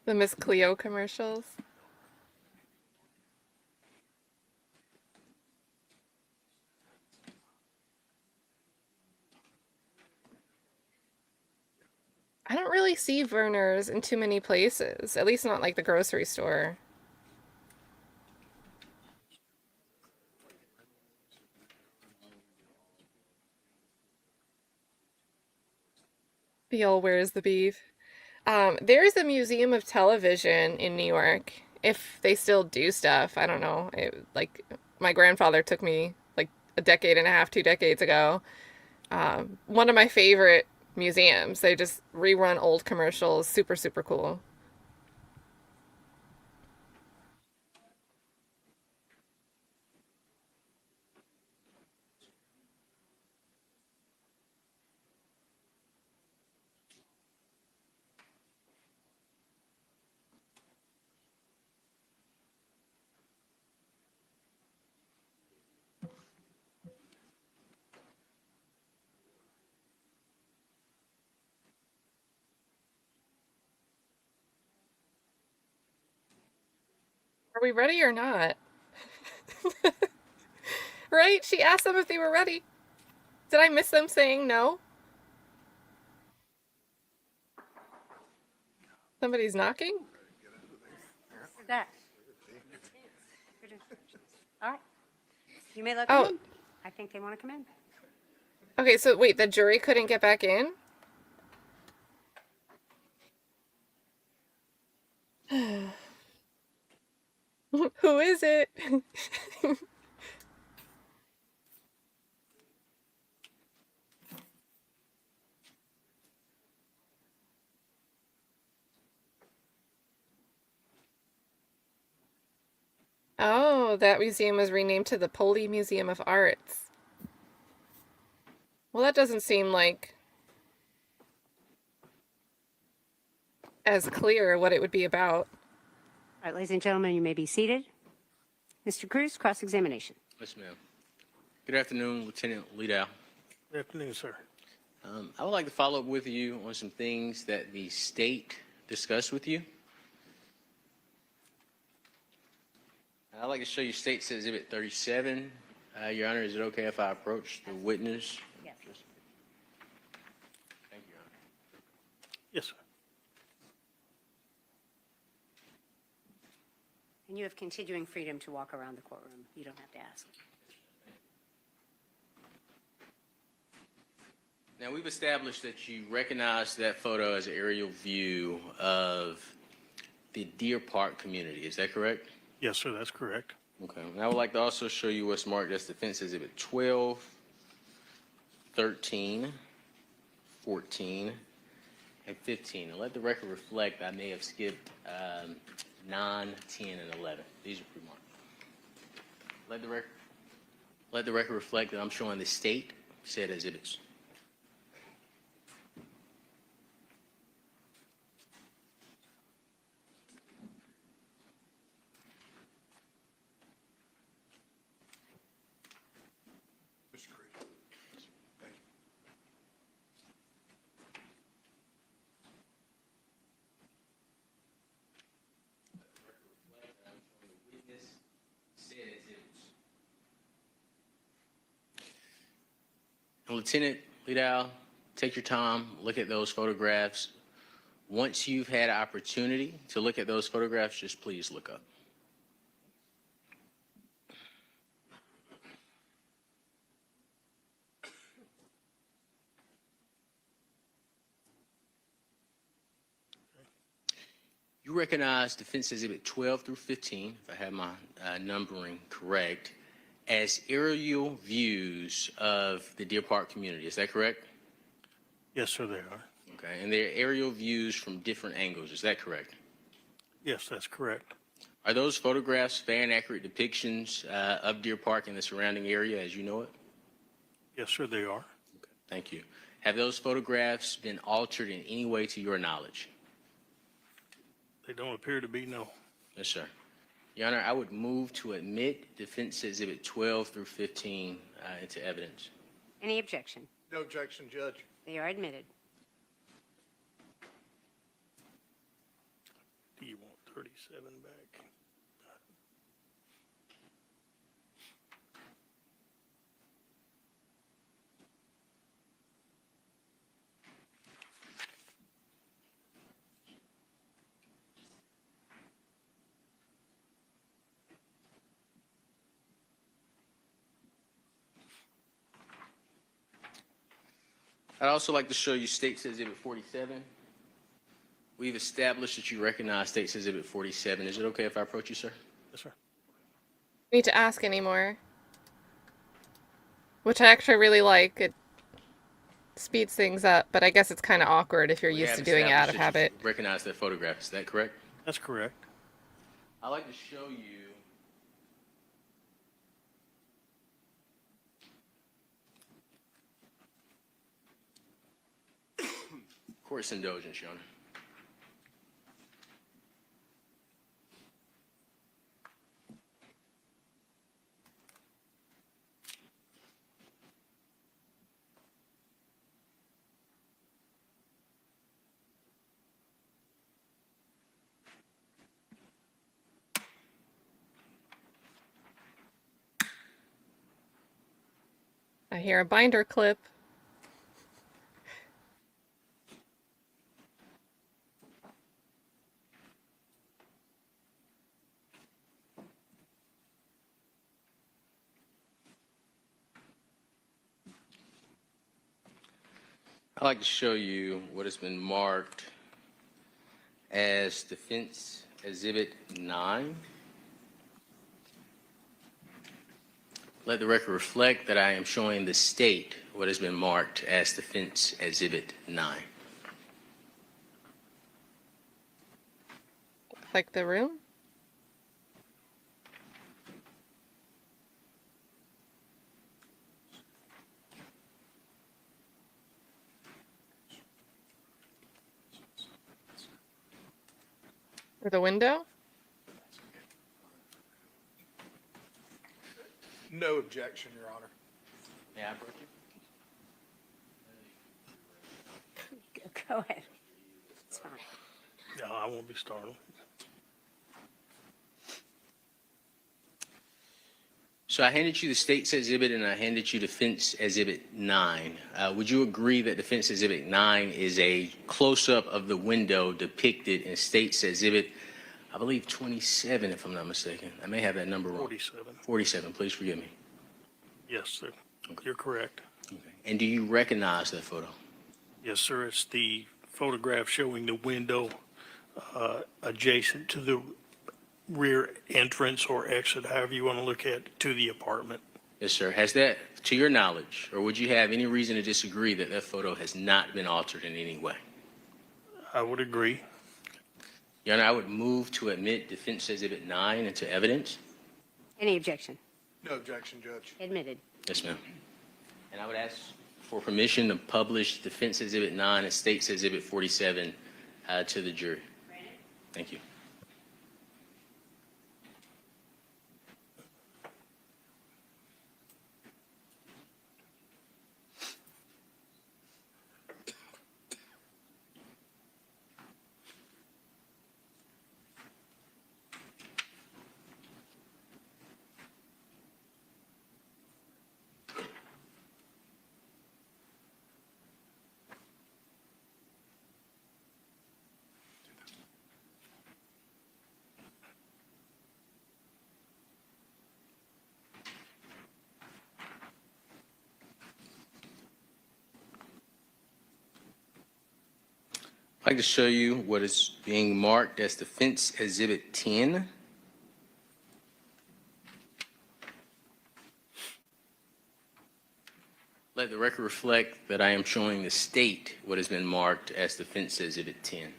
The Miss Cleo commercials. I don't really see Verner's in too many places, at least not like the grocery store. The old Where's the Beef? There's a museum of television in New York. If they still do stuff, I don't know. Like my grandfather took me like a decade and a half, 2 decades ago. One of my favorite museums. They just rerun old commercials. Super, super cool. Are we ready or not? Right? She asked them if they were ready. Did I miss them saying no? Somebody's knocking? Who's that? All right. You may let Oh. them in. I think they want to come in. Okay, so wait, the jury couldn't get back in? Who is it? Oh, that museum was renamed to the Poli Museum of Arts. Well, that doesn't seem like as clear what it would be about. All right, ladies and gentlemen, you may be seated. Mr. Cruz, cross-examination. Yes, ma'am. Good afternoon, Lieutenant Leedahl. Good afternoon, sir. I would like to follow up with you on some things that the state discussed with you. I'd like to show you State's Exhibit 37. Your Honor, is it okay if I approach the witness? Yes. Thank you, Your Honor. Yes, sir. And you have continuing freedom to walk around the courtroom. You don't have to ask. Now, we've established that you recognize that photo as an aerial view of the Deer Park community. Is that correct? Yes, sir, that's correct. Okay. And I would like to also show you what's marked as Defense Exhibit 12, 13, 14, and 15. And let the record reflect I may have skipped 9, 10, and 11. These are pre-marked. Let the record reflect that I'm showing the state said exhibits. Mr. Cruz. Thank you. Lieutenant Leedahl, take your time, look at those photographs. Once you've had an opportunity to look at those photographs, just please look up. You recognize Defense Exhibit 12 through 15, if I have my numbering correct, as aerial views of the Deer Park community. Is that correct? Yes, sir, they are. Okay, and they're aerial views from different angles. Is that correct? Yes, that's correct. Are those photographs fair and accurate depictions of Deer Park and the surrounding area as you know it? Yes, sir, they are. Okay, thank you. Have those photographs been altered in any way to your knowledge? They don't appear to be, no. Yes, sir. Your Honor, I would move to admit Defense Exhibit 12 through 15 into evidence. Any objection? No objection, Judge. They are admitted. Do you want 37 back? I'd also like to show you State's Exhibit 47. We've established that you recognize State's Exhibit 47. Is it okay if I approach you, sir? Yes, sir. Need to ask anymore. Which I actually really like. It speeds things up, but I guess it's kind of awkward if you're We used have to doing it out of established that you habit. recognize that photograph. Is that correct? That's correct. I'd like to show you court's indulgence, Your Honor. I hear a binder clip. I'd like to show you what has been marked as Defense Exhibit 9. Let the record reflect that I am showing the state what has been marked as Defense Exhibit 9. Like the room? Or the window? No objection, Your Honor. May I approach you? Go ahead. It's fine. No, I won't be startled. So I handed you the state's exhibit and I handed you defense exhibit 9. Would you agree that defense exhibit 9 is a close-up of the window depicted in state's exhibit, I believe 27, if I'm not mistaken? I may have that number wrong. 47. 47, please forgive me. Yes, sir. You're correct. Okay. And do you recognize that photo? Yes, sir. It's the photograph showing the window adjacent to the rear entrance or exit, however you want to look at, to the apartment. Yes, sir. Has that, to your knowledge, or would you have any reason to disagree that that photo has not been altered in any way? I would agree. Your Honor, I would move to admit defense exhibit 9 into evidence. Any objection? No objection, Judge. Admitted. Yes, ma'am. And I would ask for permission to publish defense exhibit 9 and state's exhibit 47 to the jury. Thank you. I'd like to show you what is being marked as defense exhibit 10. Let the record reflect that I am showing the state what has been marked as defense exhibit 10.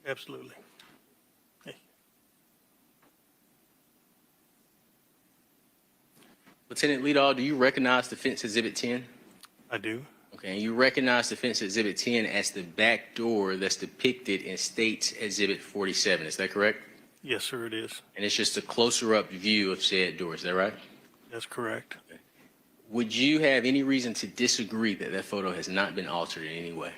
Absolutely. Lieutenant Leedahl, do you recognize defense exhibit 10? I do. Okay, and you recognize defense exhibit 10 as the back door that's depicted in state's exhibit 47, is that correct? Yes, sir, it is. And it's just a closer up view of said door, is that right? That's correct. Would you have any reason to disagree that that photo has not been altered in any way?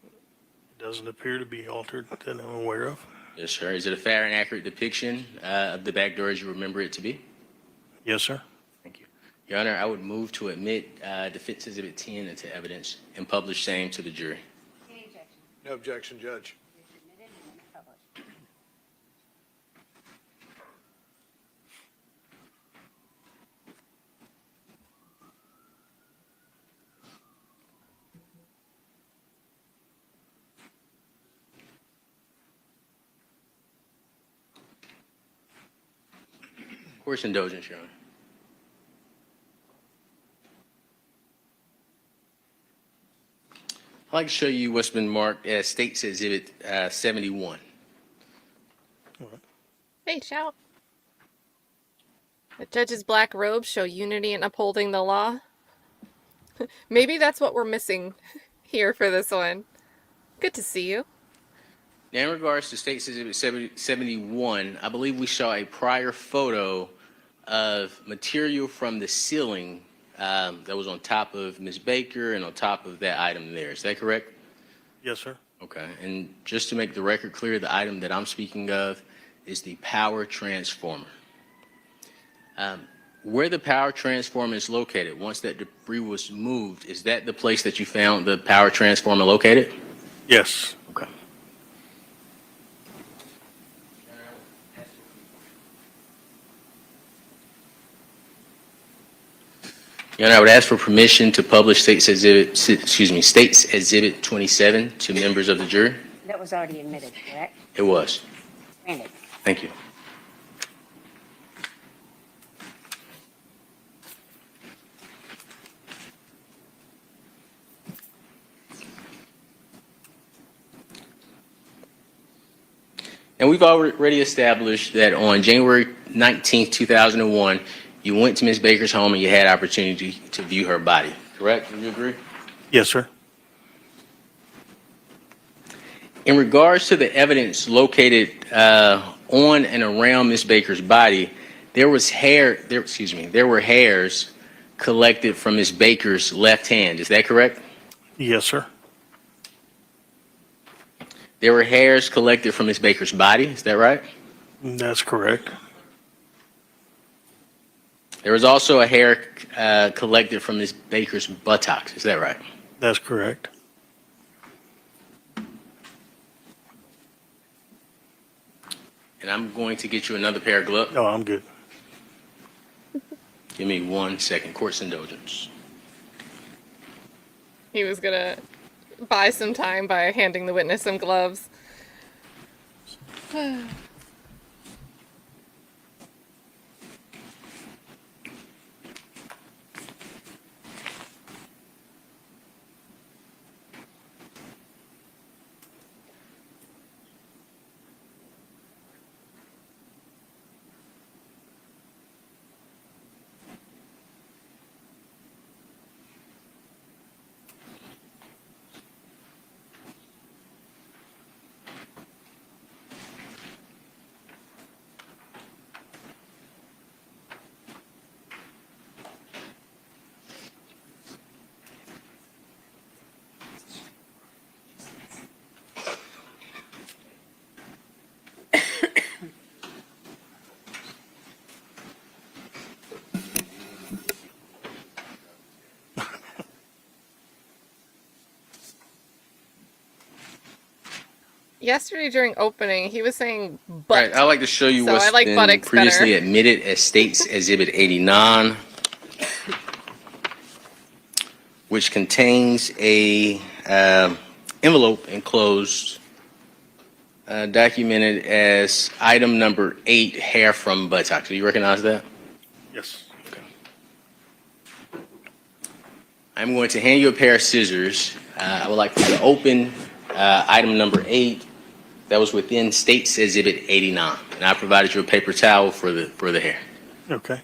It doesn't appear to be altered that I'm aware of. Yes, sir. Is it a fair and accurate depiction of the back door as you remember it to be? Yes, sir. Thank you. Your Honor, I would move to admit defense exhibit 10 into evidence and publish same to the jury. Any objection? No objection, Judge. It's admitted and published. Court's indulgence, Your Honor. I'd like to show you what's been marked as state's exhibit 71. Hey, shout. The judge's black robes show unity in upholding the law. Maybe that's what we're missing here for this one. Good to see you. Now, in regards to state's exhibit 71, I believe we saw a prior photo of material from the ceiling that was on top of Ms. Baker and on top of that item there. Is that correct? Yes, sir. Okay. And just to make the record clear, the item that I'm speaking of is the power transformer. Where the power transformer is located, once that debris was moved, is that the place that you found the power transformer located? Yes. Okay. Your Honor, I would ask for permission to publish state's exhibit 27 to members of the jury. That was already admitted, correct? It was. Granted. Thank you. And we've already established that on January 19, 2001, you went to Ms. Baker's home and you had opportunity to view her body, correct? Do you agree? Yes, sir. In regards to the evidence located on and around Ms. Baker's body, there were hairs collected from Ms. Baker's left hand. Is that correct? Yes, sir. There were hairs collected from Ms. Baker's body. Is that right? That's correct. There was also a hair collected from Ms. Baker's buttocks. Is that right? That's correct. And I'm going to get you another pair of gloves. No, I'm good. Give me 1 second. Court's indulgence. He was gonna buy some time by handing the witness some gloves. Yesterday during opening, he was saying butt. Right, I'd like to show you So what's I like been buttocks previously better. admitted as States Exhibit 89, which contains a envelope enclosed, documented as item number 8, hair from buttocks. Do you recognize that? Yes. I'm going to hand you a pair of scissors. I would like you to open item number 8 that was within States Exhibit 89. And I provided you a paper towel for the hair. Okay.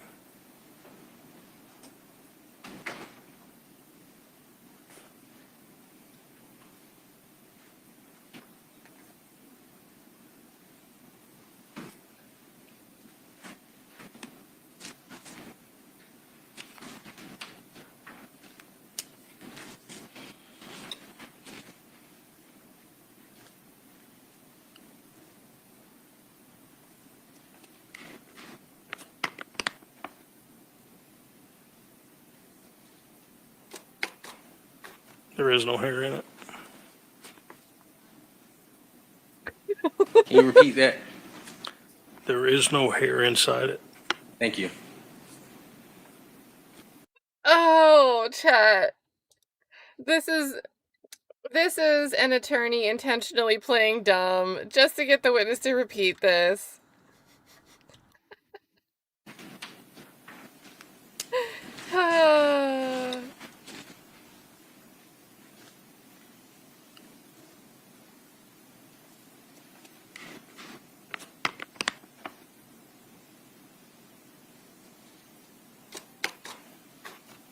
There is no hair in it. Can you repeat that? There is no hair inside it. Thank you. Oh, Chet. This is an attorney intentionally playing dumb just to get the witness to repeat this.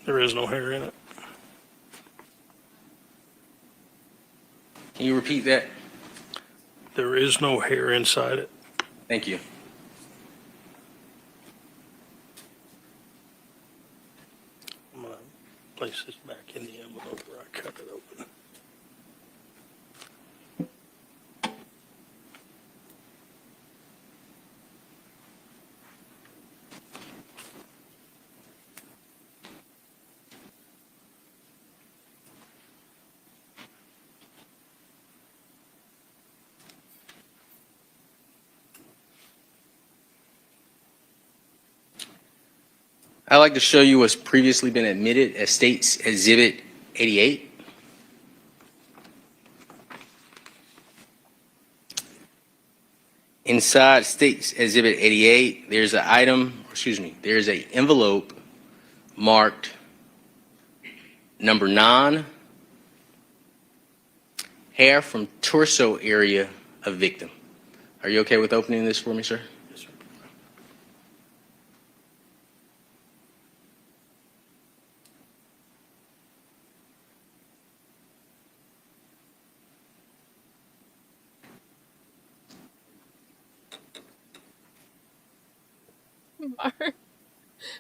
There is no hair in it. Can you repeat that? There is no hair inside it. Thank you. I'm going to place this back in the envelope where I cut it open. I'd like to show you what's previously been admitted as States Exhibit 88. Inside States Exhibit 88, there's an there's an envelope marked number 9, hair from torso area of victim. Are you okay with opening this for me, sir? Yes, sir.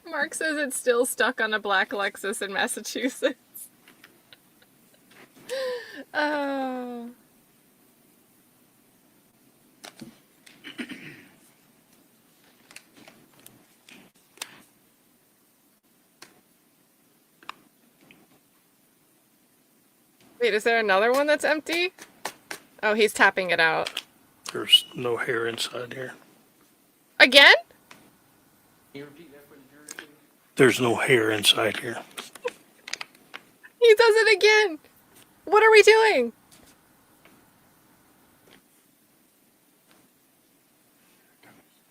Mark says it's still stuck on a black Lexus in Massachusetts. Oh. Wait, is there another one that's empty? Oh, he's tapping it out. There's no hair inside here. Again? There's no hair inside here. He does it again. What are we doing?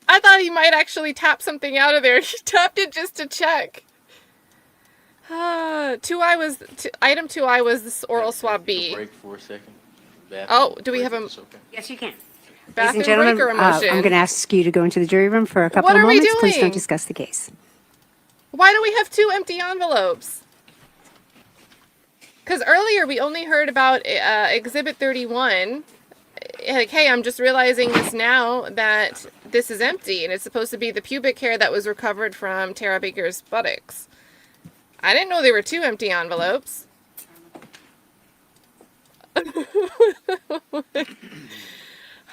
I thought he might actually tap something out of there. He tapped it just to check. Item 2I was this Oral Swab B. Break for a second. Oh, do we have a Yes, you can. Ladies bathroom and gentlemen, break or a motion? I'm going to ask you to go into the jury room for a couple What of are we moments. Please doing? don't discuss the case. Why do we have 2 empty envelopes? Because earlier we only heard about Exhibit 31. Like, hey, I'm just realizing this now that this is empty, and it's supposed to be the pubic hair that was recovered from Tara Baker's buttocks. I didn't know there were 2 empty envelopes.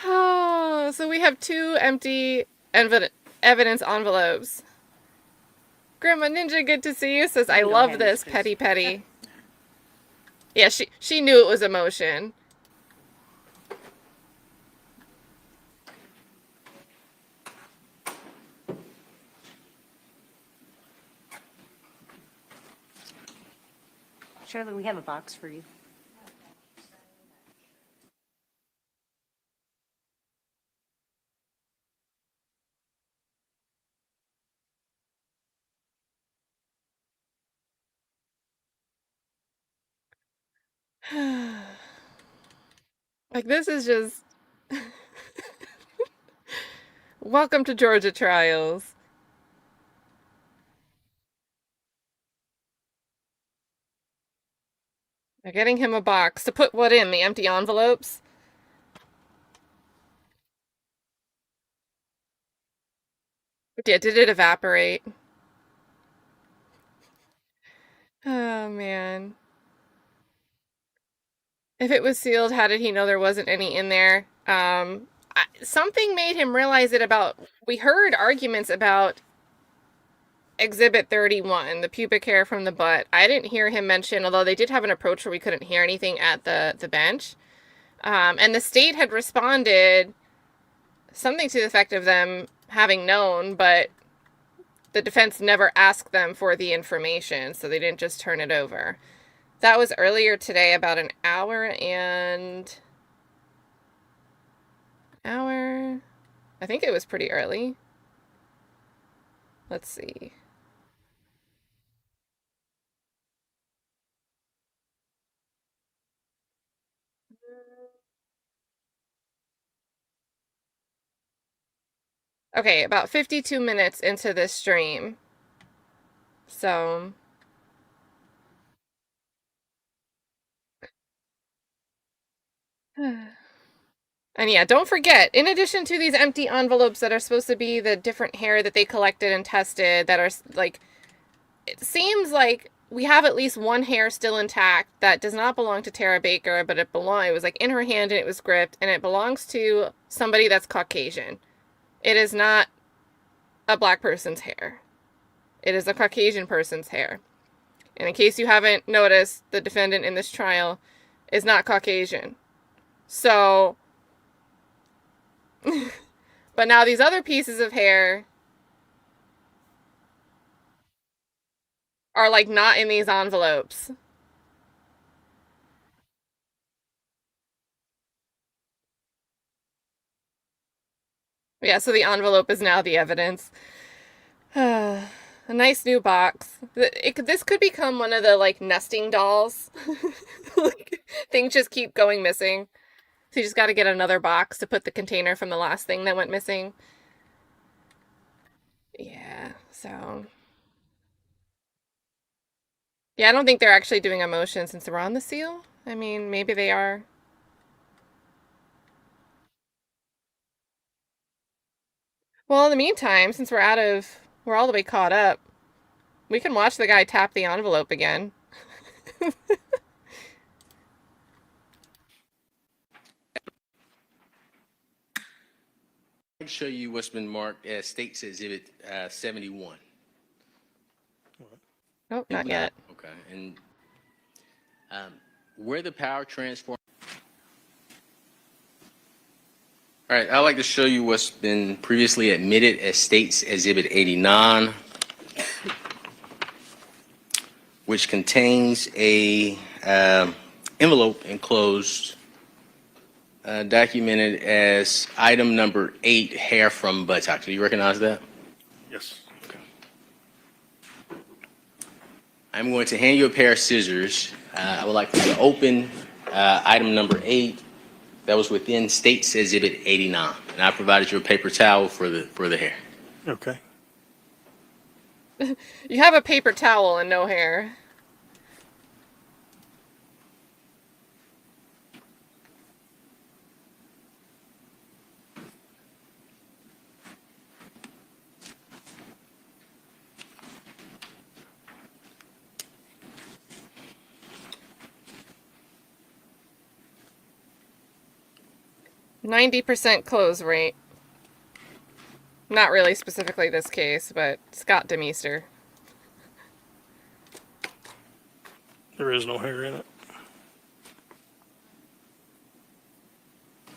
Oh, so we have 2 empty evidence envelopes. Grandma Ninja, good to see you. Says, I love this, petty petty. Yeah, she knew it was a motion. Shirley, we have a box for you. Like, this is just... Welcome to Georgia Trials. They're getting him a box. To put what in? The empty envelopes? Yeah, did it evaporate? Oh, man. If it was sealed, how did he know there wasn't any in there? Something made him realize it about... We heard arguments about Exhibit 31, the pubic hair from the butt. I didn't hear him mention, although they did have an approach where we couldn't hear anything at the bench. And the state had responded something to the effect of them having known, but the defense never asked them for the information, so they didn't just turn it over. That was earlier today, about an hour. I think it was pretty early. Let's see. Okay, about 52 minutes into this stream. So... And yeah, don't forget, in addition to these empty envelopes that are supposed to be the different hair that they collected and tested that are, like, it seems like we have at least one hair still intact that does not belong to Tara Baker, but it was like in her hand and it was gripped, and it belongs to somebody that's Caucasian. It is not a black person's hair. It is a Caucasian person's hair. And in case you haven't noticed, the defendant in this trial is not Caucasian. So... But now these other pieces of hair are, like, not in these envelopes. Yeah, so the envelope is now the evidence. A nice new box. This could become one of the, like, nesting dolls. Like, things just keep going missing. So you just got to get another box to put the container from the last thing that went missing. Yeah, so... Yeah, I don't think they're actually doing a motion since we're on the seal. I mean, maybe they are. Well, in the meantime, since we're out of We're all the way caught up. We can watch the guy tap the envelope again. I'll show you what's been marked as State's Exhibit 71. Nope, not yet. Okay, and where the power transform. All right, I'd like to show you what's been previously admitted as State's Exhibit 89, which contains a envelope enclosed documented as item number 8, hair from buttock. Do you recognize that? Yes. I'm going to hand you a pair of scissors. I would like for you to open item number 8 that was within State's Exhibit 89. And I provided you a paper towel for the hair. Okay. You have a paper towel and no hair. %90 close rate. Not really specifically this case, but Scott DeMeester. There is no hair in it.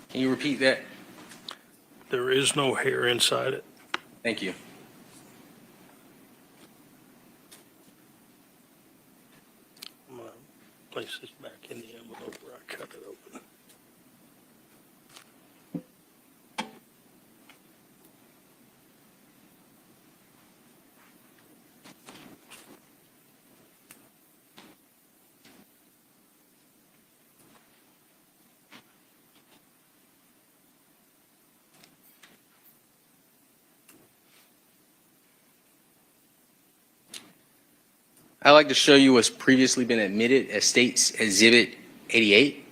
Can you repeat that? There is no hair inside it. Thank you. I'm gonna place this back in the envelope where I cut it open. I'd like to show you what's previously been admitted as State's Exhibit 88.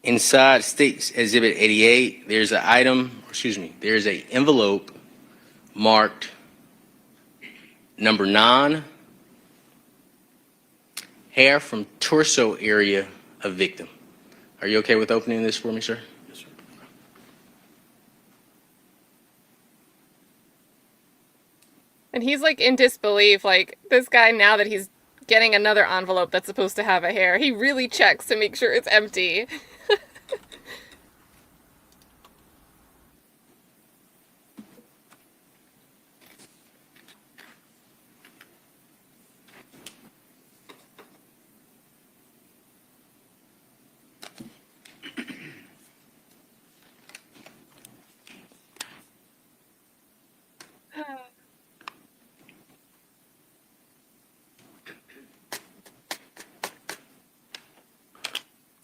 Inside State's Exhibit 88, there's there's an envelope marked number 9, hair from torso area of victim. Are you okay with opening this for me, sir? Yes, sir. And he's like in disbelief, like this guy, now that he's getting another envelope that's supposed to have a hair, he really checks to make sure it's empty.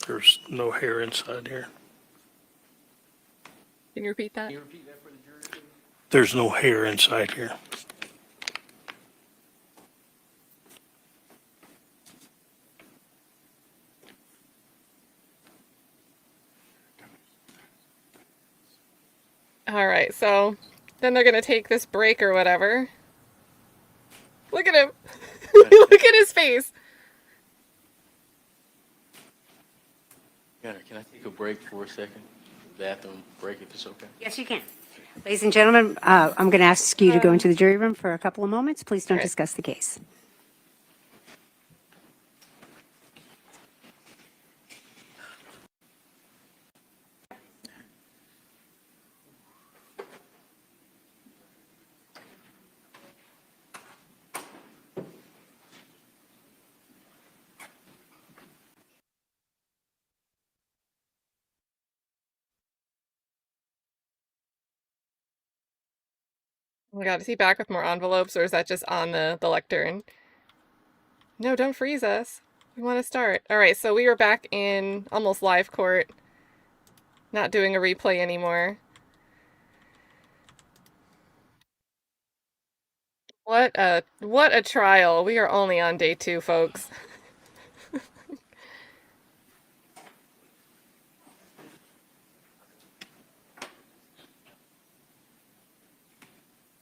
There's no hair inside here. Can you repeat that? There's no hair inside here. All right, so then they're gonna take this break or whatever. Look at him. Look at his face. Can I take a break for a second? Bathroom break, if it's okay. Yes, you can. Ladies and gentlemen, I'm going to ask you to go into the jury room for a couple of moments. Please don't discuss the case. Oh my god, is he back with more envelopes, or is that just on the lectern? No, don't freeze us. We want to start. All right, so we were back in almost live court. Not doing a replay anymore. What a trial. We are only on day 2, folks.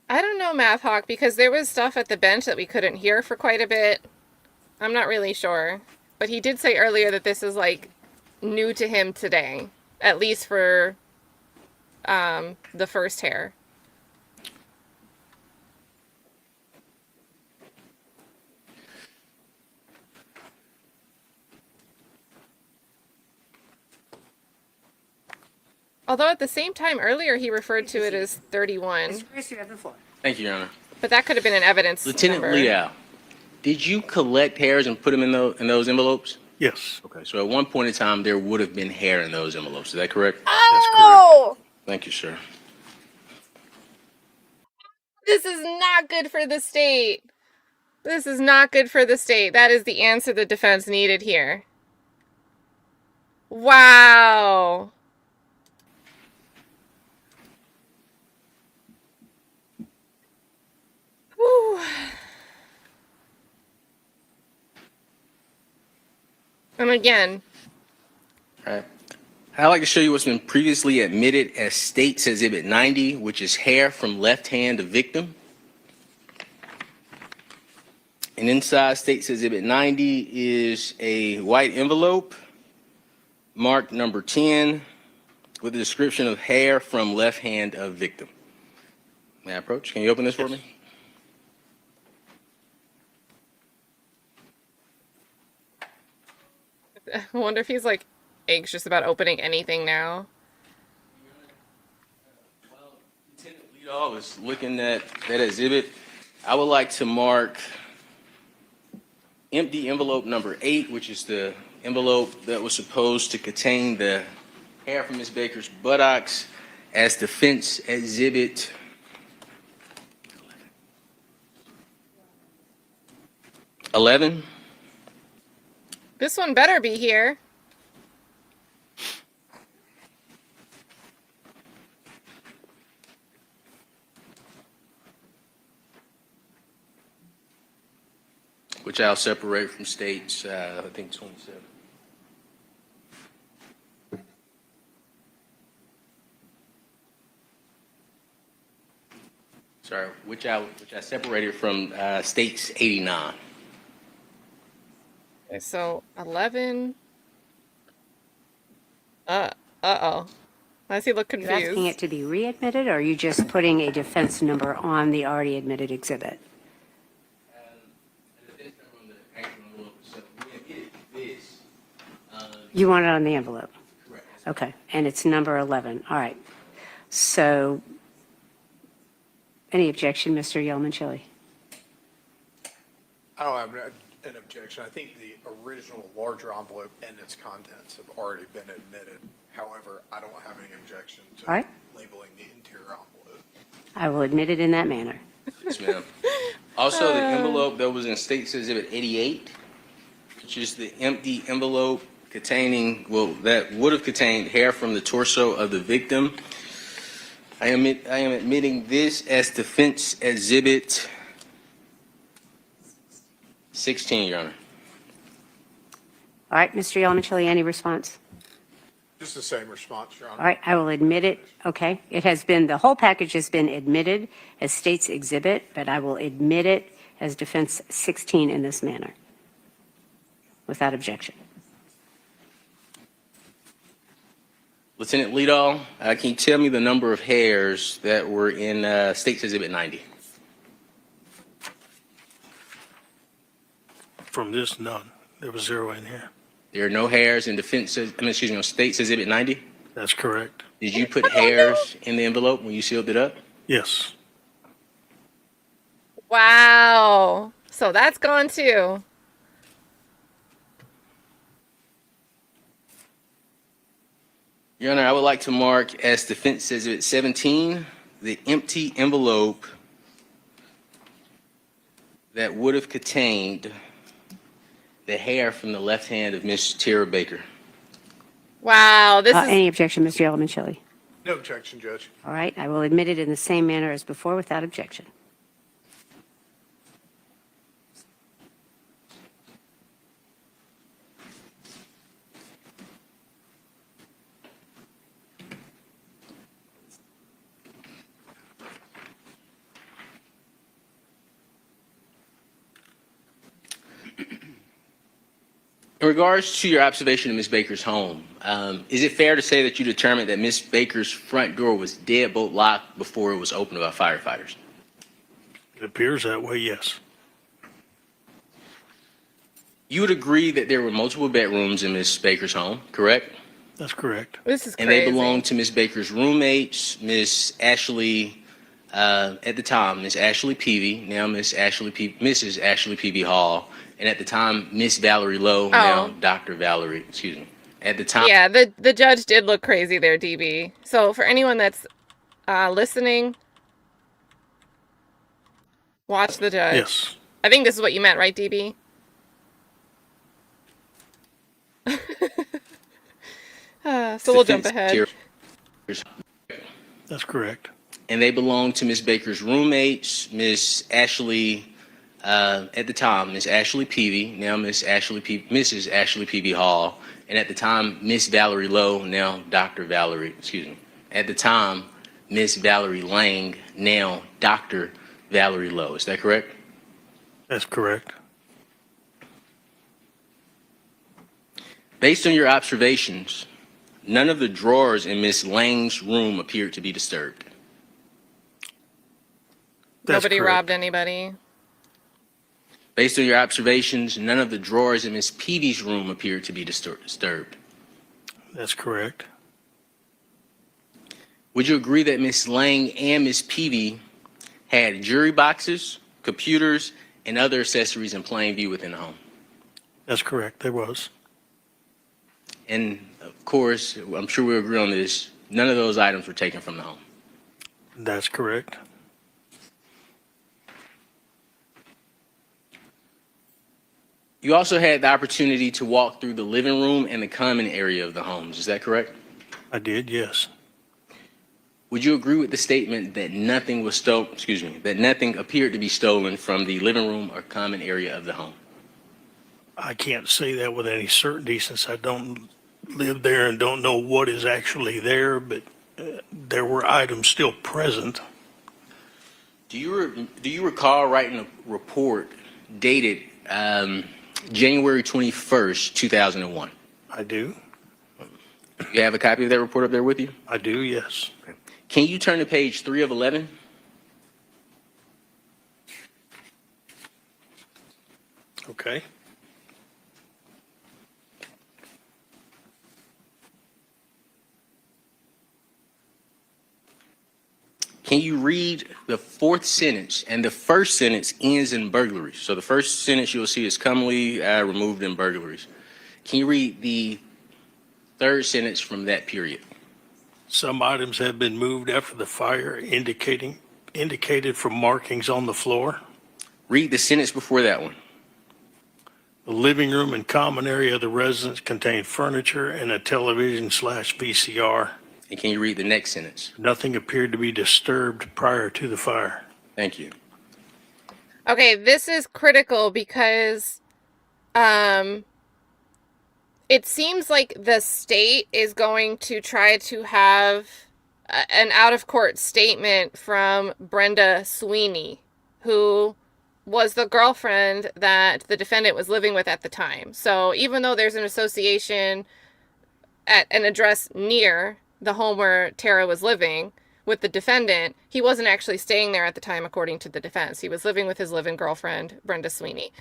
I don't know, Math Hawk, because there was stuff at the bench that we couldn't hear for quite a bit. I'm not really sure. But he did say earlier that this is, like, new to him today. At least for the first hair. Although at the same time earlier he referred to it as 31. Mr. Chris, you have the floor. Thank you, Your Honor. But that could have been an evidence Lieutenant number. Leedahl, did you collect hairs and put them in those envelopes? Yes, Okay, so at one point in time, there would have been hair in those envelopes. Is that correct? that's correct. Oh! Thank you, sir. This is not good for the state. This is not good for the state. That is the answer the defense needed here. Wow. Whew. And again, All right. I'd like to show you what's been previously admitted as State's Exhibit 90, which is hair from left hand of victim. And inside State's Exhibit 90 is a white envelope marked number 10 with a description of hair from left hand of victim. May I approach? Can you open this for me? I wonder if he's like anxious about opening anything now. Lieutenant Leedahl is looking at that exhibit. I would like to mark empty envelope number 8, which is the envelope that was supposed to contain the hair from Ms. Baker's buttocks, as defense exhibit 11. This one better be here. Which I'll separate from State's, I think 27. Sorry, which I separated from State's 89. Okay, so 11. Uh-oh. Why does he look You're asking confused? it to be readmitted, or are you just putting a defense number on the already admitted exhibit? You want it on the envelope? Correct. Okay, and it's number 11. All right. So, any objection, Mr. Yeoman-Chili? I don't have an objection. I think the original larger envelope and its contents have already been admitted. However, I don't have any objection All to right. labeling the interior envelope. I will admit it in that manner. Yes, ma'am. Also, the envelope that was in State's Exhibit 88, which is the empty envelope containing, well, that would have contained hair from the torso of the victim. I am admitting this as defense exhibit 16, Your Honor. All right, Mr. Yeoman-Chili, any response? Just the same response, Your Honor. All right, I will admit it. Okay, it has been, the whole package has been admitted as State's exhibit, but I will admit it as defense 16 in this manner, without objection. Lieutenant Leedahl, can you tell me the number of hairs that were in State's Exhibit 90? From this, none. There was 0 in here. There are no hairs in on State's Exhibit 90? That's correct. Did you put hairs in the envelope when you sealed it up? Yes. Wow. So that's gone too. Your Honor, I would like to mark as defense exhibit 17, the empty envelope that would have contained the hair from the left hand of Miss Tara Baker. Wow. This is Any objection, Mr. Yeoman-Chili? No objection, Judge. All right, I will admit it in the same manner as before, without objection. In regards to your observation of Ms. Baker's home, is it fair to say that you determined that Ms. Baker's front door was deadbolt locked before it was opened by firefighters? It appears that way, yes. You would agree that there were multiple bedrooms in Ms. Baker's home, correct? That's correct. This is And crazy. they belonged to Ms. Baker's roommates, Ms. Ashley, at the time, Ms. Ashley Peavy, now Mrs. Ashley Peavy Hall, and at the time, Miss Valerie Lowe, now Dr. Valerie, excuse me. At the time. Yeah, the judge did look crazy there, DB. So for anyone that's listening, watch the judge. Yes. I think this is what you meant, right, DB? So we'll jump ahead. That's correct. And they belonged to Ms. Baker's roommates, Miss Ashley, at the time, Miss Ashley Peavy, now Mrs. Ashley Peavy Hall, and at the time, Miss Valerie Lowe, now Dr. Valerie, excuse me. At the time, Miss Valerie Lang, now Dr. Valerie Lowe. Is that correct? That's correct. Based on your observations, none of the drawers in Miss Lang's room appeared to be disturbed. That's Nobody correct. robbed anybody. Based on your observations, none of the drawers in Miss Peavy's room appeared to be disturbed. That's correct. Would you agree that Miss Lang and Miss Peavy had jury boxes, computers, and other accessories in plain view within the home? That's correct. There was. And of course, I'm sure we agree on this, none of those items were taken from the home. That's correct. You also had the opportunity to walk through the living room and the common area of the homes. Is that correct? I did, yes. Would you agree with the statement that nothing was that nothing appeared to be stolen from the living room or common area of the home? I can't say that with any certainty since I don't live there and don't know what is actually there, but there were items still present. Do you recall writing a report dated January 21st, 2001? I do. You have a copy of that report up there with you? I do, yes. Can you turn to page 3 of 11? Okay. Can you read the fourth sentence? And the first sentence ends in burglaries. So the first sentence you'll see is commonly removed in burglaries. Can you read the third sentence from that period? Some items have been moved after the fire, indicated from markings on the floor. Read the sentence before that one. The living room and common area of the residence contain furniture and a television/VCR. And can you read the next sentence? Nothing appeared to be disturbed prior to the fire. Thank you. Okay, this is critical because it seems like the state is going to try to have an out-of-court statement from Brenda Sweeney, who was the girlfriend that the defendant was living with at the time. So even though there's an association at an address near the home where Tara was living with the defendant, he wasn't actually staying there at the time, according to the defense. He was living with his live-in girlfriend, Brenda Sweeney.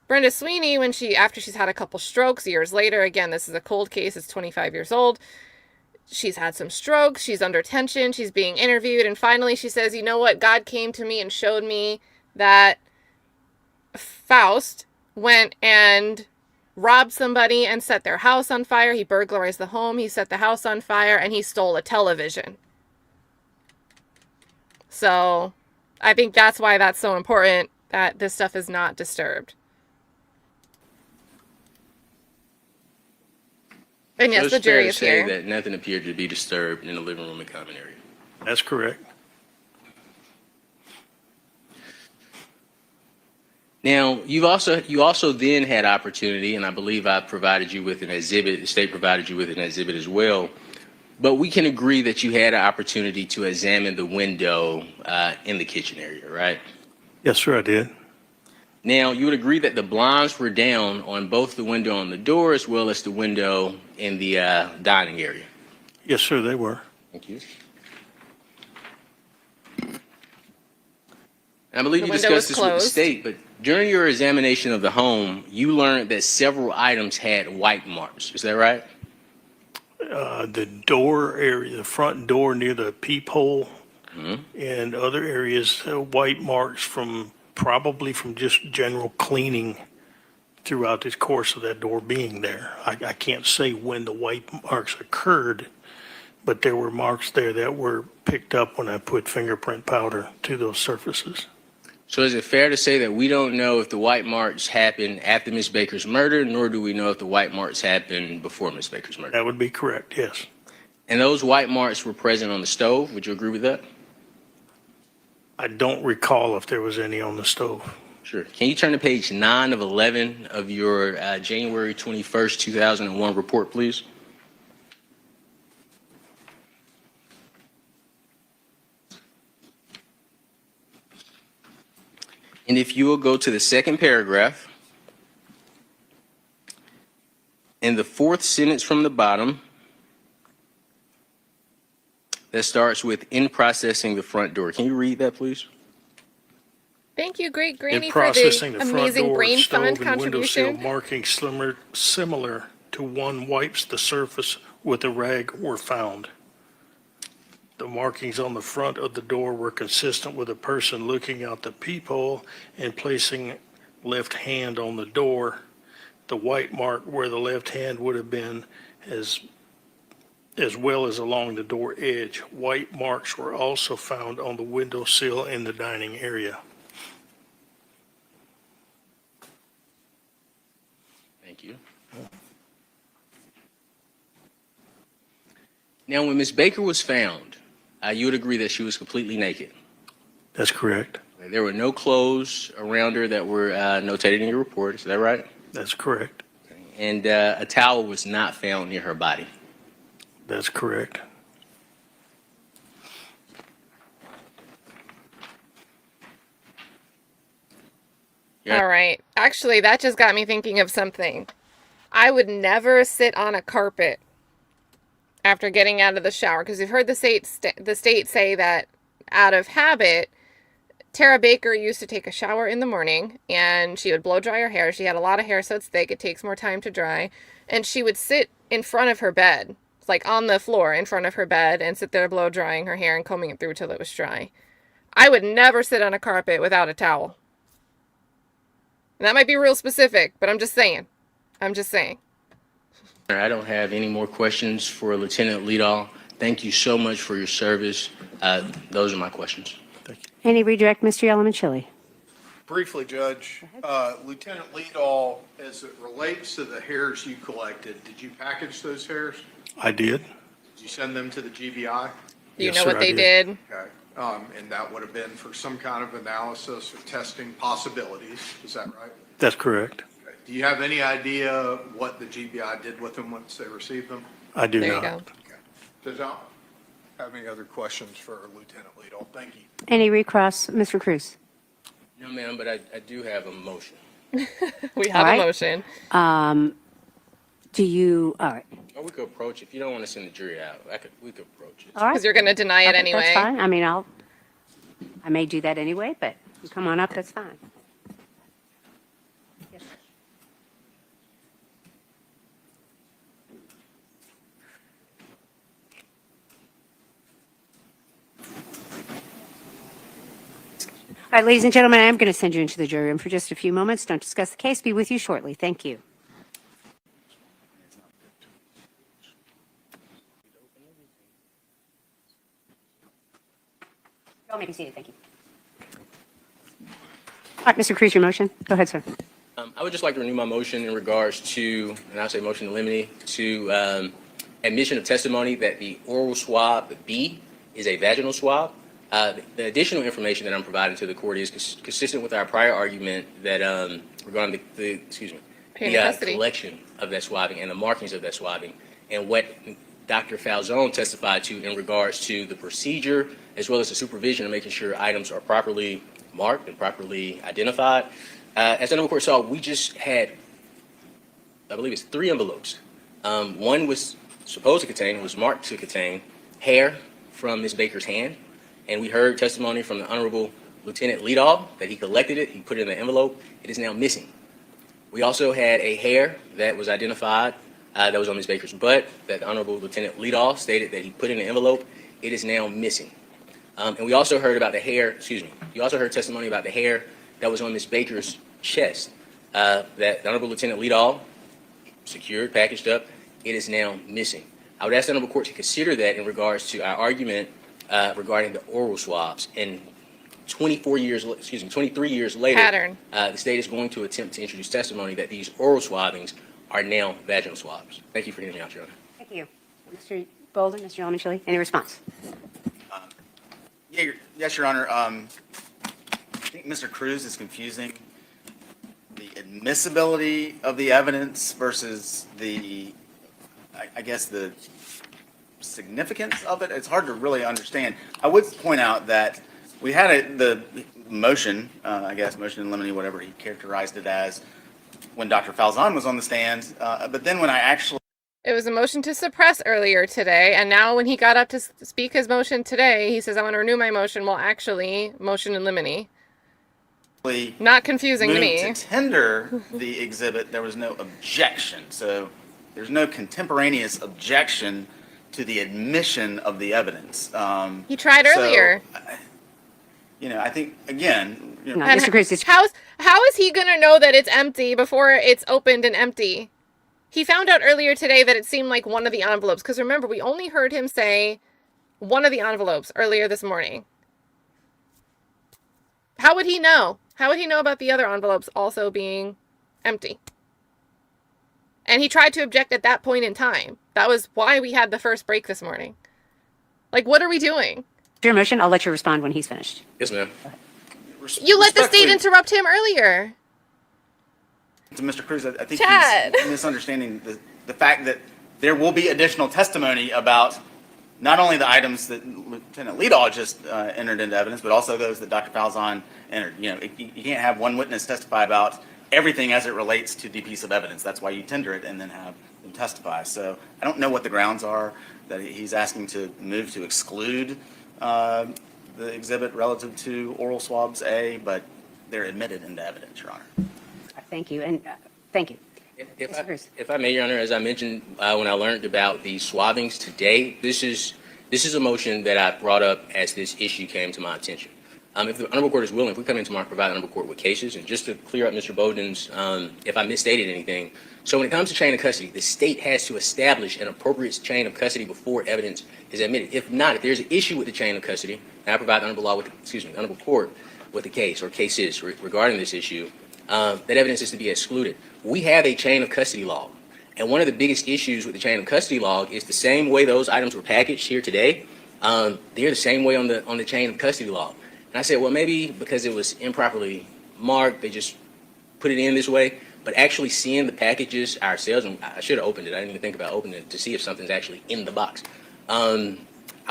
Brenda Sweeney, after she's had a couple strokes years later, again, this is a cold case, it's 25 years old. She's had some strokes, she's under tension, she's being interviewed, and finally she says, you know what, God came to me and showed me that Faust went and robbed somebody and set their house on fire. He burglarized the home, he set the house on fire, and he stole a television. So I think that's why that's so important, that this stuff is not disturbed. And yes, So the it's fair jury to is say here. that nothing appeared to be disturbed in the living room and common area. That's correct. Now, you also then had opportunity, and I believe I provided you with an exhibit, the state provided you with an exhibit as well, but we can agree that you had an opportunity to examine the window in the kitchen area, right? Yes, sir, I did. Now, you would agree that the blinds were down on both the window on the door as well as the window in the dining area? Yes, sir, they were. Thank you. I believe The you window discussed was this with the closed. state, but during your examination of the home, you learned that several items had wipe marks. Is that right? The door area, the front door near the peephole and other areas, white marks probably from just general cleaning throughout the course of that door being there. I can't say when the white marks occurred, but there were marks there that were picked up when I put fingerprint powder to those surfaces. So is it fair to say that we don't know if the white marks happened after Ms. Baker's murder, nor do we know if the white marks happened before Ms. Baker's murder? That would be correct, yes. And those white marks were present on the stove. Would you agree with that? I don't recall if there was any on the stove. Sure. Can you turn to page 9 of 11 of your January 21st, 2001 report, please? And if you will go to the second paragraph, in the fourth sentence from the bottom, that starts with "in processing the front door." Can you read that, please? Thank you, Great Granny, In for processing the the front amazing door, brain stove, fund and window sill contribution. markings similar to one wipes the surface with a rag were found. The markings on the front of the door were consistent with a person looking out the peephole and placing left hand on the door. The white mark where the left hand would have been as well as along the door edge. White marks were also found on the window sill in the dining area. Thank you. Now, when Ms. Baker was found, you would agree that she was completely naked. That's correct. There were no clothes around her that were notated in your report. Is that right? That's correct. And a towel was not found near her body. That's correct. Yeah. All right. Actually, that just got me thinking of something. I would never sit on a carpet after getting out of the shower, because you've heard the state say that out of habit, Tara Baker used to take a shower in the morning and she would blow dry her hair. She had a lot of hair, so it's thick. It takes more time to dry. And she would sit in front of her bed, like on the floor in front of her bed, and sit there blow drying her hair and combing it through till it was dry. I would never sit on a carpet without a towel. And that might be real specific, but I'm just saying. I'm just saying. I don't have any more questions for Lieutenant Leedahl. Thank you so much for your service. Those are my questions. Any redirect, Mr. Yellowman-Chili? Briefly, Judge, Lieutenant Leedahl, as it relates to the hairs you collected, did you package those hairs? I did. Did you send them to the GBI? Do you Yes, know sir, what I they did. did? Okay. And that would have been for some kind of analysis or testing possibilities. Is that right? That's correct. Okay. Do you have any idea what the GBI did with them once they received them? I do There you not. go. Okay. Does y'all have any other questions for Lieutenant Leedahl? Thank you. Any recross, Mr. Cruz? No, ma'am, but I do have a motion. We have All right. a motion. Do you, all right. Or we could approach, if you don't want to send the jury out, we could approach it. All right. Because you're going to deny it Okay, anyway. That's fine. I mean, I may do that anyway, but you come on up, that's fine. Yes, sir. All right, ladies and gentlemen, I am going to send you into the jury room for just a few moments. Don't discuss the case. Be with you shortly. Thank you. Y'all may be seated. Thank you. All right, Mr. Cruz, your motion. Go ahead, sir. I would just like to renew my motion in regards to, and I'll say motion to eliminate, to admission of testimony that the Oral Swab B is a vaginal swab. The additional information that I'm providing to the court is consistent with our prior argument that regarding the collection of that swabbing and the markings of that swabbing, and what Dr. Falzon testified to in regards to the procedure as well as the supervision of making sure items are properly marked and properly identified. As the honorable court saw, we just had, I believe it's 3 envelopes. One was supposed to contain, was marked to contain, hair from Ms. Baker's hand. And we heard testimony from the Honorable Lieutenant Leedahl that he collected it, he put it in the envelope. It is now missing. We also had a hair that was identified that was on Ms. Baker's butt that the Honorable Lieutenant Leedahl stated that he put in the envelope. It is now missing. And we also heard about the hair, you also heard testimony about the hair that was on Ms. Baker's chest that the Honorable Lieutenant Leedahl secured, packaged up. It is now missing. I would ask the Honorable Court to consider that in regards to our argument regarding the oral swabs. And 23 years later, Pattern. The state is going to attempt to introduce testimony that these oral swabbings are now vaginal swabs. Thank you for hearing me out, Your Honor. Thank you. Mr. Bolden, Mr. Almond, any response? Yes, Your Honor. I think Mr. Cruz is confusing the admissibility of the evidence versus the, I guess, the significance of it. It's hard to really understand. I would point out that we had the motion, motion in limine, whatever he characterized it as, when Dr. Falzon was on the stand. But then when I actually... It was a motion to suppress earlier today, and now when he got up to speak his motion today, he says, I want to renew my motion. Well, actually, motion in limine. Not confusing to me. To tender the exhibit, there was no objection. So there's no contemporaneous objection to the admission of the evidence. He tried earlier. I think, again... Mr. Cruz, how is he going to know that it's empty before it's opened and empty? He found out earlier today that it seemed like one of the envelopes. Because remember, we only heard him say one of the envelopes earlier this morning. How would he know? How would he know about the other envelopes also being empty? And he tried to object at that point in time. That was why we had the first break this morning. Like, what are we doing? Your motion, I'll let you respond when he's finished. Yes, ma'am. You let the state interrupt him earlier. To Mr. Cruz, I think Chad. he's misunderstanding the fact that there will be additional testimony about not only the items that Lieutenant Leedahl just entered into evidence, but also those that Dr. Falzon entered. You can't have one witness testify about everything as it relates to the piece of evidence. That's why you tender it and then have them testify. So I don't know what the grounds are that he's asking to move to exclude the exhibit relative to oral swabs A, but they're admitted into evidence, Your Honor. Thank you, and thank you. If I may, Your Honor, as I mentioned when I learned about the swabbings today, this is a motion that I brought up as this issue came to my attention. If the Honorable Court is willing, if we come in tomorrow and provide the Honorable Court with cases, and just to clear up Mr. Bowden's, if I misstated anything, so when it comes to chain of custody, the state has to establish an appropriate chain of custody before evidence is admitted. If not, if there's an issue with the chain of custody, and I provide the Honorable Court with the case or cases regarding this issue, that evidence is to be excluded. We have a chain of custody log, and one of the biggest issues with the chain of custody log is the same way those items were packaged here today. They're the same way on the chain of custody log. And I said, well, maybe because it was improperly marked, they just put it in this way. But actually seeing the packages ourselves, and I should have opened it. I didn't even think about opening it to see if something's actually in the box. I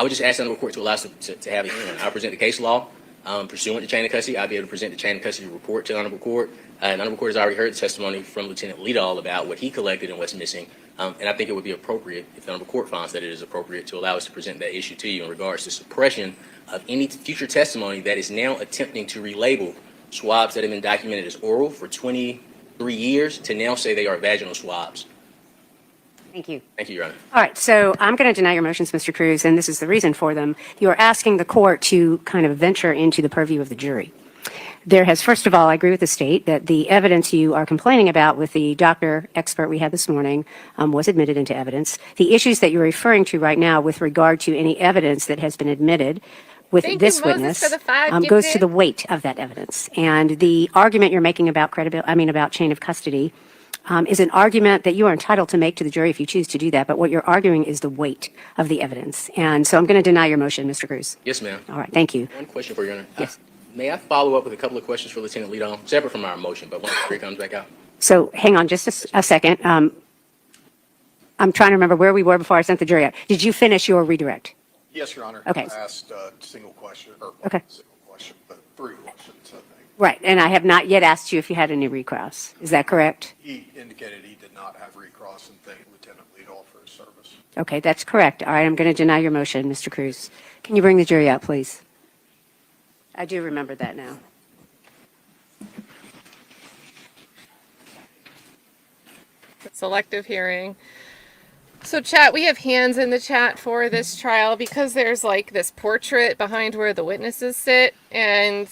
would just ask the Honorable Court to allow us to have it in. I'll present the case law. Pursuant to chain of custody, I'll be able to present the chain of custody report to the Honorable Court. And the Honorable Court has already heard the testimony from Lieutenant Leedahl about what he collected and what's missing. And I think it would be appropriate, if the Honorable Court finds that it is appropriate, to allow us to present that issue to you in regards to suppression of any future testimony that is now attempting to relabel swabs that have been documented as oral for 23 years to now say they are vaginal swabs. Thank you. Thank you, Your Honor. All right, so I'm going to deny your motions, Mr. Cruz, and this is the reason for them. You are asking the court to kind of venture into the purview of the jury. There has, first of all, I agree with the state that the evidence you are complaining about with the doctor expert we had this morning was admitted into evidence. The issues that you're referring to right now with regard to any evidence that has been admitted with this witness goes to the weight of that evidence. And the argument you're making about about chain of custody is an argument that you are entitled to make to the jury if you choose to do that. But what you're arguing is the weight of the evidence. And so I'm going to deny your motion, Mr. Cruz. Yes, ma'am. All right, thank you. One question for you, Your Honor. Yes. May I follow up with a couple of questions for Lieutenant Leedahl, separate from our motion, but once the jury comes back out? So hang on just a second. I'm trying to remember where we were before I sent the jury out. Did you finish your redirect? Yes, Your Honor. Okay. I asked a single question, or Okay. single question, but 3 questions, I think. Right, and I have not yet asked you if you had any recross. Is that correct? He indicated he did not have recross and thanked Lieutenant Leedahl for his service. Okay, that's correct. All right, I'm going to deny your motion, Mr. Cruz. Can you bring the jury out, please? I do remember that now. Selective hearing. So chat, we have hands in the chat for this trial because there's like this portrait behind where the witnesses sit, and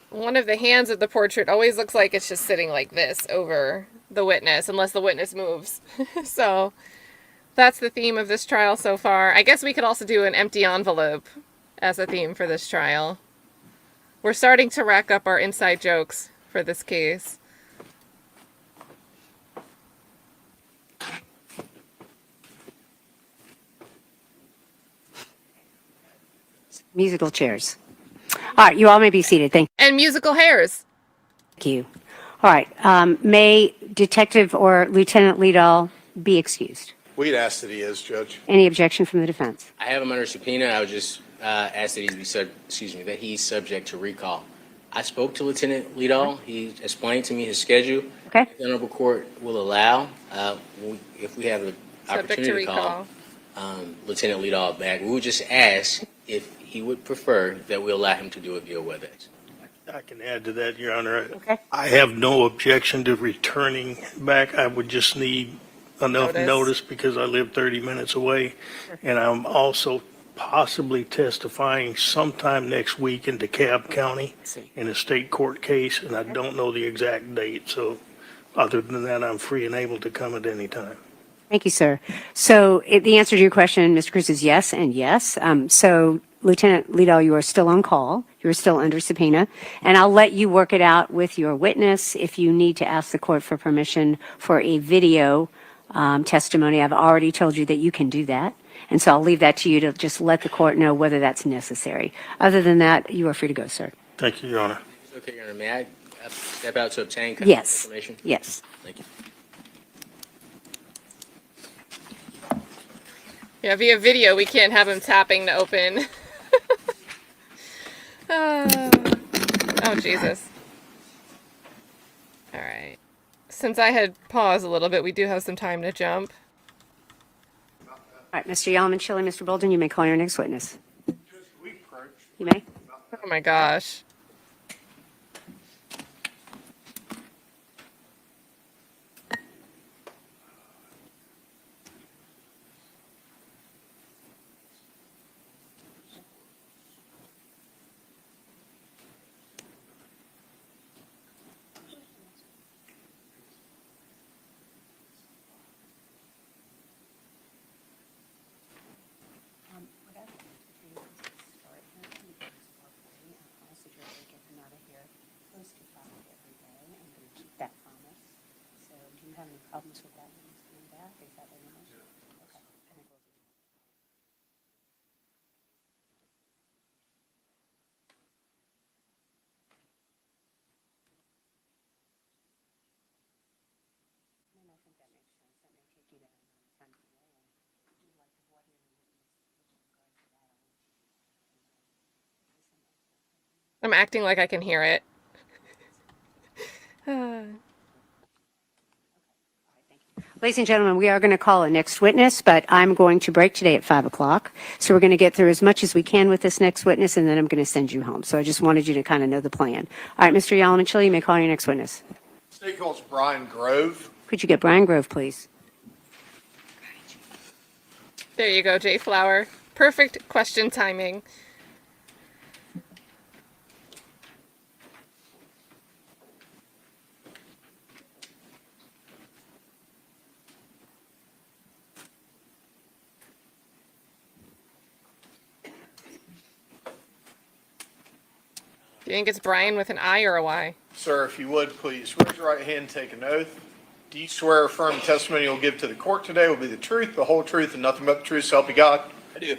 one of the hands of the portrait always looks like it's just sitting like this over the witness unless the witness moves. So that's the theme of this trial so far. I guess we could also do an empty envelope as a theme for this trial. We're starting to rack up our inside jokes for this case. Musical chairs. All right, you all may be seated. Thank And musical hairs. you. All right, may Detective or Lieutenant Leedahl be excused? We'd ask that he is, Judge. Any objection from the defense? I have him under subpoena. I would just ask that that he's subject to recall. I spoke to Lieutenant Leedahl. He explained to me his schedule. Okay. The Honorable Court will allow, if we have an Subject to opportunity to call recall. Lieutenant Leedahl back, we would just ask if he would prefer that we allow him to do it via WebEx. I can add to that, Your Honor. Okay. I have no objection to returning back. I would just need enough notice because I live 30 minutes away. And I'm also possibly testifying sometime next week in DeKalb County in a state court case, and I don't know the exact date. So other than that, I'm free and able to come at any time. Thank you, sir. So the answer to your question, Mr. Cruz, is yes and yes. So Lieutenant Leedahl, you are still on call. You're still under subpoena. And I'll let you work it out with your witness if you need to ask the court for permission for a video testimony. I've already told you that you can do that. And so I'll leave that to you to just let the court know whether that's necessary. Other than that, you are free to go, sir. Thank you, Your Honor. Okay, Your Honor, may I step out to obtain Yes. information? Yes. Thank you. Yeah, via video, we can't have him tapping to open. Oh, Jesus. All right. Since I had paused a little bit, we do have some time to jump. All right, Mr. Yalman-Chile, Mr. Bolden, you may call your next witness. You may. Oh my gosh. Problems with that when he's coming back? Is that what you know? Okay. I think we'll do. I think that makes sense. That may take you that time to know. We'd like to voir dire the witness with regard to that. I'm acting like I can hear it. Ladies and gentlemen, we are going to call a next witness, but I'm going to break today at 5 o'clock. So we're going to get through as much as we can with this next witness, and then I'm going to send you home. So I just wanted you to kind of know the plan. All right, Mr. Yalman-Chile, you may call your next witness. State calls Brian Grove. Could you get Brian Grove, please? There you go, Jay Flower. Perfect question timing. Do you think it's Brian with an I or a Y? Sir, if you would, please raise your right hand and take an oath. Do you swear or affirm the testimony you'll give to the court today will be the truth, the whole truth, and nothing but the truth, so help you God? I do.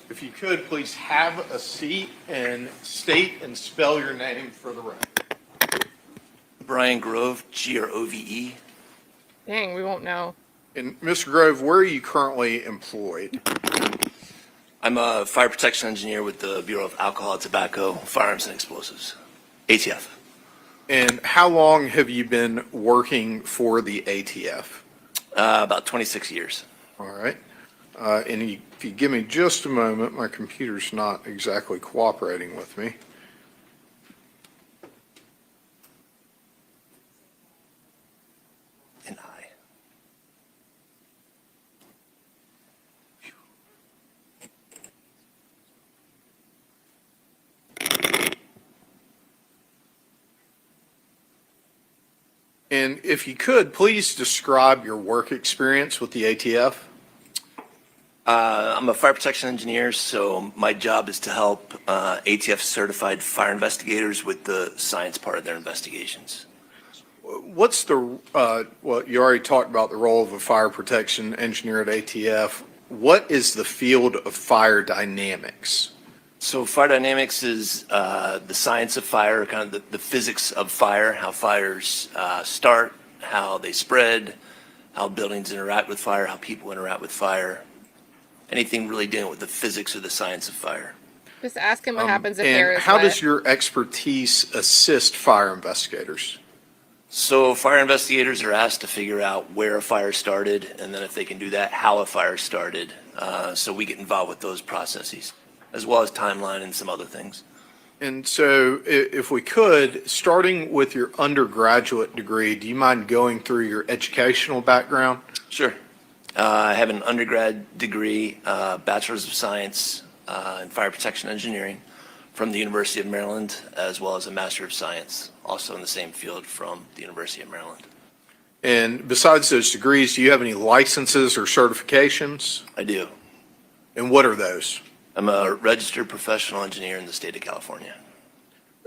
If you could, please have a seat and state and spell your name for the record. Brian Grove, Grove. Dang, we won't know. And Mr. Grove, where are you currently employed? I'm a fire protection engineer with the Bureau of Alcohol, Tobacco, Firearms, and Explosives. ATF. And how long have you been working for the ATF? About 26 years. All right. And if you give me just a moment, my computer's not exactly cooperating with me. And I. And if you could, please describe your work experience with the ATF. I'm a fire protection engineer, so my job is to help ATF certified fire investigators with the science part of their investigations. What's the, well, you already talked about the role of a fire protection engineer at ATF. What is the field of fire dynamics? So fire dynamics is the science of fire, kind of the physics of fire, how fires start, how they spread, how buildings interact with fire, how people interact with fire. Anything really dealing with the physics or the science of fire. Just ask him what happens if And there is how wet. does your expertise assist fire investigators? So fire investigators are asked to figure out where a fire started, and then if they can do that, how a fire started. So we get involved with those processes, as well as timeline and some other things. And so if we could, starting with your undergraduate degree, do you mind going through your educational background? Sure. I have an undergrad degree, Bachelor's of Science in Fire Protection Engineering from the University of Maryland, as well as a Master of Science, also in the same field from the University of Maryland. And besides those degrees, do you have any licenses or certifications? I do. And what are those? I'm a registered professional engineer in the state of California.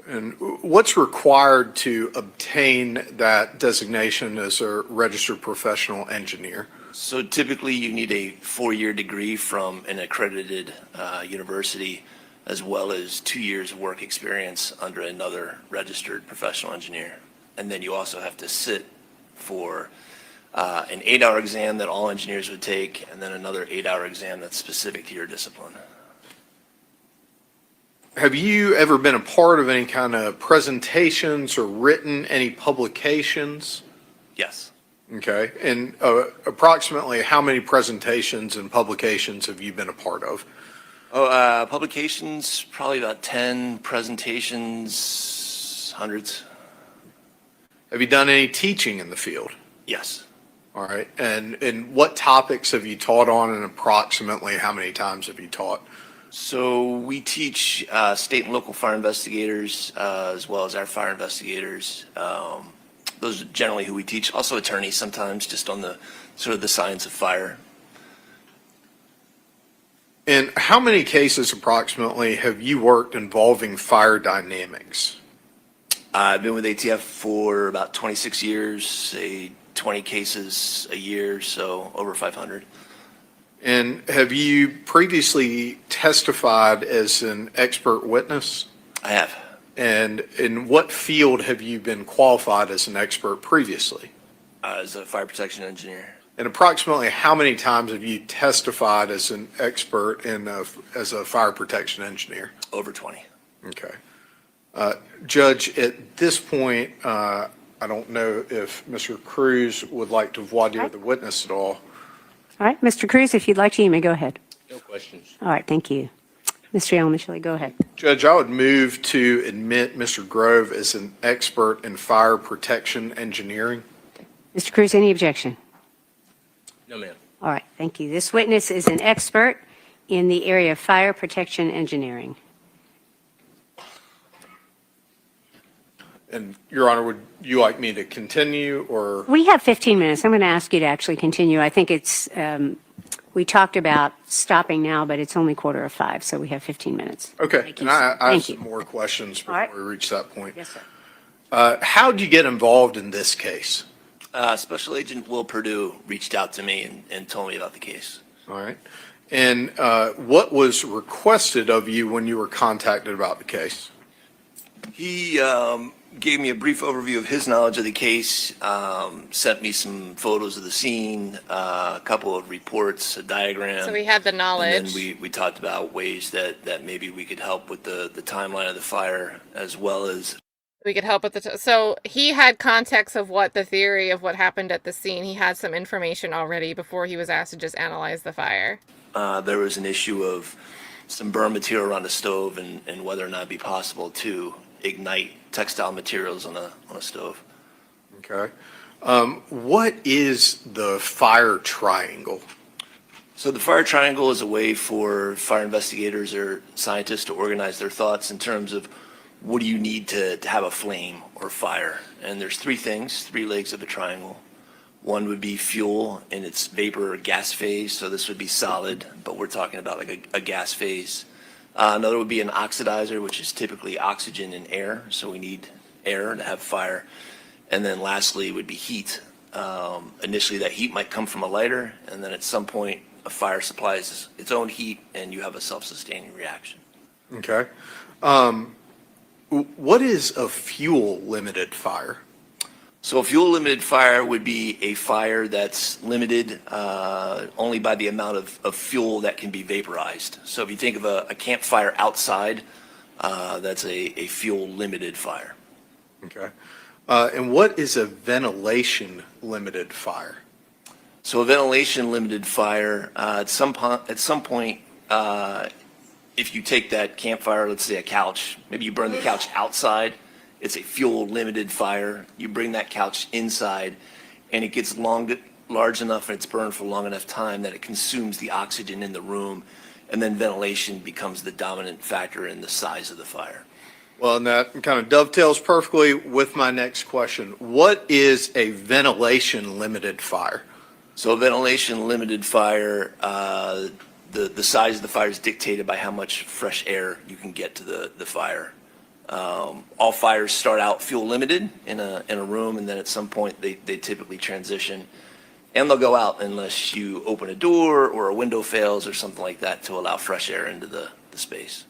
And what's required to obtain that designation as a registered professional engineer? So typically you need a 4-year degree from an accredited university, as well as 2 years of work experience under another registered professional engineer. And then you also have to sit for an 8-hour exam that all engineers would take, and then another 8-hour exam that's specific to your discipline. Have you ever been a part of any kind of presentations or written any publications? Yes. Okay. And approximately how many presentations and publications have you been a part of? Publications, probably about 10. Presentations, hundreds. Have you done any teaching in the field? Yes. All right. And what topics have you taught on, and approximately how many times have you taught? So we teach state and local fire investigators, as well as our fire investigators. Those are generally who we teach. Also attorneys sometimes, just on the sort of the science of fire. And how many cases approximately have you worked involving fire dynamics? I've been with ATF for about 26 years, say 20 cases a year, so over 500. And have you previously testified as an expert witness? I have. And in what field have you been qualified as an expert previously? As a fire protection engineer. And approximately how many times have you testified as an expert as a fire protection engineer? Over 20. Okay. Judge, at this point, I don't know if Mr. Cruz would like to voir dire the witness at all. All right, Mr. Cruz, if you'd like to, you may go ahead. No questions. All right, thank you. Mr. Elmishly, go ahead. Judge, I would move to admit Mr. Grove as an expert in fire protection engineering. Mr. Cruz, any objection? No, ma'am. All right, thank you. This witness is an expert in the area of fire protection engineering. And Your Honor, would you like me to continue or? We have 15 minutes. I'm going to ask you to actually continue. I think it's, we talked about stopping now, but it's only 4:45, so we have 15 minutes. Okay, Thank you, and I sir. have Thank some you. more questions All before right. we reach that point. Yes, sir. How did you get involved in this case? Special Agent Will Perdue reached out to me and told me about the case. All right. And what was requested of you when you were contacted about the case? He gave me a brief overview of his knowledge of the case, sent me some photos of the scene, a couple of reports, a diagram. So we had the knowledge. And then we talked about ways that maybe we could help with the timeline of the fire, as well as We could help with the. So he had context of what the theory of what happened at the scene. He had some information already before he was asked to just analyze the fire. There was an issue of some burn material around the stove and whether or not it'd be possible to ignite textile materials on a stove. Okay. What is the fire triangle? So the fire triangle is a way for fire investigators or scientists to organize their thoughts in terms of what do you need to have a flame or fire. And there's three things, three legs of a triangle. One would be fuel in its vapor or gas phase, so this would be solid, but we're talking about like a gas phase. Another would be an oxidizer, which is typically oxygen and air, so we need air to have fire. And then lastly would be heat. Initially that heat might come from a lighter, and then at some point a fire supplies its own heat and you have a self-sustaining reaction. Okay. What is a fuel-limited fire? So a fuel-limited fire would be a fire that's limited only by the amount of fuel that can be vaporized. So if you think of a campfire outside, that's a fuel-limited fire. Okay. And what is a ventilation-limited fire? So a ventilation-limited fire, at some point, if you take that campfire, let's say a couch, maybe you burn the couch outside, it's a fuel-limited fire. You bring that couch inside, and it gets large enough and it's burned for long enough time that it consumes the oxygen in the room, and then ventilation becomes the dominant factor in the size of the fire. Well, and that kind of dovetails perfectly with my next question. What is a ventilation-limited fire? So a ventilation-limited fire, the size of the fire is dictated by how much fresh air you can get to the fire. All fires start out fuel limited in a room, and then at some point they typically transition, and they'll go out unless you open a door or a window fails or something like that to allow fresh air into the space.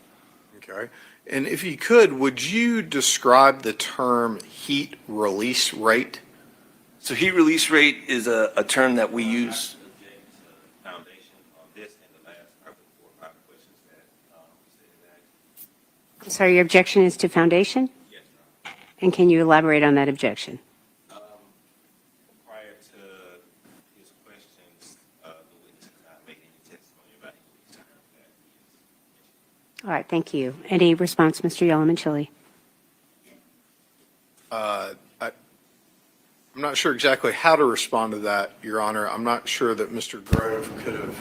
Okay. And if you could, would you describe the term heat release rate? So heat release rate is a term that we use. Sorry, your objection is to foundation? Yes, And can you elaborate on that objection? prior to his questions, the witness did not make any testimony about any term that All right, thank you. Any response, Mr. Yellowman-Chili? I'm not sure exactly how to respond to that, Your Honor. I'm not sure that Mr. Grove could have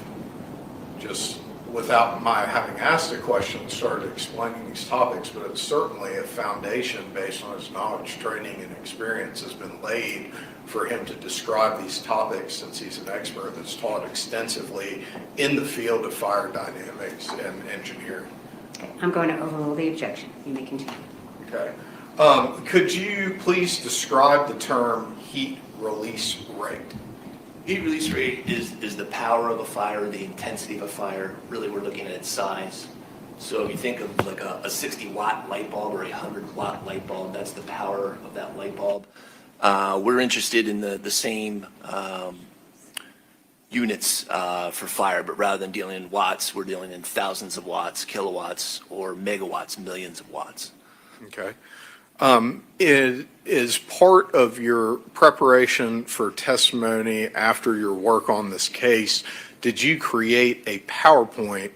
just, without my having asked a question, started explaining these topics, but it's certainly a foundation based on his knowledge, training, and experience has been laid for him to describe these topics, since he's an expert that's taught extensively in the field of fire dynamics and engineering. I'm going to overrule the objection. You may continue. Okay. Could you please describe the term heat release rate? Heat release rate is the power of a fire, the intensity of a fire. Really, we're looking at its size. So if you think of like a 60-watt light bulb or a 100-watt light bulb, that's the power of that light bulb. We're interested in the same units for fire, but rather than dealing in watts, we're dealing in thousands of watts, kilowatts, or megawatts, millions of watts. Okay. Is part of your preparation for testimony after your work on this case, did you create a PowerPoint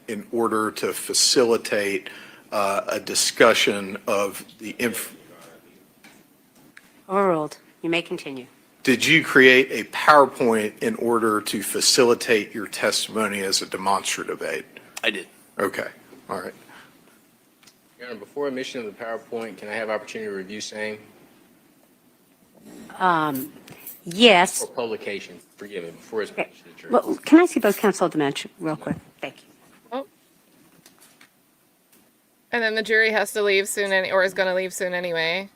in order to facilitate a discussion of the Overruled. You may continue. Did you create a PowerPoint in order to facilitate your testimony as a demonstrative aid? I did. Okay. All right. Your Honor, before admission of the PowerPoint, can I have opportunity to review same? Yes. Or publication, forgive me, before it's Okay. published to the jury. Well, can I see both counsel dimension real quick? Thank you. Oh. And then the jury has to leave soon, or is going to leave soon anyway.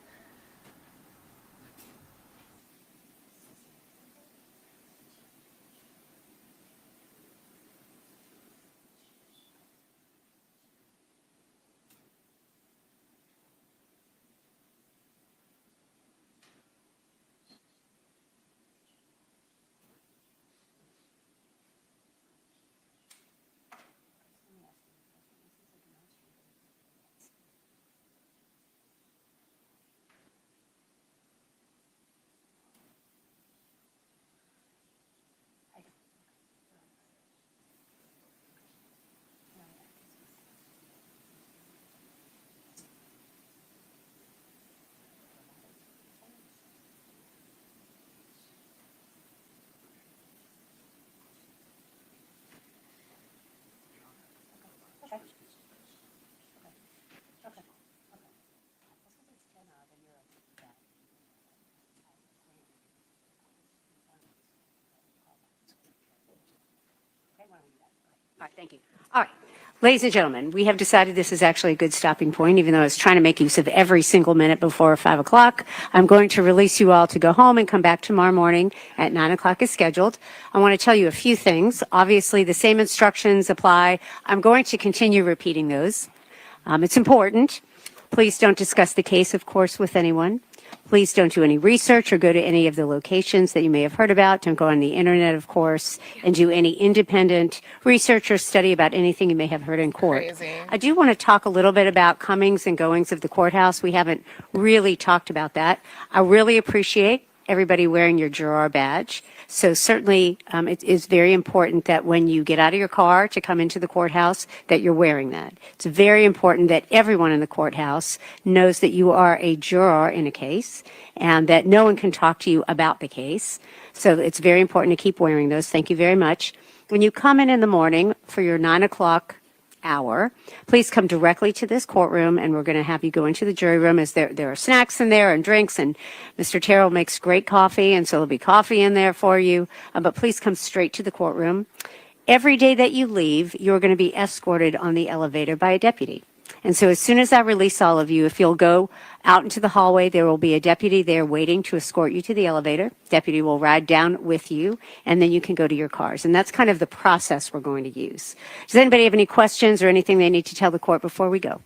right, thank you. All right. Ladies and gentlemen, we have decided this is actually a good stopping point, even though I was trying to make use of every single minute before 5 o'clock. I'm going to release you all to go home and come back tomorrow morning at 9 o'clock as scheduled. I want to tell you a few things. Obviously, the same instructions apply. I'm going to continue repeating those. It's important. Please don't discuss the case, of course, with anyone. Please don't do any research or go to any of the locations that you may have heard about. Don't go on the internet, of course, and do any independent research or study about anything you may have heard in court. Crazy. I do want to talk a little bit about comings and goings of the courthouse. We haven't really talked about that. I really appreciate everybody wearing your juror badge. So certainly it is very important that when you get out of your car to come into the courthouse that you're wearing that. It's very important that everyone in the courthouse knows that you are a juror in a case and that no one can talk to you about the case. So it's very important to keep wearing those. Thank you very much. When you come in the morning for your 9 o'clock hour, please come directly to this courtroom, and we're going to have you go into the jury room as there are snacks in there and drinks, and Mr. Terrell makes great coffee, and so there'll be coffee in there for you, but please come straight to the courtroom. Every day that you leave, you're going to be escorted on the elevator by a deputy. And so as soon as I release all of you, if you'll go out into the hallway, there will be a deputy there waiting to escort you to the elevator. Deputy will ride down with you, and then you can go to your cars. And that's kind of the process we're going to use. Does anybody have any questions or anything they need to tell the court before we go?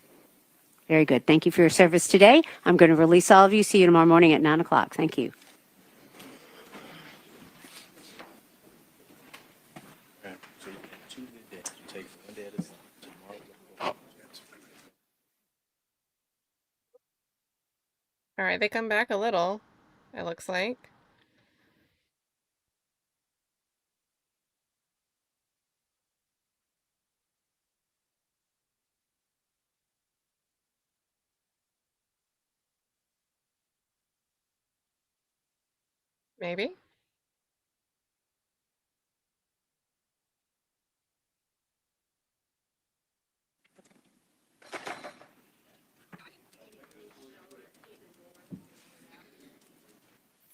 Very good. Thank you for your service today. I'm going to release all of you. See you tomorrow morning at 9 o'clock. Thank you. All right, they come back a little, it looks like. Maybe.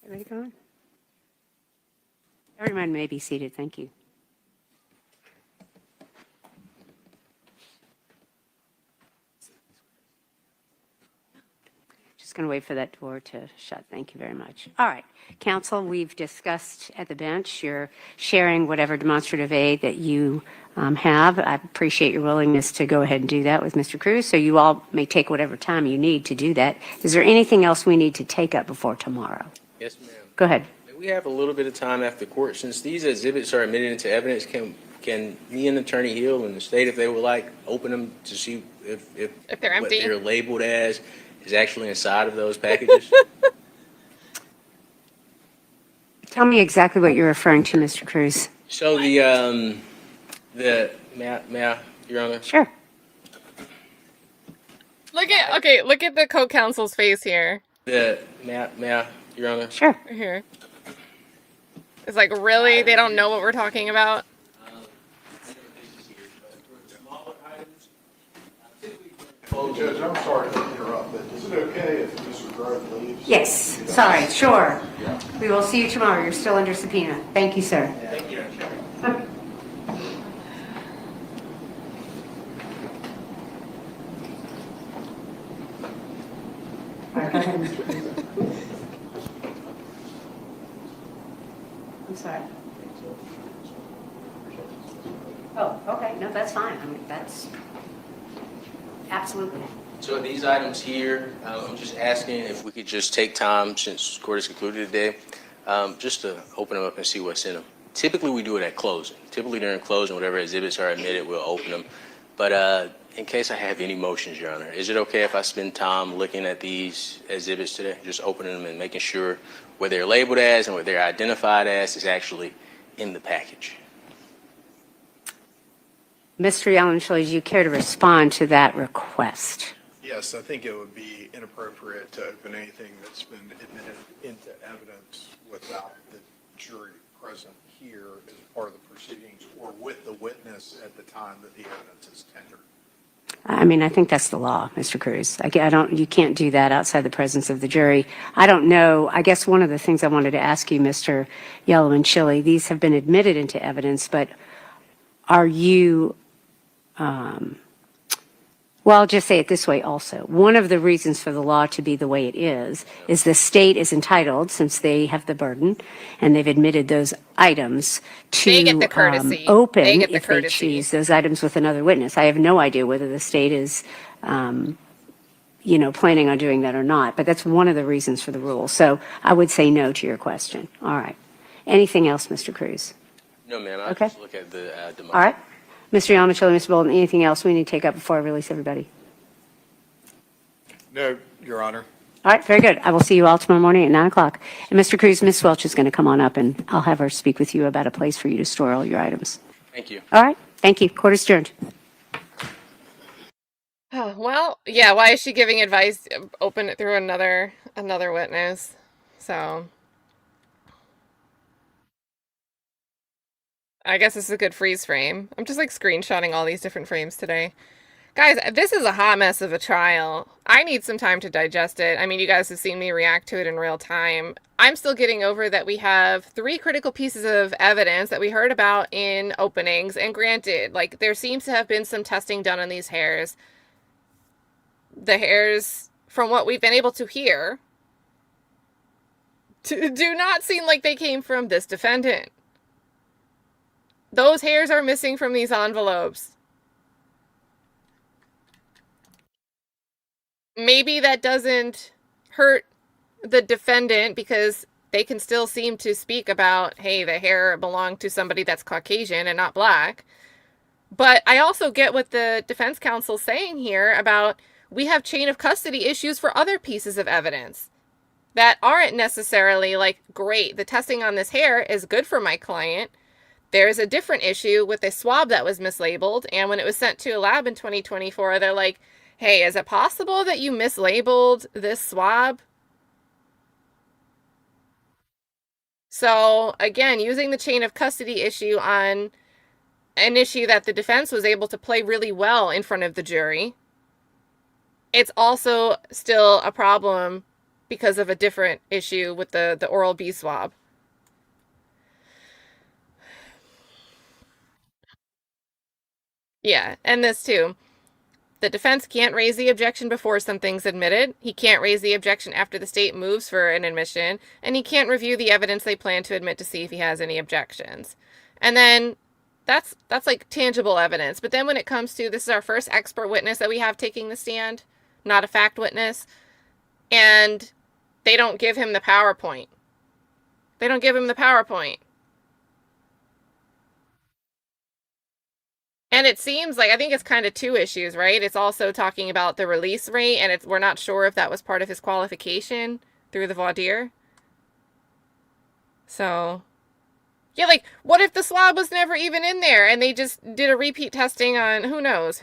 Everybody going? Everyone may be seated. Thank you. Just going to wait for that door to shut. Thank you very much. All right. Counsel, we've discussed at the bench. You're sharing whatever demonstrative aid that you have. I appreciate your willingness to go ahead and do that with Mr. Cruz. So you all may take whatever time you need to do that. Is there anything else we need to take up before tomorrow? Yes, ma'am. Go ahead. We have a little bit of time after court. Since these exhibits are admitted into evidence, can me and Attorney Hill and the state, if they would like, open them to see if they're what empty, they're labeled as is actually inside of those packages? Tell me exactly what you're referring to, Mr. Cruz. So may I, Your Honor? Sure. Look at the co-counsel's face here. May I, Your Honor? Sure. Right here. It's like, really? They don't know what we're talking about? Judge, I'm sorry to interrupt, but is it okay if Mr. Grove leaves? Yes. Sorry. Sure. We will see you tomorrow. You're still under subpoena. Thank you, sir. Thank you. All right, go ahead, Mr. Cruz. I'm sorry. Oh, okay. No, that's fine. I mean, that's absolutely. So these items here, I'm just asking if we could just take time, since court is concluded today, just to open them up and see what's in them. Typically, we do it at closing. Typically, during closing, whatever exhibits are admitted, we'll open them. But in case I have any motions, Your Honor, is it okay if I spend time looking at these exhibits today, just opening them and making sure what they're labeled as and what they're identified as is actually in the package? Mr. Yellen, do you care to respond to that request? Yes, I think it would be inappropriate to open anything that's been admitted into evidence without the jury present here as part of the proceedings or with the witness at the time that the evidence is tendered. I mean, I think that's the law, Mr. Cruz. You can't do that outside the presence of the jury. I don't know. I guess one of the things I wanted to ask you, Mr. Yellowman Chili, these have been admitted into evidence, but are you, well, I'll just say it this way also. One of the reasons for the law to be the way it is the state is entitled, since they have the burden and they've admitted those items, They get the to courtesy. They open, get the if they courtesy. choose, those items with another witness. I have no idea whether the state is, planning on doing that or not, but that's one of the reasons for the rule. So I would say no to your question. All right. Anything else, Mr. Cruz? No, ma'am. I Okay. just look at the All right. Mr. Yamachili, Mr. Bolden, anything else we need to take up before I release everybody? No, Your Honor. All right, very good. I will see you all tomorrow morning at 9 o'clock. And Mr. Cruz, Ms. Welch is going to come on up, and I'll have her speak with you about a place for you to store all your items. Thank you. All right, thank you. Court is adjourned. Oh, well, yeah, why is she giving advice? Open it through another witness. So I guess this is a good freeze frame. I'm just like screenshotting all these different frames today. Guys, this is a hot mess of a trial. I need some time to digest it. I mean, you guys have seen me react to it in real time. I'm still getting over that we have 3 critical pieces of evidence that we heard about in openings. And granted, like, there seems to have been some testing done on these hairs. The hairs, from what we've been able to hear, do not seem like they came from this defendant. Those hairs are missing from these envelopes. Maybe that doesn't hurt the defendant because they can still seem to speak about, hey, the hair belonged to somebody that's Caucasian and not black. But I also get what the defense counsel's saying here about we have chain of custody issues for other pieces of evidence that aren't necessarily like, great, the testing on this hair is good for my client. There's a different issue with a swab that was mislabeled, and when it was sent to a lab in 2024, they're like, hey, is it possible that you mislabeled this swab? So again, using the chain of custody issue on an issue that the defense was able to play really well in front of the jury, it's also still a problem because of a different issue with the oral B swab. Yeah, and this too. The defense can't raise the objection before something's admitted. He can't raise the objection after the state moves for an admission. And he can't review the evidence they plan to admit to see if he has any objections. And then that's like tangible evidence. But then when it comes to, this is our first expert witness that we have taking the stand, not a fact witness. And they don't give him the PowerPoint. They don't give him the PowerPoint. And it seems like, I think it's kind of 2 issues, right? It's also talking about the release rate, and we're not sure if that was part of his qualification through the voir dire. So, yeah, like, what if the swab was never even in there, and they just did a repeat testing on, who knows?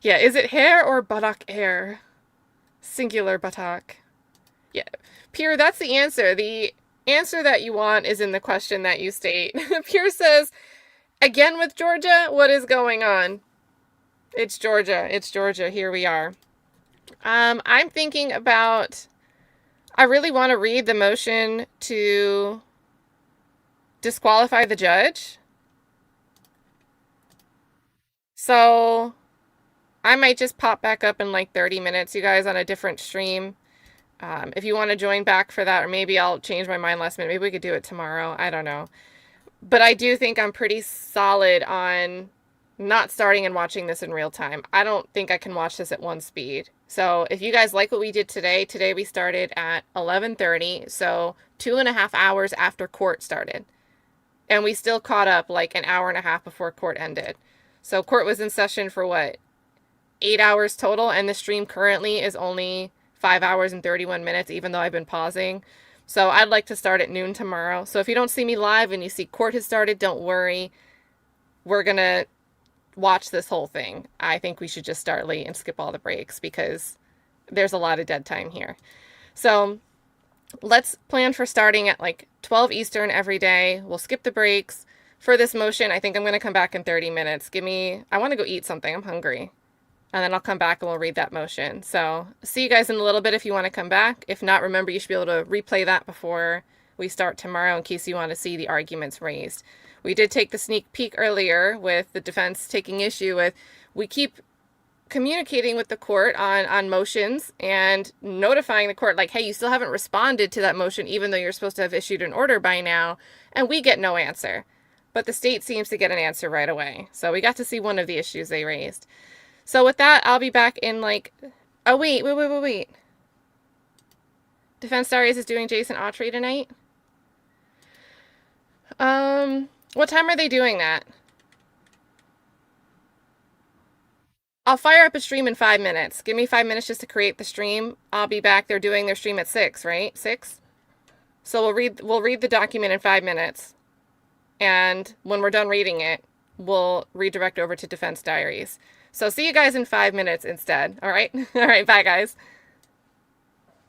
Yeah, is it hair or buttock hair? Singular buttock. Yeah, Pierre, that's the answer. The answer that you want is in the question that you state. Pierre says, again with Georgia, what is going on? It's Georgia. Here we are. I'm thinking about, I really want to read the motion to disqualify the judge. So I might just pop back up in like 30 minutes, you guys, on a different stream. If you want to join back for that, or maybe I'll change my mind last minute. Maybe we could do it tomorrow. I don't know. But I do think I'm pretty solid on not starting and watching this in real time. I don't think I can watch this at one speed. So if you guys like what we did today we started at 11:30, so 2.5 hours after court started. And we still caught up like an hour and a half before court ended. So court was in session for what? 8 hours total, and the stream currently is only 5 hours and 31 minutes, even though I've been pausing. So I'd like to start at noon tomorrow. So if you don't see me live and you see court has started, don't worry. We're going to watch this whole thing. I think we should just start late and skip all the breaks because there's a lot of dead time here. So let's plan for starting at like 12 Eastern every day. We'll skip the breaks. For this motion, I think I'm going to come back in 30 minutes. I want to go eat something. I'm hungry. And then I'll come back and we'll read that motion. So see you guys in a little bit if you want to come back. If not, remember you should be able to replay that before we start tomorrow in case you want to see the arguments raised. We did take the sneak peek earlier with the defense taking issue with, we keep communicating with the court on motions and notifying the court like, hey, you still haven't responded to that motion even though you're supposed to have issued an order by now, and we get no answer. But the state seems to get an answer right away. So we got to see one of the issues they raised. So with that, I'll be back in like, oh wait. Defense Diaries is doing Jason Autry tonight. What time are they doing that? I'll fire up a stream in 5 minutes. Give me 5 minutes just to create the stream. I'll be back. They're doing their stream at 6, right? 6? So we'll read the document in 5 minutes. And when we're done reading it, we'll redirect over to Defense Diaries. So see you guys in 5 minutes instead. All right? All right, bye guys.